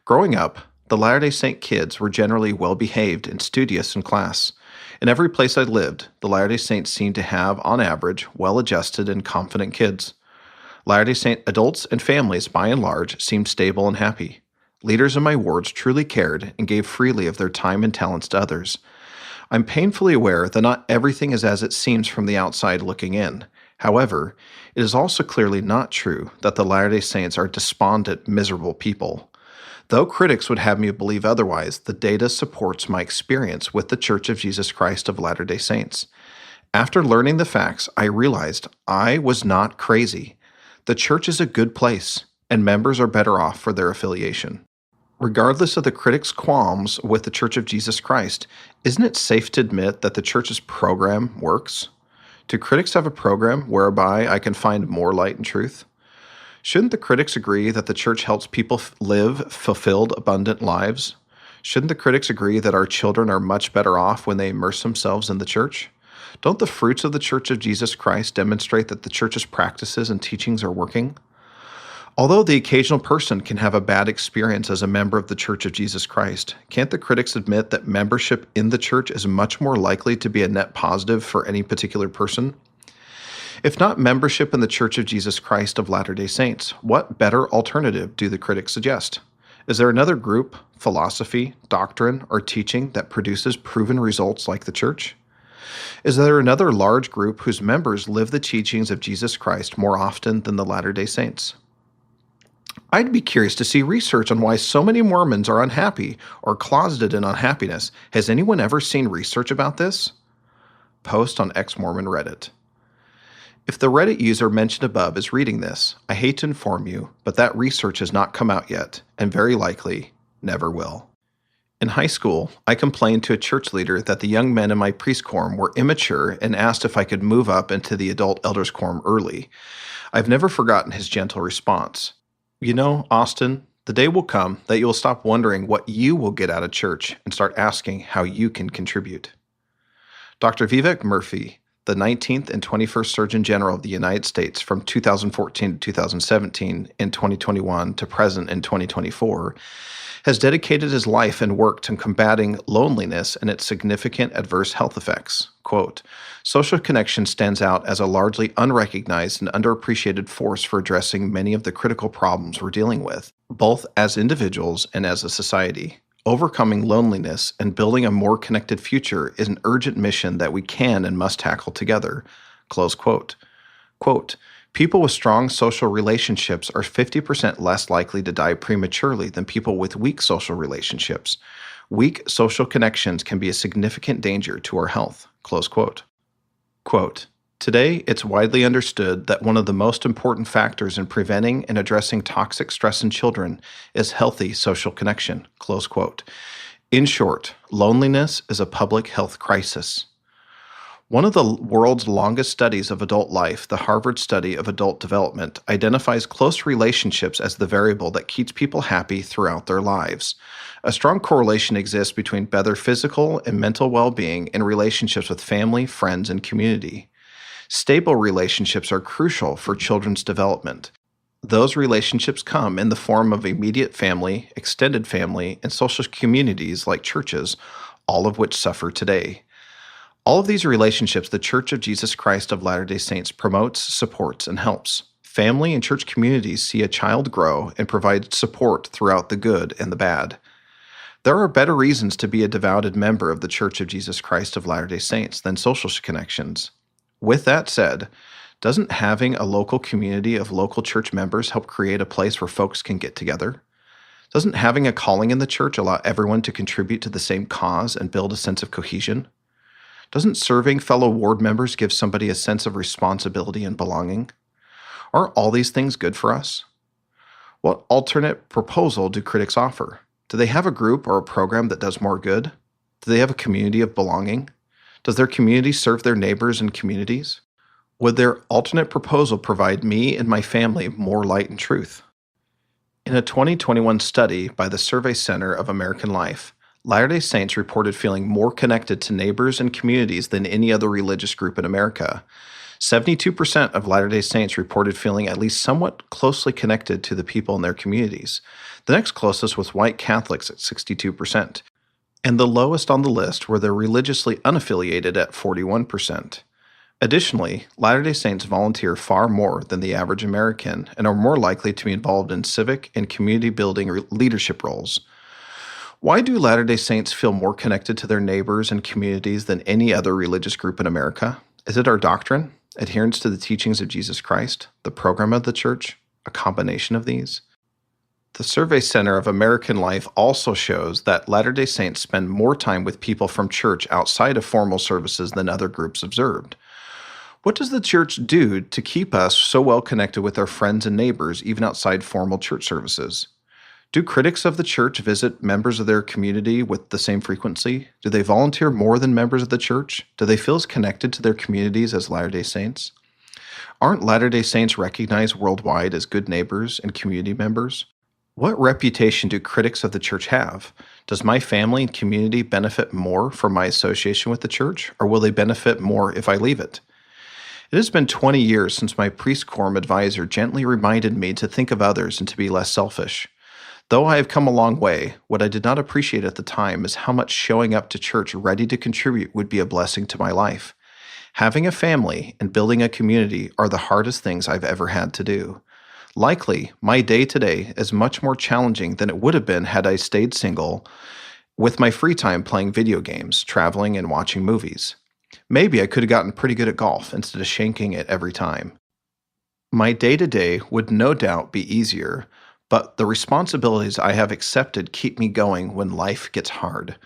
Growing up, the Latter-day Saint kids were generally well-behaved and studious in class. In every place I lived, the Latter-day Saints seemed to have, on average, well-adjusted and confident kids. Latter-day Saint adults and families, by and large, seemed stable and happy. Leaders in my wards truly cared and gave freely of their time and talents to others. I'm painfully aware that not everything is as it seems from the outside looking in. However, it is also clearly not true that the Latter-day Saints are despondent, miserable people. Though critics would have me believe otherwise, the data supports my experience with the Church of Jesus Christ of Latter-day Saints. After learning the facts, I realized I was not crazy. The church is a good place, and members are better off for their affiliation. Regardless of the critics' qualms with the Church of Jesus Christ, isn't it safe to admit that the church's program works? Do critics have a program whereby I can find more light and truth? Shouldn't the critics agree that the church helps people live fulfilled, abundant lives? Shouldn't the critics agree that our children are much better off when they immerse themselves in the church? Don't the fruits of the Church of Jesus Christ demonstrate that the church's practices and teachings are working? Although the occasional person can have a bad experience as a member of the Church of Jesus Christ, can't the critics admit that membership in the church is much more likely to be a net positive for any particular person? If not membership in the Church of Jesus Christ of Latter-day Saints, what better alternative do the critics suggest? Is there another group, philosophy, doctrine, or teaching that produces proven results like the church? Is there another large group whose members live the teachings of Jesus Christ more often than the Latter-day Saints? I'd be curious to see research on why so many Mormons are unhappy or closeted in unhappiness. Has anyone ever seen research about this? Post on ex-Mormon Reddit. If the Reddit user mentioned above is reading this, I hate to inform you, but that research has not come out yet, and very likely never will. In high school, I complained to a church leader that the young men in my priest quorum were immature and asked if I could move up into the adult elders quorum early. I've never forgotten his gentle response. You know, Austin, the day will come that you will stop wondering what you will get out of church and start asking how you can contribute. Dr. Vivek Murphy, the 19th and 21st Surgeon General of the United States from 2014 to 2017 and 2021 to present in 2024, has dedicated his life and work to combating loneliness and its significant adverse health effects. Quote, social connection stands out as a largely unrecognized and underappreciated force for addressing many of the critical problems we're dealing with, both as individuals and as a society. Overcoming loneliness and building a more connected future is an urgent mission that we can and must tackle together. Close quote. Quote, people with strong social relationships are 50% less likely to die prematurely than people with weak social relationships. Weak social connections can be a significant danger to our health. Close quote. Quote, today, it's widely understood that one of the most important factors in preventing and addressing toxic stress in children is healthy social connection. Close quote. In short, loneliness is a public health crisis. One of the world's longest studies of adult life, the Harvard Study of Adult Development, identifies close relationships as the variable that keeps people happy throughout their lives. A strong correlation exists between better physical and mental well-being and relationships with family, friends, and community. Stable relationships are crucial for children's development. Those relationships come in the form of immediate family, extended family, and social communities like churches, all of which suffer today. All of these relationships the Church of Jesus Christ of Latter-day Saints promotes, supports, and helps. Family and church communities see a child grow and provide support throughout the good and the bad. There are better reasons to be a devoted member of the Church of Jesus Christ of Latter-day Saints than social connections. With that said, doesn't having a local community of local church members help create a place where folks can get together? Doesn't having a calling in the church allow everyone to contribute to the same cause and build a sense of cohesion? Doesn't serving fellow ward members give somebody a sense of responsibility and belonging? Aren't all these things good for us? What alternate proposal do critics offer? Do they have a group or a program that does more good? Do they have a community of belonging? Does their community serve their neighbors and communities? Would their alternate proposal provide me and my family more light and truth? In a 2021 study by the Survey Center of American Life, Latter-day Saints reported feeling more connected to neighbors and communities than any other religious group in America. 72% of Latter-day Saints reported feeling at least somewhat closely connected to the people in their communities. The next closest was white Catholics at 62%. And the lowest on the list were the religiously unaffiliated at 41%. Additionally, Latter-day Saints volunteer far more than the average American and are more likely to be involved in civic and community-building leadership roles. Why do Latter-day Saints feel more connected to their neighbors and communities than any other religious group in America? Is it our doctrine, adherence to the teachings of Jesus Christ, the program of the church, a combination of these? The Survey Center of American Life also shows that Latter-day Saints spend more time with people from church outside of formal services than other groups observed. What does the church do to keep us so well connected with our friends and neighbors even outside formal church services? Do critics of the church visit members of their community with the same frequency? Do they volunteer more than members of the church? Do they feel as connected to their communities as Latter-day Saints? Aren't Latter-day Saints recognized worldwide as good neighbors and community members? What reputation do critics of the church have? Does my family and community benefit more from my association with the church, or will they benefit more if I leave it? It has been 20 years since my priest quorum advisor gently reminded me to think of others and to be less selfish. Though I have come a long way, what I did not appreciate at the time is how much showing up to church ready to contribute would be a blessing to my life. Having a family and building a community are the hardest things I've ever had to do. Likely, my day-to-day is much more challenging than it would have been had I stayed single, with my free time playing video games, traveling, and watching movies. Maybe I could have gotten pretty good at golf instead of shanking it every time. My day-to-day would no doubt be easier, but the responsibilities I have accepted keep me going when life gets hard.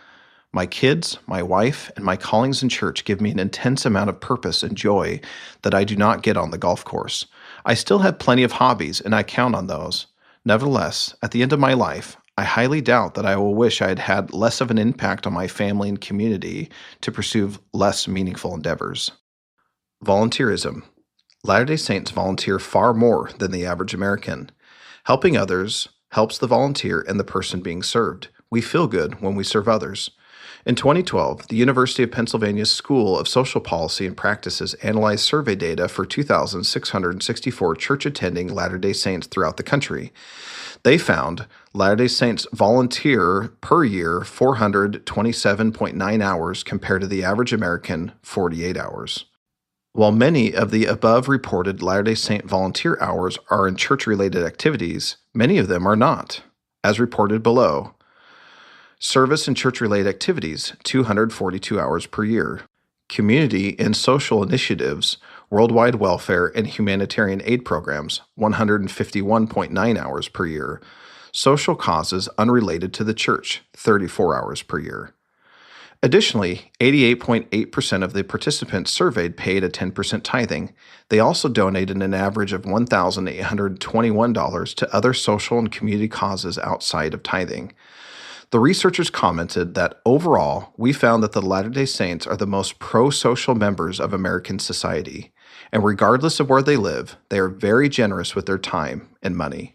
My kids, my wife, and my callings in church give me an intense amount of purpose and joy that I do not get on the golf course. I still have plenty of hobbies, and I count on those. Nevertheless, at the end of my life, I highly doubt that I will wish I had had less of an impact on my family and community to pursue less meaningful endeavors. Volunteerism. Latter-day Saints volunteer far more than the average American. Helping others helps the volunteer and the person being served. We feel good when we serve others. In 2012, the University of Pennsylvania's School of Social Policy and Practices analyzed survey data for 2,664 church-attending Latter-day Saints throughout the country. They found Latter-day Saints volunteer per year 427.9 hours compared to the average American 48 hours. While many of the above reported Latter-day Saint volunteer hours are in church-related activities, many of them are not, as reported below. Service and church-related activities, 242 hours per year. Community and social initiatives, worldwide welfare and humanitarian aid programs, 151.9 hours per year. Social causes unrelated to the church, 34 hours per year. Additionally, 88.8% of the participants surveyed paid a 10% tithing. They also donated an average of $1,821 to other social and community causes outside of tithing. The researchers commented that overall, we found that the Latter-day Saints are the most pro-social members of American society, and regardless of where they live, they are very generous with their time and money.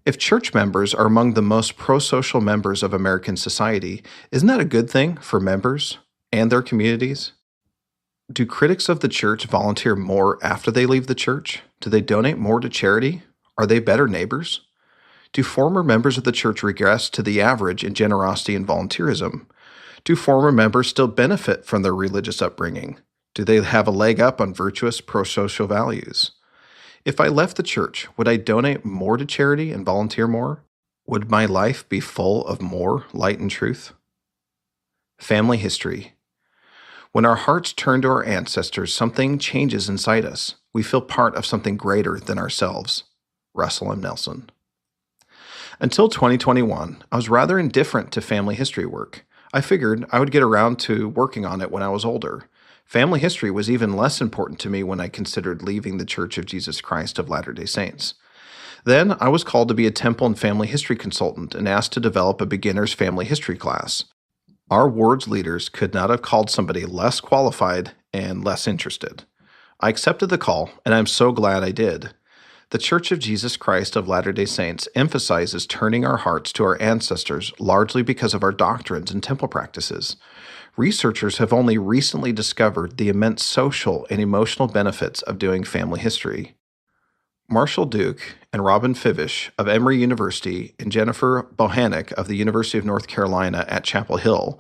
If church members are among the most pro-social members of American society, isn't that a good thing for members and their communities? Do critics of the church volunteer more after they leave the church? Do they donate more to charity? Are they better neighbors? Do former members of the church regress to the average in generosity and volunteerism? Do former members still benefit from their religious upbringing? Do they have a leg up on virtuous pro-social values? If I left the church, would I donate more to charity and volunteer more? Would my life be full of more light and truth? Family history. When our hearts turn to our ancestors, something changes inside us. We feel part of something greater than ourselves. Russell M. Nelson. Until 2021, I was rather indifferent to family history work. I figured I would get around to working on it when I was older. Family history was even less important to me when I considered leaving the Church of Jesus Christ of Latter-day Saints. Then I was called to be a temple and family history consultant and asked to develop a beginner's family history class. Our ward's leaders could not have called somebody less qualified and less interested. I accepted the call, and I'm so glad I did. The Church of Jesus Christ of Latter-day Saints emphasizes turning our hearts to our ancestors largely because of our doctrines and temple practices. Researchers have only recently discovered the immense social and emotional benefits of doing family history. Marshall Duke and Robin Fivish of Emory University and Jennifer Bohannick of the University of North Carolina at Chapel Hill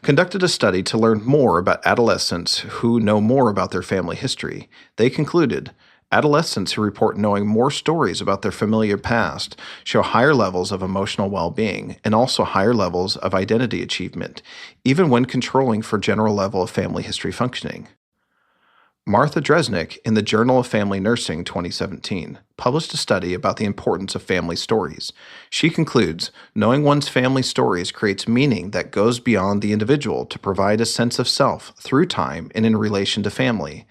conducted a study to learn more about adolescents who know more about their family history. They concluded, adolescents who report knowing more stories about their familiar past show higher levels of emotional well-being and also higher levels of identity achievement, even when controlling for general level of family history functioning. Martha Dresnick, in the Journal of Family Nursing 2017, published a study about the importance of family stories. She concludes, knowing one's family stories creates meaning that goes beyond the individual to provide a sense of self through time and in relation to family.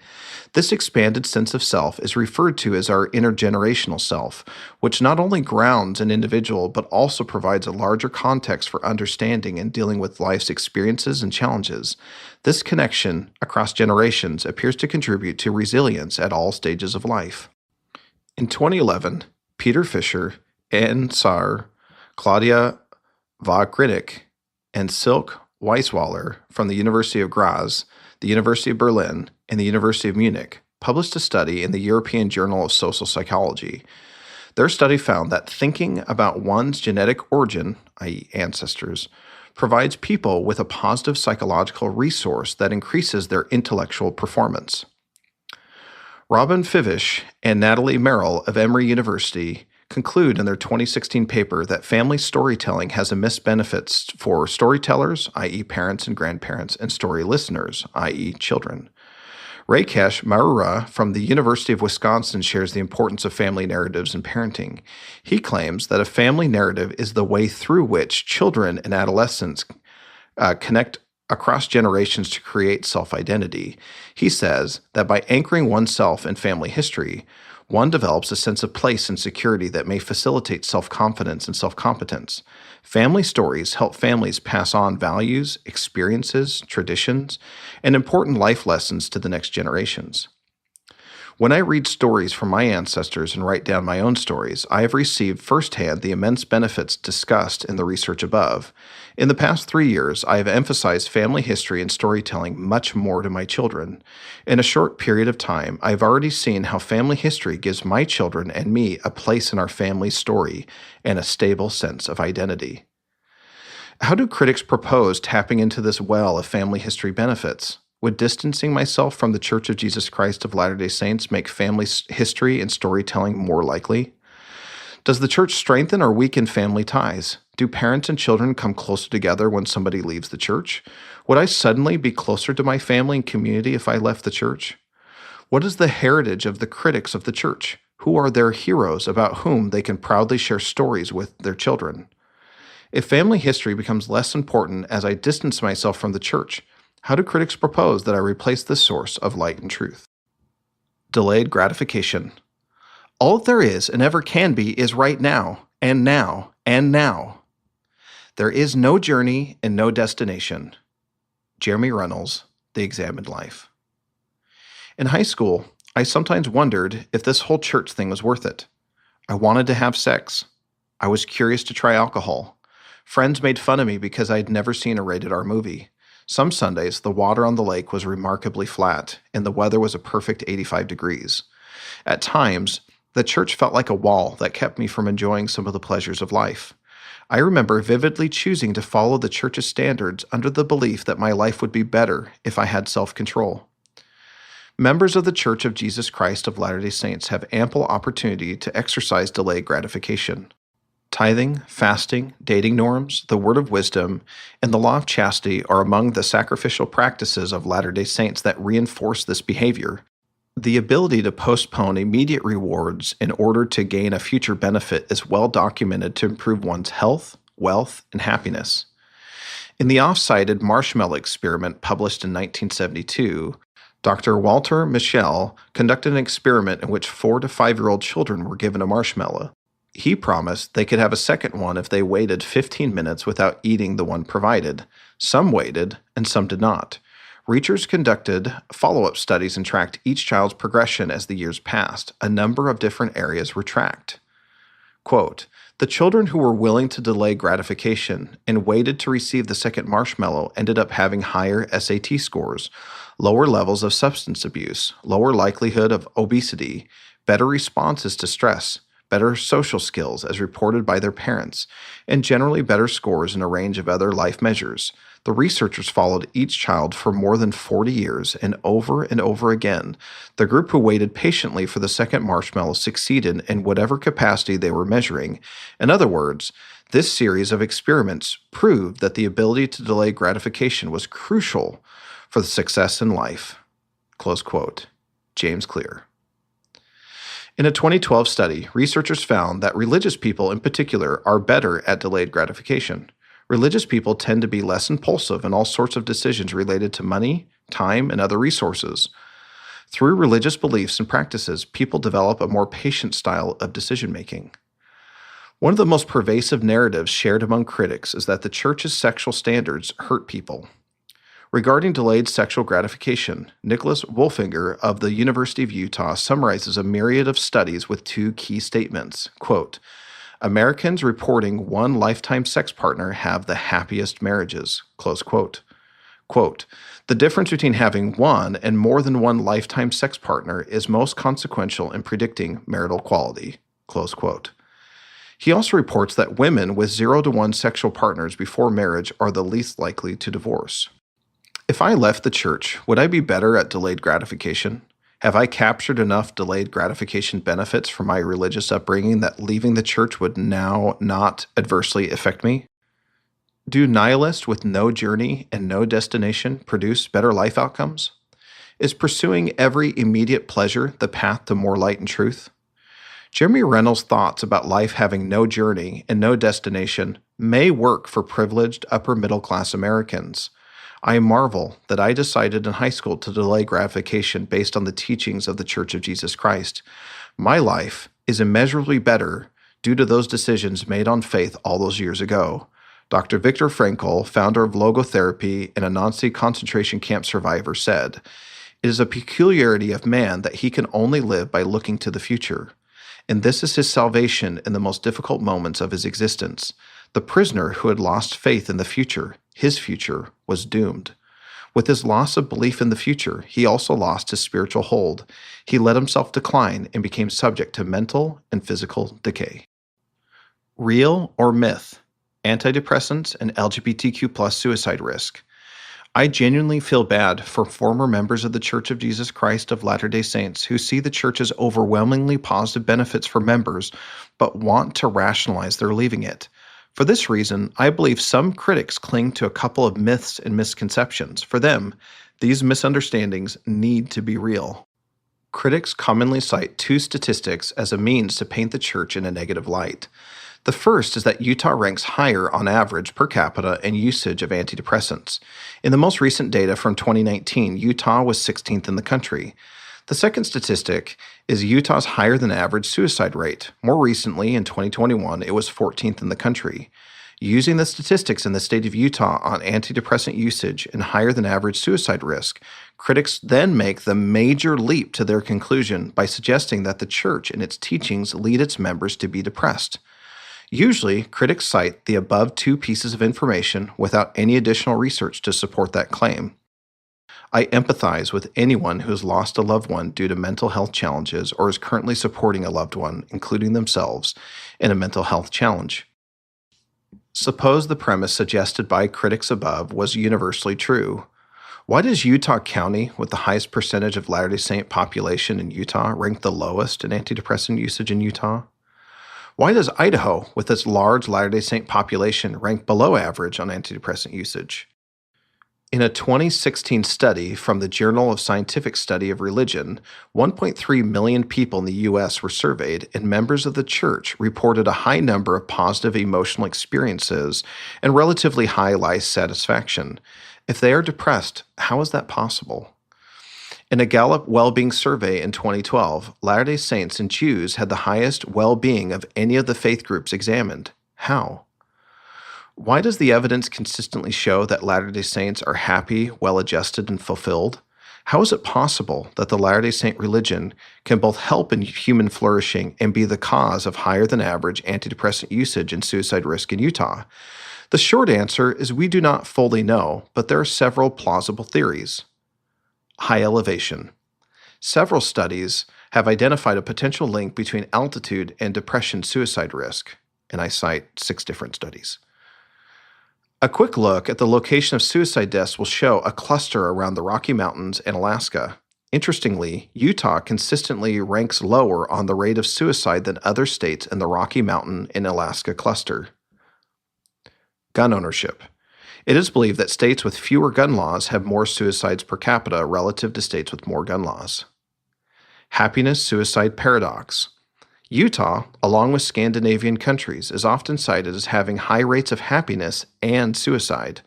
This expanded sense of self is referred to as our intergenerational self, which not only grounds an individual but also provides a larger context for understanding and dealing with life's experiences and challenges. This connection across generations appears to contribute to resilience at all stages of life. In 2011, Peter Fisher, Ann Saar, Claudia Wagrinik, and Silke Weiswaller from the University of Graz, the University of Berlin, and the University of Munich published a study in the European Journal of Social Psychology. Their study found that thinking about one's genetic origin, i.e. ancestors, provides people with a positive psychological resource that increases their intellectual performance. Robin Fivish and Natalie Merrill of Emory University conclude in their 2016 paper that family storytelling has immense benefits for storytellers, i.e. parents and grandparents, and story listeners, i.e. children. Rakesh Marura from the University of Wisconsin shares the importance of family narratives in parenting. He claims that a family narrative is the way through which children and adolescents connect across generations to create self-identity. He says that by anchoring oneself in family history, one develops a sense of place and security that may facilitate self-confidence and self-competence. Family stories help families pass on values, experiences, traditions, and important life lessons to the next generations. When I read stories from my ancestors and write down my own stories, I have received firsthand the immense benefits discussed in the research above. In the past 3 years, I have emphasized family history and storytelling much more to my children. In a short period of time, I have already seen how family history gives my children and me a place in our family story and a stable sense of identity. How do critics propose tapping into this well of family history benefits? Would distancing myself from the Church of Jesus Christ of Latter-day Saints make family history and storytelling more likely? Does the church strengthen or weaken family ties? Do parents and children come closer together when somebody leaves the church? Would I suddenly be closer to my family and community if I left the church? What is the heritage of the critics of the church? Who are their heroes about whom they can proudly share stories with their children? If family history becomes less important as I distance myself from the church, how do critics propose that I replace this source of light and truth? Delayed gratification. All there is and ever can be is right now, and now, and now. There is no journey and no destination. Jeremy Reynolds, The Examined Life. In high school, I sometimes wondered if this whole church thing was worth it. I wanted to have sex. I was curious to try alcohol. Friends made fun of me because I had never seen a rated R movie. Some Sundays, the water on the lake was remarkably flat, and the weather was a perfect 85 degrees. At times, the church felt like a wall that kept me from enjoying some of the pleasures of life. I remember vividly choosing to follow the church's standards under the belief that my life would be better if I had self-control. Members of the Church of Jesus Christ of Latter-day Saints have ample opportunity to exercise delayed gratification. Tithing, fasting, dating norms, the word of wisdom, and the law of chastity are among the sacrificial practices of Latter-day Saints that reinforce this behavior. The ability to postpone immediate rewards in order to gain a future benefit is well documented to improve one's health, wealth, and happiness. In the oft-cited marshmallow experiment published in 1972, Dr. Walter Mischel conducted an experiment in which 4 to 5-year-old children were given a marshmallow. He promised they could have a second one if they waited 15 minutes without eating the one provided. Some waited, and some did not. Researchers conducted follow-up studies and tracked each child's progression as the years passed. A number of different areas were tracked. Quote, "The children who were willing to delay gratification and waited to receive the second marshmallow ended up having higher SAT scores, lower levels of substance abuse, lower likelihood of obesity, better responses to stress, better social skills as reported by their parents, and generally better scores in a range of other life measures. The researchers followed each child for more than 40 years, and over again, the group who waited patiently for the second marshmallow succeeded in whatever capacity they were measuring. In other words, this series of experiments proved that the ability to delay gratification was crucial for the success in life." Close quote. James Clear. In a 2012 study, researchers found that religious people in particular are better at delayed gratification. Religious people tend to be less impulsive in all sorts of decisions related to money, time, and other resources. Through religious beliefs and practices, people develop a more patient style of decision-making. One of the most pervasive narratives shared among critics is that the church's sexual standards hurt people. Regarding delayed sexual gratification, Nicholas Wolfinger of the University of Utah summarizes a myriad of studies with 2 key statements. Quote, "Americans reporting one lifetime sex partner have the happiest marriages." Close quote. Quote, "The difference between having one and more than one lifetime sex partner is most consequential in predicting marital quality." Close quote. He also reports that women with 0 to 1 sexual partners before marriage are the least likely to divorce. If I left the church, would I be better at delayed gratification? Have I captured enough delayed gratification benefits from my religious upbringing that leaving the church would now not adversely affect me? Do nihilists with no journey and no destination produce better life outcomes? Is pursuing every immediate pleasure the path to more light and truth? Jeremy Reynolds' thoughts about life having no journey and no destination may work for privileged upper-middle-class Americans. I marvel that I decided in high school to delay gratification based on the teachings of the Church of Jesus Christ. My life is immeasurably better due to those decisions made on faith all those years ago. Dr. Viktor Frankl, founder of logotherapy and a Nazi concentration camp survivor, said, "It is a peculiarity of man that he can only live by looking to the future. And this is his salvation in the most difficult moments of his existence. The prisoner who had lost faith in the future, his future, was doomed. With his loss of belief in the future, he also lost his spiritual hold. He let himself decline and became subject to mental and physical decay." Real or myth? Antidepressants and LGBTQ+ suicide risk. I genuinely feel bad for former members of the Church of Jesus Christ of Latter-day Saints who see the church's overwhelmingly positive benefits for members but want to rationalize their leaving it. For this reason, I believe some critics cling to a couple of myths and misconceptions. For them, these misunderstandings need to be real. Critics commonly cite two statistics as a means to paint the church in a negative light. The first is that Utah ranks higher on average per capita in usage of antidepressants. In the most recent data from 2019, Utah was 16th in the country. The second statistic is Utah's higher than average suicide rate. More recently, in 2021, it was 14th in the country. Using the statistics in the state of Utah on antidepressant usage and higher than average suicide risk, critics then make the major leap to their conclusion by suggesting that the church and its teachings lead its members to be depressed. Usually, critics cite the above two pieces of information without any additional research to support that claim. I empathize with anyone who has lost a loved one due to mental health challenges or is currently supporting a loved one, including themselves, in a mental health challenge. Suppose the premise suggested by critics above was universally true. Why does Utah County, with the highest percentage of Latter-day Saint population in Utah, rank the lowest in antidepressant usage in Utah? Why does Idaho, with its large Latter-day Saint population, rank below average on antidepressant usage? In a 2016 study from the Journal of Scientific Study of Religion, 1.3 million people in the U.S. were surveyed, and members of the church reported a high number of positive emotional experiences and relatively high life satisfaction. If they are depressed, how is that possible? In a Gallup well-being survey in 2012, Latter-day Saints and Jews had the highest well-being of any of the faith groups examined. How? Why does the evidence consistently show that Latter-day Saints are happy, well-adjusted, and fulfilled? How is it possible that the Latter-day Saint religion can both help in human flourishing and be the cause of higher than average antidepressant usage and suicide risk in Utah? The short answer is we do not fully know, but there are several plausible theories. High elevation. Several studies have identified a potential link between altitude and depression suicide risk, and I cite 6 different studies. A quick look at the location of suicide deaths will show a cluster around the Rocky Mountains and Alaska. Interestingly, Utah consistently ranks lower on the rate of suicide than other states in the Rocky Mountain and Alaska cluster. Gun ownership. It is believed that states with fewer gun laws have more suicides per capita relative to states with more gun laws. Happiness-suicide paradox. Utah, along with Scandinavian countries, is often cited as having high rates of happiness and suicide.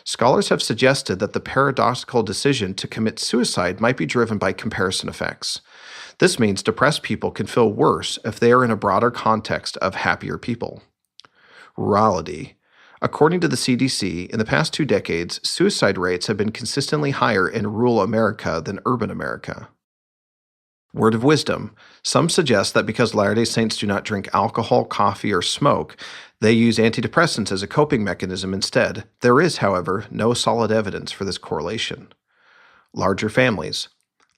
Scholars have suggested that the paradoxical decision to commit suicide might be driven by comparison effects. This means depressed people can feel worse if they are in a broader context of happier people. Rurality. According to the CDC, in the past 2 decades, suicide rates have been consistently higher in rural America than urban America. Word of wisdom. Some suggest that because Latter-day Saints do not drink alcohol, coffee, or smoke, they use antidepressants as a coping mechanism instead. There is, however, no solid evidence for this correlation. Larger families.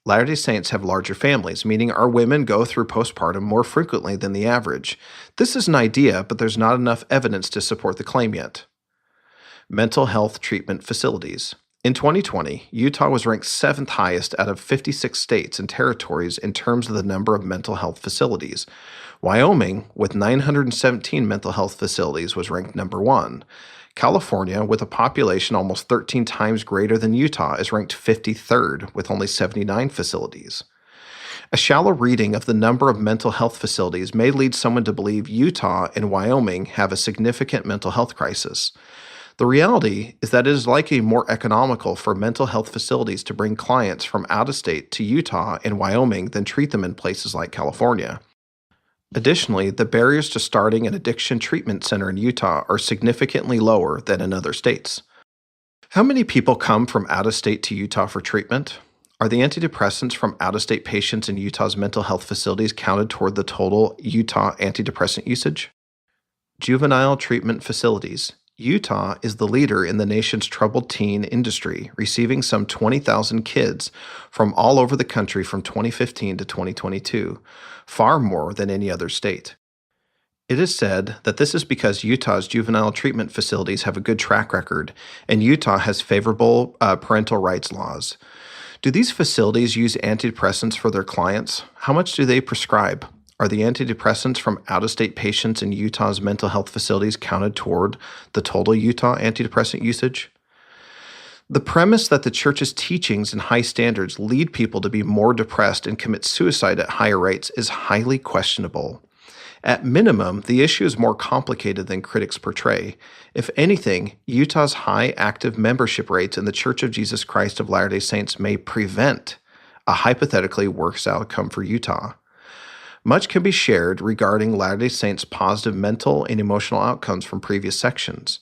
Latter-day Saints have larger families, meaning our women go through postpartum more frequently than the average. This is an idea, but there's not enough evidence to support the claim yet. Mental health treatment facilities. In 2020, Utah was ranked 7th highest out of 56 states and territories in terms of the number of mental health facilities. Wyoming, with 917 mental health facilities, was ranked number 1. California, with a population almost 13 times greater than Utah, is ranked 53rd with only 79 facilities. A shallow reading of the number of mental health facilities may lead someone to believe Utah and Wyoming have a significant mental health crisis. The reality is that it is likely more economical for mental health facilities to bring clients from out of state to Utah and Wyoming than treat them in places like California. Additionally, the barriers to starting an addiction treatment center in Utah are significantly lower than in other states. How many people come from out of state to Utah for treatment? Are the antidepressants from out of state patients in Utah's mental health facilities counted toward the total Utah antidepressant usage? Juvenile treatment facilities. Utah is the leader in the nation's troubled teen industry, receiving some 20,000 kids from all over the country from 2015 to 2022, far more than any other state. It is said that this is because Utah's juvenile treatment facilities have a good track record, and Utah has favorable parental rights laws. Do these facilities use antidepressants for their clients? How much do they prescribe? Are the antidepressants from out-of-state patients in Utah's mental health facilities counted toward the total Utah antidepressant usage? The premise that the church's teachings and high standards lead people to be more depressed and commit suicide at higher rates is highly questionable. At minimum, the issue is more complicated than critics portray. If anything, Utah's high active membership rates in the Church of Jesus Christ of Latter-day Saints may prevent a hypothetically worse outcome for Utah. Much can be shared regarding Latter-day Saints' positive mental and emotional outcomes from previous sections.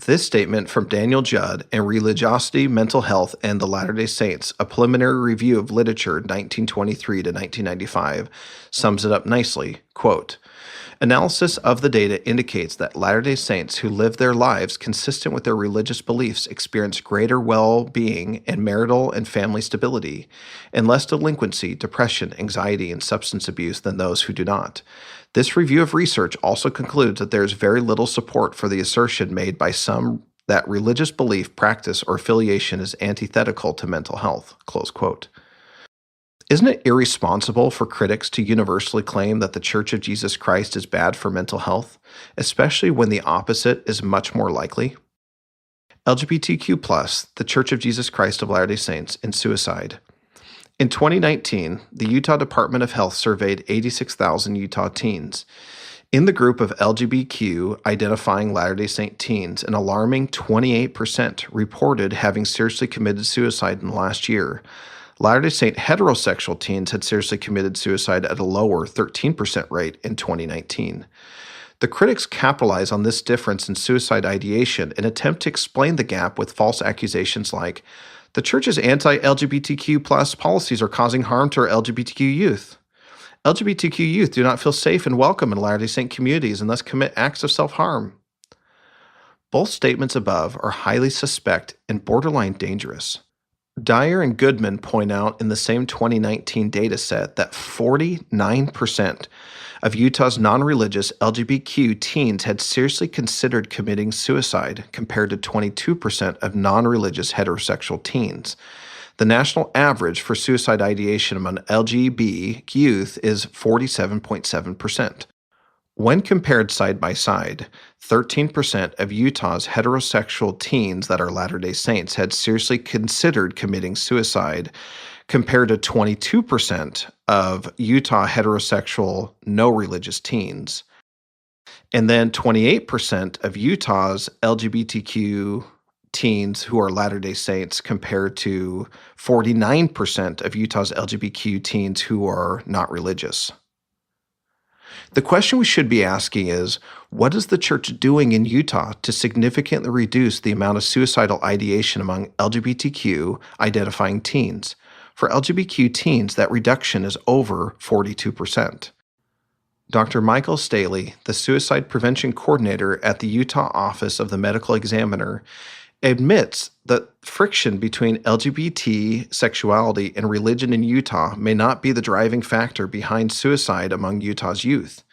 This statement from Daniel Judd in Religiosity, Mental Health, and the Latter-day Saints, a preliminary review of literature 1923 to 1995, sums it up nicely. Quote, analysis of the data indicates that Latter-day Saints who live their lives consistent with their religious beliefs experience greater well-being and marital and family stability, and less delinquency, depression, anxiety, and substance abuse than those who do not. This review of research also concludes that there is very little support for the assertion made by some that religious belief, practice, or affiliation is antithetical to mental health. Close quote. Isn't it irresponsible for critics to universally claim that the Church of Jesus Christ is bad for mental health, especially when the opposite is much more likely? LGBTQ+, the Church of Jesus Christ of Latter-day Saints, and suicide. In 2019, the Utah Department of Health surveyed 86,000 Utah teens. In the group of LGBTQ identifying Latter-day Saint teens, an alarming 28% reported having seriously committed suicide in the last year. Latter-day Saint heterosexual teens had seriously committed suicide at a lower 13% rate in 2019. The critics capitalize on this difference in suicide ideation and attempt to explain the gap with false accusations like, the church's anti-LGBTQ+ policies are causing harm to our LGBTQ youth. LGBTQ youth do not feel safe and welcome in Latter-day Saint communities and thus commit acts of self-harm. Both statements above are highly suspect and borderline dangerous. Dyer and Goodman point out in the same 2019 data set that 49% of Utah's non-religious LGBTQ teens had seriously considered committing suicide, compared to 22% of non-religious heterosexual teens. The national average for suicide ideation among LGBT youth is 47.7%. When compared side by side, 13% of Utah's heterosexual teens that are Latter-day Saints had seriously considered committing suicide, compared to 22% of Utah heterosexual no-religious teens. And then 28% of Utah's LGBTQ teens who are Latter-day Saints, compared to 49% of Utah's LGBTQ teens who are not religious. The question we should be asking is, what is the church doing in Utah to significantly reduce the amount of suicidal ideation among LGBTQ identifying teens? For LGBTQ teens, that reduction is over 42%. Dr. Michael Staley, the suicide prevention coordinator at the Utah Office of the Medical Examiner, admits that friction between LGBT sexuality and religion in Utah may not be the driving factor behind suicide among Utah's youth.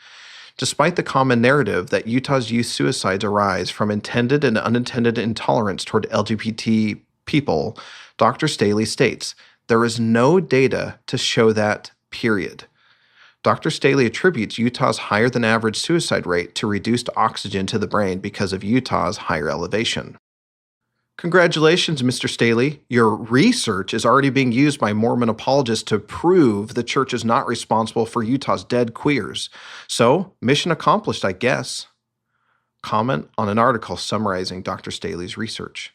Despite the common narrative that Utah's youth suicides arise from intended and unintended intolerance toward LGBT people, Dr. Staley states, there is no data to show that, period. Dr. Staley attributes Utah's higher than average suicide rate to reduced oxygen to the brain because of Utah's higher elevation. Congratulations, Mr. Staley. Your research is already being used by Mormon apologists to prove the church is not responsible for Utah's dead queers. So, mission accomplished, I guess. Comment on an article summarizing Dr. Staley's research.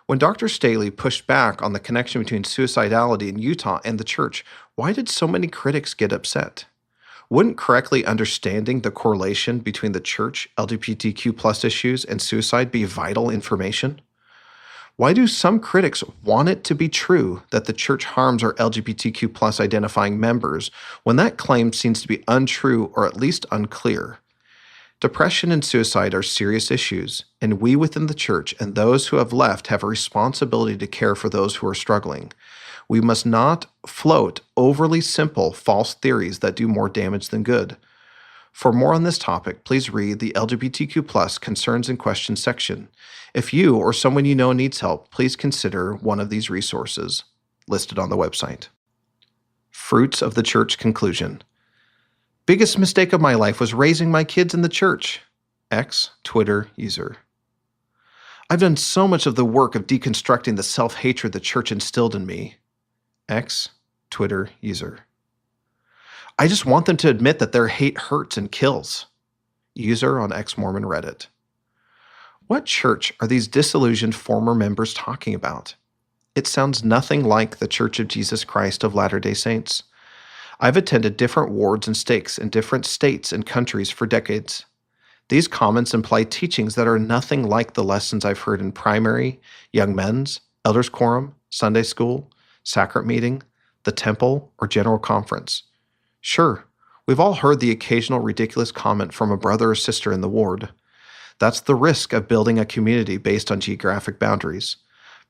When Dr. Staley pushed back on the connection between suicidality in Utah and the church, why did so many critics get upset? Wouldn't correctly understanding the correlation between the church, LGBTQ+ issues, and suicide be vital information? Why do some critics want it to be true that the church harms our LGBTQ+ identifying members when that claim seems to be untrue or at least unclear? Depression and suicide are serious issues, and we within the church and those who have left have a responsibility to care for those who are struggling. We must not float overly simple, false theories that do more damage than good. For more on this topic, please read the LGBTQ+ Concerns and Questions section. If you or someone you know needs help, please consider one of these resources listed on the website. Fruits of the Church Conclusion. Biggest mistake of my life was raising my kids in the church. X Twitter user. I've done so much of the work of deconstructing the self-hatred the church instilled in me. X Twitter user. I just want them to admit that their hate hurts and kills. User on Ex-Mormon Reddit. What church are these disillusioned former members talking about? It sounds nothing like the Church of Jesus Christ of Latter-day Saints. I've attended different wards and stakes in different states and countries for decades. These comments imply teachings that are nothing like the lessons I've heard in primary, young men's, elders quorum, Sunday school, sacrament meeting, the temple, or general conference. Sure, we've all heard the occasional ridiculous comment from a brother or sister in the ward. That's the risk of building a community based on geographic boundaries.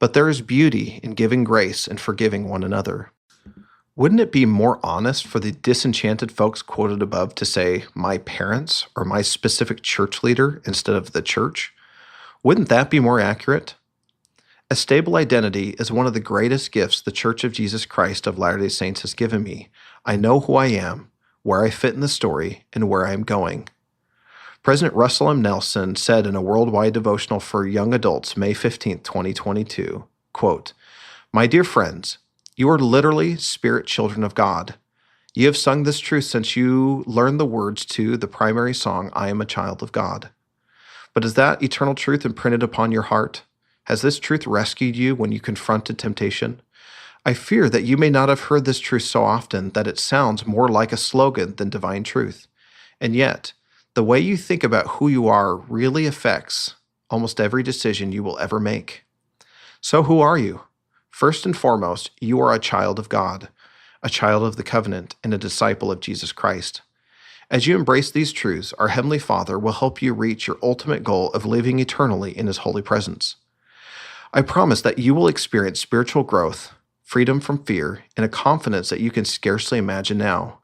But there is beauty in giving grace and forgiving one another. Wouldn't it be more honest for the disenchanted folks quoted above to say, my parents or my specific church leader instead of the church? Wouldn't that be more accurate? A stable identity is one of the greatest gifts the Church of Jesus Christ of Latter-day Saints has given me. I know who I am, where I fit in the story, and where I am going. President Russell M. Nelson said in a worldwide devotional for young adults May 15, 2022, quote, "My dear friends, you are literally spirit children of God. You have sung this truth since you learned the words to the primary song, I Am a Child of God. But is that eternal truth imprinted upon your heart? Has this truth rescued you when you confronted temptation? I fear that you may not have heard this truth so often that it sounds more like a slogan than divine truth. And yet, the way you think about who you are really affects almost every decision you will ever make. So who are you? First and foremost, you are a child of God, a child of the covenant, and a disciple of Jesus Christ. As you embrace these truths, our Heavenly Father will help you reach your ultimate goal of living eternally in His holy presence. I promise that you will experience spiritual growth, freedom from fear, and a confidence that you can scarcely imagine now.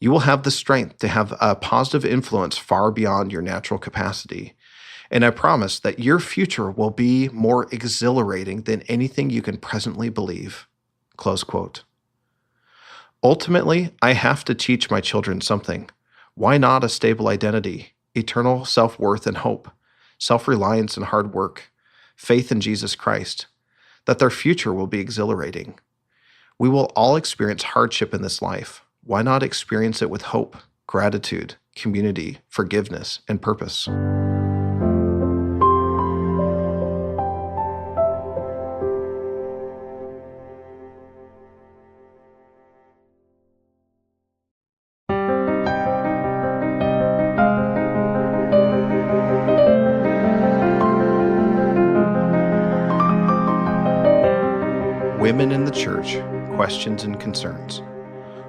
You will have the strength to have a positive influence far beyond your natural capacity. And I promise that your future will be more exhilarating than anything you can presently believe." Close quote. Ultimately, I have to teach my children something. Why not a stable identity, eternal self-worth and hope, self-reliance and hard work, faith in Jesus Christ, that their future will be exhilarating. We will all experience hardship in this life. Why not experience it with hope, gratitude, community, forgiveness, and purpose? Women in the Church, Questions and Concerns.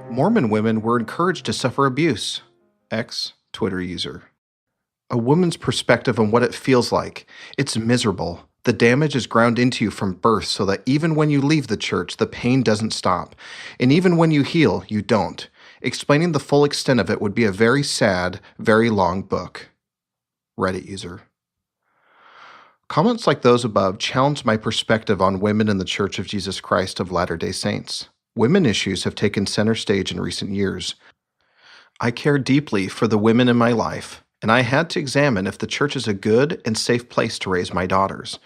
Mormon women were encouraged to suffer abuse. X Twitter user. A woman's perspective on what it feels like. It's miserable. The damage is ground into you from birth so that even when you leave the church, the pain doesn't stop. And even when you heal, you don't. Explaining the full extent of it would be a very sad, very long book. Reddit user. Comments like those above challenge my perspective on women in the Church of Jesus Christ of Latter-day Saints. Women issues have taken center stage in recent years. I care deeply for the women in my life, and I had to examine if the church is a good and safe place to raise my daughters.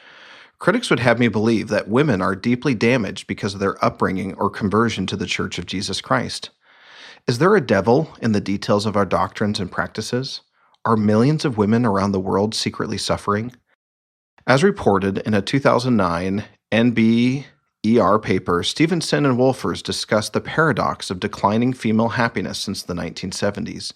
Critics would have me believe that women are deeply damaged because of their upbringing or conversion to the Church of Jesus Christ. Is there a devil in the details of our doctrines and practices? Are millions of women around the world secretly suffering? As reported in a 2009 NBER paper, Stevenson and Wolfers discussed the paradox of declining female happiness since the 1970s.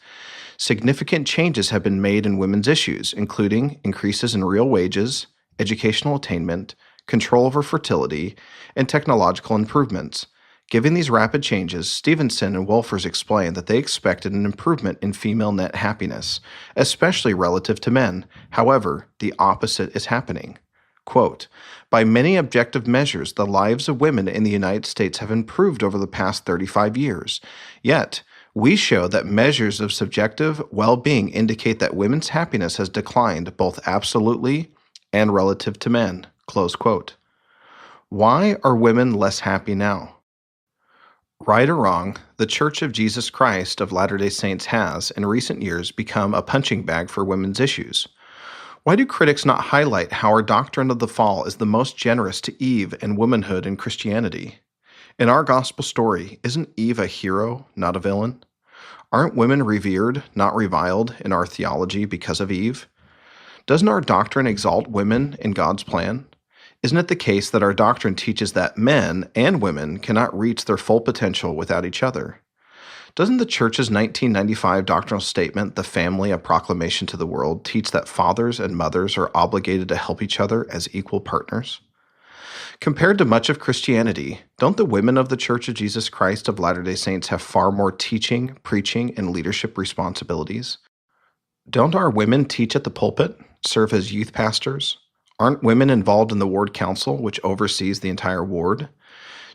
Significant changes have been made in women's issues, including increases in real wages, educational attainment, control over fertility, and technological improvements. Given these rapid changes, Stevenson and Wolfers explained that they expected an improvement in female net happiness, especially relative to men. However, the opposite is happening. Quote, "By many objective measures, the lives of women in the United States have improved over the past 35 years. Yet, we show that measures of subjective well-being indicate that women's happiness has declined both absolutely and relative to men." Close quote. Why are women less happy now? Right or wrong, the Church of Jesus Christ of Latter-day Saints has, in recent years, become a punching bag for women's issues. Why do critics not highlight how our doctrine of the fall is the most generous to Eve and womanhood in Christianity? In our gospel story, isn't Eve a hero, not a villain? Aren't women revered, not reviled, in our theology because of Eve? Doesn't our doctrine exalt women in God's plan? Isn't it the case that our doctrine teaches that men and women cannot reach their full potential without each other? Doesn't the Church's 1995 doctrinal statement, The Family, a Proclamation to the World, teach that fathers and mothers are obligated to help each other as equal partners? Compared to much of Christianity, don't the women of the Church of Jesus Christ of Latter-day Saints have far more teaching, preaching, and leadership responsibilities? Don't our women teach at the pulpit, serve as youth pastors? Aren't women involved in the ward council, which oversees the entire ward?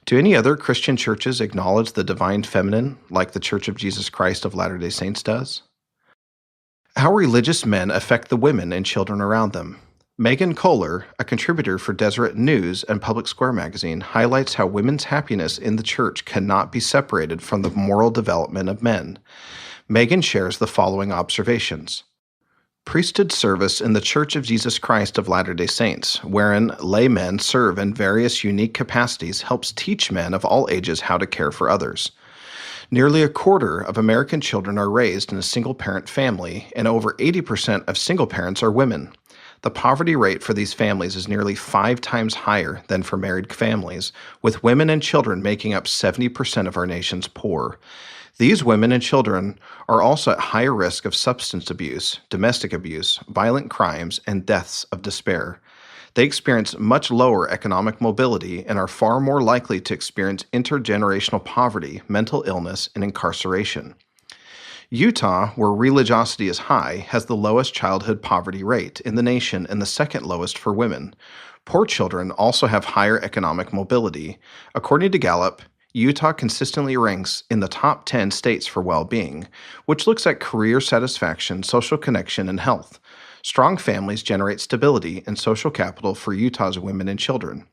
Do any other Christian churches acknowledge the divine feminine like the Church of Jesus Christ of Latter-day Saints does? How religious men affect the women and children around them. Megan Kohler, a contributor for Deseret News and Public Square magazine, highlights how women's happiness in the church cannot be separated from the moral development of men. Megan shares the following observations. Priesthood service in the Church of Jesus Christ of Latter-day Saints, wherein laymen serve in various unique capacities, helps teach men of all ages how to care for others. Nearly a quarter of American children are raised in a single-parent family, and over 80% of single parents are women. The poverty rate for these families is nearly 5 times higher than for married families, with women and children making up 70% of our nation's poor. These women and children are also at higher risk of substance abuse, domestic abuse, violent crimes, and deaths of despair. They experience much lower economic mobility and are far more likely to experience intergenerational poverty, mental illness, and incarceration. Utah, where religiosity is high, has the lowest childhood poverty rate in the nation and the second lowest for women. Poor children also have higher economic mobility. According to Gallup, Utah consistently ranks in the top 10 states for well-being, which looks at career satisfaction, social connection, and health. Strong families generate stability and social capital for Utah's women and children.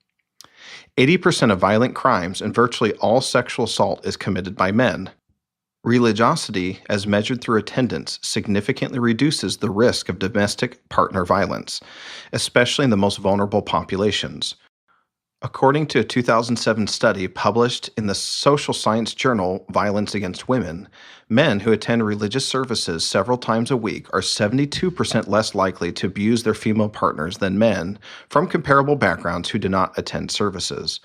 80% of violent crimes and virtually all sexual assault is committed by men. Religiosity, as measured through attendance, significantly reduces the risk of domestic partner violence, especially in the most vulnerable populations. According to a 2007 study published in the social science journal Violence Against Women, men who attend religious services several times a week are 72% less likely to abuse their female partners than men from comparable backgrounds who do not attend services.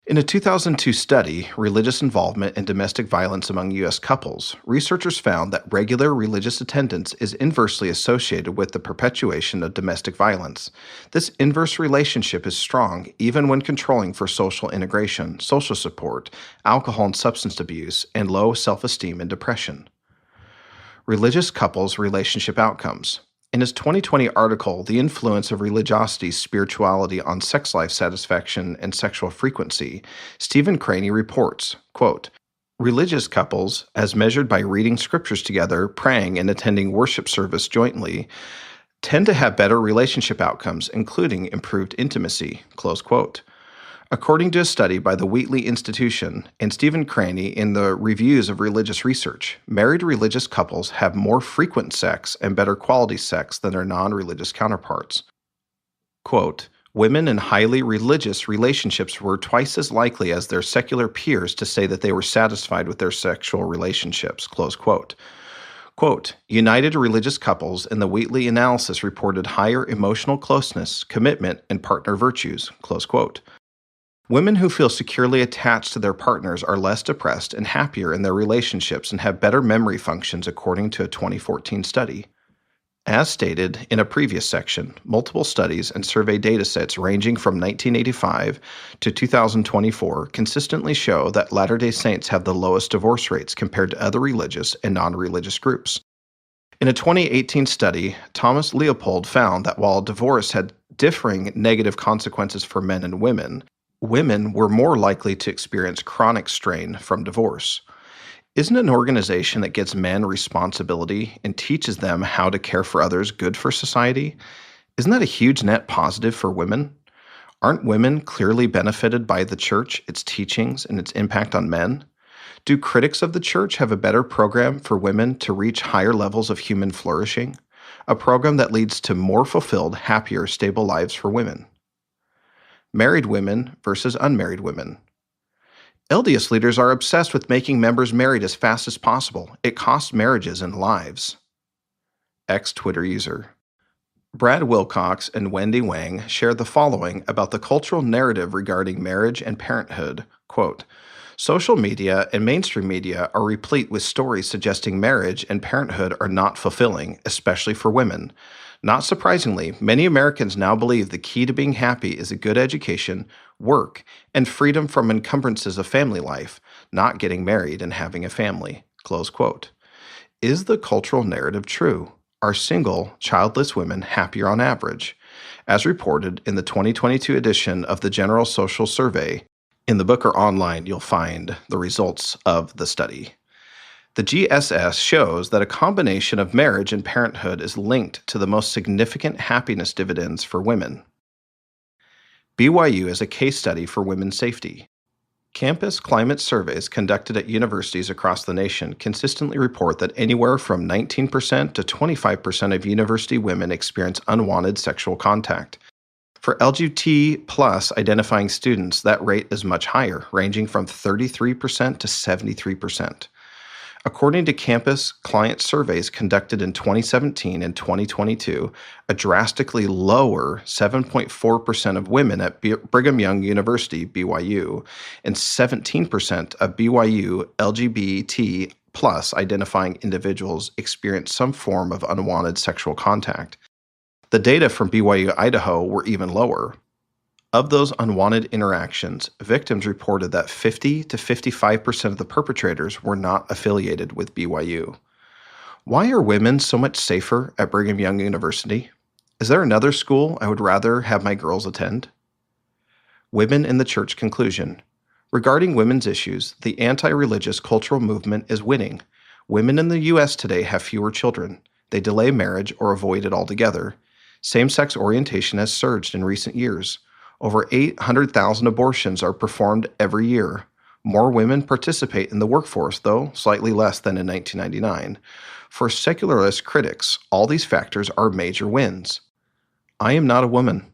In a 2002 study, Religious Involvement in Domestic Violence Among U.S. Couples, researchers found that regular religious attendance is inversely associated with the perpetuation of domestic violence. This inverse relationship is strong even when controlling for social integration, social support, alcohol and substance abuse, and low self-esteem and depression. Religious couples' relationship outcomes. In his 2020 article, The Influence of Religiosity, Spirituality on Sex Life Satisfaction and Sexual Frequency, Stephen Craney reports, quote, religious couples, as measured by reading scriptures together, praying, and attending worship service jointly, tend to have better relationship outcomes, including improved intimacy, close quote. According to a study by the Wheatley Institution and Stephen Craney in the Reviews of Religious Research, married religious couples have more frequent sex and better quality sex than their non-religious counterparts. Quote, women in highly religious relationships were twice as likely as their secular peers to say that they were satisfied with their sexual relationships, close quote. Quote, united religious couples in the Wheatley analysis reported higher emotional closeness, commitment, and partner virtues, close quote. Women who feel securely attached to their partners are less depressed and happier in their relationships and have better memory functions, according to a 2014 study. As stated in a previous section, multiple studies and survey datasets ranging from 1985 to 2024 consistently show that Latter-day Saints have the lowest divorce rates compared to other religious and non-religious groups. In a 2018 study, Thomas Leopold found that while divorce had differing negative consequences for men and women were more likely to experience chronic strain from divorce. Isn't an organization that gives men responsibility and teaches them how to care for others good for society? Isn't that a huge net positive for women? Aren't women clearly benefited by the church, its teachings, and its impact on men? Do critics of the church have a better program for women to reach higher levels of human flourishing? A program that leads to more fulfilled, happier, stable lives for women. Married women versus unmarried women. LDS leaders are obsessed with making members married as fast as possible. It costs marriages and lives. Ex-Twitter user. Brad Wilcox and Wendy Wang share the following about the cultural narrative regarding marriage and parenthood. Quote, social media and mainstream media are replete with stories suggesting marriage and parenthood are not fulfilling, especially for women. Not surprisingly, many Americans now believe the key to being happy is a good education, work, and freedom from encumbrances of family life, not getting married and having a family. Close quote. Is the cultural narrative true? Are single, childless women happier on average? As reported in the 2022 edition of the General Social Survey, in the book or online, you'll find the results of the study. The GSS shows that a combination of marriage and parenthood is linked to the most significant happiness dividends for women. BYU is a case study for women's safety. Campus climate surveys conducted at universities across the nation consistently report that anywhere from 19% to 25% of university women experience unwanted sexual contact. For LGBT plus identifying students, that rate is much higher, ranging from 33% to 73%. According to campus client surveys conducted in 2017 and 2022, a drastically lower 7.4% of women at Brigham Young University, BYU, and 17% of BYU LGBT plus identifying individuals experienced some form of unwanted sexual contact. The data from BYU Idaho were even lower. Of those unwanted interactions, victims reported that 50 to 55% of the perpetrators were not affiliated with BYU. Why are women so much safer at Brigham Young University? Is there another school I would rather have my girls attend? Women in the Church conclusion. Regarding women's issues, the anti-religious cultural movement is winning. Women in the U.S. today have fewer children. They delay marriage or avoid it altogether. Same-sex orientation has surged in recent years. Over 800,000 abortions are performed every year. More women participate in the workforce, though slightly less than in 1999. For secularist critics, all these factors are major wins. I am not a woman,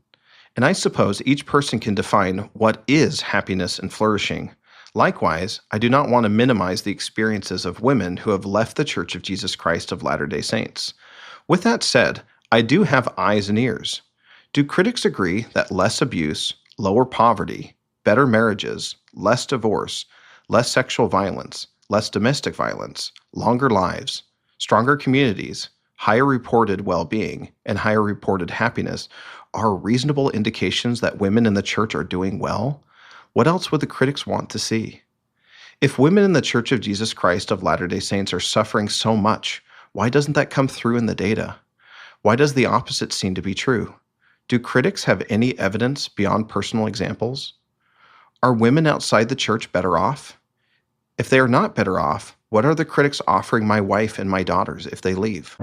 and I suppose each person can define what is happiness and flourishing. Likewise, I do not want to minimize the experiences of women who have left the Church of Jesus Christ of Latter-day Saints. With that said, I do have eyes and ears. Do critics agree that less abuse, lower poverty, better marriages, less divorce, less sexual violence, less domestic violence, longer lives, stronger communities, higher reported well-being, and higher reported happiness are reasonable indications that women in the church are doing well? What else would the critics want to see? If women in the Church of Jesus Christ of Latter-day Saints are suffering so much, why doesn't that come through in the data? Why does the opposite seem to be true? Do critics have any evidence beyond personal examples? Are women outside the church better off? If they are not better off, what are the critics offering my wife and my daughters if they leave?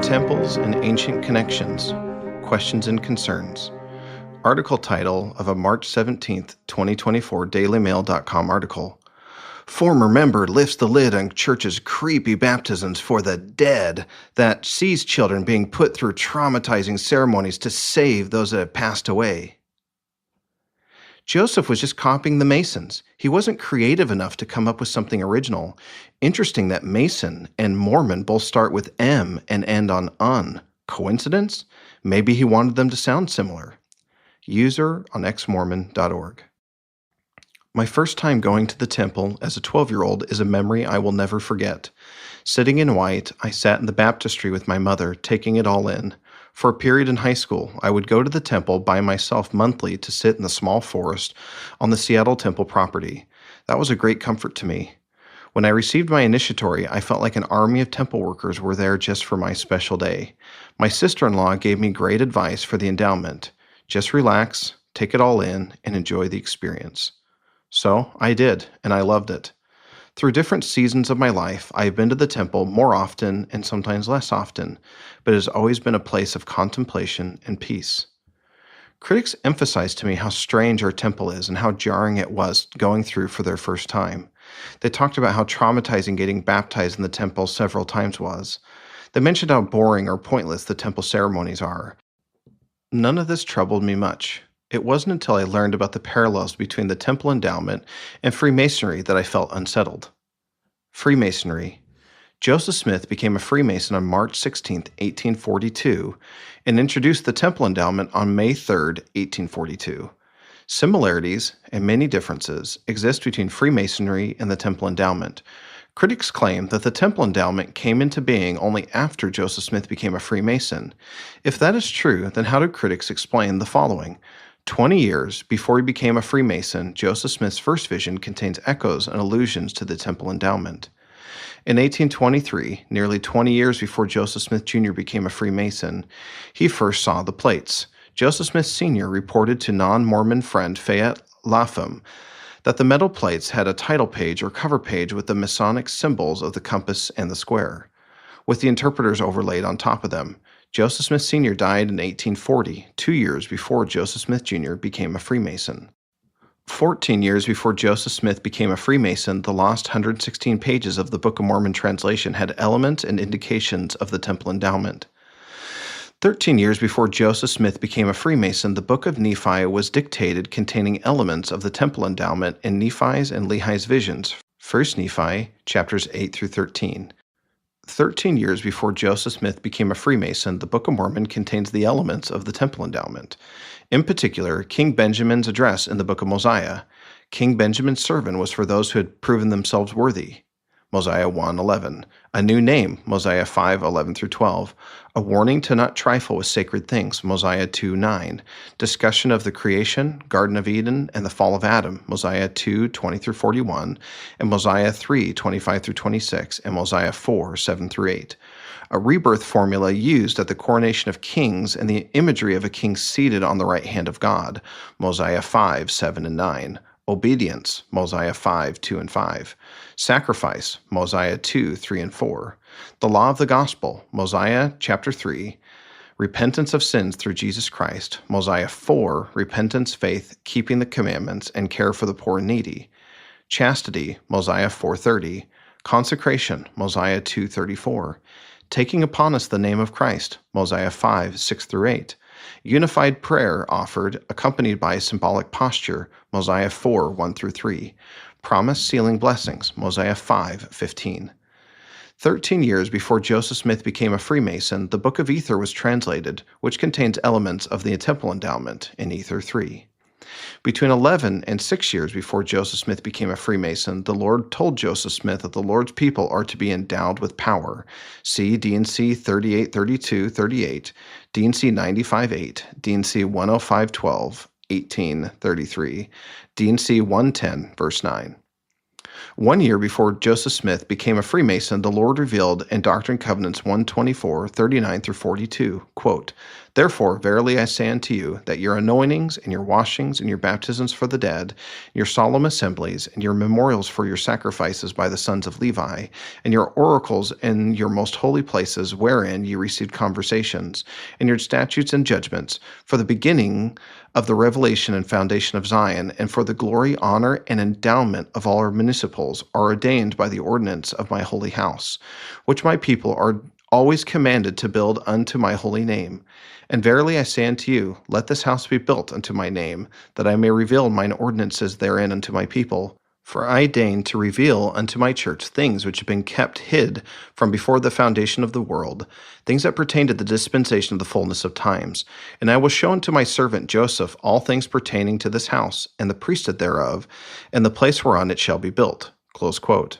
Temples and Ancient Connections, Questions and Concerns. Article title of a March 17, 2024 DailyMail.com article. Former member lifts the lid on church's creepy baptisms for the dead that sees children being put through traumatizing ceremonies to save those that have passed away. Joseph was just copying the Masons. He wasn't creative enough to come up with something original. Interesting that Mason and Mormon both start with M and end on un. Coincidence? Maybe he wanted them to sound similar. User on xmormon.org. My first time going to the temple as a 12-year-old is a memory I will never forget. Sitting in white, I sat in the baptistry with my mother, taking it all in. For a period in high school, I would go to the temple by myself monthly to sit in the small forest on the Seattle Temple property. That was a great comfort to me. When I received my initiatory, I felt like an army of temple workers were there just for my special day. My sister-in-law gave me great advice for the endowment. Just relax, take it all in, and enjoy the experience. So I did, and I loved it. Through different seasons of my life, I have been to the temple more often and sometimes less often, but it has always been a place of contemplation and peace. Critics emphasized to me how strange our temple is and how jarring it was going through for their first time. They talked about how traumatizing getting baptized in the temple several times was. They mentioned how boring or pointless the temple ceremonies are. None of this troubled me much. It wasn't until I learned about the parallels between the temple endowment and Freemasonry that I felt unsettled. Freemasonry. Joseph Smith became a Freemason on March 16, 1842, and introduced the temple endowment on May 3, 1842. Similarities, and many differences, exist between Freemasonry and the temple endowment. Critics claim that the temple endowment came into being only after Joseph Smith became a Freemason. If that is true, then how do critics explain the following? 20 years before he became a Freemason, Joseph Smith's first vision contains echoes and allusions to the temple endowment. In 1823, nearly 20 years before Joseph Smith Jr. became a Freemason, he first saw the plates. Joseph Smith Sr. reported to non-Mormon friend Fayette Lapham that the metal plates had a title page or cover page with the Masonic symbols of the compass and the square, with the interpreters overlaid on top of them. Joseph Smith Sr. died in 1840, 2 years before Joseph Smith Jr. became a Freemason. 14 years before Joseph Smith became a Freemason, the lost 116 pages of the Book of Mormon translation had elements and indications of the temple endowment. 13 years before Joseph Smith became a Freemason, the Book of Nephi was dictated containing elements of the temple endowment in Nephi's and Lehi's visions, 1 Nephi, chapters 8 through 13. 13 years before Joseph Smith became a Freemason, the Book of Mormon contains the elements of the temple endowment. In particular, King Benjamin's address in the Book of Mosiah. King Benjamin's servant was for those who had proven themselves worthy. Mosiah 1:11. A new name, Mosiah 5:11 through 12. A warning to not trifle with sacred things, Mosiah 2:9. Discussion of the creation, Garden of Eden, and the fall of Adam, Mosiah 2:20 through 41, and Mosiah 3:25 through 26, and Mosiah 4:7 through 8. A rebirth formula used at the coronation of kings and the imagery of a king seated on the right hand of God, Mosiah 5:7 and 9. Obedience, Mosiah 5:2 and 5. Sacrifice, Mosiah 2:3 and 4. The law of the gospel, Mosiah chapter 3. Repentance of sins through Jesus Christ, Mosiah 4. Repentance, faith, keeping the commandments, and care for the poor and needy. Chastity, Mosiah 4:30. Consecration, Mosiah 2:34. Taking upon us the name of Christ, Mosiah 5:6 through 8. Unified prayer offered, accompanied by symbolic posture, Mosiah 4:1 through 3. Promise sealing blessings, Mosiah 5:15. 13 years before Joseph Smith became a Freemason, the Book of Ether was translated, which contains elements of the temple endowment in Ether 3. Between 11 and 6 years before Joseph Smith became a Freemason, the Lord told Joseph Smith that the Lord's people are to be endowed with power. See D&C 3832-38, D&C 95-8, D&C 105-12, 1833, D&C 110, verse 9. 1 year before Joseph Smith became a Freemason, the Lord revealed in Doctrine and Covenants 124, 39 through 42, quote, Therefore, verily I say unto you, that your anointings and your washings and your baptisms for the dead, your solemn assemblies and your memorials for your sacrifices by the sons of Levi, and your oracles in your most holy places wherein ye received conversations, and your statutes and judgments, for the beginning of the revelation and foundation of Zion, and for the glory, honor, and endowment of all our municipals, are ordained by the ordinance of my holy house, which my people are always commanded to build unto my holy name. And verily I say unto you, let this house be built unto my name, that I may reveal mine ordinances therein unto my people. For I deign to reveal unto my church things which have been kept hid from before the foundation of the world, things that pertain to the dispensation of the fullness of times. And I will show unto my servant Joseph all things pertaining to this house, and the priesthood thereof, and the place whereon it shall be built. Close quote.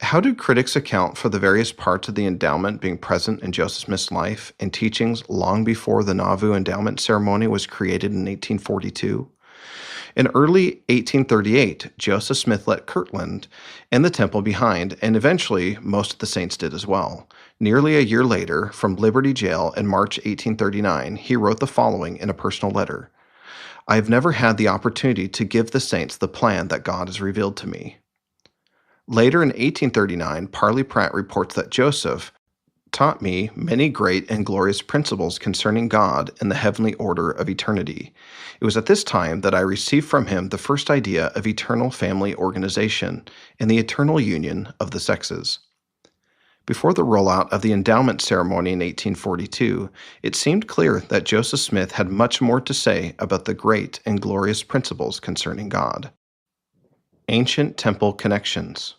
How do critics account for the various parts of the endowment being present in Joseph Smith's life and teachings long before the Nauvoo endowment ceremony was created in 1842? In early 1838, Joseph Smith left Kirtland and the temple behind, and eventually most of the saints did as well. Nearly a year later, from Liberty Jail in March 1839, he wrote the following in a personal letter: I have never had the opportunity to give the saints the plan that God has revealed to me. Later in 1839, Parley Pratt reports that Joseph taught me many great and glorious principles concerning God and the heavenly order of eternity. It was at this time that I received from him the first idea of eternal family organization and the eternal union of the sexes. Before the rollout of the endowment ceremony in 1842, it seemed clear that Joseph Smith had much more to say about the great and glorious principles concerning God. Ancient Temple Connections.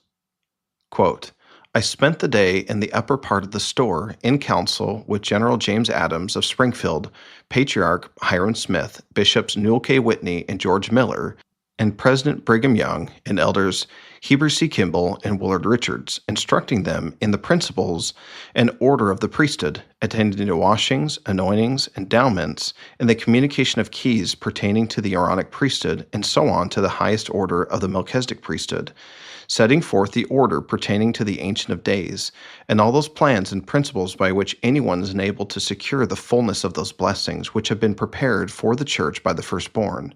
Quote, I spent the day in the upper part of the store in council with General James Adams of Springfield, Patriarch Hiram Smith, Bishops Newell K. Whitney and George Miller, and President Brigham Young, and Elders Heber C. Kimball and Willard Richards, instructing them in the principles and order of the priesthood, attending to washings, anointings, endowments, and the communication of keys pertaining to the Aaronic priesthood, and so on to the highest order of the Melchizedek priesthood, setting forth the order pertaining to the Ancient of Days, and all those plans and principles by which anyone is enabled to secure the fullness of those blessings which have been prepared for the church by the firstborn,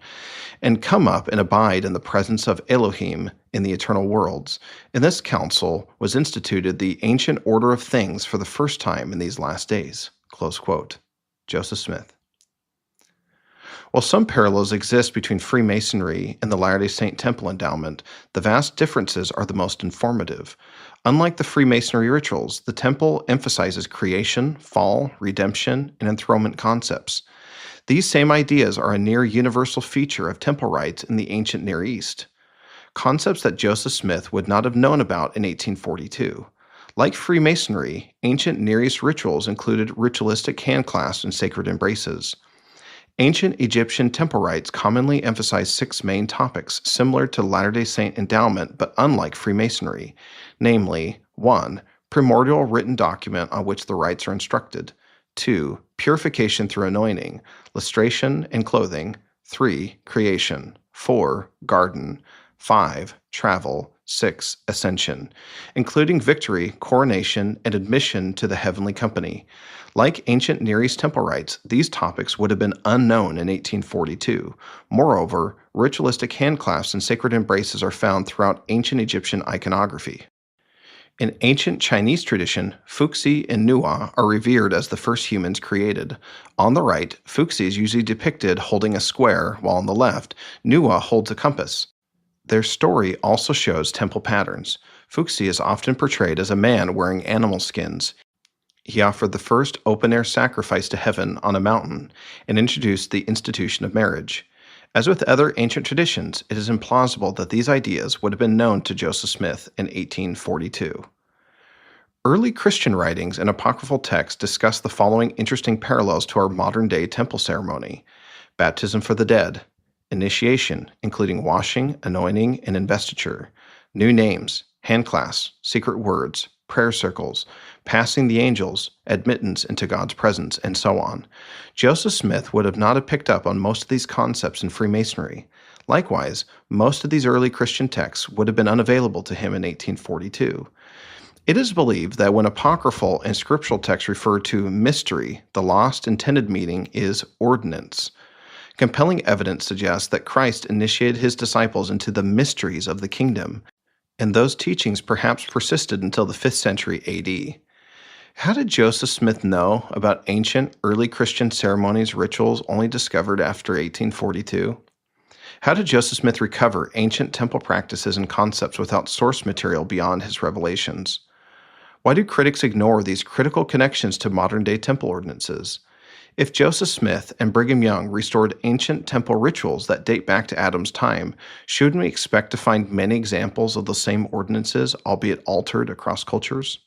and come up and abide in the presence of Elohim in the eternal worlds. In this council was instituted the ancient order of things for the first time in these last days. Close quote. Joseph Smith. While some parallels exist between Freemasonry and the Latter-day Saint Temple endowment, the vast differences are the most informative. Unlike the Freemasonry rituals, the temple emphasizes creation, fall, redemption, and enthronement concepts. These same ideas are a near universal feature of temple rites in the ancient Near East, concepts that Joseph Smith would not have known about in 1842. Like Freemasonry, ancient Near East rituals included ritualistic handclasps and sacred embraces. Ancient Egyptian temple rites commonly emphasize 6 main topics similar to Latter-day Saint endowment but unlike Freemasonry, namely 1. Primordial written document on which the rites are instructed, 2. Purification through anointing, lustration and clothing, 3. Creation, 4. Garden, 5. Travel, 6. Ascension, including victory, coronation, and admission to the heavenly company. Like ancient Near East temple rites, these topics would have been unknown in 1842. Moreover, ritualistic handclasps and sacred embraces are found throughout ancient Egyptian iconography. In ancient Chinese tradition, Fuxi and Nuwa are revered as the first humans created. On the right, Fuxi is usually depicted holding a square, while on the left, Nuwa holds a compass. Their story also shows temple patterns. Fuxi is often portrayed as a man wearing animal skins. He offered the first open-air sacrifice to heaven on a mountain and introduced the institution of marriage. As with other ancient traditions, it is implausible that these ideas would have been known to Joseph Smith in 1842. Early Christian writings and apocryphal texts discuss the following interesting parallels to our modern-day temple ceremony: baptism for the dead, initiation, including washing, anointing, and investiture, new names, handclasps, secret words, prayer circles, passing the angels, admittance into God's presence, and so on. Joseph Smith would have not have picked up on most of these concepts in Freemasonry. Likewise, most of these early Christian texts would have been unavailable to him in 1842. It is believed that when apocryphal and scriptural texts refer to mystery, the lost intended meaning is ordinance. Compelling evidence suggests that Christ initiated his disciples into the mysteries of the kingdom, and those teachings perhaps persisted until the 5th century AD. How did Joseph Smith know about ancient early Christian ceremonies, rituals only discovered after 1842? How did Joseph Smith recover ancient temple practices and concepts without source material beyond his revelations? Why do critics ignore these critical connections to modern-day temple ordinances? If Joseph Smith and Brigham Young restored ancient temple rituals that date back to Adam's time, shouldn't we expect to find many examples of the same ordinances, albeit altered across cultures?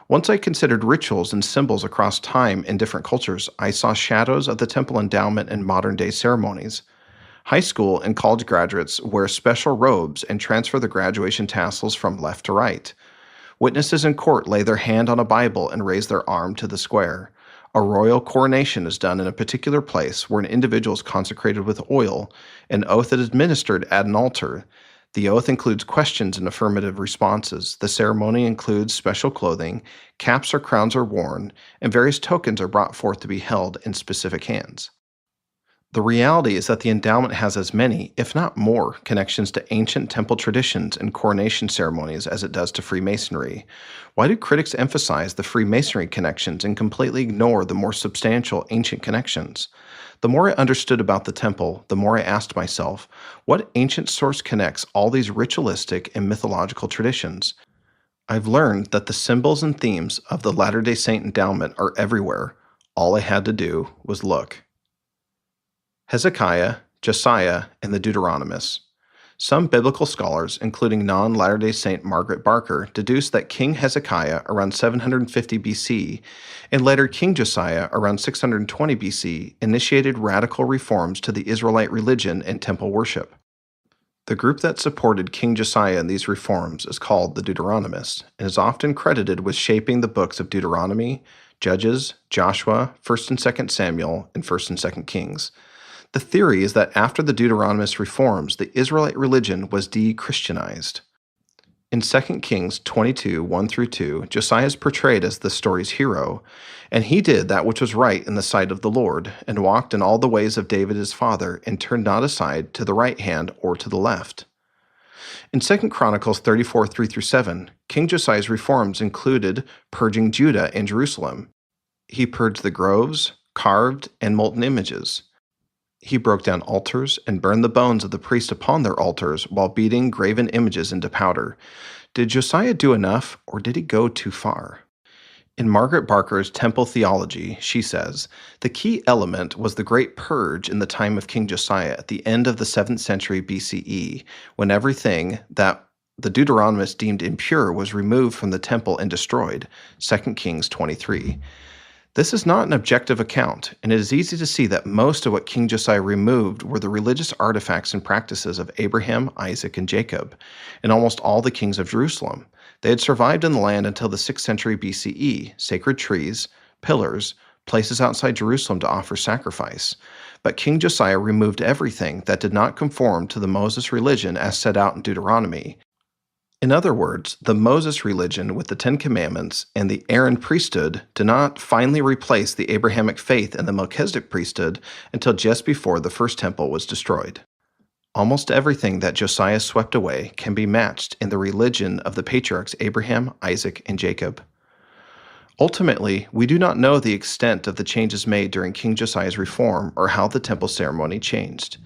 Once I considered rituals and symbols across time in different cultures, I saw shadows of the temple endowment in modern-day ceremonies. High school and college graduates wear special robes and transfer the graduation tassels from left to right. Witnesses in court lay their hand on a Bible and raise their arm to the square. A royal coronation is done in a particular place where an individual is consecrated with oil, an oath is administered at an altar. The oath includes questions and affirmative responses. The ceremony includes special clothing, caps or crowns are worn, and various tokens are brought forth to be held in specific hands. The reality is that the endowment has as many, if not more, connections to ancient temple traditions and coronation ceremonies as it does to Freemasonry. Why do critics emphasize the Freemasonry connections and completely ignore the more substantial ancient connections? The more I understood about the temple, the more I asked myself, what ancient source connects all these ritualistic and mythological traditions? I've learned that the symbols and themes of the Latter-day Saint endowment are everywhere. All I had to do was look. Hezekiah, Josiah, and the Deuteronomists. Some biblical scholars, including non-Latter-day Saint Margaret Barker, deduce that King Hezekiah around 750 BC and later King Josiah around 620 BC initiated radical reforms to the Israelite religion and temple worship. The group that supported King Josiah in these reforms is called the Deuteronomists and is often credited with shaping the books of Deuteronomy, Judges, Joshua, 1st and 2nd Samuel, and 1st and 2nd Kings. The theory is that after the Deuteronomist reforms, the Israelite religion was de-Christianized. In 2 Kings 22, 1-2, Josiah is portrayed as the story's hero, and he did that which was right in the sight of the Lord, and walked in all the ways of David his father, and turned not aside to the right hand or to the left. In 2 Chronicles 34, 3-7, King Josiah's reforms included purging Judah and Jerusalem. He purged the groves, carved, and molten images. He broke down altars and burned the bones of the priests upon their altars while beating graven images into powder. Did Josiah do enough, or did he go too far? In Margaret Barker's Temple Theology, she says, the key element was the Great Purge in the time of King Josiah at the end of the 7th century BCE, when everything that the Deuteronomists deemed impure was removed from the temple and destroyed, 2 Kings 23. This is not an objective account, and it is easy to see that most of what King Josiah removed were the religious artifacts and practices of Abraham, Isaac, and Jacob, and almost all the kings of Jerusalem. They had survived in the land until the 6th century BCE, sacred trees, pillars, places outside Jerusalem to offer sacrifice. But King Josiah removed everything that did not conform to the Moses religion as set out in Deuteronomy. In other words, the Moses religion with the Ten Commandments and the Aaron priesthood did not finally replace the Abrahamic faith and the Melchizedek priesthood until just before the first temple was destroyed. Almost everything that Josiah swept away can be matched in the religion of the patriarchs Abraham, Isaac, and Jacob. Ultimately, we do not know the extent of the changes made during King Josiah's reform or how the temple ceremony changed.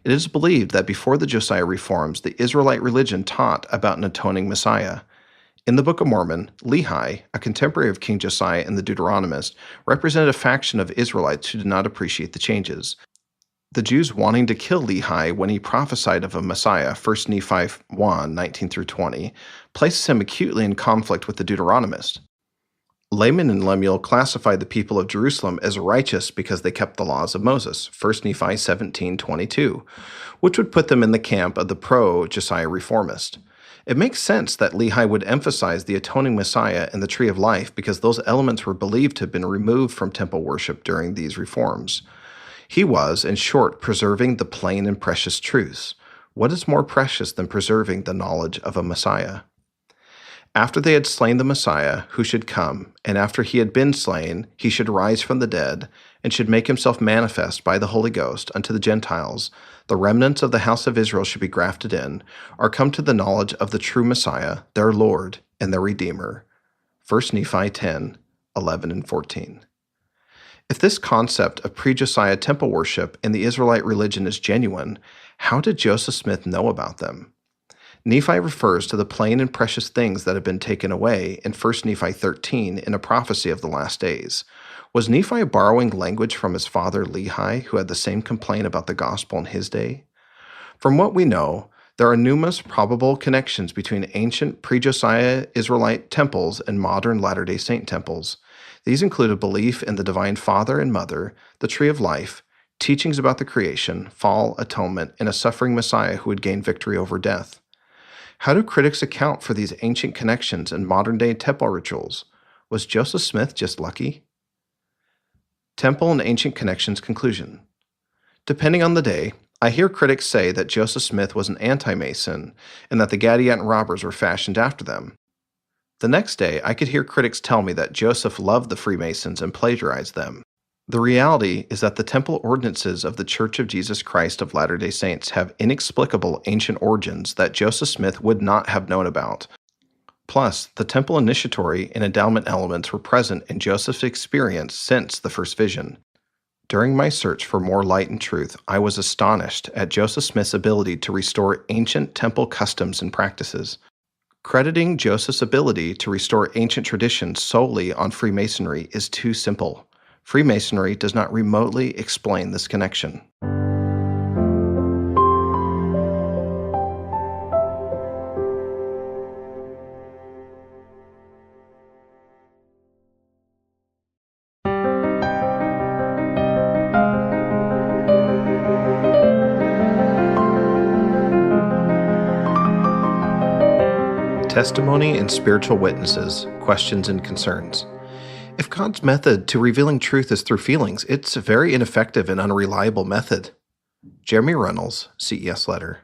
It is believed that before the Josiah reforms, the Israelite religion taught about an atoning Messiah. In the Book of Mormon, Lehi, a contemporary of King Josiah and the Deuteronomists, represented a faction of Israelites who did not appreciate the changes. The Jews wanting to kill Lehi when he prophesied of a Messiah, 1 Nephi 1, 19-20, places him acutely in conflict with the Deuteronomists. Laman and Lemuel classified the people of Jerusalem as righteous because they kept the laws of Moses, 1 Nephi 17:22, which would put them in the camp of the pro-Josiah reformist. It makes sense that Lehi would emphasize the atoning Messiah and the tree of life because those elements were believed to have been removed from temple worship during these reforms. He was, in short, preserving the plain and precious truths. What is more precious than preserving the knowledge of a Messiah? After they had slain the Messiah, who should come, and after he had been slain, he should rise from the dead, and should make himself manifest by the Holy Ghost unto the Gentiles, the remnants of the house of Israel should be grafted in, or come to the knowledge of the true Messiah, their Lord, and their Redeemer. 1 Nephi 10, 11 and 14. If this concept of pre-Josiah temple worship in the Israelite religion is genuine, how did Joseph Smith know about them? Nephi refers to the plain and precious things that have been taken away in 1 Nephi 13 in a prophecy of the last days. Was Nephi borrowing language from his father Lehi, who had the same complaint about the gospel in his day? From what we know, there are numerous probable connections between ancient pre-Josiah Israelite temples and modern Latter-day Saint temples. These include a belief in the divine Father and Mother, the tree of life, teachings about the creation, fall, atonement, and a suffering Messiah who would gain victory over death. How do critics account for these ancient connections in modern-day temple rituals? Was Joseph Smith just lucky? Temple and Ancient Connections conclusion. Depending on the day, I hear critics say that Joseph Smith was an anti-Mason and that the Gadianton robbers were fashioned after them. The next day, I could hear critics tell me that Joseph loved the Freemasons and plagiarized them. The reality is that the temple ordinances of the Church of Jesus Christ of Latter-day Saints have inexplicable ancient origins that Joseph Smith would not have known about. Plus, the temple initiatory and endowment elements were present in Joseph's experience since the first vision. During my search for more light and truth, I was astonished at Joseph Smith's ability to restore ancient temple customs and practices. Crediting Joseph's ability to restore ancient traditions solely on Freemasonry is too simple. Freemasonry does not remotely explain this connection. Testimony and Spiritual Witnesses, Questions and Concerns. If God's method to revealing truth is through feelings, it's a very ineffective and unreliable method. Jeremy Reynolds, CES Letter.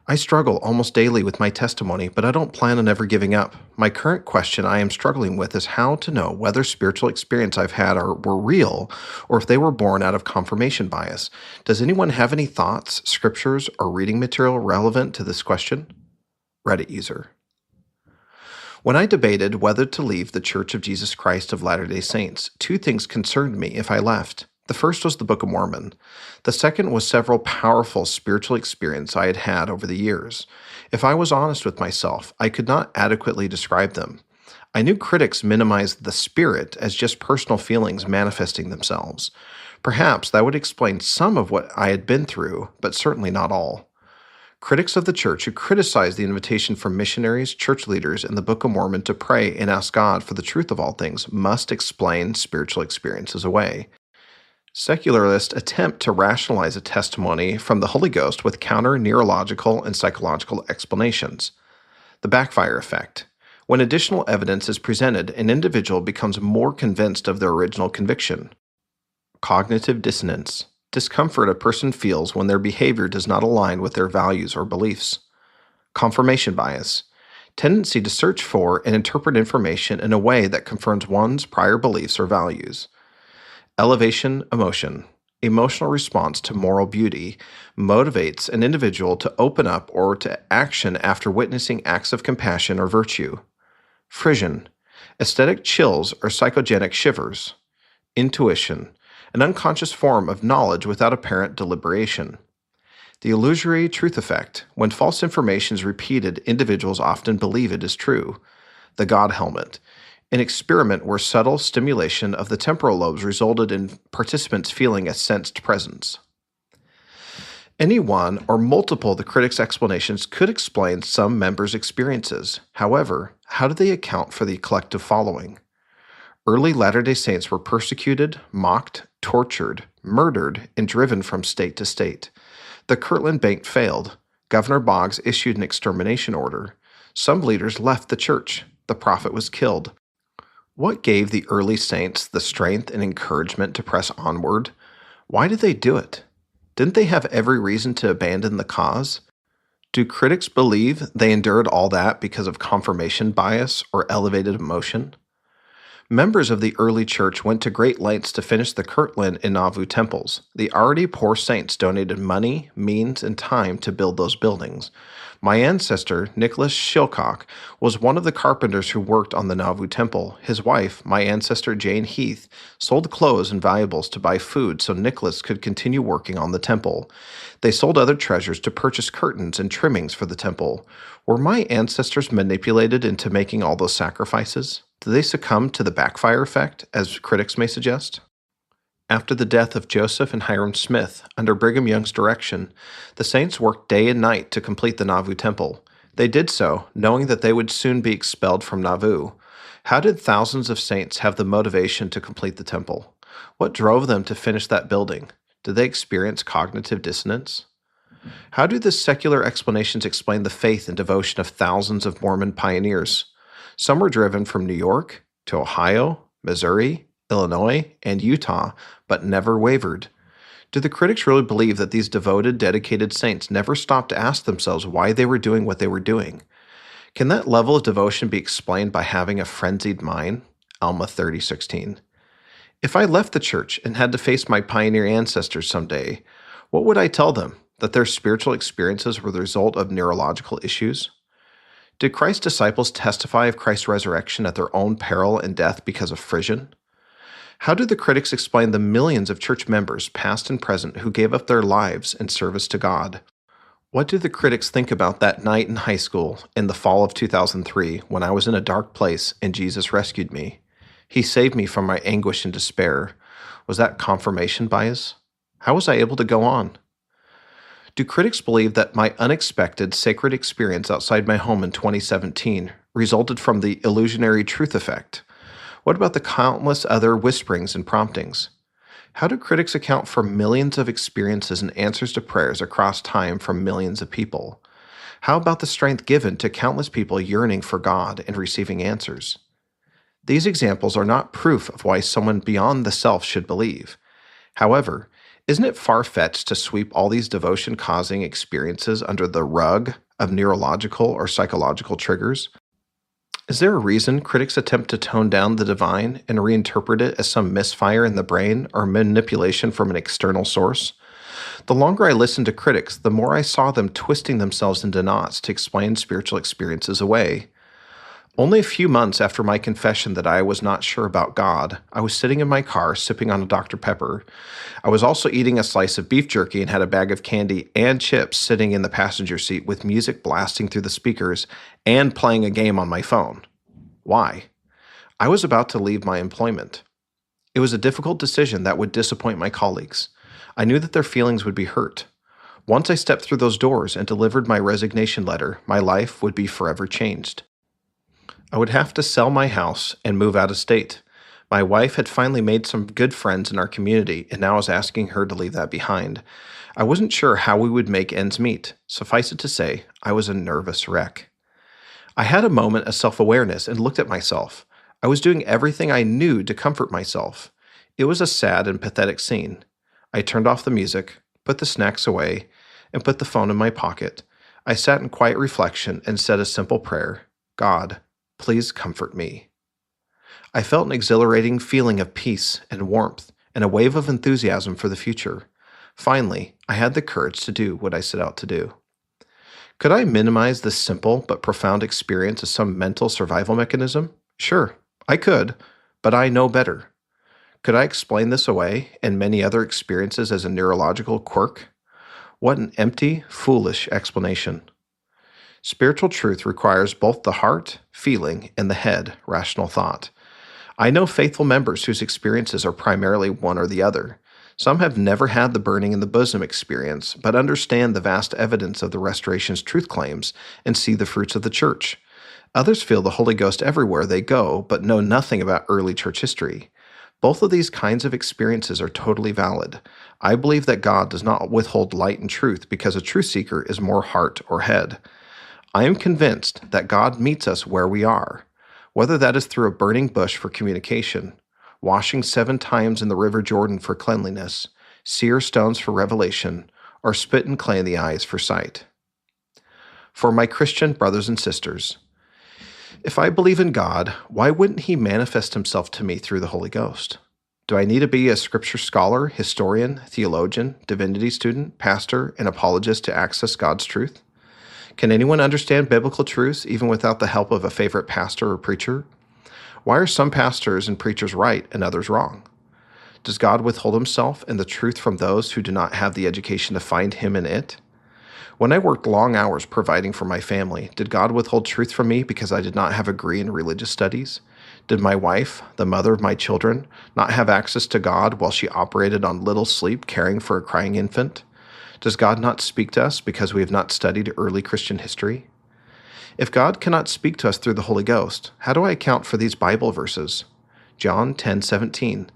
I struggle almost daily with my testimony, but I don't plan on ever giving up. My current question I am struggling with is how to know whether spiritual experience I've had were real or if they were born out of confirmation bias. Does anyone have any thoughts, scriptures, or reading material relevant to this question? Reddit user. When I debated whether to leave the Church of Jesus Christ of Latter-day Saints, two things concerned me if I left. The first was the Book of Mormon. The second was several powerful spiritual experiences I had had over the years. If I was honest with myself, I could not adequately describe them. I knew critics minimized the spirit as just personal feelings manifesting themselves. Perhaps that would explain some of what I had been through, but certainly not all. Critics of the church who criticize the invitation from missionaries, church leaders, and the Book of Mormon to pray and ask God for the truth of all things must explain spiritual experiences away. Secularists attempt to rationalize a testimony from the Holy Ghost with counter-neurological and psychological explanations. The backfire effect. When additional evidence is presented, an individual becomes more convinced of their original conviction. Cognitive dissonance. Discomfort a person feels when their behavior does not align with their values or beliefs. Confirmation bias. Tendency to search for and interpret information in a way that confirms one's prior beliefs or values. Elevation emotion. Emotional response to moral beauty motivates an individual to open up or to action after witnessing acts of compassion or virtue. Frisson. Aesthetic chills or psychogenic shivers. Intuition. An unconscious form of knowledge without apparent deliberation. The illusory truth effect. When false information is repeated, individuals often believe it is true. The God helmet. An experiment where subtle stimulation of the temporal lobes resulted in participants feeling a sensed presence. Any one or multiple of the critics' explanations could explain some members' experiences. However, how do they account for the collective following? Early Latter-day Saints were persecuted, mocked, tortured, murdered, and driven from state to state. The Kirtland Bank failed. Governor Boggs issued an extermination order. Some leaders left the church. The prophet was killed. What gave the early saints the strength and encouragement to press onward? Why did they do it? Didn't they have every reason to abandon the cause? Do critics believe they endured all that because of confirmation bias or elevated emotion? Members of the early church went to great lengths to finish the Kirtland and Nauvoo temples. The already poor saints donated money, means, and time to build those buildings. My ancestor, Nicholas Shilcock, was one of the carpenters who worked on the Nauvoo temple. His wife, my ancestor Jane Heath, sold clothes and valuables to buy food so Nicholas could continue working on the temple. They sold other treasures to purchase curtains and trimmings for the temple. Were my ancestors manipulated into making all those sacrifices? Did they succumb to the backfire effect, as critics may suggest? After the death of Joseph and Hiram Smith, under Brigham Young's direction, the saints worked day and night to complete the Nauvoo temple. They did so, knowing that they would soon be expelled from Nauvoo. How did thousands of saints have the motivation to complete the temple? What drove them to finish that building? Did they experience cognitive dissonance? How do the secular explanations explain the faith and devotion of thousands of Mormon pioneers? Some were driven from New York to Ohio, Missouri, Illinois, and Utah, but never wavered. Do the critics really believe that these devoted, dedicated saints never stopped to ask themselves why they were doing what they were doing? Can that level of devotion be explained by having a frenzied mind? Alma 30:16. If I left the church and had to face my pioneer ancestors someday, what would I tell them? That their spiritual experiences were the result of neurological issues? Did Christ's disciples testify of Christ's resurrection at their own peril and death because of frisson? How do the critics explain the millions of church members, past and present, who gave up their lives in service to God? What do the critics think about that night in high school in the fall of 2003 when I was in a dark place and Jesus rescued me? He saved me from my anguish and despair. Was that confirmation bias? How was I able to go on? Do critics believe that my unexpected sacred experience outside my home in 2017 resulted from the illusionary truth effect? What about the countless other whisperings and promptings? How do critics account for millions of experiences and answers to prayers across time from millions of people? How about the strength given to countless people yearning for God and receiving answers? These examples are not proof of why someone beyond the self should believe. However, isn't it far-fetched to sweep all these devotion-causing experiences under the rug of neurological or psychological triggers? Is there a reason critics attempt to tone down the divine and reinterpret it as some misfire in the brain or manipulation from an external source? The longer I listened to critics, the more I saw them twisting themselves into knots to explain spiritual experiences away. Only a few months after my confession that I was not sure about God, I was sitting in my car sipping on a Dr. Pepper. I was also eating a slice of beef jerky and had a bag of candy and chips sitting in the passenger seat with music blasting through the speakers and playing a game on my phone. Why? I was about to leave my employment. It was a difficult decision that would disappoint my colleagues. I knew that their feelings would be hurt. Once I stepped through those doors and delivered my resignation letter, my life would be forever changed. I would have to sell my house and move out of state. My wife had finally made some good friends in our community, and now I was asking her to leave that behind. I wasn't sure how we would make ends meet. Suffice it to say, I was a nervous wreck. I had a moment of self-awareness and looked at myself. I was doing everything I knew to comfort myself. It was a sad and pathetic scene. I turned off the music, put the snacks away, and put the phone in my pocket. I sat in quiet reflection and said a simple prayer: God, please comfort me. I felt an exhilarating feeling of peace and warmth and a wave of enthusiasm for the future. Finally, I had the courage to do what I set out to do. Could I minimize this simple but profound experience as some mental survival mechanism? Sure, I could, but I know better. Could I explain this away and many other experiences as a neurological quirk? What an empty, foolish explanation. Spiritual truth requires both the heart, feeling, and the head, rational thought. I know faithful members whose experiences are primarily one or the other. Some have never had the burning in the bosom experience, but understand the vast evidence of the restoration's truth claims and see the fruits of the church. Others feel the Holy Ghost everywhere they go, but know nothing about early church history. Both of these kinds of experiences are totally valid. I believe that God does not withhold light and truth because a truth seeker is more heart or head. I am convinced that God meets us where we are, whether that is through a burning bush for communication, washing 7 times in the River Jordan for cleanliness, seer stones for revelation, or spit and clay in the eyes for sight. For my Christian brothers and sisters, if I believe in God, why wouldn't He manifest Himself to me through the Holy Ghost? Do I need to be a scripture scholar, historian, theologian, divinity student, pastor, and apologist to access God's truth? Can anyone understand biblical truths even without the help of a favorite pastor or preacher? Why are some pastors and preachers right and others wrong? Does God withhold Himself and the truth from those who do not have the education to find Him in it? When I worked long hours providing for my family, did God withhold truth from me because I did not have a degree in religious studies? Did my wife, the mother of my children, not have access to God while she operated on little sleep caring for a crying infant? Does God not speak to us because we have not studied early Christian history? If God cannot speak to us through the Holy Ghost, how do I account for these Bible verses? John 10:17.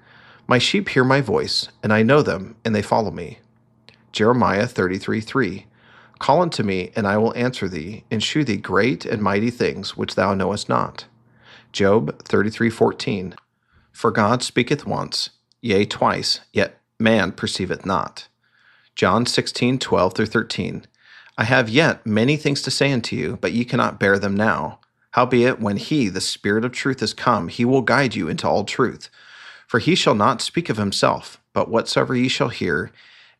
My sheep hear my voice, and I know them, and they follow me. Jeremiah 33:3. Call unto me, and I will answer thee, and shew thee great and mighty things which thou knowest not. Job 33:14. For God speaketh once, yea, twice, yet man perceiveth not. John 16:12-13. I have yet many things to say unto you, but ye cannot bear them now. Howbeit, when he, the Spirit of truth, is come, he will guide you into all truth. For he shall not speak of himself, but whatsoever ye shall hear,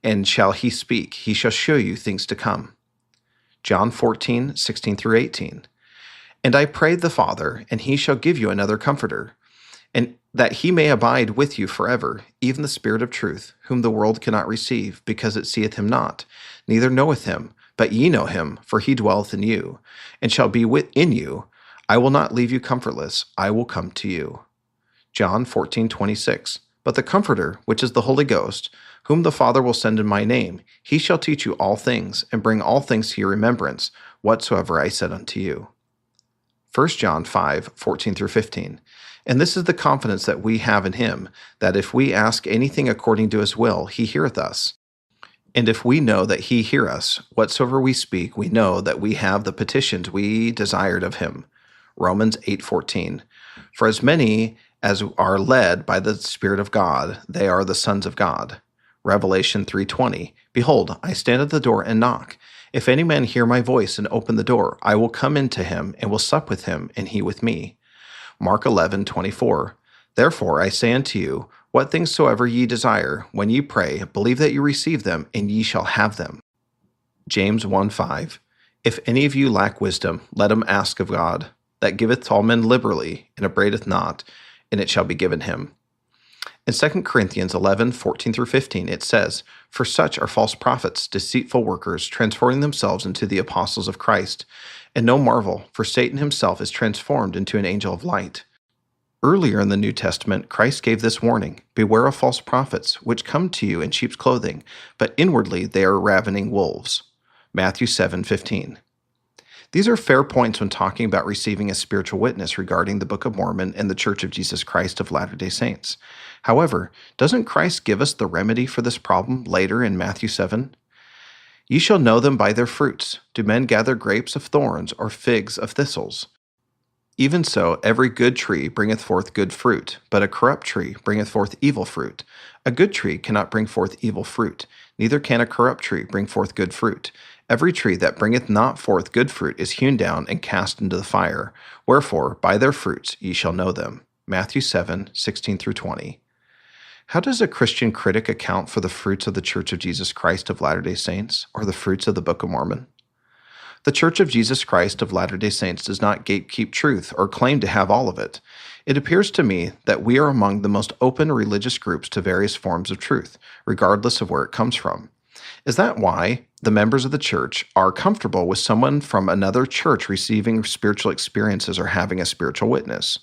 and shall he speak, he shall show you things to come. John 14:16-18. And I prayed the Father, and he shall give you another Comforter, and that he may abide with you forever, even the Spirit of truth, whom the world cannot receive, because it seeth him not, neither knoweth him, but ye know him, for he dwelleth in you, and shall be within you. I will not leave you comfortless, I will come to you. John 14:26. But the Comforter, which is the Holy Ghost, whom the Father will send in my name, he shall teach you all things, and bring all things to your remembrance, whatsoever I said unto you. 1 John 5:14-15. And this is the confidence that we have in him, that if we ask anything according to his will, he heareth us. And if we know that he hear us, whatsoever we speak, we know that we have the petitions we desired of him. Romans 8:14. For as many as are led by the Spirit of God, they are the sons of God. Revelation 3:20. Behold, I stand at the door and knock. If any man hear my voice and open the door, I will come in to him and will sup with him, and he with me. Mark 11:24. Therefore I say unto you, what things soever ye desire, when ye pray, believe that you receive them, and ye shall have them. James 1:5. If any of you lack wisdom, let him ask of God, that giveth to all men liberally, and upbraideth not, and it shall be given him. In 2 Corinthians 11:14-15, it says, For such are false prophets, deceitful workers, transforming themselves into the apostles of Christ. And no marvel, for Satan himself is transformed into an angel of light. Earlier in the New Testament, Christ gave this warning, Beware of false prophets, which come to you in sheep's clothing, but inwardly they are ravening wolves. Matthew 7:15. These are fair points when talking about receiving a spiritual witness regarding the Book of Mormon and the Church of Jesus Christ of Latter-day Saints. However, doesn't Christ give us the remedy for this problem later in Matthew 7? Ye shall know them by their fruits. Do men gather grapes of thorns or figs of thistles? Even so, every good tree bringeth forth good fruit, but a corrupt tree bringeth forth evil fruit. A good tree cannot bring forth evil fruit, neither can a corrupt tree bring forth good fruit. Every tree that bringeth not forth good fruit is hewn down and cast into the fire. Wherefore, by their fruits ye shall know them. Matthew 7:16-20. How does a Christian critic account for the fruits of the Church of Jesus Christ of Latter-day Saints, or the fruits of the Book of Mormon? The Church of Jesus Christ of Latter-day Saints does not gatekeep truth or claim to have all of it. It appears to me that we are among the most open religious groups to various forms of truth, regardless of where it comes from. Is that why the members of the church are comfortable with someone from another church receiving spiritual experiences or having a spiritual witness?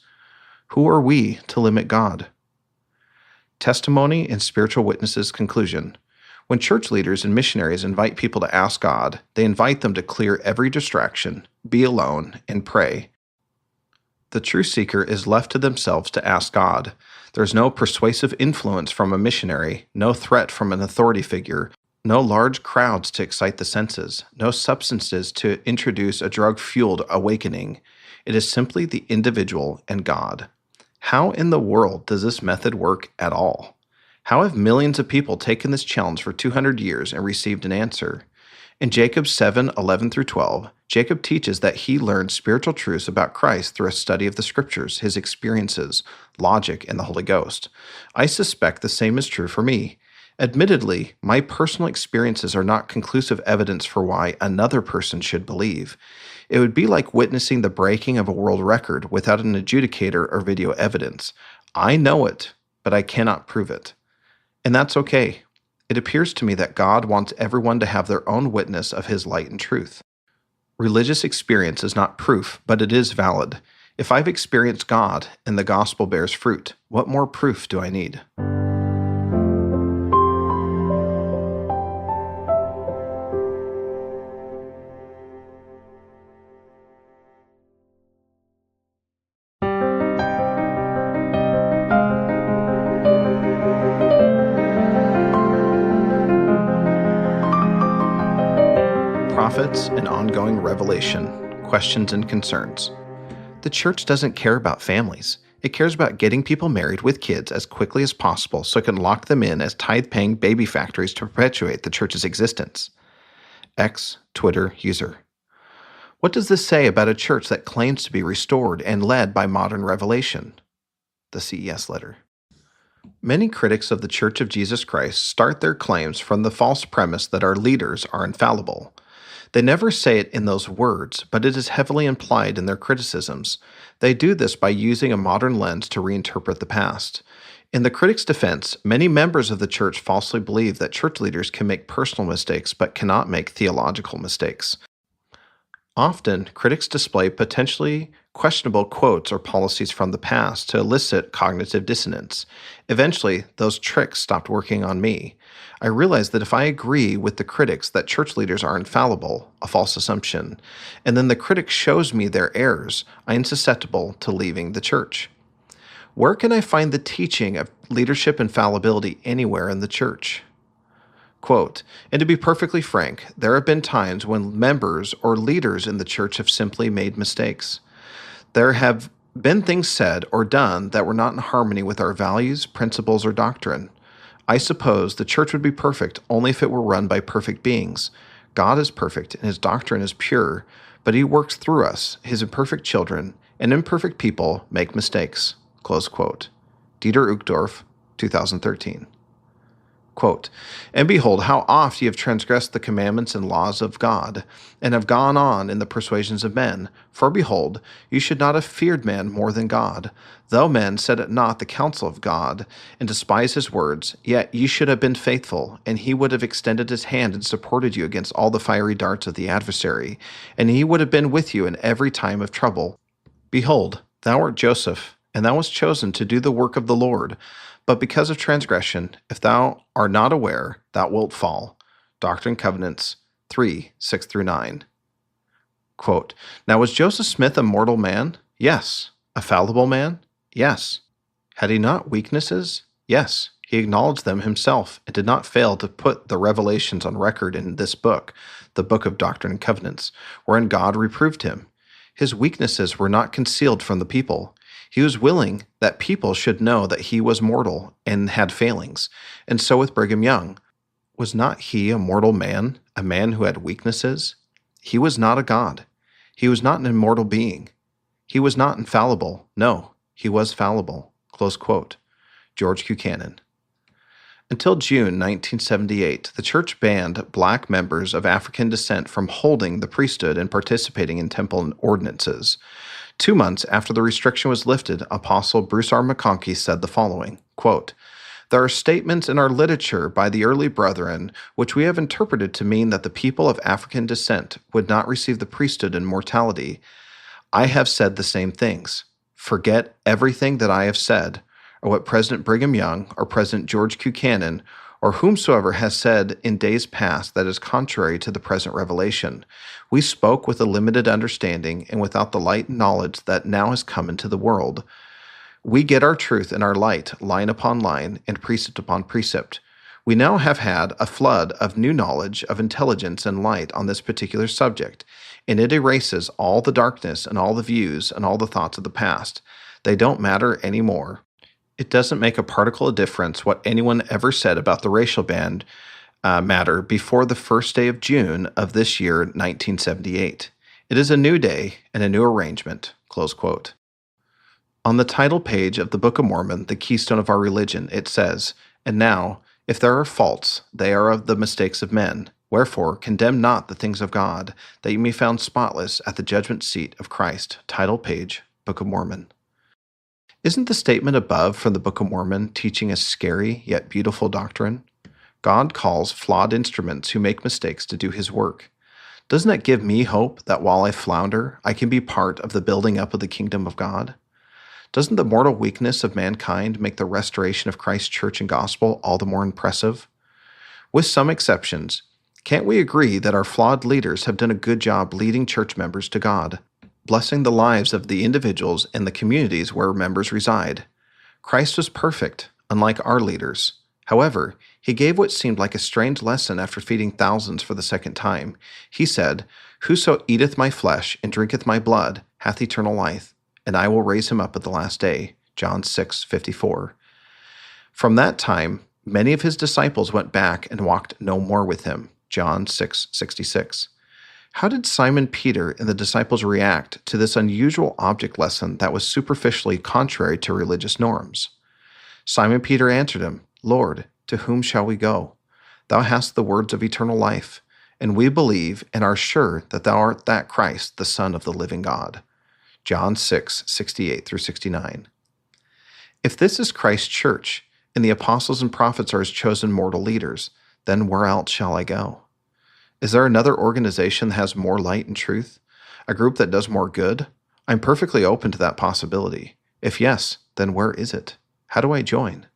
Who are we to limit God? Testimony and spiritual witnesses conclusion. When church leaders and missionaries invite people to ask God, they invite them to clear every distraction, be alone, and pray. The true seeker is left to themselves to ask God. There's no persuasive influence from a missionary, no threat from an authority figure, no large crowds to excite the senses, no substances to introduce a drug-fueled awakening. It is simply the individual and God. How in the world does this method work at all? How have millions of people taken this challenge for 200 years and received an answer? In Jacob 7:11-12, Jacob teaches that he learned spiritual truths about Christ through a study of the Scriptures, his experiences, logic, and the Holy Ghost. I suspect the same is true for me. Admittedly, my personal experiences are not conclusive evidence for why another person should believe. It would be like witnessing the breaking of a world record without an adjudicator or video evidence. I know it, but I cannot prove it. And that's okay. It appears to me that God wants everyone to have their own witness of his light and truth. Religious experience is not proof, but it is valid. If I've experienced God and the gospel bears fruit, what more proof do I need? Prophets and ongoing revelation, questions and concerns. The church doesn't care about families. It cares about getting people married with kids as quickly as possible so it can lock them in as tithe-paying baby factories to perpetuate the church's existence. X Twitter user. What does this say about a church that claims to be restored and led by modern revelation? The CES letter. Many critics of the Church of Jesus Christ start their claims from the false premise that our leaders are infallible. They never say it in those words, but it is heavily implied in their criticisms. They do this by using a modern lens to reinterpret the past. In the critics' defense, many members of the church falsely believe that church leaders can make personal mistakes but cannot make theological mistakes. Often, critics display potentially questionable quotes or policies from the past to elicit cognitive dissonance. Eventually, those tricks stopped working on me. I realized that if I agree with the critics that church leaders are infallible, a false assumption, and then the critic shows me their errors, I am susceptible to leaving the church. Where can I find the teaching of leadership infallibility anywhere in the church? Quote, and to be perfectly frank, there have been times when members or leaders in the church have simply made mistakes. There have been things said or done that were not in harmony with our values, principles, or doctrine. I suppose the church would be perfect only if it were run by perfect beings. God is perfect and his doctrine is pure, but he works through us, his imperfect children, and imperfect people make mistakes. Close quote. Dieter Uchtdorf, 2013. Quote, and behold, how oft ye have transgressed the commandments and laws of God, and have gone on in the persuasions of men. For behold, you should not have feared man more than God. Though men set at naught the counsel of God, and despise his words, yet ye should have been faithful, and he would have extended his hand and supported you against all the fiery darts of the adversary, and he would have been with you in every time of trouble. Behold, thou art Joseph, and thou wast chosen to do the work of the Lord. But because of transgression, if thou art not aware, thou wilt fall. Doctrine and Covenants 3, 6-9. Quote, now was Joseph Smith a mortal man? Yes. A fallible man? Yes. Had he not weaknesses? Yes. He acknowledged them himself and did not fail to put the revelations on record in this book, the Book of Doctrine and Covenants, wherein God reproved him. His weaknesses were not concealed from the people. He was willing that people should know that he was mortal and had failings. And so with Brigham Young. Was not he a mortal man, a man who had weaknesses? He was not a god. He was not an immortal being. He was not infallible. No, he was fallible. Close quote. George Buchanan. Until June 1978, the church banned black members of African descent from holding the priesthood and participating in temple ordinances. 2 months after the restriction was lifted, Apostle Bruce R. McConkie said the following, quote, there are statements in our literature by the early brethren which we have interpreted to mean that the people of African descent would not receive the priesthood in mortality. I have said the same things. Forget everything that I have said, or what President Brigham Young or President George Buchanan or whomsoever has said in days past that is contrary to the present revelation. We spoke with a limited understanding and without the light and knowledge that now has come into the world. We get our truth and our light, line upon line, and precept upon precept. We now have had a flood of new knowledge, of intelligence and light on this particular subject, and it erases all the darkness and all the views and all the thoughts of the past. They don't matter anymore. It doesn't make a particle of difference what anyone ever said about the racial band matter before the first day of June of this year, 1978. It is a new day and a new arrangement, close quote. On the title page of the Book of Mormon, the keystone of our religion, it says, and now, if there are faults, they are of the mistakes of men. Wherefore, condemn not the things of God, that you may be found spotless at the judgment seat of Christ. Title page, Book of Mormon. Isn't the statement above from the Book of Mormon teaching a scary yet beautiful doctrine? God calls flawed instruments who make mistakes to do his work. Doesn't that give me hope that while I flounder, I can be part of the building up of the kingdom of God? Doesn't the mortal weakness of mankind make the restoration of Christ's church and gospel all the more impressive? With some exceptions, can't we agree that our flawed leaders have done a good job leading church members to God, blessing the lives of the individuals and the communities where members reside? Christ was perfect, unlike our leaders. However, he gave what seemed like a strange lesson after feeding thousands for the second time. He said, whoso eateth my flesh and drinketh my blood hath eternal life, and I will raise him up at the last day. John 6:54. From that time, many of his disciples went back and walked no more with him. John 6:66. How did Simon Peter and the disciples react to this unusual object lesson that was superficially contrary to religious norms? Simon Peter answered him, Lord, to whom shall we go? Thou hast the words of eternal life, and we believe and are sure that thou art that Christ, the Son of the living God. John 6:68 through 69. If this is Christ's church, and the apostles and prophets are his chosen mortal leaders, then where else shall I go? Is there another organization that has more light and truth? A group that does more good? I'm perfectly open to that possibility. If yes, then where is it? How do I join?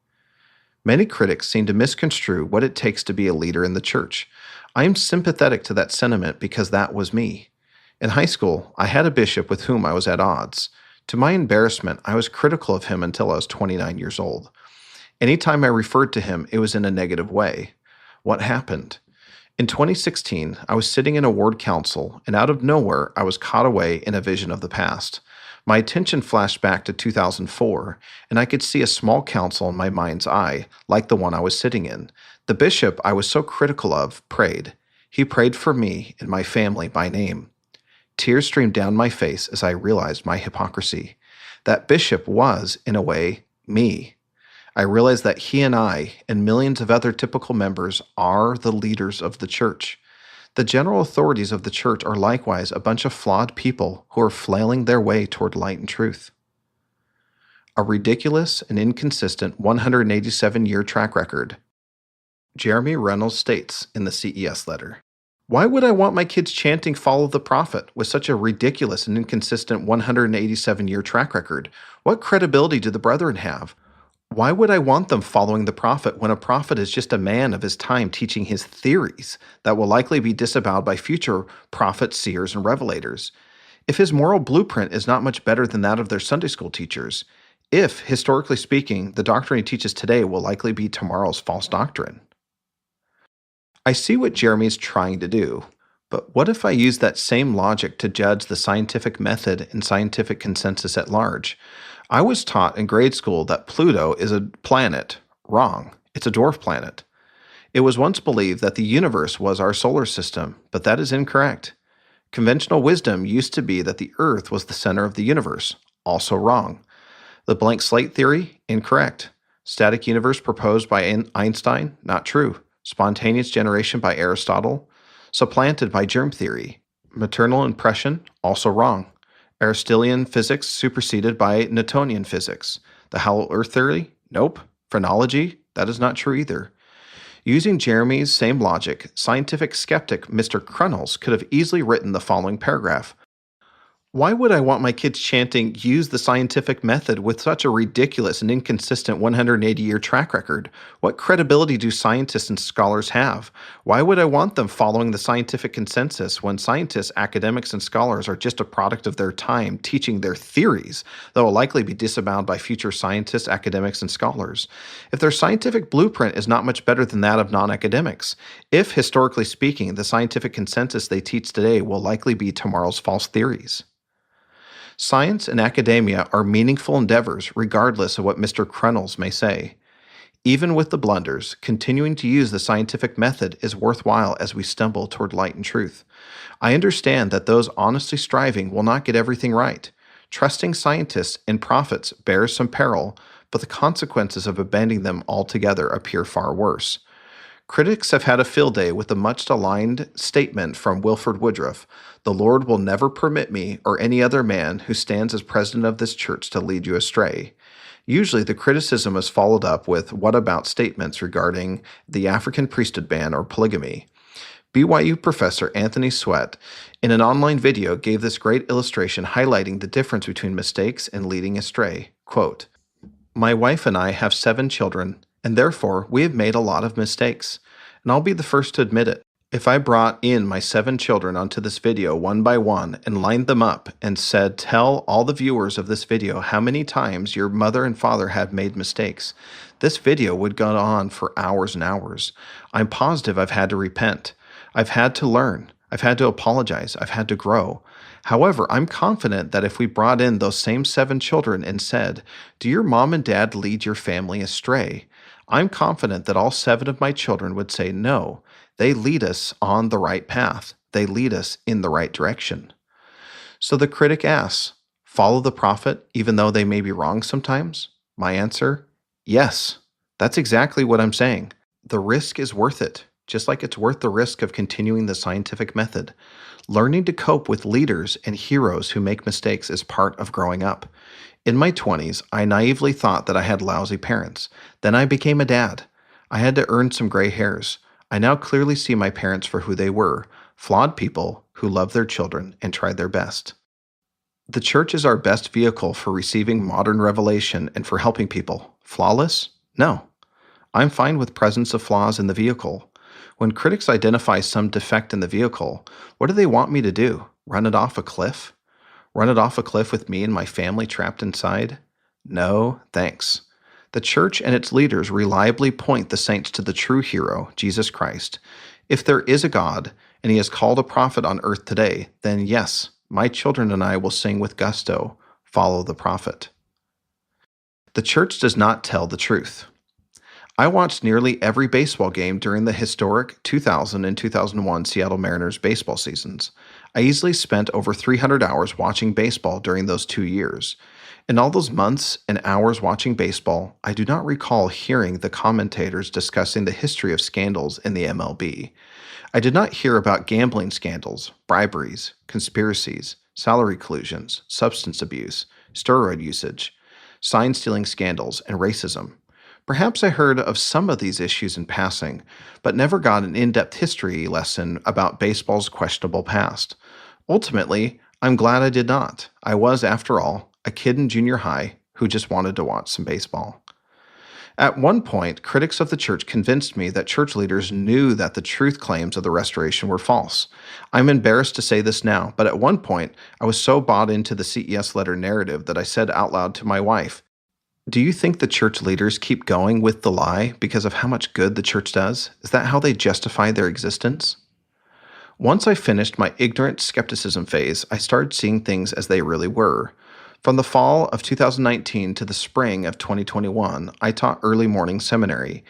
Many critics seem to misconstrue what it takes to be a leader in the church. I am sympathetic to that sentiment because that was me. In high school, I had a bishop with whom I was at odds. To my embarrassment, I was critical of him until I was 29 years old. Anytime I referred to him, it was in a negative way. What happened? In 2016, I was sitting in a ward council, and out of nowhere, I was caught away in a vision of the past. My attention flashed back to 2004, and I could see a small council in my mind's eye, like the one I was sitting in. The bishop I was so critical of prayed. He prayed for me and my family by name. Tears streamed down my face as I realized my hypocrisy. That bishop was, in a way, me. I realized that he and I, and millions of other typical members, are the leaders of the church. The general authorities of the church are likewise a bunch of flawed people who are flailing their way toward light and truth. A ridiculous and inconsistent 187-year track record. Jeremy Reynolds states in the CES letter, why would I want my kids chanting follow the prophet with such a ridiculous and inconsistent 187-year track record? What credibility do the brethren have? Why would I want them following the prophet when a prophet is just a man of his time teaching his theories that will likely be disavowed by future prophets, seers, and revelators? If his moral blueprint is not much better than that of their Sunday school teachers, if, historically speaking, the doctrine he teaches today will likely be tomorrow's false doctrine. I see what Jeremy is trying to do, but what if I use that same logic to judge the scientific method and scientific consensus at large? I was taught in grade school that Pluto is a planet. Wrong. It's a dwarf planet. It was once believed that the universe was our solar system, but that is incorrect. Conventional wisdom used to be that the Earth was the center of the universe. Also wrong. The blank slate theory? Incorrect. Static universe proposed by Einstein? Not true. Spontaneous generation by Aristotle? Supplanted by germ theory. Maternal impression? Also wrong. Aristotelian physics superseded by Newtonian physics. The hollow earth theory? Nope. Phrenology? That is not true either. Using Jeremy's same logic, scientific skeptic Mr. Crunnels could have easily written the following paragraph. Why would I want my kids chanting, use the scientific method with such a ridiculous and inconsistent 180-year track record? What credibility do scientists and scholars have? Why would I want them following the scientific consensus when scientists, academics, and scholars are just a product of their time teaching their theories that will likely be disavowed by future scientists, academics, and scholars? If their scientific blueprint is not much better than that of non-academics, if, historically speaking, the scientific consensus they teach today will likely be tomorrow's false theories. Science and academia are meaningful endeavors regardless of what Mr. Crunnels may say. Even with the blunders, continuing to use the scientific method is worthwhile as we stumble toward light and truth. I understand that those honestly striving will not get everything right. Trusting scientists and prophets bears some peril, but the consequences of abandoning them altogether appear far worse. Critics have had a field day with the much-aligned statement from Wilford Woodruff, "The Lord will never permit me or any other man who stands as president of this church to lead you astray." Usually the criticism is followed up with what about statements regarding the African priesthood ban or polygamy. BYU professor Anthony Sweat, in an online video, gave this great illustration highlighting the difference between mistakes and leading astray. Quote, "My wife and I have 7 children, and therefore we have made a lot of mistakes, and I'll be the first to admit it. If I brought in my 7 children onto this video one by one and lined them up and said, tell all the viewers of this video how many times your mother and father have made mistakes, this video would go on for hours and hours. I'm positive I've had to repent. I've had to learn. I've had to apologize. I've had to grow. However, I'm confident that if we brought in those same 7 children and said, "Do your mom and dad lead your family astray?" I'm confident that all 7 of my children would say, "No, they lead us on the right path. They lead us in the right direction." So the critic asks, "Follow the prophet even though they may be wrong sometimes?" My answer, yes. That's exactly what I'm saying. The risk is worth it, just like it's worth the risk of continuing the scientific method. Learning to cope with leaders and heroes who make mistakes is part of growing up. In my 20s, I naively thought that I had lousy parents. Then I became a dad. I had to earn some gray hairs. I now clearly see my parents for who they were, flawed people who loved their children and tried their best. The church is our best vehicle for receiving modern revelation and for helping people. Flawless? No. I'm fine with presence of flaws in the vehicle. When critics identify some defect in the vehicle, what do they want me to do? Run it off a cliff? Run it off a cliff with me and my family trapped inside? No, thanks. The church and its leaders reliably point the saints to the true hero, Jesus Christ. If there is a God, and he has called a prophet on earth today, then yes, my children and I will sing with gusto, "Follow the prophet." The church does not tell the truth. I watched nearly every baseball game during the historic 2000 and 2001 Seattle Mariners baseball seasons. I easily spent over 300 hours watching baseball during those 2 years. In all those months and hours watching baseball, I do not recall hearing the commentators discussing the history of scandals in the MLB. I did not hear about gambling scandals, briberies, conspiracies, salary collusions, substance abuse, steroid usage, sign stealing scandals, and racism. Perhaps I heard of some of these issues in passing, but never got an in depth history lesson about baseball's questionable past. Ultimately, I'm glad I did not. I was, after all, a kid in junior high who just wanted to watch some baseball. At one point, critics of the church convinced me that church leaders knew that the truth claims of the restoration were false. I'm embarrassed to say this now, but at one point, I was so bought into the CES letter narrative that I said out loud to my wife, "Do you think the church leaders keep going with the lie because of how much good the church does? Is that how they justify their existence?" Once I finished my ignorant skepticism phase, I started seeing things as they really were. From the fall of 2019 to the spring of 2021, I taught early morning seminary.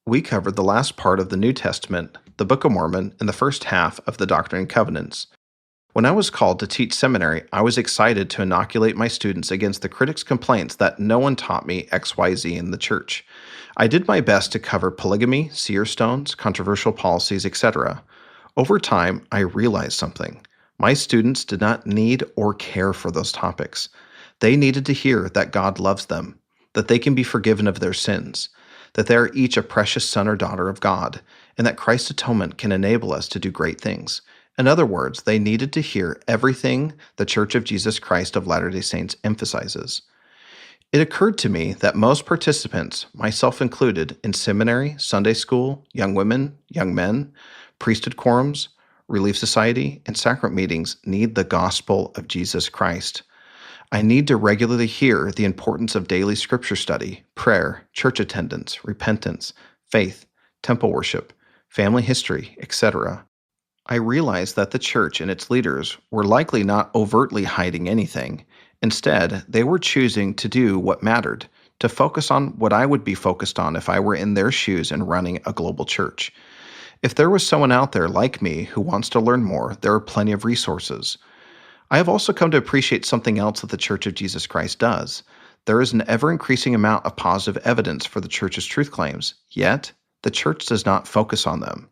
We covered the last part of the New Testament, the Book of Mormon, and the first half of the Doctrine and Covenants. When I was called to teach seminary, I was excited to inoculate my students against the critics' complaints that no one taught me XYZ in the church. I did my best to cover polygamy, seer stones, controversial policies, etc. Over time, I realized something. My students did not need or care for those topics. They needed to hear that God loves them, that they can be forgiven of their sins, that they are each a precious son or daughter of God, and that Christ's atonement can enable us to do great things. In other words, they needed to hear everything the Church of Jesus Christ of Latter-day Saints emphasizes. It occurred to me that most participants, myself included, in seminary, Sunday school, young women, young men, priesthood quorums, Relief Society, and sacrament meetings need the gospel of Jesus Christ. I need to regularly hear the importance of daily scripture study, prayer, church attendance, repentance, faith, temple worship, family history, etc. I realized that the church and its leaders were likely not overtly hiding anything. Instead, they were choosing to do what mattered, to focus on what I would be focused on if I were in their shoes and running a global church. If there was someone out there like me who wants to learn more, there are plenty of resources. I have also come to appreciate something else that the Church of Jesus Christ does. There is an ever-increasing amount of positive evidence for the Church's truth claims, yet the Church does not focus on them.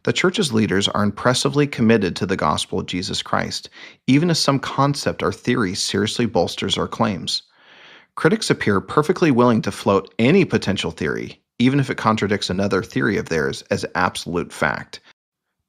The Church's leaders are impressively committed to the gospel of Jesus Christ, even if some concept or theory seriously bolsters our claims. Critics appear perfectly willing to float any potential theory, even if it contradicts another theory of theirs, as absolute fact.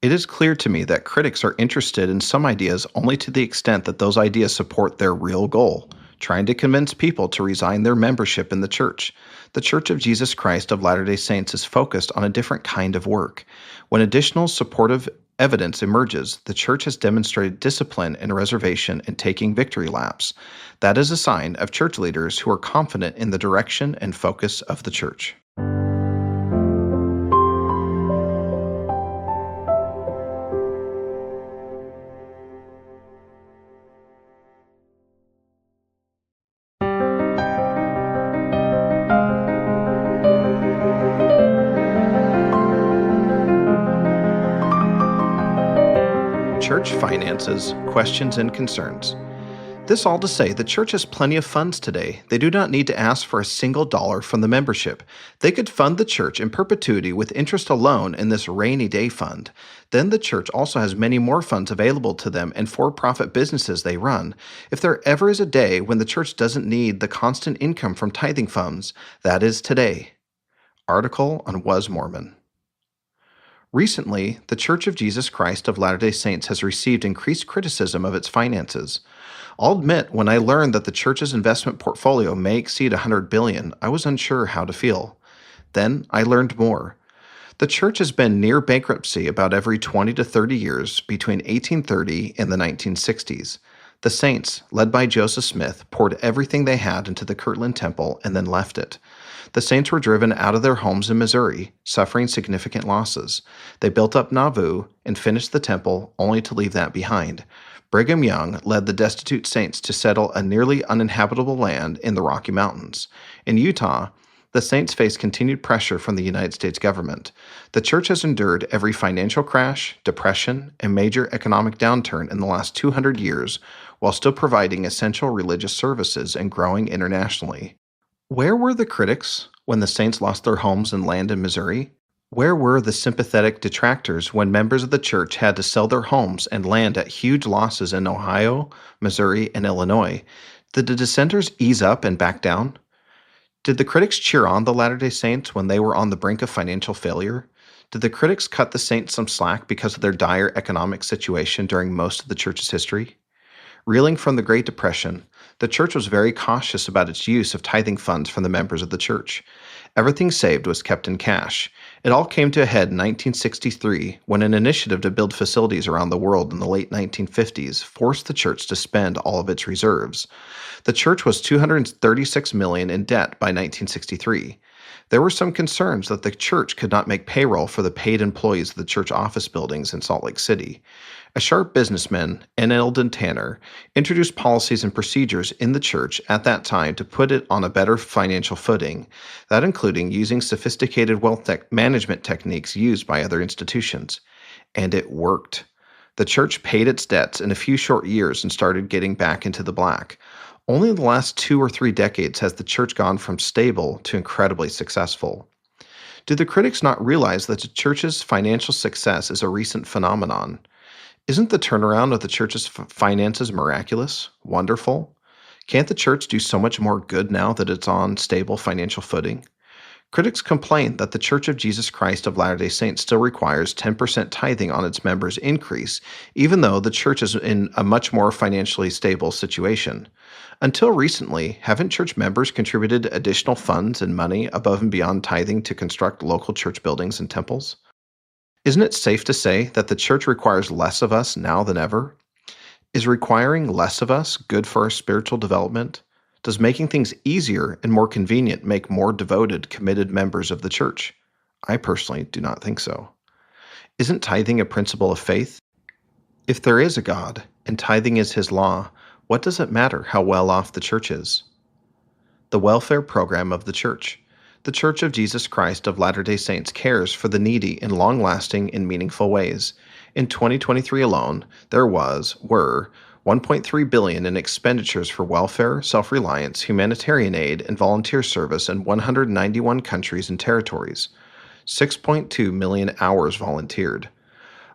It is clear to me that critics are interested in some ideas only to the extent that those ideas support their real goal, trying to convince people to resign their membership in the church. The Church of Jesus Christ of Latter-day Saints is focused on a different kind of work. When additional supportive evidence emerges, the church has demonstrated discipline and reservation in taking victory laps. That is a sign of church leaders who are confident in the direction and focus of the church. church finances, questions, and concerns. This all to say the church has plenty of funds today. They do not need to ask for a single dollar from the membership. They could fund the church in perpetuity with interest alone in this rainy day fund. Then the church also has many more funds available to them and for-profit businesses they run. If there ever is a day when the church doesn't need the constant income from tithing funds, that is today. Article on Was Mormon. Recently, the Church of Jesus Christ of Latter-day Saints has received increased criticism of its finances. I'll admit, when I learned that the church's investment portfolio may exceed $100 billion, I was unsure how to feel. Then I learned more. The church has been near bankruptcy about every 20 to 30 years between 1830 and the 1960s. The saints, led by Joseph Smith, poured everything they had into the Kirtland Temple and then left it. The saints were driven out of their homes in Missouri, suffering significant losses. They built up Nauvoo and finished the temple, only to leave that behind. Brigham Young led the destitute saints to settle a nearly uninhabitable land in the Rocky Mountains. In Utah, the saints faced continued pressure from the United States government. The church has endured every financial crash, depression, and major economic downturn in the last 200 years while still providing essential religious services and growing internationally. Where were the critics when the saints lost their homes and land in Missouri? Where were the sympathetic detractors when members of the church had to sell their homes and land at huge losses in Ohio, Missouri, and Illinois? Did the dissenters ease up and back down? Did the critics cheer on the Latter-day Saints when they were on the brink of financial failure? Did the critics cut the saints some slack because of their dire economic situation during most of the church's history? Reeling from the Great Depression, the church was very cautious about its use of tithing funds from the members of the church. Everything saved was kept in cash. It all came to a head in 1963 when an initiative to build facilities around the world in the late 1950s forced the church to spend all of its reserves. The church was $236 million in debt by 1963. There were some concerns that the church could not make payroll for the paid employees of the church office buildings in Salt Lake City. A sharp businessman, N. Eldon Tanner, introduced policies and procedures in the church at that time to put it on a better financial footing, that including using sophisticated wealth management techniques used by other institutions. And it worked. The church paid its debts in a few short years and started getting back into the black. Only in the last 2 or 3 decades has the church gone from stable to incredibly successful. Do the critics not realize that the church's financial success is a recent phenomenon? Isn't the turnaround of the church's finances miraculous, wonderful? Can't the church do so much more good now that it's on stable financial footing? Critics complain that the Church of Jesus Christ of Latter-day Saints still requires 10% tithing on its members' increase, even though the church is in a much more financially stable situation. Until recently, haven't church members contributed additional funds and money above and beyond tithing to construct local church buildings and temples? Isn't it safe to say that the church requires less of us now than ever? Is requiring less of us good for our spiritual development? Does making things easier and more convenient make more devoted, committed members of the church? I personally do not think so. Isn't tithing a principle of faith? If there is a God, and tithing is His law, what does it matter how well off the church is? The welfare program of the church. The Church of Jesus Christ of Latter-day Saints cares for the needy in long-lasting and meaningful ways. In 2023 alone, there were $1.3 billion in expenditures for welfare, self-reliance, humanitarian aid, and volunteer service in 191 countries and territories. 6.2 million hours volunteered.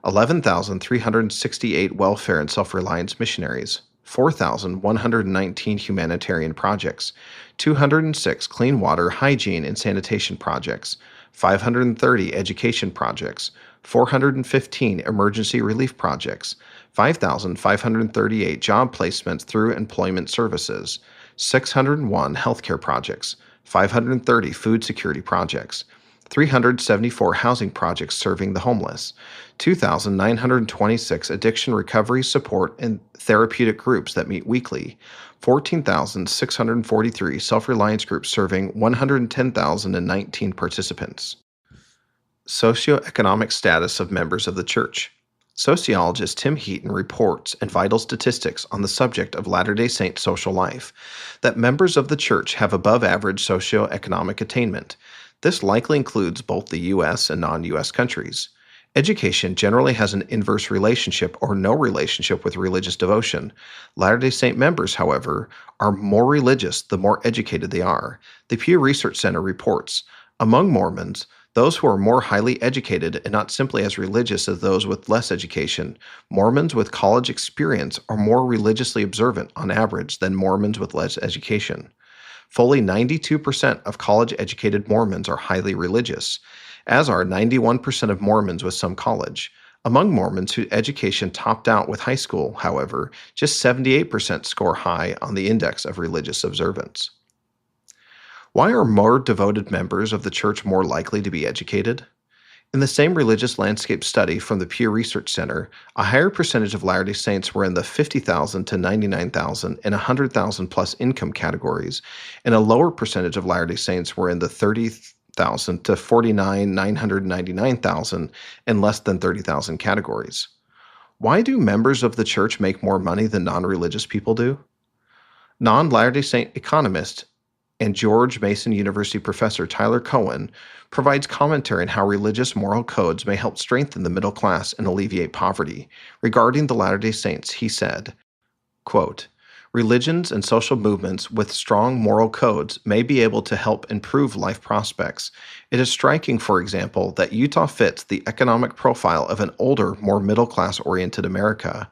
11,368 welfare and self-reliance missionaries. 4,119 humanitarian projects, 206 clean water, hygiene, and sanitation projects, 530 education projects, 415 emergency relief projects, 5,538 job placements through employment services, 601 healthcare projects, 530 food security projects, 374 housing projects serving the homeless, 2,926 addiction recovery support and therapeutic groups that meet weekly, 14,643 self-reliance groups serving 110,019 participants. Socioeconomic status of members of the church. Sociologist Tim Heaton reports in Vital Statistics on the subject of Latter-day Saint social life that members of the church have above-average socioeconomic attainment. This likely includes both the U.S. and non-U.S. countries. Education generally has an inverse relationship or no relationship with religious devotion. Latter-day Saint members, however, are more religious the more educated they are. The Pew Research Center reports, among Mormons, those who are more highly educated and not simply as religious as those with less education, Mormons with college experience are more religiously observant on average than Mormons with less education. Fully 92% of college-educated Mormons are highly religious, as are 91% of Mormons with some college. Among Mormons whose education topped out with high school, however, just 78% score high on the index of religious observance. Why are more devoted members of the church more likely to be educated? In the same religious landscape study from the Pew Research Center, a higher percentage of Latter-day Saints were in the 50,000 to 99,000 and 100,000 plus income categories, and a lower percentage of Latter-day Saints were in the 30,000 to 49,999,000 and less than 30,000 categories. Why do members of the church make more money than non-religious people do? Non-Latter-day Saint economist and George Mason University professor Tyler Cohen provides commentary on how religious moral codes may help strengthen the middle class and alleviate poverty. Regarding the Latter-day Saints, he said, quote, "Religions and social movements with strong moral codes may be able to help improve life prospects. It is striking, for example, that Utah fits the economic profile of an older, more middle-class oriented America.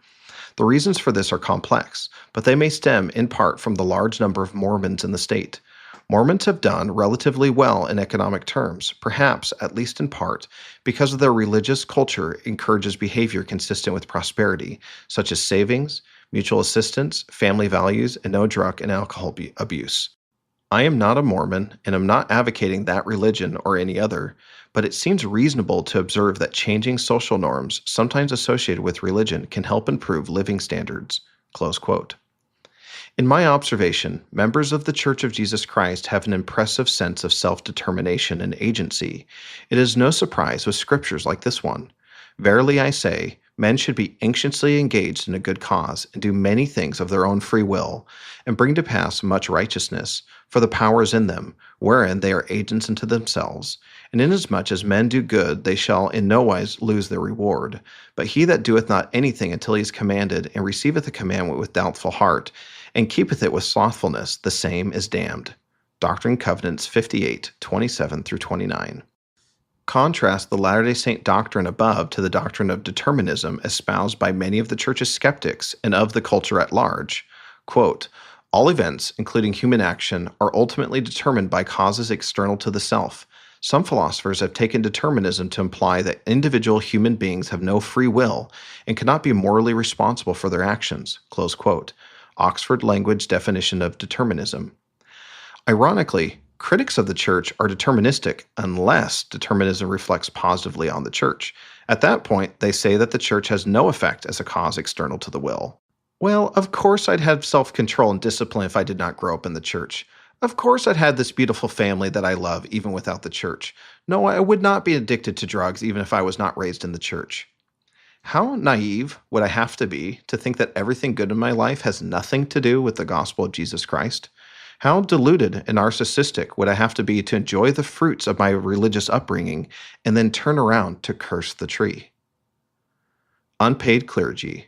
The reasons for this are complex, but they may stem in part from the large number of Mormons in the state. Mormons have done relatively well in economic terms, perhaps, at least in part, because of their religious culture encourages behavior consistent with prosperity, such as savings, mutual assistance, family values, and no drug and alcohol abuse. I am not a Mormon, and am not advocating that religion or any other, but it seems reasonable to observe that changing social norms, sometimes associated with religion, can help improve living standards." Close quote. In my observation, members of the Church of Jesus Christ have an impressive sense of self-determination and agency. It is no surprise with scriptures like this one. "Verily I say, men should be anxiously engaged in a good cause, and do many things of their own free will, and bring to pass much righteousness, for the power is in them, wherein they are agents unto themselves. And inasmuch as men do good, they shall in no wise lose their reward. But he that doeth not anything until he is commanded, and receiveth the commandment with doubtful heart, and keepeth it with slothfulness, the same is damned." Doctrine and Covenants 58:27-29. Contrast the Latter-day Saint doctrine above to the doctrine of determinism espoused by many of the Church's skeptics and of the culture at large. Quote, "All events, including human action, are ultimately determined by causes external to the self. Some philosophers have taken determinism to imply that individual human beings have no free will and cannot be morally responsible for their actions." Close quote. Oxford Language Definition of Determinism. Ironically, critics of the Church are deterministic unless determinism reflects positively on the Church. At that point, they say that the Church has no effect as a cause external to the will. Well, of course I'd have self-control and discipline if I did not grow up in the Church. Of course I'd had this beautiful family that I love even without the Church. No, I would not be addicted to drugs even if I was not raised in the Church. How naive would I have to be to think that everything good in my life has nothing to do with the gospel of Jesus Christ? How deluded and narcissistic would I have to be to enjoy the fruits of my religious upbringing and then turn around to curse the tree? Unpaid clergy.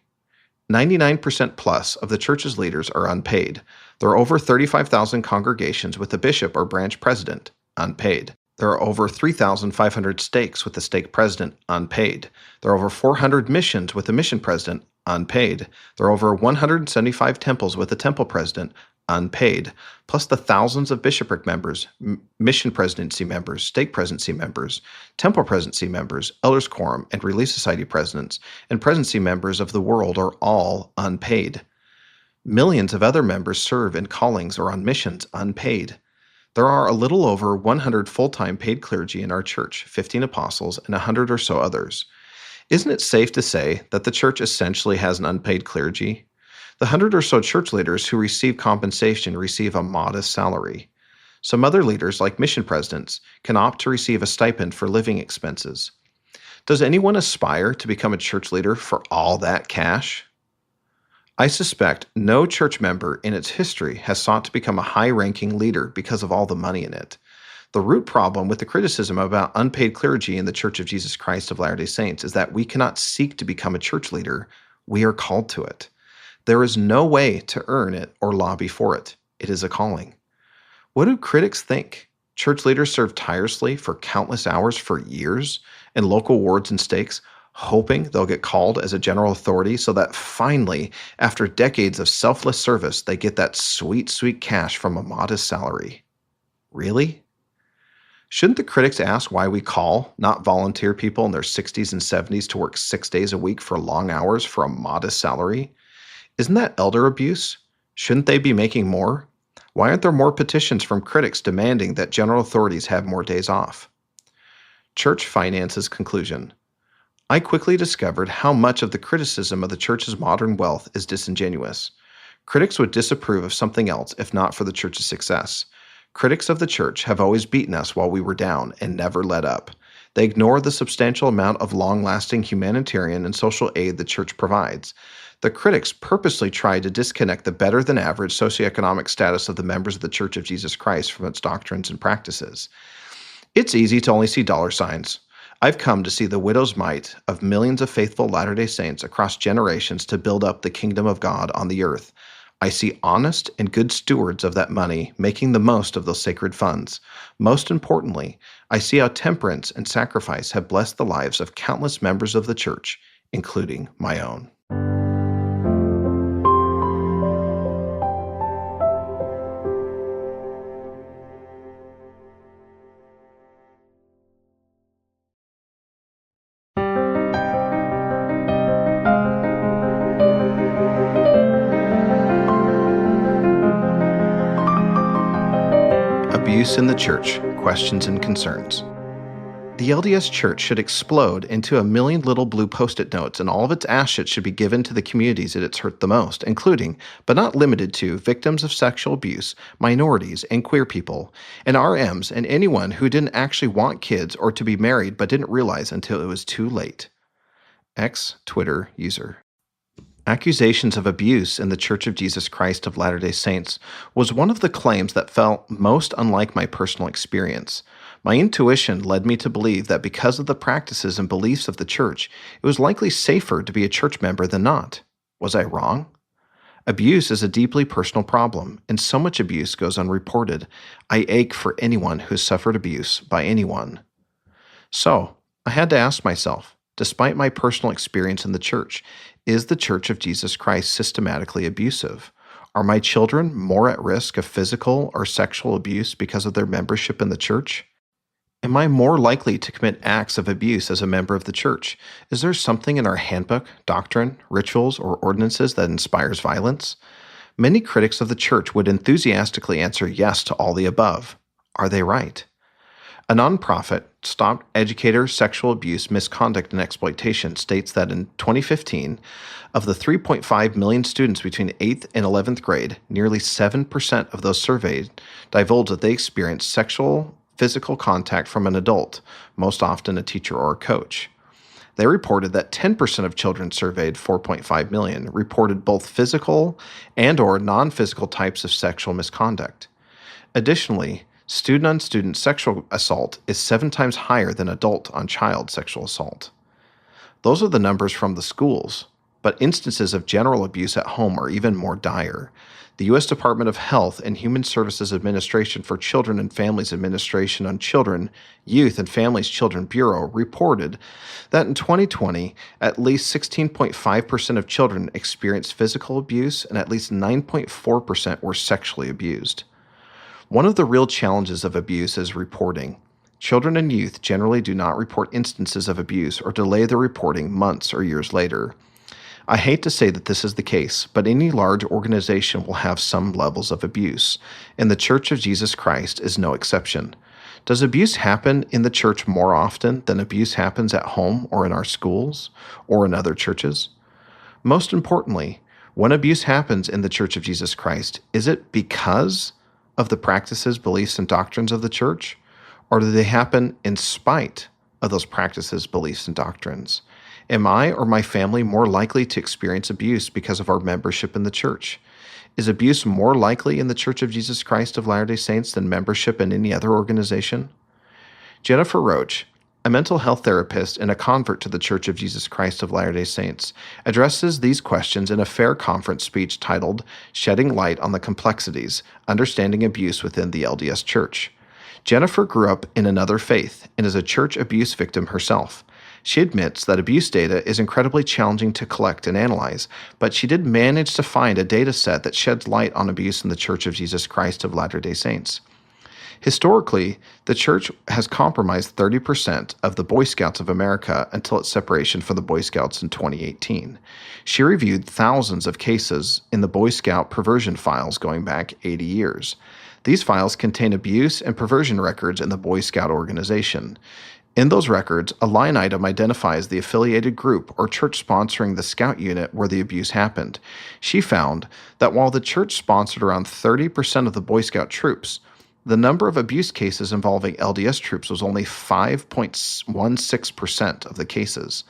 99% plus of the church's leaders are unpaid. There are over 35,000 congregations with a bishop or branch president, unpaid. There are over 3,500 stakes with a stake president, unpaid. There are over 400 missions with a mission president, unpaid. There are over 175 temples with a temple president, unpaid, plus the thousands of bishopric members, mission presidency members, stake presidency members, temple presidency members, elders quorum, and relief society presidents, and presidency members of the world are all unpaid. Millions of other members serve in callings or on missions unpaid. There are a little over 100 full-time paid clergy in our church, 15 apostles, and 100 or so others. Isn't it safe to say that the church essentially has an unpaid clergy? The 100 or so church leaders who receive compensation receive a modest salary. Some other leaders, like mission presidents, can opt to receive a stipend for living expenses. Does anyone aspire to become a church leader for all that cash? I suspect no church member in its history has sought to become a high-ranking leader because of all the money in it. The root problem with the criticism about unpaid clergy in the Church of Jesus Christ of Latter-day Saints is that we cannot seek to become a church leader. We are called to it. There is no way to earn it or lobby for it. It is a calling. What do critics think? Church leaders serve tirelessly for countless hours for years in local wards and stakes, hoping they'll get called as a general authority so that finally, after decades of selfless service, they get that sweet, sweet cash from a modest salary. Really? Shouldn't the critics ask why we call, not volunteer people in their 60s and 70s to work 6 days a week for long hours for a modest salary? Isn't that elder abuse? Shouldn't they be making more? Why aren't there more petitions from critics demanding that general authorities have more days off? Church finances conclusion. I quickly discovered how much of the criticism of the church's modern wealth is disingenuous. Critics would disapprove of something else if not for the church's success. Critics of the church have always beaten us while we were down and never let up. They ignore the substantial amount of long-lasting humanitarian and social aid the church provides. The critics purposely try to disconnect the better-than-average socioeconomic status of the members of the Church of Jesus Christ from its doctrines and practices. It's easy to only see dollar signs. I've come to see the widow's mite of millions of faithful Latter-day Saints across generations to build up the kingdom of God on the earth. I see honest and good stewards of that money making the most of those sacred funds. Most importantly, I see how temperance and sacrifice have blessed the lives of countless members of the church, including my own. Abuse in the Church, Questions and Concerns. The LDS Church should explode into a million little blue Post-it notes, and all of its assets should be given to the communities that it's hurt the most, including, but not limited to, victims of sexual abuse, minorities, and queer people, and RMs, and anyone who didn't actually want kids or to be married but didn't realize until it was too late. Ex-Twitter user. Accusations of abuse in the Church of Jesus Christ of Latter-day Saints was one of the claims that felt most unlike my personal experience. My intuition led me to believe that because of the practices and beliefs of the church, it was likely safer to be a church member than not. Was I wrong? Abuse is a deeply personal problem, and so much abuse goes unreported. I ache for anyone who has suffered abuse by anyone. So, I had to ask myself, despite my personal experience in the church, is the Church of Jesus Christ systematically abusive? Are my children more at risk of physical or sexual abuse because of their membership in the church? Am I more likely to commit acts of abuse as a member of the church? Is there something in our handbook, doctrine, rituals, or ordinances that inspires violence? Many critics of the church would enthusiastically answer yes to all the above. Are they right? A nonprofit, Stop Educator Sexual Abuse, Misconduct, and Exploitation, states that in 2015, of the 3.5 million students between 8th and 11th grade, nearly 7% of those surveyed divulged that they experienced physical contact from an adult, most often a teacher or a coach. They reported that 10% of children surveyed, 4.5 million, reported both physical and/or non-physical types of sexual misconduct. Additionally, student-on-student sexual assault is 7 times higher than adult-on-child sexual assault. Those are the numbers from the schools, but instances of general abuse at home are even more dire. The U.S. Department of Health and Human Services Administration for Children and Families Administration on Children, Youth and Families Children Bureau reported that in 2020, at least 16.5% of children experienced physical abuse and at least 9.4% were sexually abused. One of the real challenges of abuse is reporting. Children and youth generally do not report instances of abuse or delay their reporting months or years later. I hate to say that this is the case, but any large organization will have some levels of abuse, and the Church of Jesus Christ is no exception. Does abuse happen in the church more often than abuse happens at home or in our schools or in other churches? Most importantly, when abuse happens in the Church of Jesus Christ, is it because of the practices, beliefs, and doctrines of the church? Or do they happen in spite of those practices, beliefs, and doctrines? Am I or my family more likely to experience abuse because of our membership in the church? Is abuse more likely in the Church of Jesus Christ of Latter-day Saints than membership in any other organization? Jennifer Roach, a mental health therapist and a convert to the Church of Jesus Christ of Latter-day Saints, addresses these questions in a fair conference speech titled Shedding Light on the Complexities, Understanding Abuse Within the LDS Church. Jennifer grew up in another faith and is a church abuse victim herself. She admits that abuse data is incredibly challenging to collect and analyze, but she did manage to find a data set that sheds light on abuse in the Church of Jesus Christ of Latter-day Saints. Historically, the church has compromised 30% of the Boy Scouts of America until its separation from the Boy Scouts in 2018. She reviewed thousands of cases in the Boy Scout perversion files going back 80 years. These files contain abuse and perversion records in the Boy Scout organization. In those records, a line item identifies the affiliated group or church sponsoring the scout unit where the abuse happened. She found that while the church sponsored around 30% of the Boy Scout troops, the number of abuse cases involving LDS troops was only 5.16% of the cases.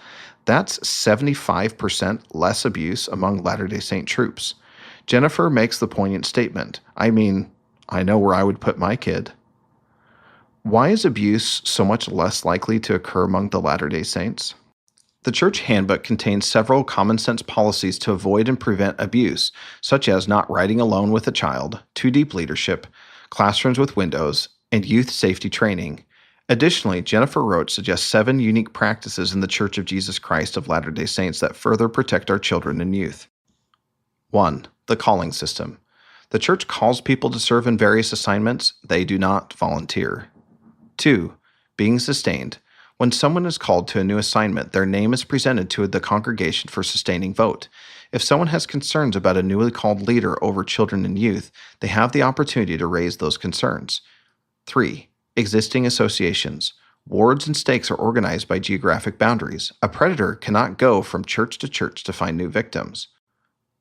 That's 75% less abuse among Latter-day Saint troops. Jennifer makes the poignant statement, I know where I would put my kid. Why is abuse so much less likely to occur among the Latter-day Saints? The church handbook contains several common-sense policies to avoid and prevent abuse, such as not riding alone with a child, too deep leadership, classrooms with windows, and youth safety training. Additionally, Jennifer Roach suggests 7 unique practices in the Church of Jesus Christ of Latter-day Saints that further protect our children and youth. 1. The calling system. The church calls people to serve in various assignments. They do not volunteer. 2. Being sustained. When someone is called to a new assignment, their name is presented to the congregation for sustaining vote. If someone has concerns about a newly called leader over children and youth, they have the opportunity to raise those concerns. 3. Existing associations. Wards and stakes are organized by geographic boundaries. A predator cannot go from church to find new victims.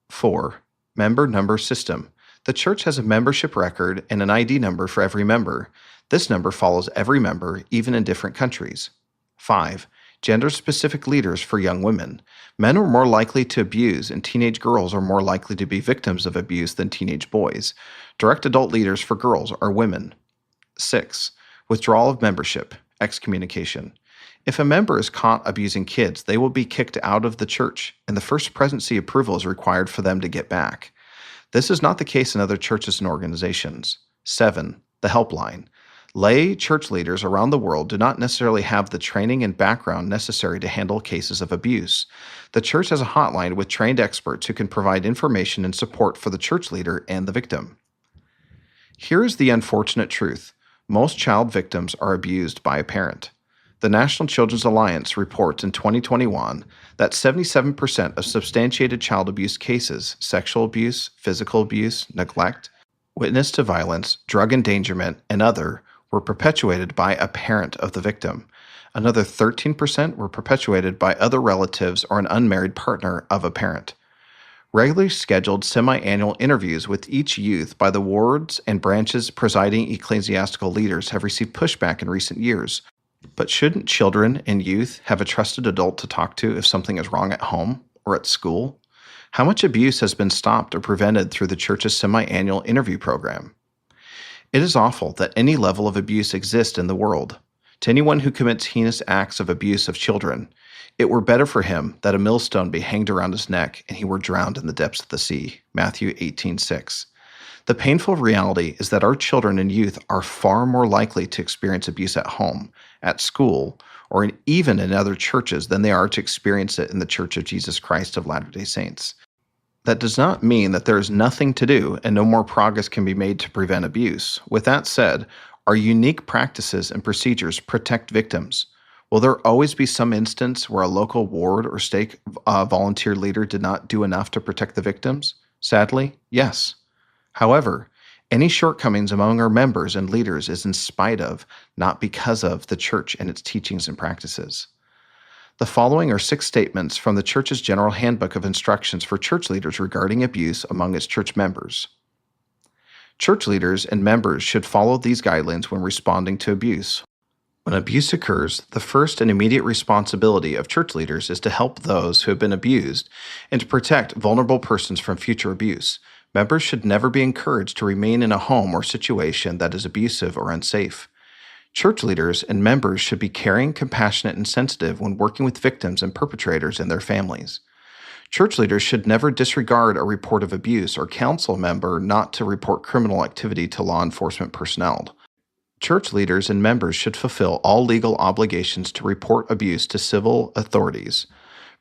4. Member number system. The church has a membership record and an ID number for every member. This number follows every member, even in different countries. 5. Gender-specific leaders for young women. Men are more likely to abuse, and teenage girls are more likely to be victims of abuse than teenage boys. Direct adult leaders for girls are women. 6. Withdrawal of membership, excommunication. If a member is caught abusing kids, they will be kicked out of the church, and the first presidency approval is required for them to get back. This is not the case in other churches and organizations. 7. The helpline. Lay church leaders around the world do not necessarily have the training and background necessary to handle cases of abuse. The church has a hotline with trained experts who can provide information and support for the church leader and the victim. Here is the unfortunate truth. Most child victims are abused by a parent. The National Children's Alliance reports in 2021 that 77% of substantiated child abuse cases, sexual abuse, physical abuse, neglect, witness to violence, drug endangerment, and other, were perpetuated by a parent of the victim. Another 13% were perpetuated by other relatives or an unmarried partner of a parent. Regularly scheduled semi-annual interviews with each youth by the wards and branches presiding ecclesiastical leaders have received pushback in recent years. But shouldn't children and youth have a trusted adult to talk to if something is wrong at home or at school? How much abuse has been stopped or prevented through the church's semi-annual interview program? It is awful that any level of abuse exists in the world. To anyone who commits heinous acts of abuse of children, it were better for him that a millstone be hanged around his neck and he were drowned in the depths of the sea. Matthew 18:6. The painful reality is that our children and youth are far more likely to experience abuse at home, at school, or even in other churches than they are to experience it in the Church of Jesus Christ of Latter-day Saints. That does not mean that there is nothing to do and no more progress can be made to prevent abuse. With that said, our unique practices and procedures protect victims. Will there always be some instance where a local ward or stake volunteer leader did not do enough to protect the victims? Sadly, yes. However, any shortcomings among our members and leaders is in spite of, not because of, the church and its teachings and practices. The following are 6 statements from the Church's General Handbook of Instructions for Church Leaders regarding abuse among its church members. Church leaders and members should follow these guidelines when responding to abuse. When abuse occurs, the first and immediate responsibility of church leaders is to help those who have been abused and to protect vulnerable persons from future abuse. Members should never be encouraged to remain in a home or situation that is abusive or unsafe. Church leaders and members should be caring, compassionate, and sensitive when working with victims and perpetrators and their families. Church leaders should never disregard a report of abuse or counsel a member not to report criminal activity to law enforcement personnel. Church leaders and members should fulfill all legal obligations to report abuse to civil authorities.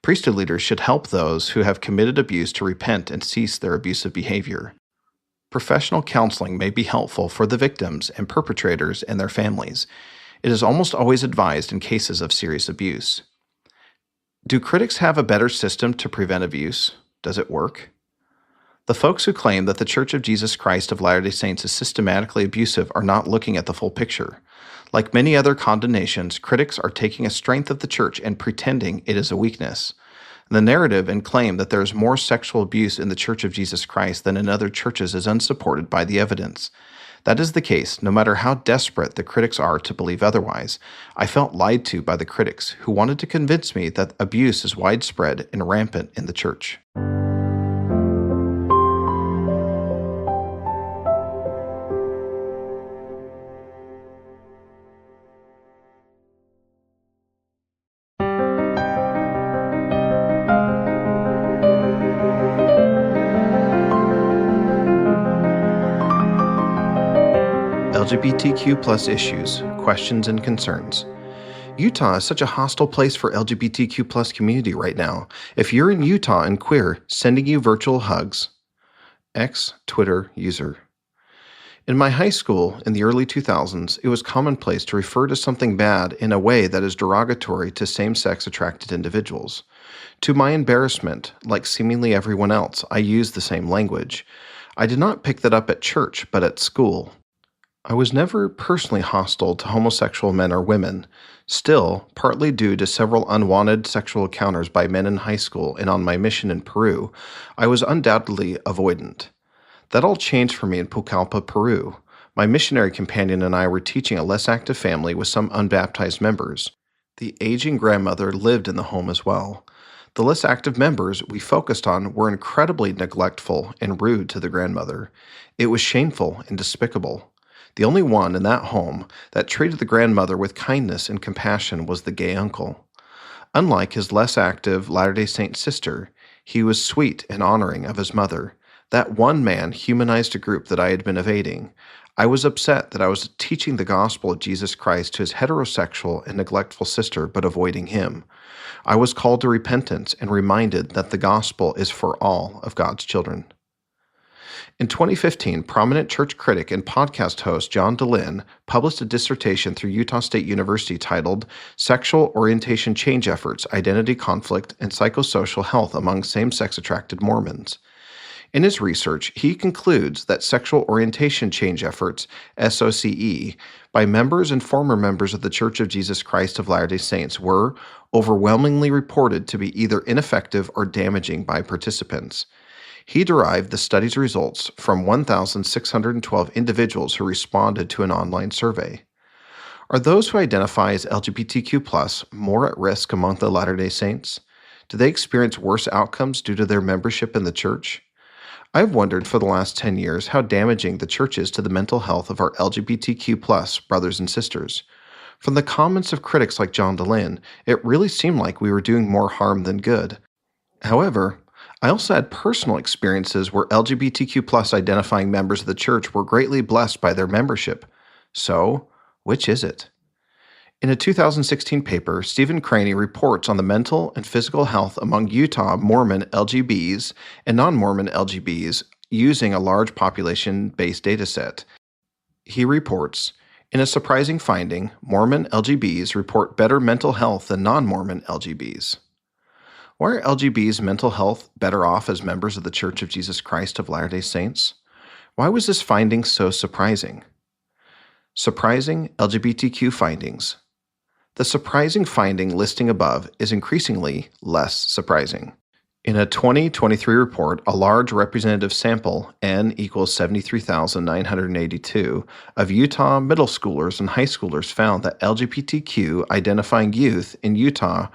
Priesthood leaders should help those who have committed abuse to repent and cease their abusive behavior. Professional counseling may be helpful for the victims and perpetrators and their families. It is almost always advised in cases of serious abuse. Do critics have a better system to prevent abuse? Does it work? The folks who claim that the Church of Jesus Christ of Latter-day Saints is systematically abusive are not looking at the full picture. Like many other condemnations, critics are taking a strength of the church and pretending it is a weakness. The narrative and claim that there is more sexual abuse in the Church of Jesus Christ than in other churches is unsupported by the evidence. That is the case, no matter how desperate the critics are to believe otherwise. I felt lied to by the critics who wanted to convince me that abuse is widespread and rampant in the church. LGBTQ+ issues, questions, and concerns. Utah is such a hostile place for LGBTQ+ community right now. If you're in Utah and queer, sending you virtual hugs. X Twitter user. In my high school in the early 2000s, it was commonplace to refer to something bad in a way that is derogatory to same-sex attracted individuals. To my embarrassment, like seemingly everyone else, I used the same language. I did not pick that up at church, but at school. I was never personally hostile to homosexual men or women. Still, partly due to several unwanted sexual encounters by men in high school and on my mission in Peru, I was undoubtedly avoidant. That all changed for me in Pucallpa, Peru. My missionary companion and I were teaching a less active family with some unbaptized members. The aging grandmother lived in the home as well. The less active members we focused on were incredibly neglectful and rude to the grandmother. It was shameful and despicable. The only one in that home that treated the grandmother with kindness and compassion was the gay uncle. Unlike his less active Latter-day Saint sister, he was sweet and honoring of his mother. That one man humanized a group that I had been evading. I was upset that I was teaching the gospel of Jesus Christ to his heterosexual and neglectful sister, but avoiding him. I was called to repentance and reminded that the gospel is for all of God's children. In 2015, prominent church critic and podcast host John DeLynn published a dissertation through Utah State University titled Sexual Orientation Change Efforts, Identity Conflict, and Psychosocial Health Among Same-Sex Attracted Mormons. In his research, he concludes that sexual orientation change efforts, SOCE, by members and former members of the Church of Jesus Christ of Latter-day Saints were overwhelmingly reported to be either ineffective or damaging by participants. He derived the study's results from 1,612 individuals who responded to an online survey. Are those who identify as LGBTQ+ more at risk among the Latter-day Saints? Do they experience worse outcomes due to their membership in the church? I've wondered for the last 10 years how damaging the church is to the mental health of our LGBTQ+ brothers and sisters. From the comments of critics like John DeLynn, it really seemed like we were doing more harm than good. However, I also had personal experiences where LGBTQ+ identifying members of the church were greatly blessed by their membership. So, which is it? In a 2016 paper, Stephen Craney reports on the mental and physical health among Utah Mormon LGBs and non-Mormon LGBs using a large population-based dataset. He reports, in a surprising finding, Mormon LGBs report better mental health than non-Mormon LGBs. Why are LGBs' mental health better off as members of the Church of Jesus Christ of Latter-day Saints? Why was this finding so surprising? Surprising LGBTQ findings. The surprising finding listing above is increasingly less surprising. In a 2023 report, a large representative sample, N equals 73,982, of Utah middle schoolers and high schoolers found that LGBTQ identifying youth in Utah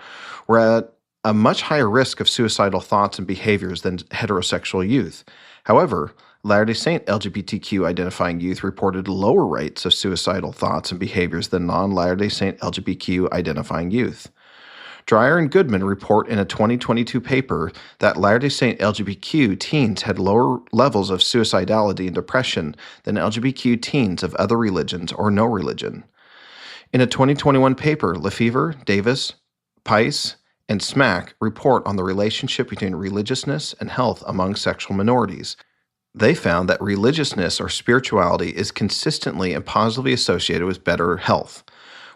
were at a much higher risk of suicidal thoughts and behaviors than heterosexual youth. However, Latter-day Saint LGBTQ identifying youth reported lower rates of suicidal thoughts and behaviors than non-Latter-day Saint LGBTQ identifying youth. Dreyer and Goodman report in a 2022 paper that Latter-day Saint LGBTQ teens had lower levels of suicidality and depression than LGBTQ teens of other religions or no religion. In a 2021 paper, Lefevre, Davis, Pice, and Smack report on the relationship between religiousness and health among sexual minorities. They found that religiousness or spirituality is consistently and positively associated with better health.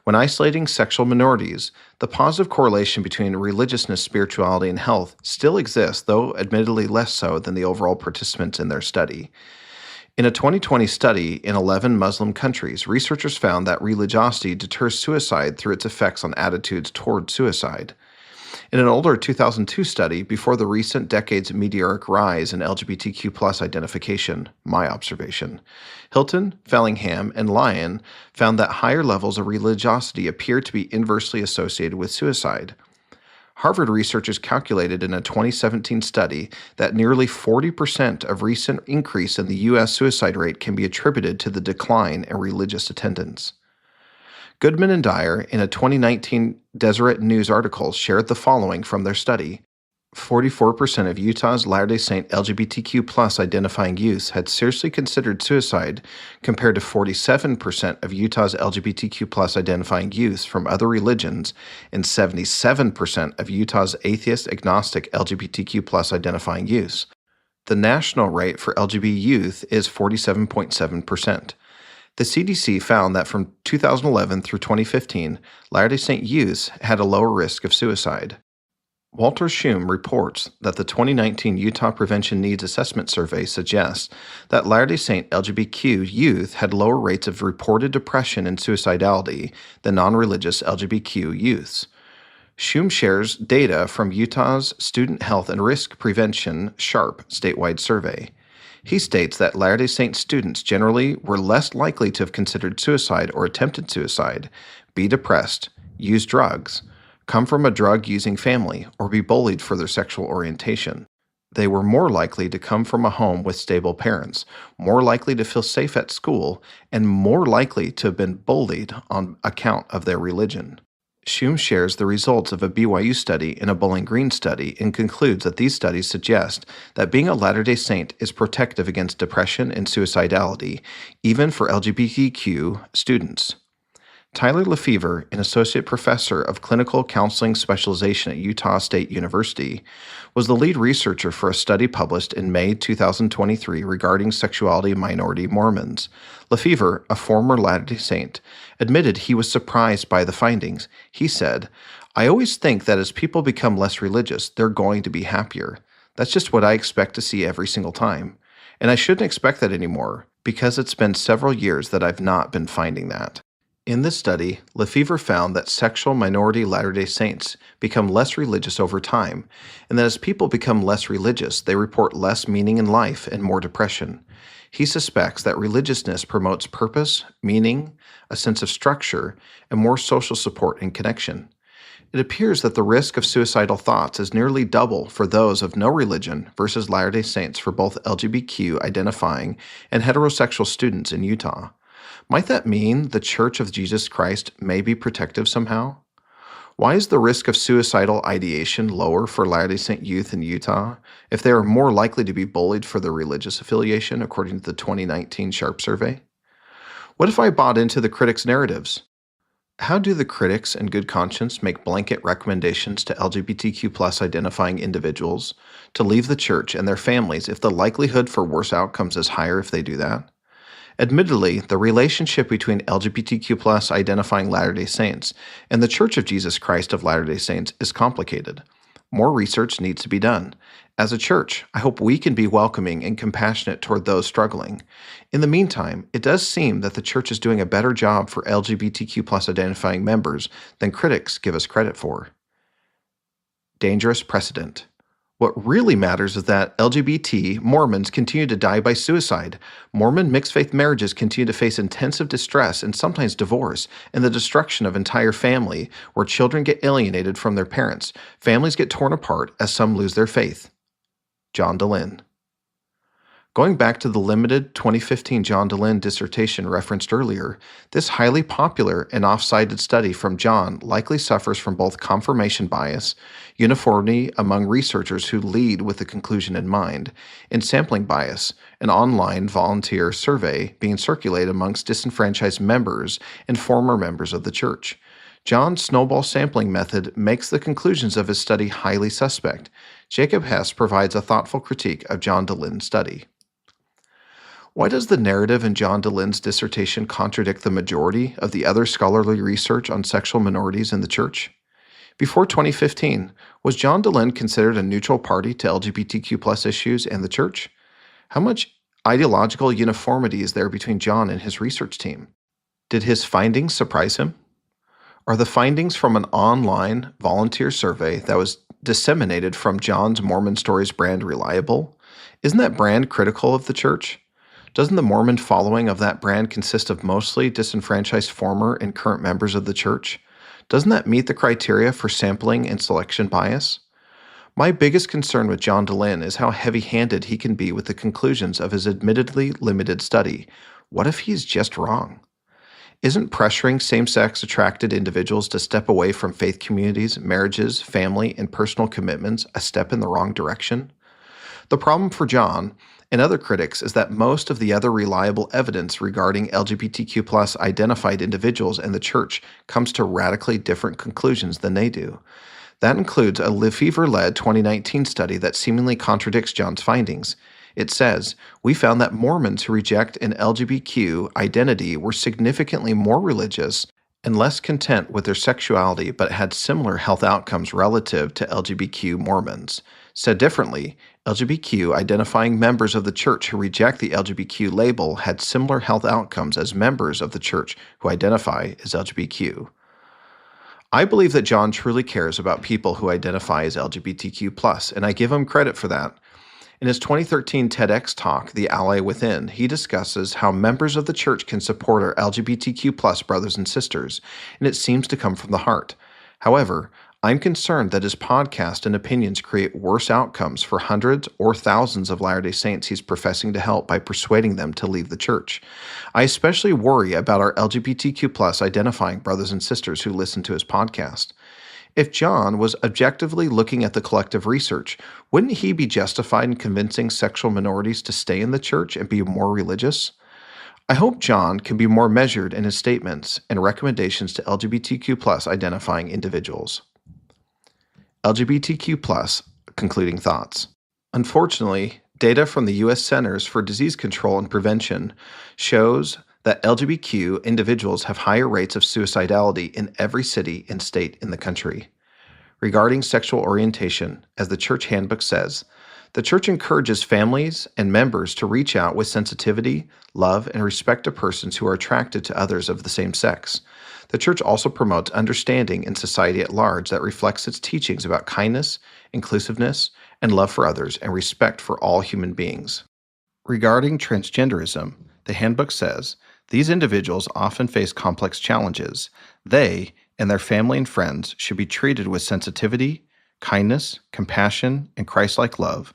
When isolating sexual minorities, the positive correlation between religiousness, spirituality, and health still exists, though admittedly less so than the overall participants in their study. In a 2020 study in 11 Muslim countries, researchers found that religiosity deters suicide through its effects on attitudes toward suicide. In an older 2002 study, before the recent decade's meteoric rise in LGBTQ+ identification, my observation, Hilton, Fellingham, and Lyon found that higher levels of religiosity appeared to be inversely associated with suicide. Harvard researchers calculated in a 2017 study that nearly 40% of recent increase in the U.S. suicide rate can be attributed to the decline in religious attendance. Goodman and Dyer, in a 2019 Deseret News article, shared the following from their study. 44% of Utah's Latter-day Saint LGBTQ+ identifying youth had seriously considered suicide, compared to 47% of Utah's LGBTQ+ identifying youth from other religions and 77% of Utah's atheist agnostic LGBTQ+ identifying youth. The national rate for LGBT youth is 47.7%. The CDC found that from 2011 through 2015, Latter-day Saint youths had a lower risk of suicide. Walter Schum reports that the 2019 Utah Prevention Needs Assessment Survey suggests that Latter-day Saint LGBTQ youth had lower rates of reported depression and suicidality than non-religious LGBTQ youths. Schum shares data from Utah's Student Health and Risk Prevention SHARP statewide survey. He states that Latter-day Saint students generally were less likely to have considered suicide or attempted suicide, be depressed, use drugs, come from a drug-using family, or be bullied for their sexual orientation. They were more likely to come from a home with stable parents, more likely to feel safe at school, and more likely to have been bullied on account of their religion. Schum shares the results of a BYU study and a Bowling Green study and concludes that these studies suggest that being a Latter-day Saint is protective against depression and suicidality, even for LGBTQ students. Tyler Lefevre, an associate professor of clinical counseling specialization at Utah State University, was the lead researcher for a study published in May 2023 regarding sexuality of minority Mormons. Lefevre, a former Latter-day Saint, admitted he was surprised by the findings. He said, "I always think that as people become less religious, they're going to be happier. That's just what I expect to see every single time. And I shouldn't expect that anymore, because it's been several years that I've not been finding that." In this study, Lefevre found that sexual minority Latter-day Saints become less religious over time, and that as people become less religious, they report less meaning in life and more depression. He suspects that religiousness promotes purpose, meaning, a sense of structure, and more social support and connection. It appears that the risk of suicidal thoughts is nearly double for those of no religion versus Latter-day Saints for both LGBTQ identifying and heterosexual students in Utah. Might that mean the Church of Jesus Christ may be protective somehow? Why is the risk of suicidal ideation lower for Latter-day Saint youth in Utah if they are more likely to be bullied for their religious affiliation, according to the 2019 SHARP survey? What if I bought into the critics' narratives? How do the critics in good conscience make blanket recommendations to LGBTQ+ identifying individuals to leave the church and their families if the likelihood for worse outcomes is higher if they do that? Admittedly, the relationship between LGBTQ+ identifying Latter-day Saints and the Church of Jesus Christ of Latter-day Saints is complicated. More research needs to be done. As a church, I hope we can be welcoming and compassionate toward those struggling. In the meantime, it does seem that the church is doing a better job for LGBTQ+ identifying members than critics give us credit for. Dangerous precedent. What really matters is that LGBT Mormons continue to die by suicide. Mormon mixed-faith marriages continue to face intensive distress and sometimes divorce, and the destruction of entire family, where children get alienated from their parents. Families get torn apart as some lose their faith. John Dehlin. Going back to the limited 2015 John DeLynn dissertation referenced earlier, this highly popular and off-cited study from John likely suffers from both confirmation bias, uniformity among researchers who lead with the conclusion in mind, and sampling bias, an online volunteer survey being circulated amongst disenfranchised members and former members of the church. John's snowball sampling method makes the conclusions of his study highly suspect. Jacob Hess provides a thoughtful critique of John DeLynn's study. Why does the narrative in John DeLynn's dissertation contradict the majority of the other scholarly research on sexual minorities in the church? Before 2015, was John DeLynn considered a neutral party to LGBTQ+ issues and the church? How much ideological uniformity is there between John and his research team? Did his findings surprise him? Are the findings from an online volunteer survey that was disseminated from John's Mormon Stories brand reliable? Isn't that brand critical of the church? Doesn't the Mormon following of that brand consist of mostly disenfranchised former and current members of the church? Doesn't that meet the criteria for sampling and selection bias? My biggest concern with John DeLynn is how heavy-handed he can be with the conclusions of his admittedly limited study. What if he's just wrong? Isn't pressuring same-sex attracted individuals to step away from faith communities, marriages, family, and personal commitments a step in the wrong direction? The problem for John and other critics is that most of the other reliable evidence regarding LGBTQ+ identified individuals and the church comes to radically different conclusions than they do. That includes a Lefevre-led 2019 study that seemingly contradicts John's findings. It says, "We found that Mormons who reject an LGBTQ identity were significantly more religious and less content with their sexuality but had similar health outcomes relative to LGBTQ Mormons." Said differently, LGBTQ identifying members of the church who reject the LGBTQ label had similar health outcomes as members of the church who identify as LGBTQ. I believe that John truly cares about people who identify as LGBTQ+, and I give him credit for that. In his 2013 TEDx talk, The Ally Within, he discusses how members of the church can support our LGBTQ+ brothers and sisters, and it seems to come from the heart. However, I'm concerned that his podcast and opinions create worse outcomes for hundreds or thousands of Latter-day Saints he's professing to help by persuading them to leave the church. I especially worry about our LGBTQ+ identifying brothers and sisters who listen to his podcast. If John was objectively looking at the collective research, wouldn't he be justified in convincing sexual minorities to stay in the church and be more religious? I hope John can be more measured in his statements and recommendations to LGBTQ+ identifying individuals. LGBTQ+ concluding thoughts. Unfortunately, data from the U.S. Centers for Disease Control and Prevention shows that LGBTQ individuals have higher rates of suicidality in every city and state in the country. Regarding sexual orientation, as the Church Handbook says, the Church encourages families and members to reach out with sensitivity, love, and respect to persons who are attracted to others of the same sex. The Church also promotes understanding in society at large that reflects its teachings about kindness, inclusiveness, and love for others, and respect for all human beings. Regarding transgenderism, the Handbook says, these individuals often face complex challenges. They and their family and friends should be treated with sensitivity, kindness, compassion, and Christ-like love.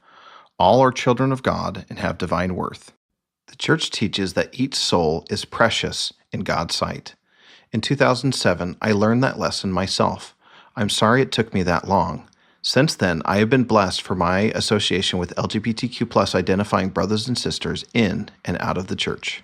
All are children of God and have divine worth. The Church teaches that each soul is precious in God's sight. In 2007, I learned that lesson myself. I'm sorry it took me that long. Since then, I have been blessed for my association with LGBTQ+ identifying brothers and sisters in and out of the church.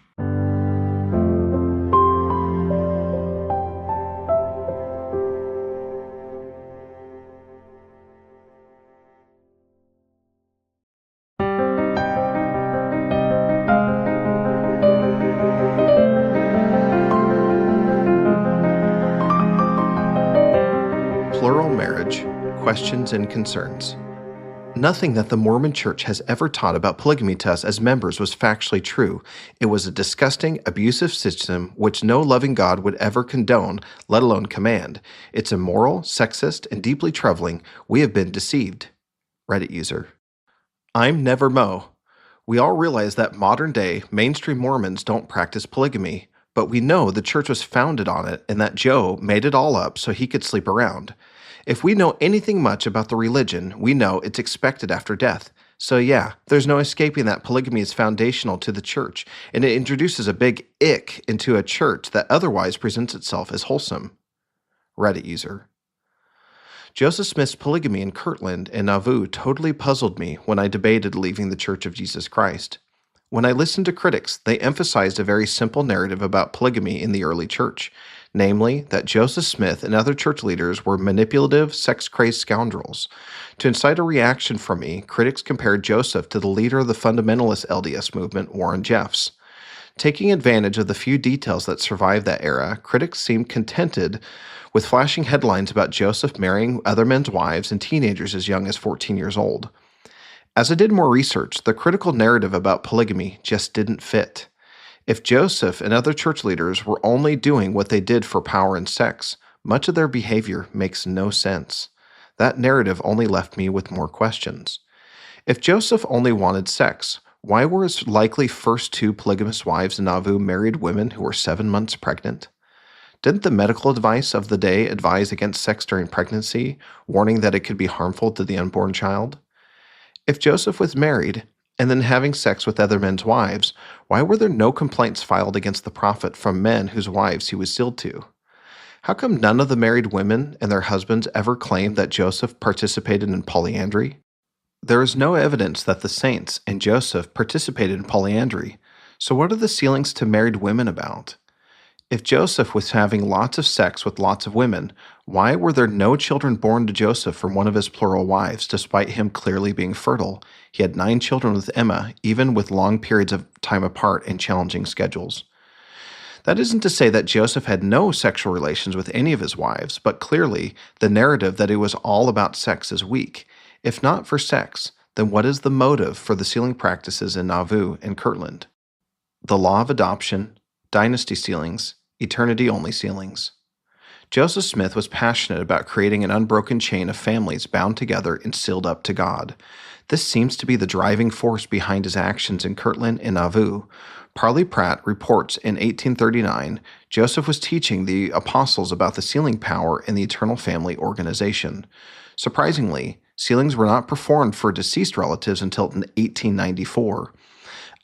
Plural marriage, questions and concerns. Nothing that the Mormon Church has ever taught about polygamy to us as members was factually true. It was a disgusting, abusive system which no loving God would ever condone, let alone command. It's immoral, sexist, and deeply troubling. We have been deceived. Reddit user. I'm Never Mo. We all realize that modern-day mainstream Mormons don't practice polygamy, but we know the church was founded on it and that Joe made it all up so he could sleep around. If we know anything much about the religion, we know it's expected after death. So, yeah, there's no escaping that polygamy is foundational to the church, and it introduces a big ick into a church that otherwise presents itself as wholesome. Reddit user. Joseph Smith's polygamy in Kirtland and Nauvoo totally puzzled me when I debated leaving the Church of Jesus Christ. When I listened to critics, they emphasized a very simple narrative about polygamy in the early church, namely that Joseph Smith and other church leaders were manipulative, sex-crazed scoundrels. To incite a reaction from me, critics compared Joseph to the leader of the fundamentalist LDS movement, Warren Jeffs. Taking advantage of the few details that survived that era, critics seemed contented with flashing headlines about Joseph marrying other men's wives and teenagers as young as 14 years old. As I did more research, the critical narrative about polygamy just didn't fit. If Joseph and other church leaders were only doing what they did for power and sex, much of their behavior makes no sense. That narrative only left me with more questions. If Joseph only wanted sex, why were his likely first two polygamous wives in Nauvoo married women who were 7 months pregnant? Didn't the medical advice of the day advise against sex during pregnancy, warning that it could be harmful to the unborn child? If Joseph was married and then having sex with other men's wives, why were there no complaints filed against the prophet from men whose wives he was sealed to? How come none of the married women and their husbands ever claimed that Joseph participated in polyandry? There is no evidence that the saints and Joseph participated in polyandry, so what are the sealings to married women about? If Joseph was having lots of sex with lots of women, why were there no children born to Joseph from one of his plural wives, despite him clearly being fertile? He had 9 children with Emma, even with long periods of time apart and challenging schedules. That isn't to say that Joseph had no sexual relations with any of his wives, but clearly the narrative that it was all about sex is weak. If not for sex, then what is the motive for the sealing practices in Nauvoo and Kirtland? The law of adoption, dynasty sealings, eternity-only sealings. Joseph Smith was passionate about creating an unbroken chain of families bound together and sealed up to God. This seems to be the driving force behind his actions in Kirtland and Nauvoo. Parley Pratt reports in 1839, Joseph was teaching the apostles about the sealing power in the eternal family organization. Surprisingly, sealings were not performed for deceased relatives until 1894.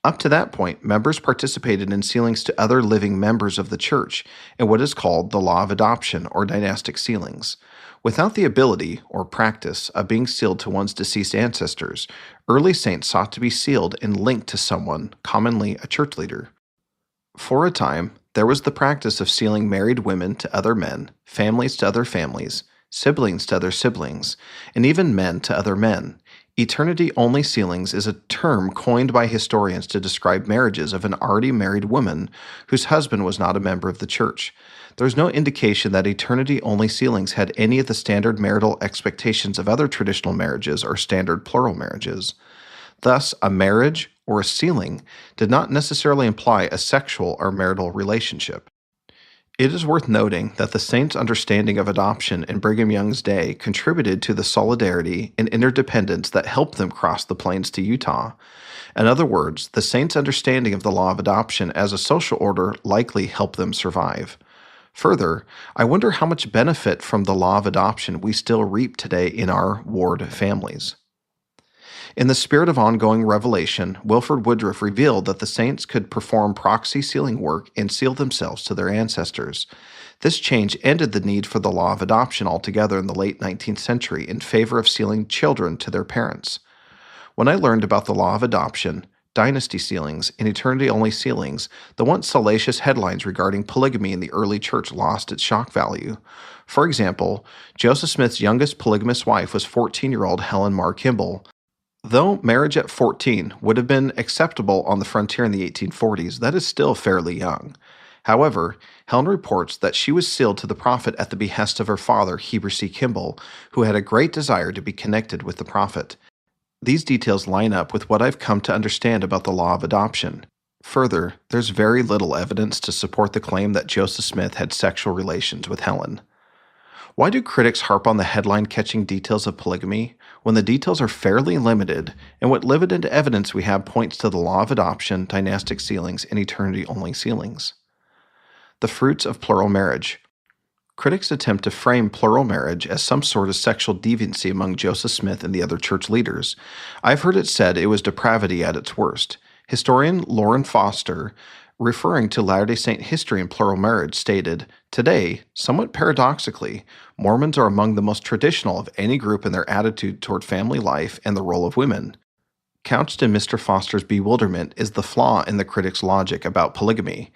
Up to that point, members participated in sealings to other living members of the church in what is called the law of adoption or dynastic sealings. Without the ability or practice of being sealed to one's deceased ancestors, early saints sought to be sealed and linked to someone, commonly a church leader. For a time, there was the practice of sealing married women to other men, families to other families, siblings to other siblings, and even men to other men. Eternity-only sealings is a term coined by historians to describe marriages of an already married woman whose husband was not a member of the church. There is no indication that eternity-only sealings had any of the standard marital expectations of other traditional marriages or standard plural marriages. Thus, a marriage or a sealing did not necessarily imply a sexual or marital relationship. It is worth noting that the saints' understanding of adoption in Brigham Young's day contributed to the solidarity and interdependence that helped them cross the plains to Utah. In other words, the saints' understanding of the law of adoption as a social order likely helped them survive. Further, I wonder how much benefit from the law of adoption we still reap today in our ward families. In the spirit of ongoing revelation, Wilford Woodruff revealed that the saints could perform proxy sealing work and seal themselves to their ancestors. This change ended the need for the law of adoption altogether in the late 19th century in favor of sealing children to their parents. When I learned about the law of adoption, dynasty sealings, and eternity-only sealings, the once salacious headlines regarding polygamy in the early church lost its shock value. For example, Joseph Smith's youngest polygamous wife was 14-year-old Helen Mar Kimball. Though marriage at 14 would have been acceptable on the frontier in the 1840s, that is still fairly young. However, Helen reports that she was sealed to the prophet at the behest of her father, Heber C. Kimball, who had a great desire to be connected with the prophet. These details line up with what I've come to understand about the law of adoption. Further, there's very little evidence to support the claim that Joseph Smith had sexual relations with Helen. Why do critics harp on the headline-catching details of polygamy when the details are fairly limited, and what limited evidence we have points to the law of adoption, dynastic sealings, and eternity-only sealings? The fruits of plural marriage. Critics attempt to frame plural marriage as some sort of sexual deviancy among Joseph Smith and the other church leaders. I've heard it said it was depravity at its worst. Historian Lauren Foster, referring to Latter day Saint history in plural marriage, stated, "Today, somewhat paradoxically, Mormons are among the most traditional of any group in their attitude toward family life and the role of women." Couched in Mr. Foster's bewilderment is the flaw in the critic's logic about polygamy.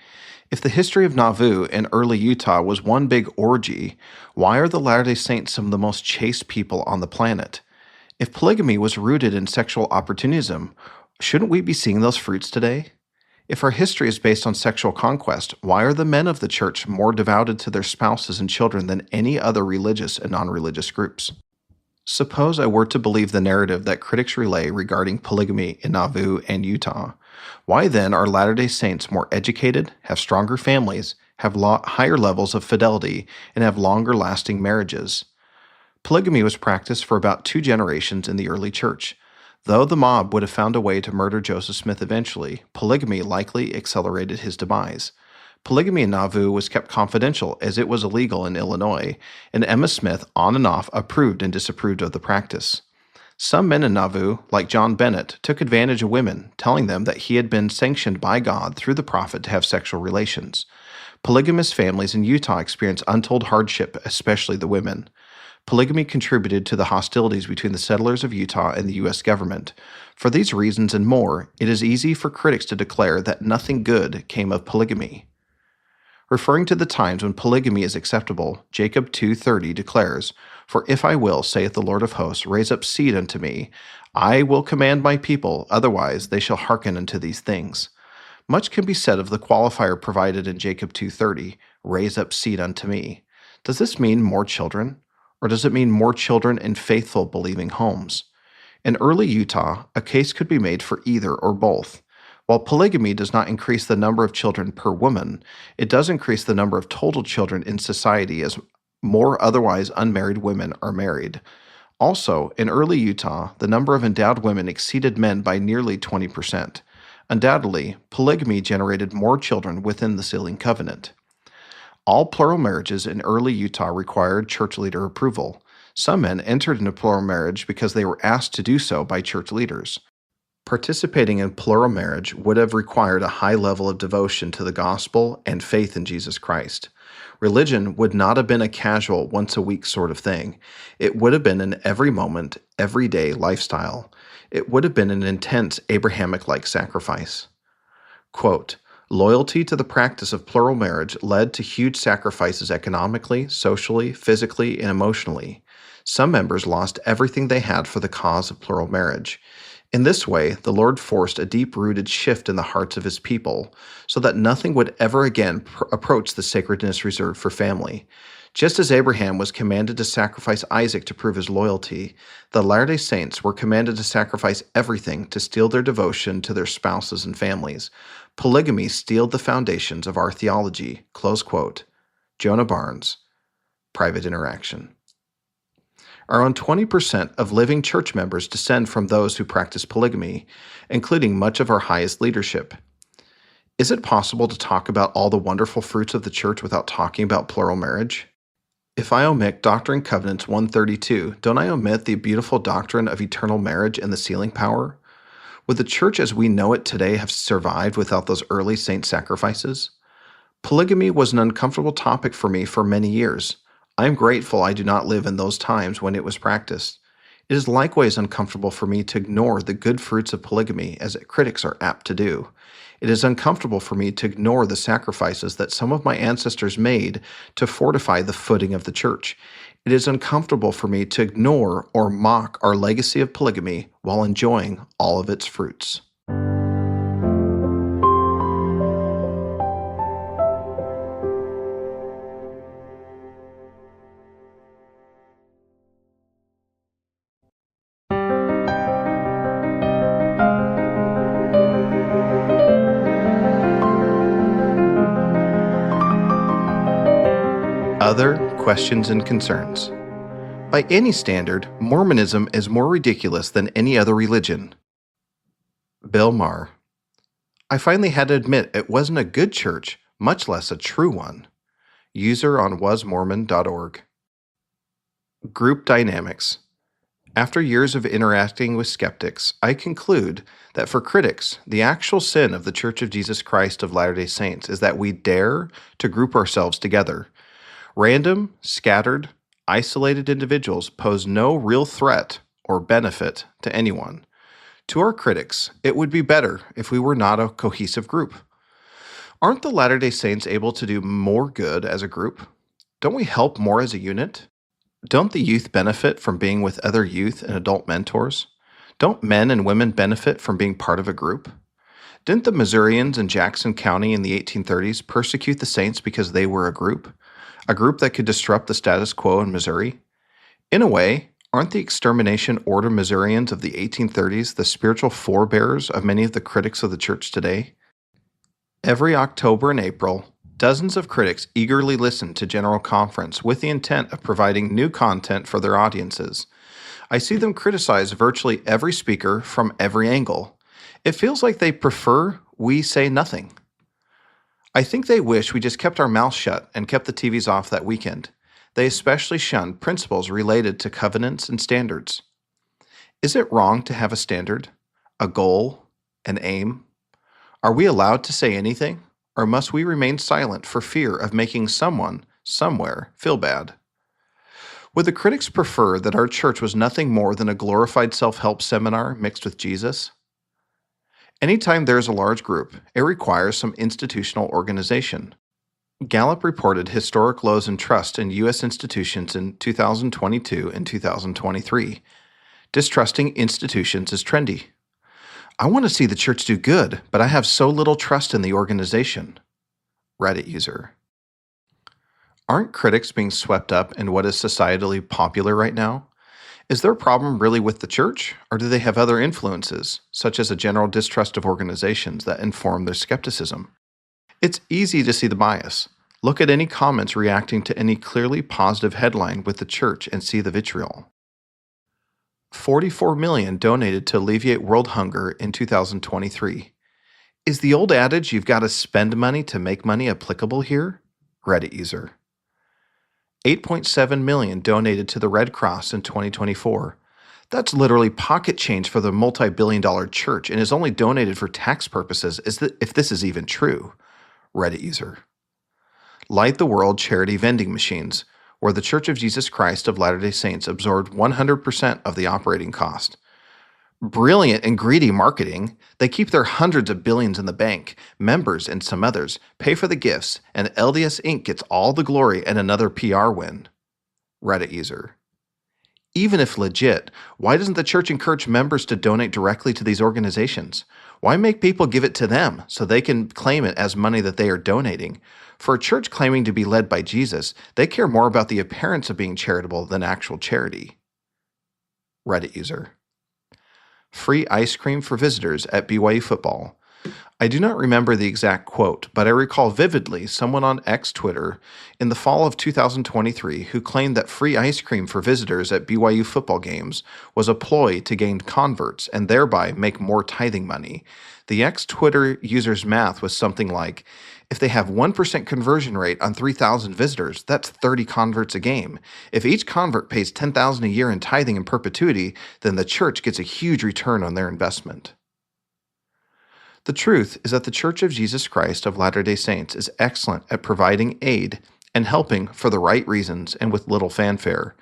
If the history of Nauvoo and early Utah was one big orgy, why are the Latter day Saints some of the most chaste people on the planet? If polygamy was rooted in sexual opportunism, shouldn't we be seeing those fruits today? If our history is based on sexual conquest, why are the men of the church more devoted to their spouses and children than any other religious and non religious groups? Suppose I were to believe the narrative that critics relay regarding polygamy in Nauvoo and Utah. Why then are Latter day Saints more educated, have stronger families, have higher levels of fidelity, and have longer lasting marriages? Polygamy was practiced for about 2 generations in the early church. Though the mob would have found a way to murder Joseph Smith eventually, polygamy likely accelerated his demise. Polygamy in Nauvoo was kept confidential as it was illegal in Illinois, and Emma Smith on and off approved and disapproved of the practice. Some men in Nauvoo, like John Bennett, took advantage of women, telling them that he had been sanctioned by God through the prophet to have sexual relations. Polygamous families in Utah experienced untold hardship, especially the women. Polygamy contributed to the hostilities between the settlers of Utah and the U.S. government. For these reasons and more, it is easy for critics to declare that nothing good came of polygamy. Referring to the times when polygamy is acceptable, Jacob 2:30 declares, "For if I will, saith the Lord of hosts, raise up seed unto me, I will command my people, otherwise they shall hearken unto these things." Much can be said of the qualifier provided in Jacob 2:30, "Raise up seed unto me." Does this mean more children? Or does it mean more children in faithful, believing homes? In early Utah, a case could be made for either or both. While polygamy does not increase the number of children per woman, it does increase the number of total children in society as more otherwise unmarried women are married. Also, in early Utah, the number of endowed women exceeded men by nearly 20%. Undoubtedly, polygamy generated more children within the sealing covenant. All plural marriages in early Utah required church leader approval. Some men entered into plural marriage because they were asked to do so by church leaders. Participating in plural marriage would have required a high level of devotion to the gospel and faith in Jesus Christ. Religion would not have been a casual, once-a-week sort of thing. It would have been an every moment, everyday lifestyle. It would have been an intense Abrahamic-like sacrifice. Quote, "Loyalty to the practice of plural marriage led to huge sacrifices economically, socially, physically, and emotionally. Some members lost everything they had for the cause of plural marriage. In this way, the Lord forced a deep-rooted shift in the hearts of his people, so that nothing would ever again approach the sacredness reserved for family. Just as Abraham was commanded to sacrifice Isaac to prove his loyalty, the Latter-day Saints were commanded to sacrifice everything to steel their devotion to their spouses and families. Polygamy steeled the foundations of our theology." Close quote. Jonah Barnes, Private Interaction. Around 20% of living church members descend from those who practice polygamy, including much of our highest leadership. Is it possible to talk about all the wonderful fruits of the church without talking about plural marriage? If I omit Doctrine and Covenants 132, don't I omit the beautiful doctrine of eternal marriage and the sealing power? Would the church as we know it today have survived without those early saint sacrifices? Polygamy was an uncomfortable topic for me for many years. I am grateful I do not live in those times when it was practiced. It is likewise uncomfortable for me to ignore the good fruits of polygamy, as critics are apt to do. It is uncomfortable for me to ignore the sacrifices that some of my ancestors made to fortify the footing of the church. It is uncomfortable for me to ignore or mock our legacy of polygamy while enjoying all of its fruits. Other questions and concerns. By any standard, Mormonism is more ridiculous than any other religion. Bill Maher. I finally had to admit it wasn't a good church, much less a true one. User on wasmormon.org. Group dynamics. After years of interacting with skeptics, I conclude that for critics, the actual sin of the Church of Jesus Christ of Latter-day Saints is that we dare to group ourselves together. Random, scattered, isolated individuals pose no real threat or benefit to anyone. To our critics, it would be better if we were not a cohesive group. Aren't the Latter-day Saints able to do more good as a group? Don't we help more as a unit? Don't the youth benefit from being with other youth and adult mentors? Don't men and women benefit from being part of a group? Didn't the Missourians in Jackson County in the 1830s persecute the saints because they were a group that could disrupt the status quo in Missouri? In a way, aren't the extermination order Missourians of the 1830s the spiritual forebears of many of the critics of the church today? Every October and April, dozens of critics eagerly listen to General Conference with the intent of providing new content for their audiences. I see them criticize virtually every speaker from every angle. It feels like they prefer we say nothing. I think they wish we just kept our mouths shut and kept the TVs off that weekend. They especially shun principles related to covenants and standards. Is it wrong to have a standard, a goal, an aim? Are we allowed to say anything? Or must we remain silent for fear of making someone, somewhere, feel bad? Would the critics prefer that our church was nothing more than a glorified self-help seminar mixed with Jesus? Anytime there is a large group, it requires some institutional organization. Gallup reported historic lows in trust in U.S. institutions in 2022 and 2023. Distrusting institutions is trendy. I want to see the church do good, but I have so little trust in the organization. Reddit user. Aren't critics being swept up in what is societally popular right now? Is their problem really with the church, or do they have other influences, such as a general distrust of organizations that inform their skepticism? It's easy to see the bias. Look at any comments reacting to any clearly positive headline with the church and see the vitriol. 44 million donated to alleviate world hunger in 2023. Is the old adage you've got to spend money to make money applicable here? Reddit user. 8.7 million donated to the Red Cross in 2024. That's literally pocket change for the multi-billion-dollar church and is only donated for tax purposes if this is even true. Reddit user. Light the World charity vending machines, where the Church of Jesus Christ of Latter-day Saints absorbed 100% of the operating cost. Brilliant and greedy marketing. They keep their hundreds of billions in the bank. Members and some others pay for the gifts, and LDS Inc. gets all the glory and another PR win. Reddit user. Even if legit, why doesn't the church encourage members to donate directly to these organizations? Why make people give it to them so they can claim it as money that they are donating? For a church claiming to be led by Jesus, they care more about the appearance of being charitable than actual charity. Reddit user. Free ice cream for visitors at BYU football. I do not remember the exact quote, but I recall vividly someone on X Twitter in the fall of 2023 who claimed that free ice cream for visitors at BYU football games was a ploy to gain converts and thereby make more tithing money. The X Twitter user's math was something like, if they have 1% conversion rate on 3,000 visitors, that's 30 converts a game. If each convert pays $10,000 a year in tithing in perpetuity, then the church gets a huge return on their investment. The truth is that the Church of Jesus Christ of Latter-day Saints is excellent at providing aid and helping for the right reasons and with little fanfare.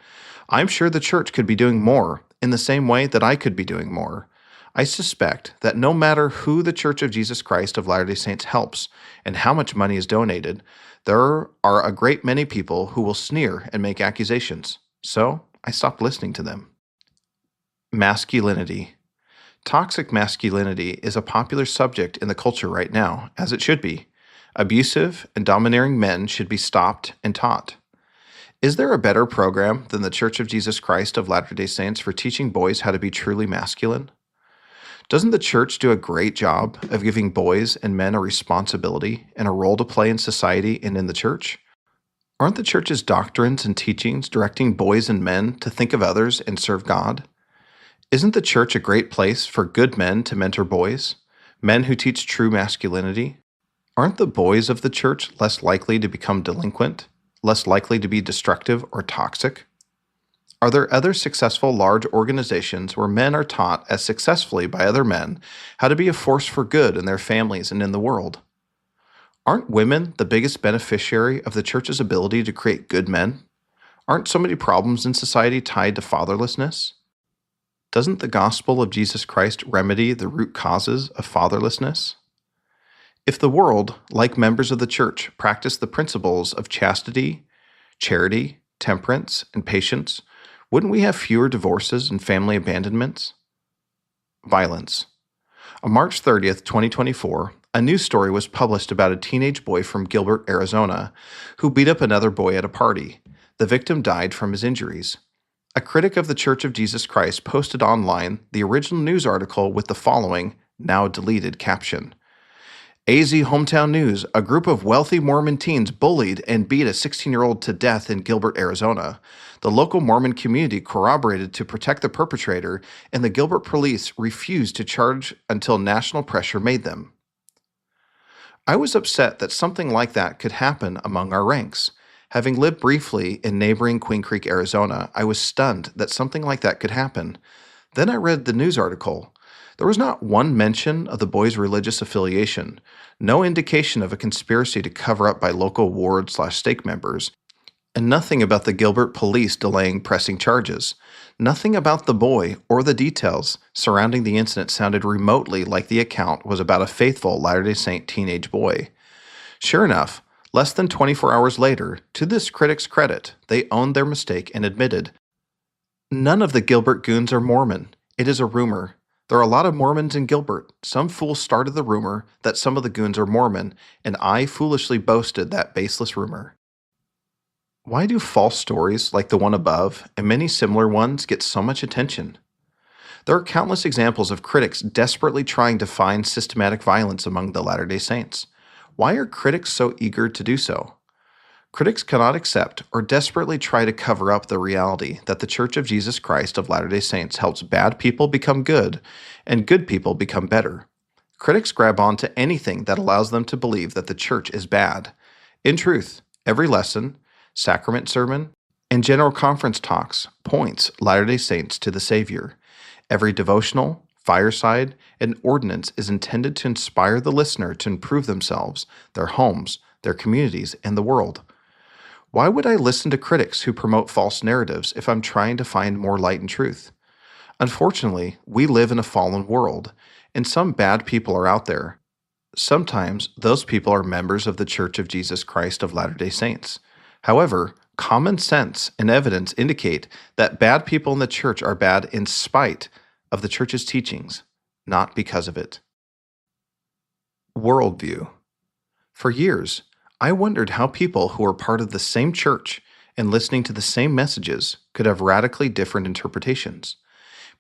I'm sure the church could be doing more in the same way that I could be doing more. I suspect that no matter who the Church of Jesus Christ of Latter-day Saints helps and how much money is donated, there are a great many people who will sneer and make accusations. So I stopped listening to them. Masculinity. Toxic masculinity is a popular subject in the culture right now, as it should be. Abusive and domineering men should be stopped and taught. Is there a better program than the Church of Jesus Christ of Latter-day Saints for teaching boys how to be truly masculine? Doesn't the church do a great job of giving boys and men a responsibility and a role to play in society and in the church? Aren't the church's doctrines and teachings directing boys and men to think of others and serve God? Isn't the church a great place for good men to mentor boys, men who teach true masculinity? Aren't the boys of the church less likely to become delinquent less likely to be destructive or toxic? Are there other successful large organizations where men are taught as successfully by other men how to be a force for good in their families and in the world? Aren't women the biggest beneficiary of the church's ability to create good men? Aren't so many problems in society tied to fatherlessness? Doesn't the gospel of Jesus Christ remedy the root causes of fatherlessness? If the world, like members of the church, practiced the principles of chastity, charity, temperance, and patience, wouldn't we have fewer divorces and family abandonments? Violence. On March 30th, 2024, a news story was published about a teenage boy from Gilbert, Arizona, who beat up another boy at a party. The victim died from his injuries. A critic of the Church of Jesus Christ posted online the original news article with the following, now deleted, caption. AZ Hometown News, a group of wealthy Mormon teens bullied and beat a 16-year-old to death in Gilbert, Arizona. The local Mormon community corroborated to protect the perpetrator, and the Gilbert police refused to charge until national pressure made them. I was upset that something like that could happen among our ranks. Having lived briefly in neighboring Queen Creek, Arizona, I was stunned that something like that could happen. Then I read the news article. There was not one mention of the boy's religious affiliation, no indication of a conspiracy to cover up by local ward/stake members, and nothing about the Gilbert police delaying pressing charges. Nothing about the boy or the details surrounding the incident sounded remotely like the account was about a faithful Latter-day Saint teenage boy. Sure enough, less than 24 hours later, to this critic's credit, they owned their mistake and admitted, "None of the Gilbert goons are Mormon. It is a rumor. There are a lot of Mormons in Gilbert. Some fool started the rumor that some of the goons are Mormon, and I foolishly boasted that baseless rumor." Why do false stories like the one above and many similar ones get so much attention? There are countless examples of critics desperately trying to find systematic violence among the Latter-day Saints. Why are critics so eager to do so? Critics cannot accept or desperately try to cover up the reality that the Church of Jesus Christ of Latter-day Saints helps bad people become good and good people become better. Critics grab on to anything that allows them to believe that the church is bad. In truth, every lesson, sacrament sermon, and general conference talks points Latter-day Saints to the Savior. Every devotional, fireside, and ordinance is intended to inspire the listener to improve themselves, their homes, their communities, and the world. Why would I listen to critics who promote false narratives if I'm trying to find more light and truth? Unfortunately, we live in a fallen world, and some bad people are out there. Sometimes those people are members of the Church of Jesus Christ of Latter-day Saints. However, common sense and evidence indicate that bad people in the church are bad in spite of the church's teachings, not because of it. Worldview. For years, I wondered how people who are part of the same church and listening to the same messages could have radically different interpretations.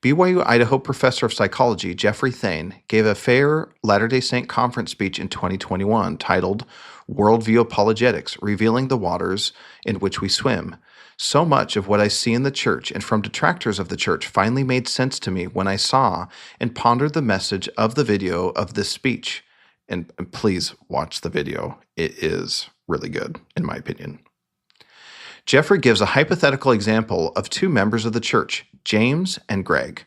BYU Idaho professor of psychology Jeffrey Thane gave a Fair Latter-day Saint conference speech in 2021 titled Worldview Apologetics, Revealing the Waters in Which We Swim. So much of what I see in the church and from detractors of the church finally made sense to me when I saw and pondered the message of the video of this speech. And please watch the video. It is really good, in my opinion. Jeffrey gives a hypothetical example of two members of the church, James and Greg.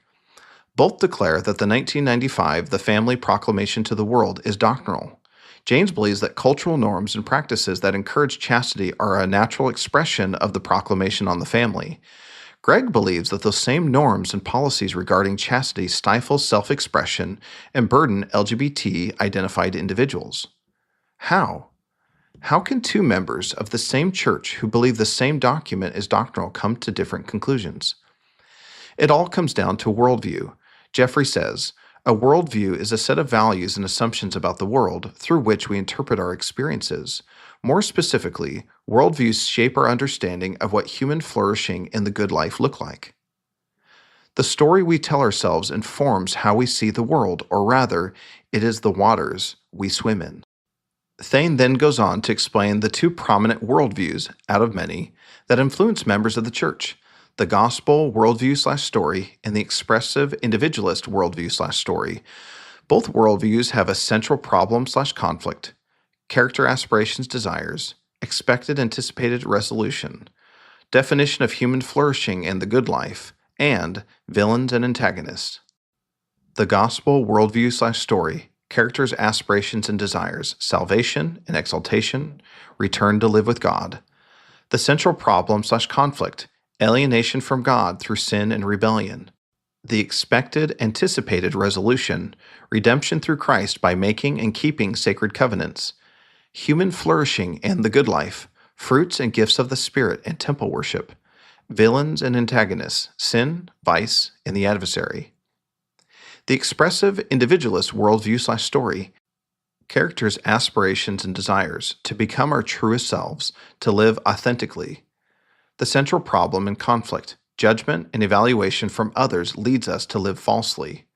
Both declare that the 1995 The Family Proclamation to the World is doctrinal. James believes that cultural norms and practices that encourage chastity are a natural expression of the proclamation on the family. Greg believes that those same norms and policies regarding chastity stifle self-expression and burden LGBT-identified individuals. How? How can two members of the same church who believe the same document is doctrinal come to different conclusions? It all comes down to worldview. Jeffrey says, a worldview is a set of values and assumptions about the world through which we interpret our experiences. More specifically, worldviews shape our understanding of what human flourishing and the good life look like. The story we tell ourselves informs how we see the world, or rather, it is the waters we swim in. Thane then goes on to explain the two prominent worldviews, out of many, that influence members of the church: the gospel worldview/story and the expressive individualist worldview/story. Both worldviews have a central problem/conflict: character, aspirations, desires, expected anticipated resolution, definition of human flourishing and the good life, and villains and antagonists. The gospel worldview/story, characters' aspirations and desires, salvation and exaltation, return to live with God. The central problem/conflict, alienation from God through sin and rebellion. The expected anticipated resolution, redemption through Christ by making and keeping sacred covenants. Human flourishing and the good life, fruits and gifts of the Spirit and temple worship. Villains and antagonists, sin, vice, and the adversary. The expressive individualist worldview/story, characters' aspirations and desires to become our truest selves, to live authentically. The central problem and conflict, judgment and evaluation from others leads us to live falsely.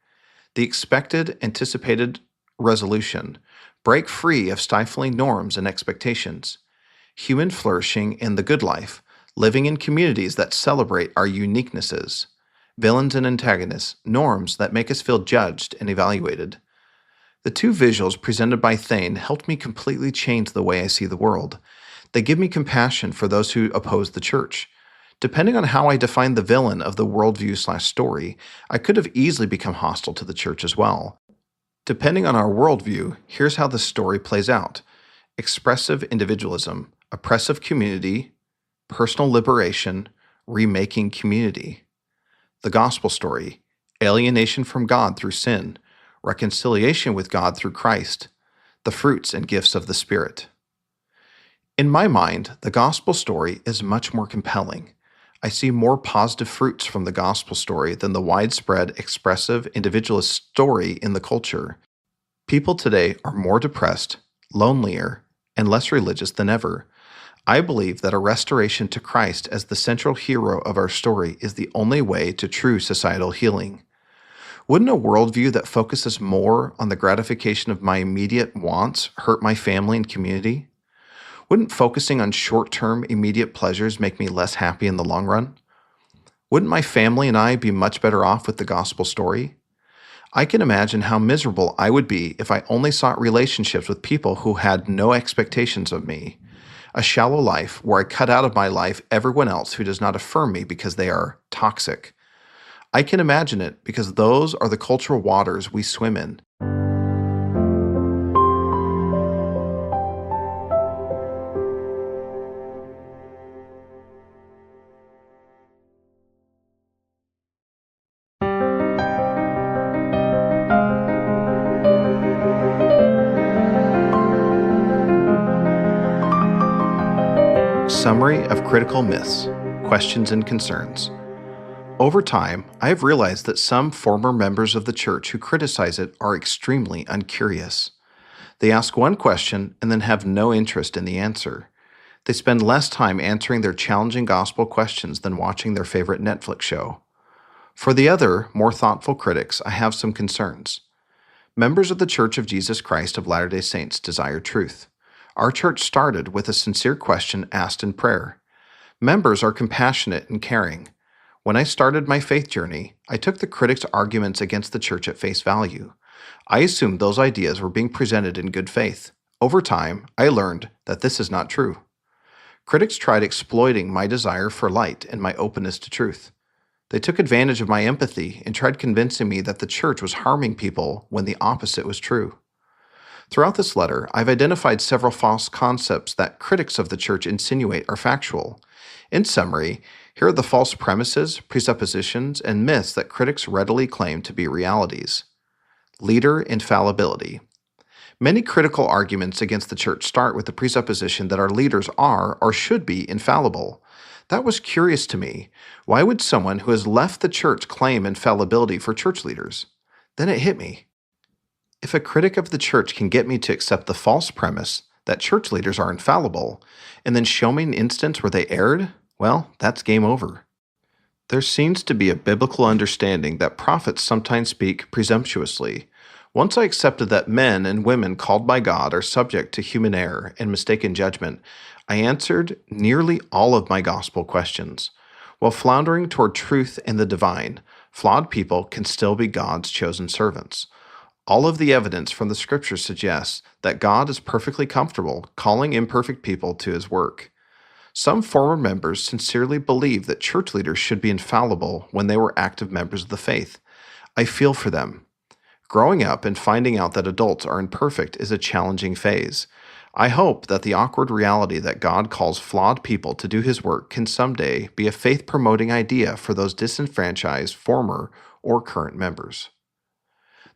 The expected anticipated resolution, break free of stifling norms and expectations. Human flourishing and the good life, living in communities that celebrate our uniquenesses. Villains and antagonists, norms that make us feel judged and evaluated. The two visuals presented by Thane helped me completely change the way I see the world. They give me compassion for those who oppose the church. Depending on how I define the villain of the worldview/story, I could have easily become hostile to the church as well. Depending on our worldview, here's how the story plays out. Expressive individualism, oppressive community, personal liberation, remaking community. The gospel story, alienation from God through sin, reconciliation with God through Christ, the fruits and gifts of the Spirit. In my mind, the gospel story is much more compelling. I see more positive fruits from the gospel story than the widespread, expressive, individualist story in the culture. People today are more depressed, lonelier, and less religious than ever. I believe that a restoration to Christ as the central hero of our story is the only way to true societal healing. Wouldn't a worldview that focuses more on the gratification of my immediate wants hurt my family and community? Wouldn't focusing on short-term, immediate pleasures make me less happy in the long run? Wouldn't my family and I be much better off with the gospel story? I can imagine how miserable I would be if I only sought relationships with people who had no expectations of me. A shallow life where I cut out of my life everyone else who does not affirm me because they are toxic. I can imagine it because those are the cultural waters we swim in. Summary of critical myths, questions and concerns. Over time, I have realized that some former members of the church who criticize it are extremely uncurious. They ask one question and then have no interest in the answer. They spend less time answering their challenging gospel questions than watching their favorite Netflix show. For the other, more thoughtful critics, I have some concerns. Members of the Church of Jesus Christ of Latter-day Saints desire truth. Our church started with a sincere question asked in prayer. Members are compassionate and caring. When I started my faith journey, I took the critics' arguments against the church at face value. I assumed those ideas were being presented in good faith. Over time, I learned that this is not true. Critics tried exploiting my desire for light and my openness to truth. They took advantage of my empathy and tried convincing me that the church was harming people when the opposite was true. Throughout this letter, I've identified several false concepts that critics of the church insinuate are factual. In summary, here are the false premises, presuppositions, and myths that critics readily claim to be realities. Leader infallibility. Many critical arguments against the church start with the presupposition that our leaders are or should be infallible. That was curious to me. Why would someone who has left the church claim infallibility for church leaders? Then it hit me. If a critic of the church can get me to accept the false premise that church leaders are infallible, and then show me an instance where they erred, well, that's game over. There seems to be a biblical understanding that prophets sometimes speak presumptuously. Once I accepted that men and women called by God are subject to human error and mistaken judgment, I answered nearly all of my gospel questions. While floundering toward truth and the divine, flawed people can still be God's chosen servants. All of the evidence from the scriptures suggests that God is perfectly comfortable calling imperfect people to his work. Some former members sincerely believe that church leaders should be infallible when they were active members of the faith. I feel for them. Growing up and finding out that adults are imperfect is a challenging phase. I hope that the awkward reality that God calls flawed people to do his work can someday be a faith promoting idea for those disenfranchised former or current members.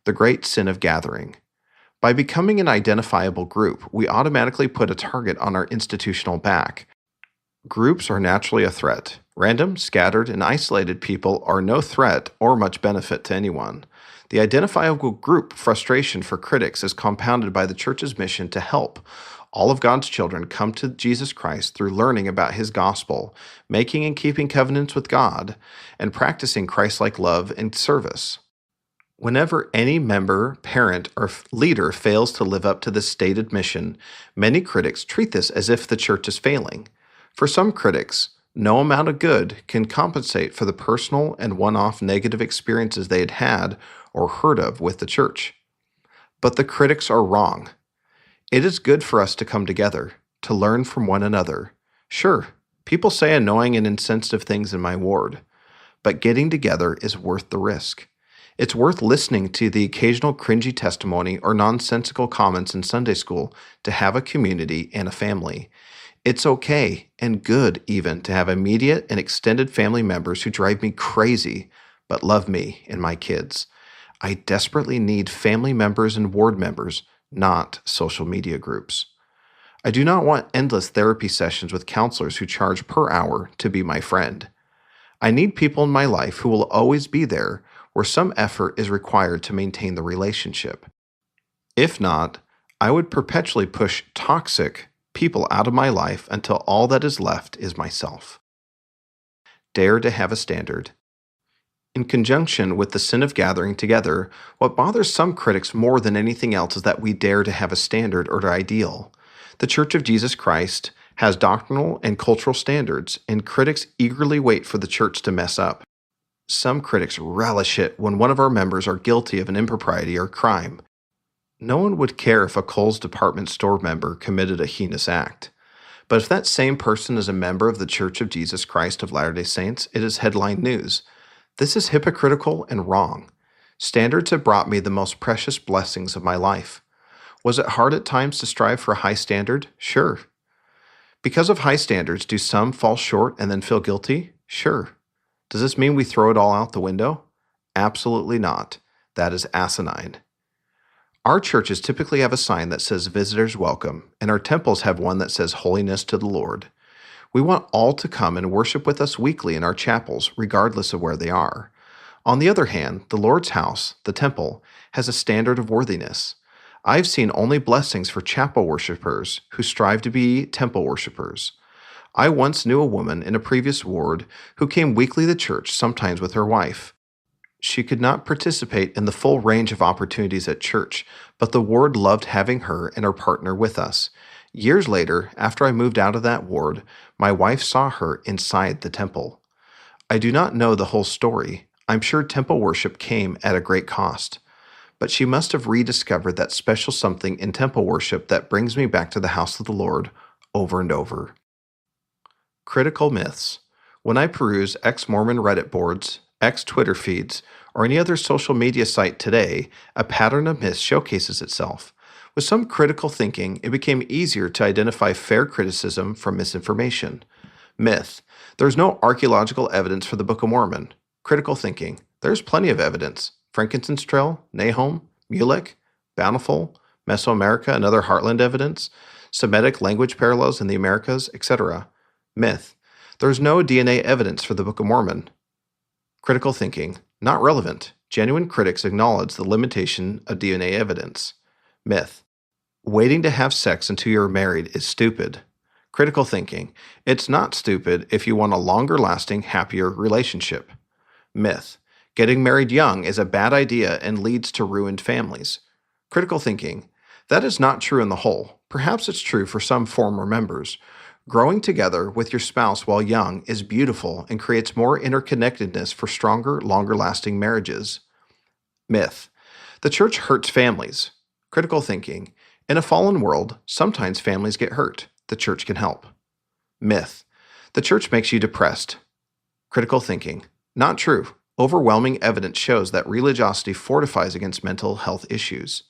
The great sin of gathering. By becoming an identifiable group, we automatically put a target on our institutional back. Groups are naturally a threat. Random, scattered, and isolated people are no threat or much benefit to anyone. The identifiable group frustration for critics is compounded by the church's mission to help all of God's children come to Jesus Christ through learning about his gospel, making and keeping covenants with God, and practicing Christ-like love and service. Whenever any member, parent, or leader fails to live up to this stated mission, many critics treat this as if the church is failing. For some critics, no amount of good can compensate for the personal and one-off negative experiences they had had or heard of with the church. But the critics are wrong. It is good for us to come together, to learn from one another. Sure, people say annoying and insensitive things in my ward, but getting together is worth the risk. It's worth listening to the occasional cringy testimony or nonsensical comments in Sunday school to have a community and a family. It's okay and good even to have immediate and extended family members who drive me crazy but love me and my kids. I desperately need family members and ward members, not social media groups. I do not want endless therapy sessions with counselors who charge per hour to be my friend. I need people in my life who will always be there where some effort is required to maintain the relationship. If not, I would perpetually push toxic people out of my life until all that is left is myself. Dare to have a standard. In conjunction with the sin of gathering together, what bothers some critics more than anything else is that we dare to have a standard or ideal. The Church of Jesus Christ has doctrinal and cultural standards, and critics eagerly wait for the church to mess up. Some critics relish it when one of our members are guilty of an impropriety or crime. No one would care if a Kohl's department store member committed a heinous act. But if that same person is a member of the Church of Jesus Christ of Latter-day Saints, it is headline news. This is hypocritical and wrong. Standards have brought me the most precious blessings of my life. Was it hard at times to strive for a high standard? Sure. Because of high standards, do some fall short and then feel guilty? Sure. Does this mean we throw it all out the window? Absolutely not. That is asinine. Our churches typically have a sign that says visitors welcome, and our temples have one that says holiness to the Lord. We want all to come and worship with us weekly in our chapels, regardless of where they are. On the other hand, the Lord's house, the temple, has a standard of worthiness. I've seen only blessings for chapel worshipers who strive to be temple worshipers. I once knew a woman in a previous ward who came weekly to church, sometimes with her wife. She could not participate in the full range of opportunities at church, but the ward loved having her and her partner with us. Years later, after I moved out of that ward, my wife saw her inside the temple. I do not know the whole story. I'm sure temple worship came at a great cost. But she must have rediscovered that special something in temple worship that brings me back to the house of the Lord over and over. Critical myths. When I peruse ex-Mormon Reddit boards, ex-Twitter feeds, or any other social media site today, a pattern of myths showcases itself. With some critical thinking, it became easier to identify fair criticism from misinformation. Myth. There's no archaeological evidence for the Book of Mormon. Critical thinking. There's plenty of evidence. Frankincense Trail, Nahum, Mulek, Bountiful, Mesoamerica and other heartland evidence, Semitic language parallels in the Americas, etc. Myth. There's no DNA evidence for the Book of Mormon. Critical thinking. Not relevant. Genuine critics acknowledge the limitation of DNA evidence. Myth. Waiting to have sex until you're married is stupid. Critical thinking. It's not stupid if you want a longer-lasting, happier relationship. Myth. Getting married young is a bad idea and leads to ruined families. Critical thinking. That is not true in the whole. Perhaps it's true for some former members. Growing together with your spouse while young is beautiful and creates more interconnectedness for stronger, longer-lasting marriages. Myth. The church hurts families. Critical thinking. In a fallen world, sometimes families get hurt. The church can help. Myth. The church makes you depressed. Critical thinking. Not true. Overwhelming evidence shows that religiosity fortifies against mental health issues.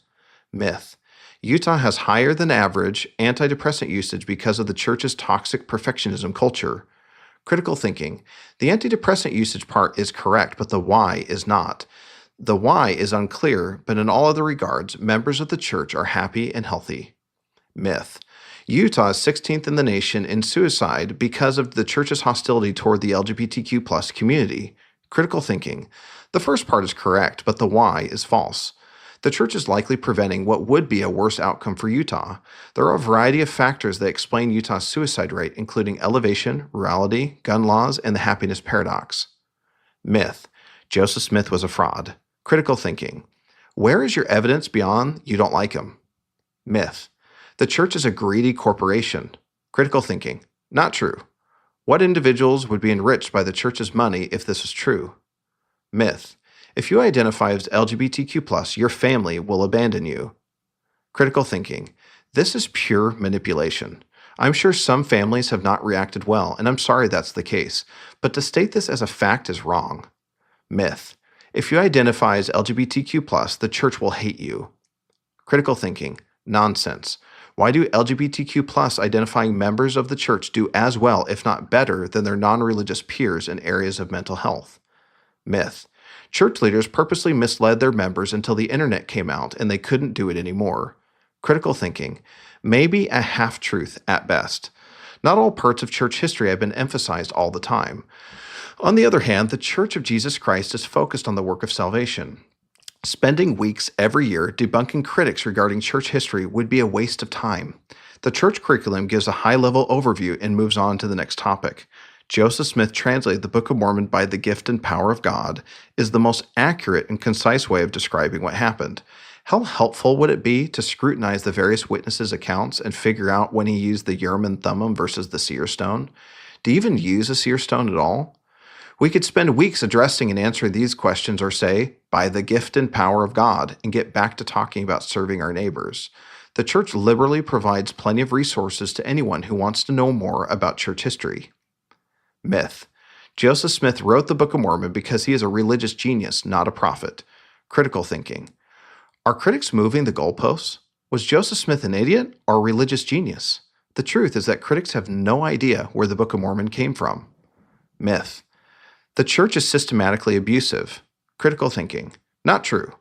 Myth. Utah has higher than average antidepressant usage because of the church's toxic perfectionism culture. Critical thinking. The antidepressant usage part is correct, but the why is not. The why is unclear, but in all other regards, members of the church are happy and healthy. Myth. Utah is 16th in the nation in suicide because of the church's hostility toward the LGBTQ+ community. Critical thinking. The first part is correct, but the why is false. The church is likely preventing what would be a worse outcome for Utah. There are a variety of factors that explain Utah's suicide rate, including elevation, rurality, gun laws, and the happiness paradox. Myth. Joseph Smith was a fraud. Critical thinking. Where is your evidence beyond you don't like him? Myth. The church is a greedy corporation. Critical thinking. Not true. What individuals would be enriched by the church's money if this was true? Myth. If you identify as LGBTQ+, your family will abandon you. Critical thinking. This is pure manipulation. I'm sure some families have not reacted well, and I'm sorry that's the case, but to state this as a fact is wrong. Myth. If you identify as LGBTQ+, the church will hate you. Critical thinking. Nonsense. Why do LGBTQ+ identifying members of the church do as well, if not better, than their non-religious peers in areas of mental health? Myth. Church leaders purposely misled their members until the internet came out and they couldn't do it anymore. Critical thinking. Maybe a half-truth at best. Not all parts of church history have been emphasized all the time. On the other hand, the Church of Jesus Christ is focused on the work of salvation. Spending weeks every year debunking critics regarding church history would be a waste of time. The church curriculum gives a high-level overview and moves on to the next topic. Joseph Smith translated the Book of Mormon by the gift and power of God is the most accurate and concise way of describing what happened. How helpful would it be to scrutinize the various witnesses' accounts and figure out when he used the Urim and Thummim versus the seer stone? Do you even use a seer stone at all? We could spend weeks addressing and answering these questions or say, by the gift and power of God, and get back to talking about serving our neighbors. The church liberally provides plenty of resources to anyone who wants to know more about church history. Myth. Joseph Smith wrote the Book of Mormon because he is a religious genius, not a prophet. Critical thinking. Are critics moving the goalposts? Was Joseph Smith an idiot or a religious genius? The truth is that critics have no idea where the Book of Mormon came from. Myth. The church is systematically abusive. Critical thinking. Not true.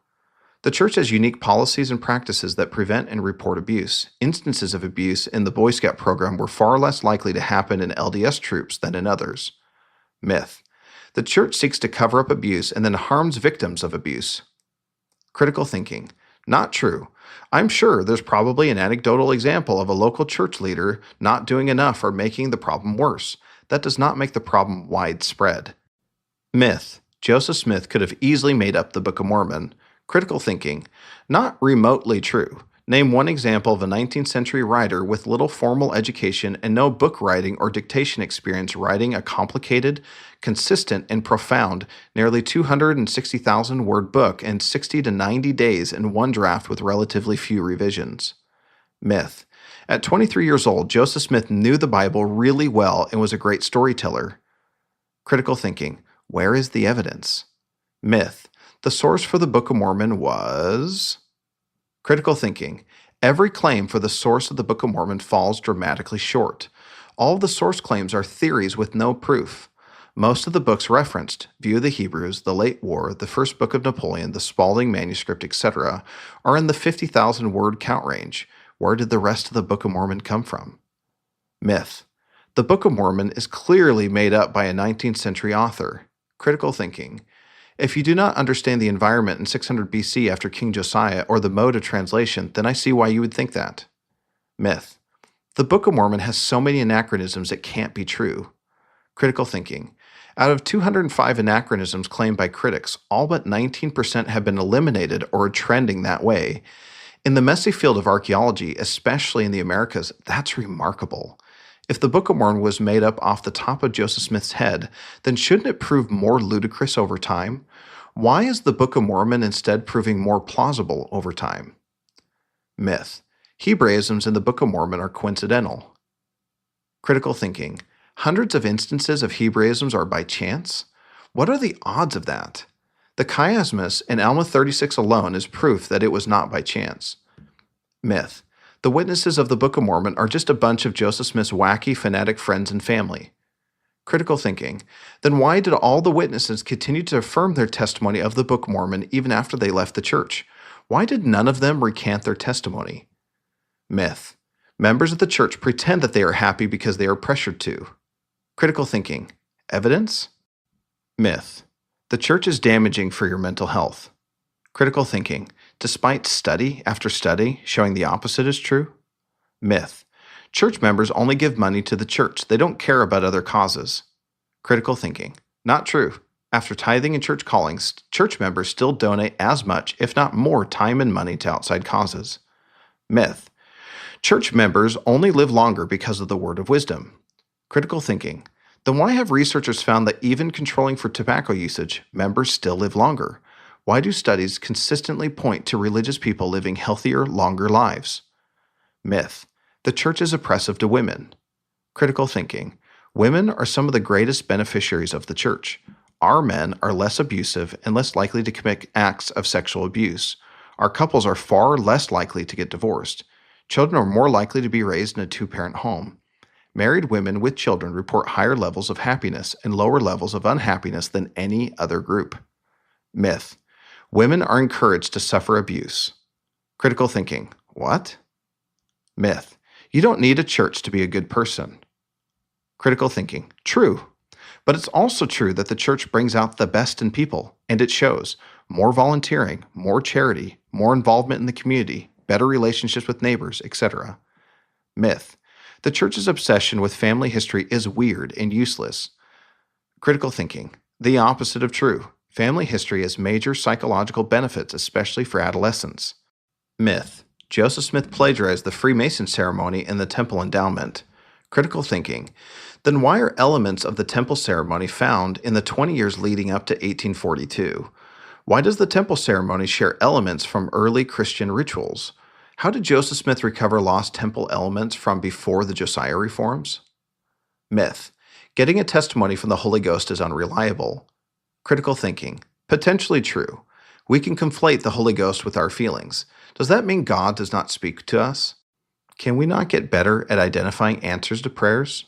The church has unique policies and practices that prevent and report abuse. Instances of abuse in the Boy Scout program were far less likely to happen in LDS troops than in others. Myth. The church seeks to cover up abuse and then harms victims of abuse. Critical thinking. Not true. I'm sure there's probably an anecdotal example of a local church leader not doing enough or making the problem worse. That does not make the problem widespread. Myth. Joseph Smith could have easily made up the Book of Mormon. Critical thinking. Not remotely true. Name one example of a 19th century writer with little formal education and no book writing or dictation experience writing a complicated, consistent, and profound, nearly 260,000 word book in 60 to 90 days in one draft with relatively few revisions. Myth. At 23 years old, Joseph Smith knew the Bible really well and was a great storyteller. Critical thinking. Where is the evidence? Myth. The source for the Book of Mormon was... Critical thinking. Every claim for the source of the Book of Mormon falls dramatically short. All of the source claims are theories with no proof. Most of the books referenced, View of the Hebrews, The Late War, the First Book of Napoleon, the Spalding Manuscript, etc., are in the 50,000 word count range. Where did the rest of the Book of Mormon come from? Myth. The Book of Mormon is clearly made up by a 19th century author. Critical thinking. If you do not understand the environment in 600 BC after King Josiah or the mode of translation, then I see why you would think that. Myth. The Book of Mormon has so many anachronisms it can't be true. Critical thinking. Out of 205 anachronisms claimed by critics, all but 19% have been eliminated or are trending that way. In the messy field of archaeology, especially in the Americas, that's remarkable. If the Book of Mormon was made up off the top of Joseph Smith's head, then shouldn't it prove more ludicrous over time? Why is the Book of Mormon instead proving more plausible over time? Myth. Hebraisms in the Book of Mormon are coincidental. Critical thinking. Hundreds of instances of Hebraisms are by chance? What are the odds of that? The chiasmus in Alma 36 alone is proof that it was not by chance. Myth. The witnesses of the Book of Mormon are just a bunch of Joseph Smith's wacky, fanatic friends and family. Critical thinking. Then why did all the witnesses continue to affirm their testimony of the Book of Mormon even after they left the church? Why did none of them recant their testimony? Myth. Members of the church pretend that they are happy because they are pressured to. Critical thinking. Evidence? Myth. The church is damaging for your mental health. Critical thinking. Despite study after study showing the opposite is true. Myth. Church members only give money to the church. They don't care about other causes. Critical thinking. Not true. After tithing and church callings, church members still donate as much, if not more, time and money to outside causes. Myth. Church members only live longer because of the word of wisdom. Critical thinking. Then why have researchers found that even controlling for tobacco usage, members still live longer? Why do studies consistently point to religious people living healthier, longer lives? Myth. The church is oppressive to women. Critical thinking. Women are some of the greatest beneficiaries of the church. Our men are less abusive and less likely to commit acts of sexual abuse. Our couples are far less likely to get divorced. Children are more likely to be raised in a two-parent home. Married women with children report higher levels of happiness and lower levels of unhappiness than any other group. Myth. Women are encouraged to suffer abuse. Critical thinking. What? Myth. You don't need a church to be a good person. Critical thinking. True. But it's also true that the church brings out the best in people, and it shows more volunteering, more charity, more involvement in the community, better relationships with neighbors, etc. Myth. The church's obsession with family history is weird and useless. Critical thinking. The opposite of true. Family history has major psychological benefits, especially for adolescents. Myth. Joseph Smith plagiarized the Freemason ceremony in the temple endowment. Critical thinking. Then why are elements of the temple ceremony found in the 20 years leading up to 1842? Why does the temple ceremony share elements from early Christian rituals? How did Joseph Smith recover lost temple elements from before the Josiah reforms? Myth. Getting a testimony from the Holy Ghost is unreliable. Critical thinking. Potentially true. We can conflate the Holy Ghost with our feelings. Does that mean God does not speak to us? Can we not get better at identifying answers to prayers?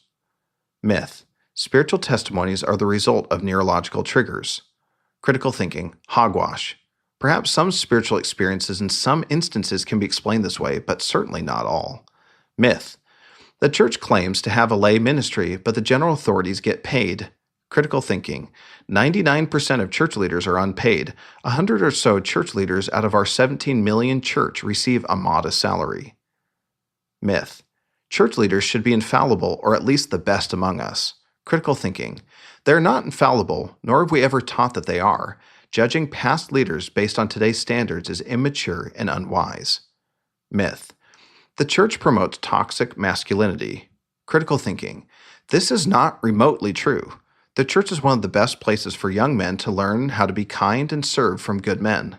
Myth. Spiritual testimonies are the result of neurological triggers. Critical thinking. Hogwash. Perhaps some spiritual experiences in some instances can be explained this way, but certainly not all. Myth. The church claims to have a lay ministry, but the general authorities get paid. Critical thinking. 99% of church leaders are unpaid. 100 or so church leaders out of our 17 million church receive a modest salary. Myth. Church leaders should be infallible, or at least the best among us. Critical thinking. They're not infallible, nor have we ever taught that they are. Judging past leaders based on today's standards is immature and unwise. Myth. The church promotes toxic masculinity. Critical thinking. This is not remotely true. The church is one of the best places for young men to learn how to be kind and serve from good men.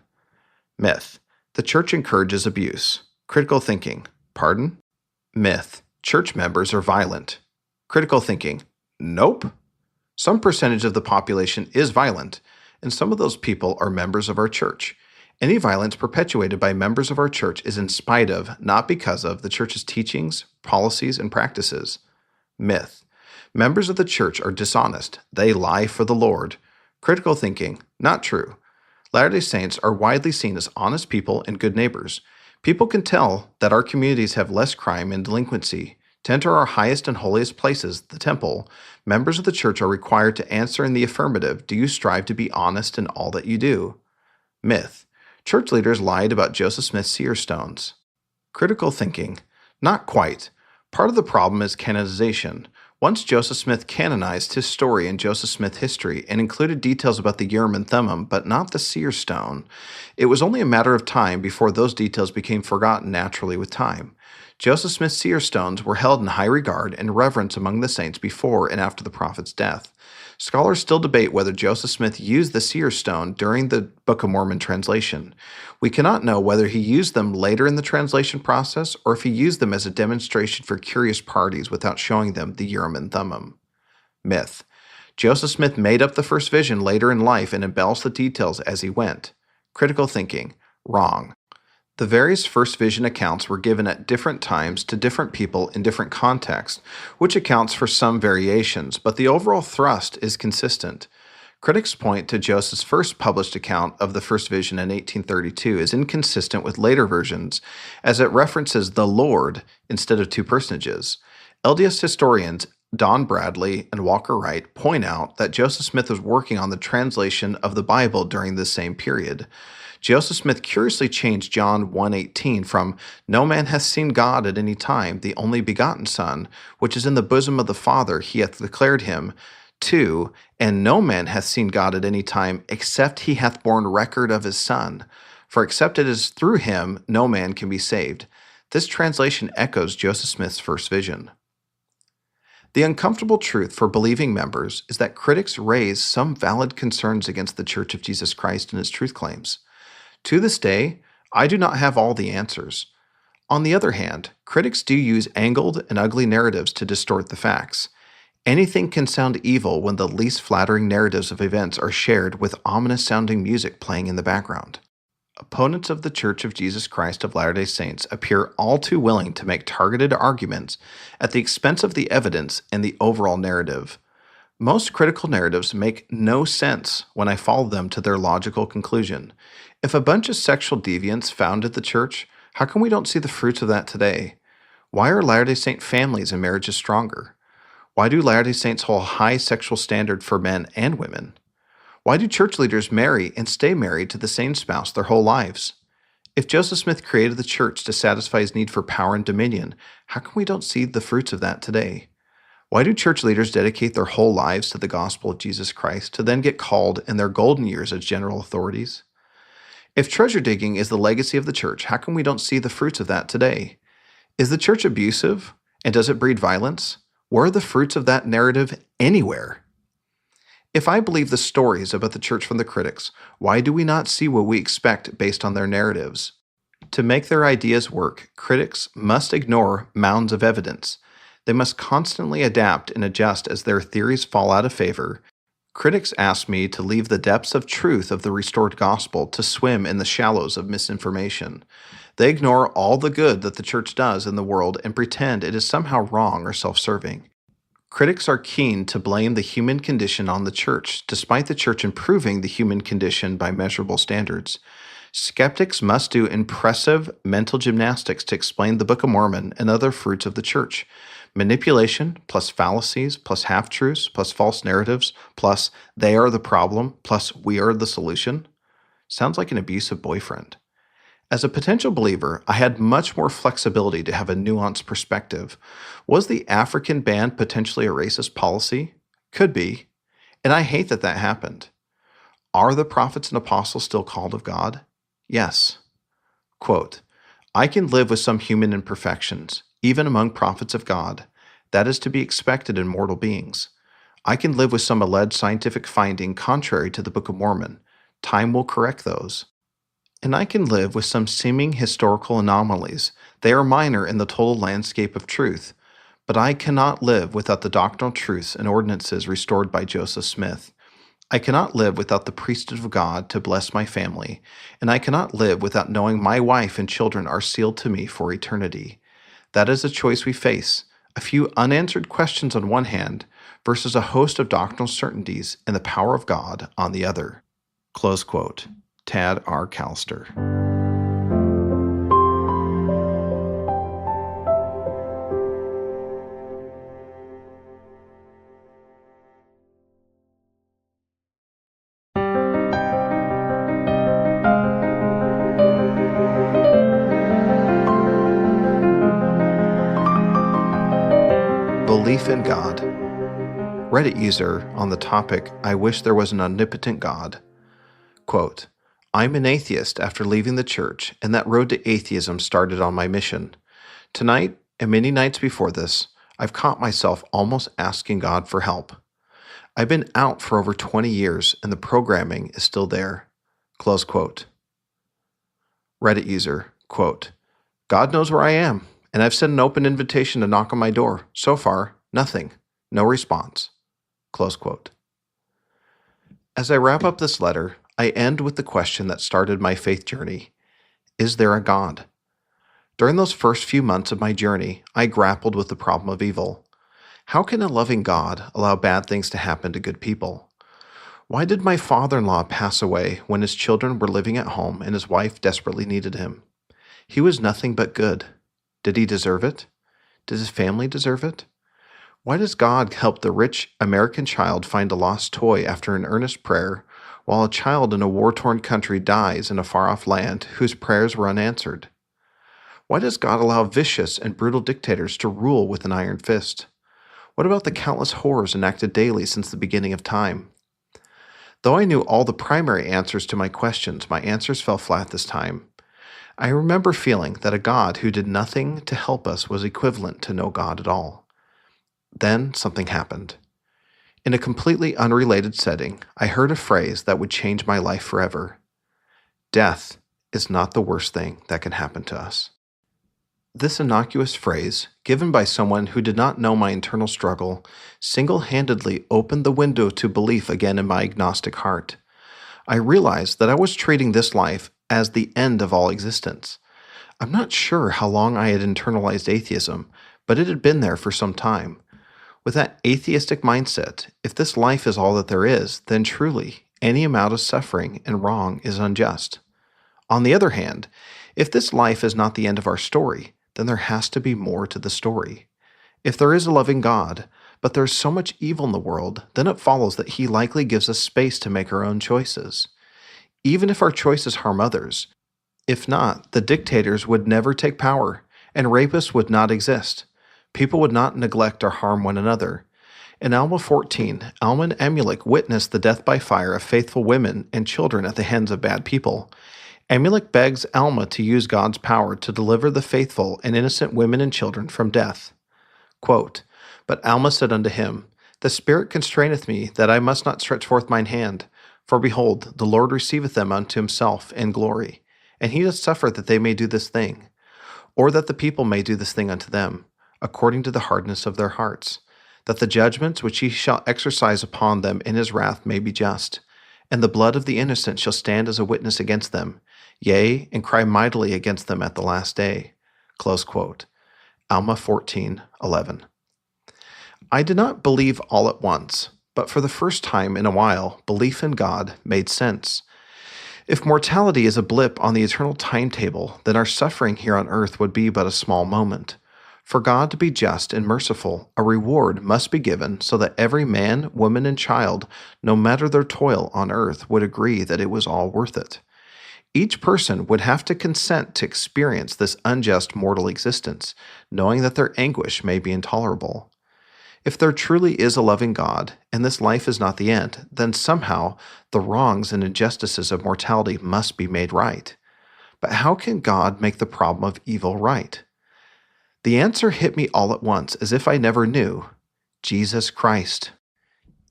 Myth. The church encourages abuse. Critical thinking. Pardon? Myth. Church members are violent. Critical thinking. Nope. Some percentage of the population is violent, and some of those people are members of our church. Any violence perpetuated by members of our church is in spite of, not because of, the church's teachings, policies, and practices. Myth. Members of the church are dishonest. They lie for the Lord. Critical thinking. Not true. Latter-day Saints are widely seen as honest people and good neighbors. People can tell that our communities have less crime and delinquency. To enter our highest and holiest places, the temple, members of the church are required to answer in the affirmative, do you strive to be honest in all that you do? Myth. Church leaders lied about Joseph Smith's seer stones. Critical thinking. Not quite. Part of the problem is canonization. Once Joseph Smith canonized his story in Joseph Smith history and included details about the Urim and Thummim, but not the seer stone, it was only a matter of time before those details became forgotten naturally with time. Joseph Smith's seer stones were held in high regard and reverence among the saints before and after the prophet's death. Scholars still debate whether Joseph Smith used the seer stone during the Book of Mormon translation. We cannot know whether he used them later in the translation process or if he used them as a demonstration for curious parties without showing them the Urim and Thummim. Myth. Joseph Smith made up the first vision later in life and embellished the details as he went. Critical thinking. Wrong. The various first vision accounts were given at different times to different people in different contexts, which accounts for some variations, but the overall thrust is consistent. Critics point to Joseph's first published account of the first vision in 1832 as inconsistent with later versions, as it references the Lord instead of two personages. LDS historians Don Bradley and Walker Wright point out that Joseph Smith was working on the translation of the Bible during this same period. Joseph Smith curiously changed John 1:18 from "No man hath seen God at any time, the only begotten Son, which is in the bosom of the Father, he hath declared him," to "And no man hath seen God at any time, except he hath borne record of his Son. For except it is through him, no man can be saved." This translation echoes Joseph Smith's first vision. The uncomfortable truth for believing members is that critics raise some valid concerns against the Church of Jesus Christ and its truth claims. To this day, I do not have all the answers. On the other hand, critics do use angled and ugly narratives to distort the facts. Anything can sound evil when the least flattering narratives of events are shared with ominous-sounding music playing in the background. Opponents of the Church of Jesus Christ of Latter-day Saints appear all too willing to make targeted arguments at the expense of the evidence and the overall narrative. Most critical narratives make no sense when I follow them to their logical conclusion. If a bunch of sexual deviants founded the church, how come we don't see the fruits of that today? Why are Latter-day Saint families and marriages stronger? Why do Latter-day Saints hold a high sexual standard for men and women? Why do church leaders marry and stay married to the same spouse their whole lives? If Joseph Smith created the church to satisfy his need for power and dominion, how come we don't see the fruits of that today? Why do church leaders dedicate their whole lives to the gospel of Jesus Christ to then get called in their golden years as general authorities? If treasure digging is the legacy of the church, how come we don't see the fruits of that today? Is the church abusive, and does it breed violence? Where are the fruits of that narrative anywhere? If I believe the stories about the church from the critics, why do we not see what we expect based on their narratives? To make their ideas work, critics must ignore mounds of evidence. They must constantly adapt and adjust as their theories fall out of favor. Critics ask me to leave the depths of truth of the restored gospel to swim in the shallows of misinformation. They ignore all the good that the church does in the world and pretend it is somehow wrong or self-serving. Critics are keen to blame the human condition on the church, despite the church improving the human condition by measurable standards. Skeptics must do impressive mental gymnastics to explain the Book of Mormon and other fruits of the church. Manipulation, plus fallacies, plus half-truths, plus false narratives, plus they are the problem, plus we are the solution. Sounds like an abusive boyfriend. As a potential believer, I had much more flexibility to have a nuanced perspective. Was the African ban potentially a racist policy? Could be. And I hate that that happened. Are the prophets and apostles still called of God? Yes. Quote, "I can live with some human imperfections, even among prophets of God. That is to be expected in mortal beings. I can live with some alleged scientific finding contrary to the Book of Mormon. Time will correct those. And I can live with some seeming historical anomalies. They are minor in the total landscape of truth. But I cannot live without the doctrinal truths and ordinances restored by Joseph Smith. I cannot live without the priesthood of God to bless my family, and I cannot live without knowing my wife and children are sealed to me for eternity. That is a choice we face, a few unanswered questions on one hand versus a host of doctrinal certainties and the power of God on the other." Close quote. Tad R. Callister. Belief in God. Reddit user on the topic, "I wish there was an omnipotent God." Quote, "I'm an atheist after leaving the church, and that road to atheism started on my mission. Tonight, and many nights before this, I've caught myself almost asking God for help. I've been out for over 20 years and the programming is still there. Close quote. Reddit user, quote, God knows where I am, and I've sent an open invitation to knock on my door. So far, nothing. No response. Close quote. As I wrap up this letter, I end with the question that started my faith journey. Is there a God? During those first few months of my journey, I grappled with the problem of evil. How can a loving God allow bad things to happen to good people? Why did my father-in-law pass away when his children were living at home and his wife desperately needed him? He was nothing but good. Did he deserve it? Did his family deserve it? Why does God help the rich American child find a lost toy after an earnest prayer, while a child in a war-torn country dies in a far-off land whose prayers were unanswered? Why does God allow vicious and brutal dictators to rule with an iron fist? What about the countless horrors enacted daily since the beginning of time? Though I knew all the primary answers to my questions, my answers fell flat this time. I remember feeling that a God who did nothing to help us was equivalent to no God at all. Then something happened. In a completely unrelated setting, I heard a phrase that would change my life forever. Death is not the worst thing that can happen to us. This innocuous phrase, given by someone who did not know my internal struggle, single-handedly opened the window to belief again in my agnostic heart. I realized that I was treating this life as the end of all existence. I'm not sure how long I had internalized atheism, but it had been there for some time. With that atheistic mindset, if this life is all that there is, then truly, any amount of suffering and wrong is unjust. On the other hand, if this life is not the end of our story, then there has to be more to the story. If there is a loving God, but there is so much evil in the world, then it follows that He likely gives us space to make our own choices. Even if our choices harm others, if not, the dictators would never take power, and rapists would not exist. People would not neglect or harm one another. In Alma 14, Alma and Amulek witnessed the death by fire of faithful women and children at the hands of bad people. Amulek begs Alma to use God's power to deliver the faithful and innocent women and children from death. Quote, But Alma said unto him, The Spirit constraineth me that I must not stretch forth mine hand. For behold, the Lord receiveth them unto himself in glory, and he doth suffer that they may do this thing, or that the people may do this thing unto them, according to the hardness of their hearts, that the judgments which he shall exercise upon them in his wrath may be just, and the blood of the innocent shall stand as a witness against them, yea, and cry mightily against them at the last day. Close quote. Alma 14:11. I did not believe all at once, but for the first time in a while, belief in God made sense. If mortality is a blip on the eternal timetable, then our suffering here on earth would be but a small moment. For God to be just and merciful, a reward must be given so that every man, woman, and child, no matter their toil on earth, would agree that it was all worth it. Each person would have to consent to experience this unjust mortal existence, knowing that their anguish may be intolerable. If there truly is a loving God, and this life is not the end, then somehow the wrongs and injustices of mortality must be made right. But how can God make the problem of evil right? The answer hit me all at once, as if I never knew. Jesus Christ.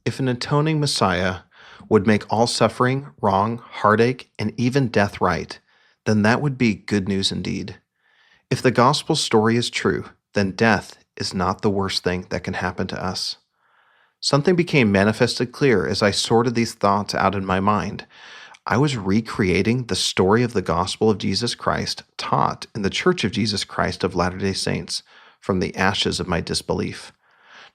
If an atoning Messiah would make all suffering, wrong, heartache, and even death right, then that would be good news indeed. If the gospel story is true, then death is not the worst thing that can happen to us. Something became manifested clear as I sorted these thoughts out in my mind. I was recreating the story of the gospel of Jesus Christ taught in the Church of Jesus Christ of Latter-day Saints from the ashes of my disbelief.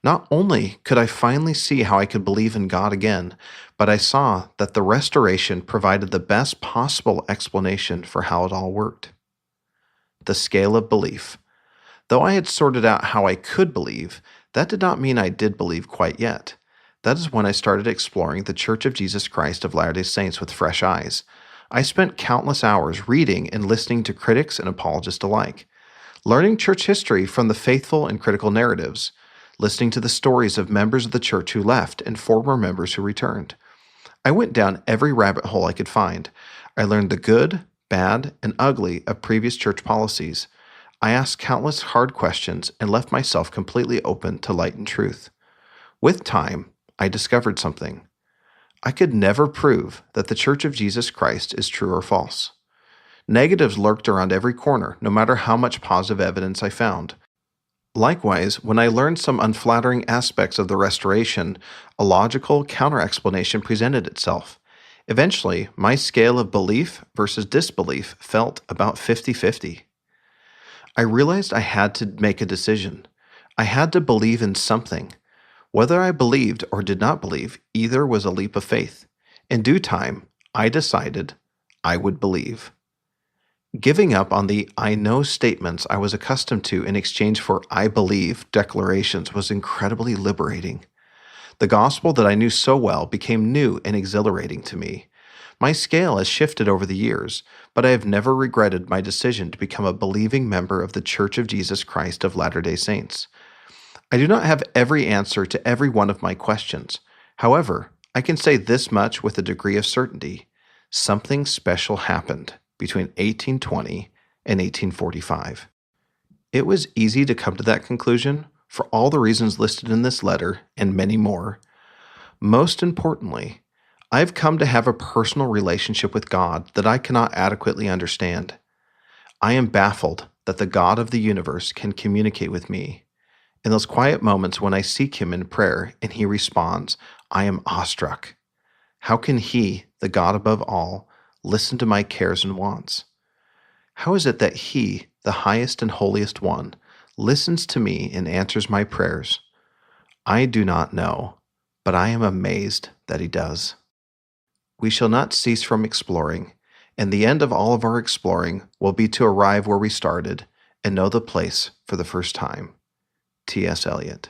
Not only could I finally see how I could believe in God again, but I saw that the restoration provided the best possible explanation for how it all worked. The scale of belief. Though I had sorted out how I could believe, that did not mean I did believe quite yet. That is when I started exploring the Church of Jesus Christ of Latter-day Saints with fresh eyes. I spent countless hours reading and listening to critics and apologists alike, learning church history from the faithful and critical narratives, listening to the stories of members of the church who left and former members who returned. I went down every rabbit hole I could find. I learned the good, bad, and ugly of previous church policies. I asked countless hard questions and left myself completely open to light and truth. With time, I discovered something. I could never prove that the Church of Jesus Christ is true or false. Negatives lurked around every corner, no matter how much positive evidence I found. Likewise, when I learned some unflattering aspects of the restoration, a logical counter-explanation presented itself. Eventually, my scale of belief versus disbelief felt about 50-50. I realized I had to make a decision. I had to believe in something. Whether I believed or did not believe, either was a leap of faith. In due time, I decided I would believe. Giving up on the I know statements I was accustomed to in exchange for I believe declarations was incredibly liberating. The gospel that I knew so well became new and exhilarating to me. My scale has shifted over the years, but I have never regretted my decision to become a believing member of the Church of Jesus Christ of Latter-day Saints. I do not have every answer to every one of my questions. However, I can say this much with a degree of certainty. Something special happened between 1820 and 1845. It was easy to come to that conclusion for all the reasons listed in this letter and many more. Most importantly, I've come to have a personal relationship with God that I cannot adequately understand. I am baffled that the God of the universe can communicate with me. In those quiet moments when I seek Him in prayer and He responds, I am awestruck. How can He, the God above all, listen to my cares and wants? How is it that He, the highest and holiest one, listens to me and answers my prayers? I do not know, but I am amazed that He does. We shall not cease from exploring, and the end of all of our exploring will be to arrive where we started and know the place for the first time. T.S. Eliot.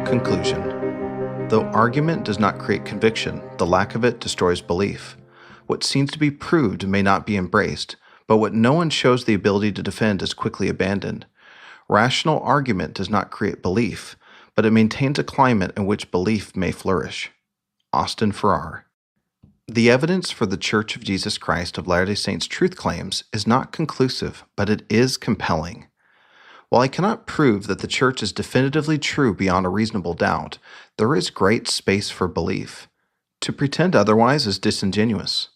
Conclusion. Though argument does not create conviction, the lack of it destroys belief. What seems to be proved may not be embraced, but what no one shows the ability to defend is quickly abandoned. Rational argument does not create belief, but it maintains a climate in which belief may flourish. Austin Farrar. The evidence for the Church of Jesus Christ of Latter-day Saints' truth claims is not conclusive, but it is compelling. While I cannot prove that the Church is definitively true beyond a reasonable doubt, there is great space for belief. To pretend otherwise is disingenuous.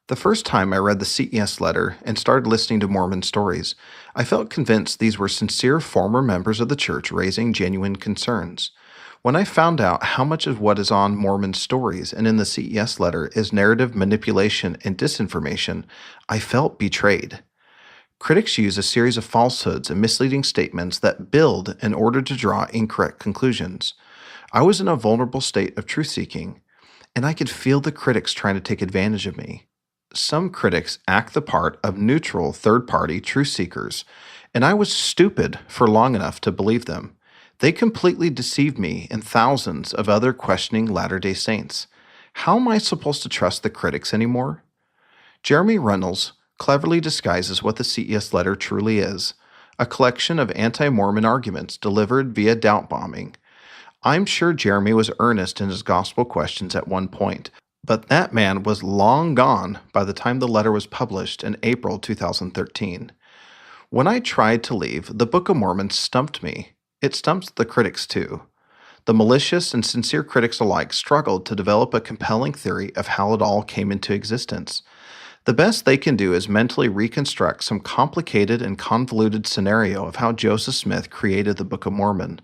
The first time I read the CES letter and started listening to Mormon stories, I felt convinced these were sincere former members of the Church raising genuine concerns. When I found out how much of what is on Mormon stories and in the CES letter is narrative manipulation and disinformation, I felt betrayed. Critics use a series of falsehoods and misleading statements that build in order to draw incorrect conclusions. I was in a vulnerable state of truth-seeking, and I could feel the critics trying to take advantage of me. Some critics act the part of neutral third-party truth seekers, and I was stupid for long enough to believe them. They completely deceived me and thousands of other questioning Latter-day Saints. How am I supposed to trust the critics anymore? Jeremy Reynolds cleverly disguises what the CES letter truly is, a collection of anti-Mormon arguments delivered via doubt bombing. I'm sure Jeremy was earnest in his gospel questions at one point, but that man was long gone by the time the letter was published in April 2013. When I tried to leave, the Book of Mormon stumped me. It stumped the critics too. The malicious and sincere critics alike struggled to develop a compelling theory of how it all came into existence. The best they can do is mentally reconstruct some complicated and convoluted scenario of how Joseph Smith created the Book of Mormon.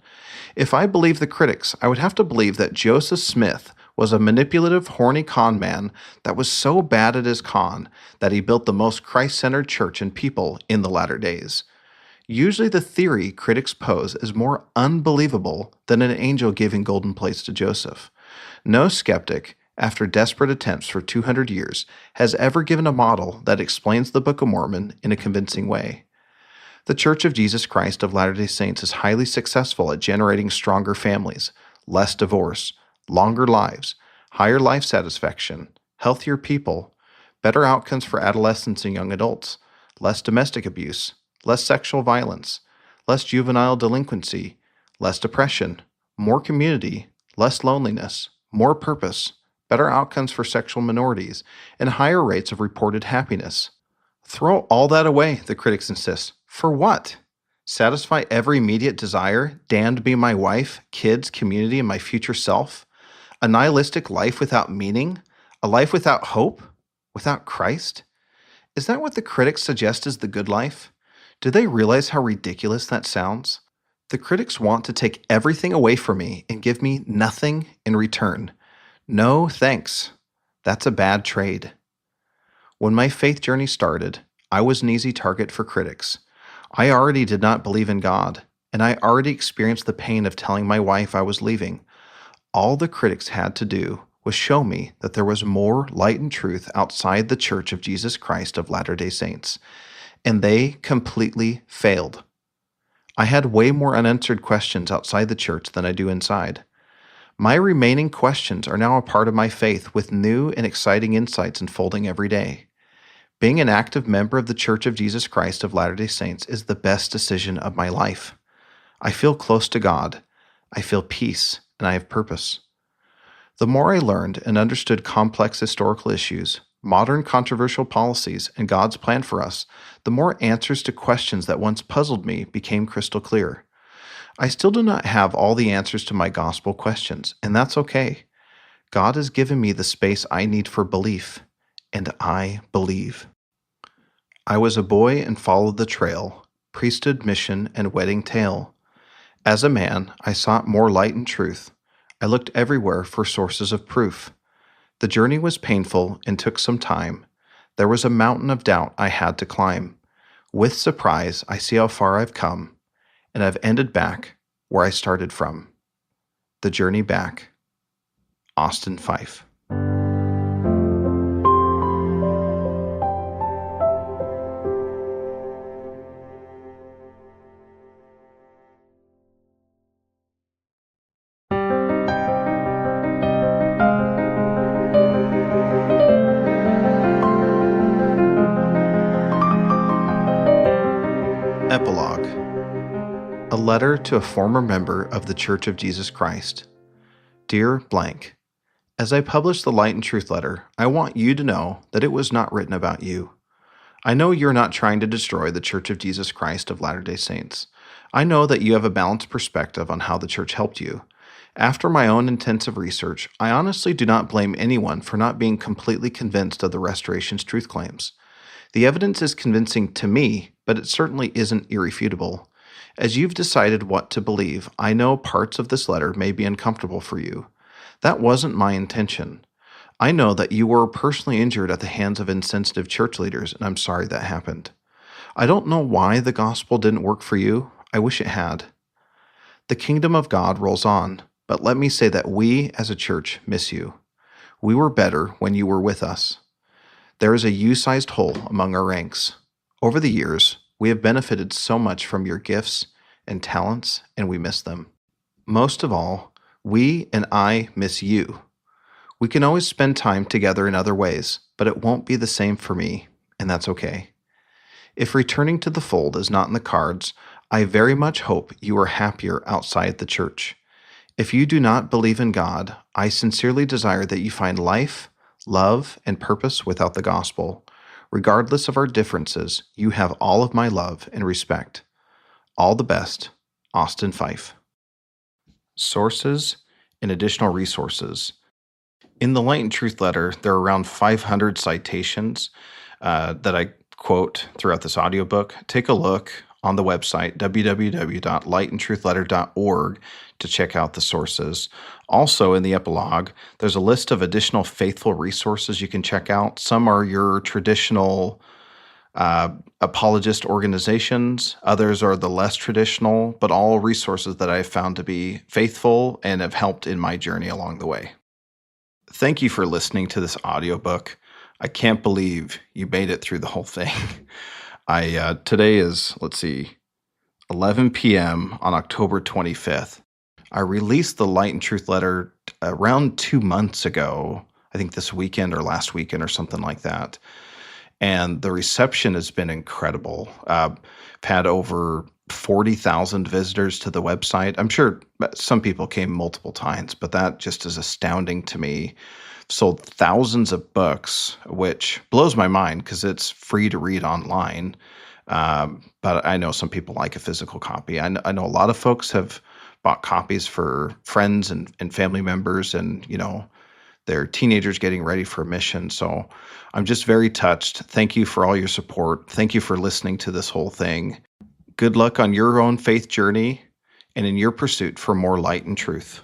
If I believe the critics, I would have to believe that Joseph Smith was a manipulative, horny con man that was so bad at his con that he built the most Christ-centered church and people in the latter days. Usually the theory critics pose is more unbelievable than an angel giving golden plates to Joseph. No skeptic, after desperate attempts for 200 years, has ever given a model that explains the Book of Mormon in a convincing way. The Church of Jesus Christ of Latter-day Saints is highly successful at generating stronger families, less divorce, longer lives, higher life satisfaction, healthier people, better outcomes for adolescents and young adults, less domestic abuse, less sexual violence, less juvenile delinquency, less depression, more community, less loneliness, more purpose, better outcomes for sexual minorities, and higher rates of reported happiness. Throw all that away, the critics insist. For what? Satisfy every immediate desire, damned be my wife, kids, community, and my future self? A nihilistic life without meaning? A life without hope? Without Christ? Is that what the critics suggest is the good life? Do they realize how ridiculous that sounds? The critics want to take everything away from me and give me nothing in return. No thanks. That's a bad trade. When my faith journey started, I was an easy target for critics. I already did not believe in God, and I already experienced the pain of telling my wife I was leaving. All the critics had to do was show me that there was more light and truth outside the Church of Jesus Christ of Latter-day Saints, and they completely failed. I had way more unanswered questions outside the church than I do inside. My remaining questions are now a part of my faith with new and exciting insights unfolding every day. Being an active member of the Church of Jesus Christ of Latter-day Saints is the best decision of my life. I feel close to God, I feel peace, and I have purpose. The more I learned and understood complex historical issues, modern controversial policies, and God's plan for us, the more answers to questions that once puzzled me became crystal clear. I still do not have all the answers to my gospel questions, and that's okay. God has given me the space I need for belief, and I believe. I was a boy and followed the trail, priesthood, mission, and wedding tale. As a man, I sought more light and truth. I looked everywhere for sources of proof. The journey was painful and took some time. There was a mountain of doubt I had to climb. With surprise, I see how far I've come, and I've ended back where I started from. The Journey Back. Austin Fife. Epilogue. A letter to a former member of the Church of Jesus Christ. Dear blank, as I publish the Light and Truth letter, I want you to know that it was not written about you. I know you're not trying to destroy the Church of Jesus Christ of Latter-day Saints. I know that you have a balanced perspective on how the church helped you. After my own intensive research, I honestly do not blame anyone for not being completely convinced of the Restoration's truth claims. The evidence is convincing to me, but it certainly isn't irrefutable. As you've decided what to believe, I know parts of this letter may be uncomfortable for you. That wasn't my intention. I know that you were personally injured at the hands of insensitive church leaders, and I'm sorry that happened. I don't know why the gospel didn't work for you. I wish it had. The kingdom of God rolls on, but let me say that we as a church miss you. We were better when you were with us. There is a U-sized hole among our ranks. Over the years, we have benefited so much from your gifts and talents, and we miss them. Most of all, we and I miss you. We can always spend time together in other ways, but it won't be the same for me, and that's okay. If returning to the fold is not in the cards, I very much hope you are happier outside the church. If you do not believe in God, I sincerely desire that you find life, love, and purpose without the gospel. Regardless of our differences, you have all of my love and respect. All the best, Austin Fife. Sources and additional resources. In the Light and Truth letter, there are around 500 citations that I quote throughout this audiobook. Take a look on the website, www.lightandtruthletter.org, to check out the sources. Also, in the epilogue, there's a list of additional faithful resources you can check out. Some are your traditional apologist organizations. Others are the less traditional, but all resources that I've found to be faithful and have helped in my journey along the way. Thank you for listening to this audiobook. I can't believe you made it through the whole thing. Today is, 11 p.m. on October 25th. I released the Light and Truth letter around 2 months ago I think this weekend or last weekend or something like that. And the reception has been incredible. I've had over 40,000 visitors to the website. I'm sure some people came multiple times, but that just is astounding to me. Sold thousands of books, which blows my mind because it's free to read online. But I know some people like a physical copy. I know a lot of folks have bought copies for friends and family members, and they're teenagers getting ready for a mission. So I'm just very touched. Thank you for all your support. Thank you for listening to this whole thing. Good luck on your own faith journey and in your pursuit for more light and truth.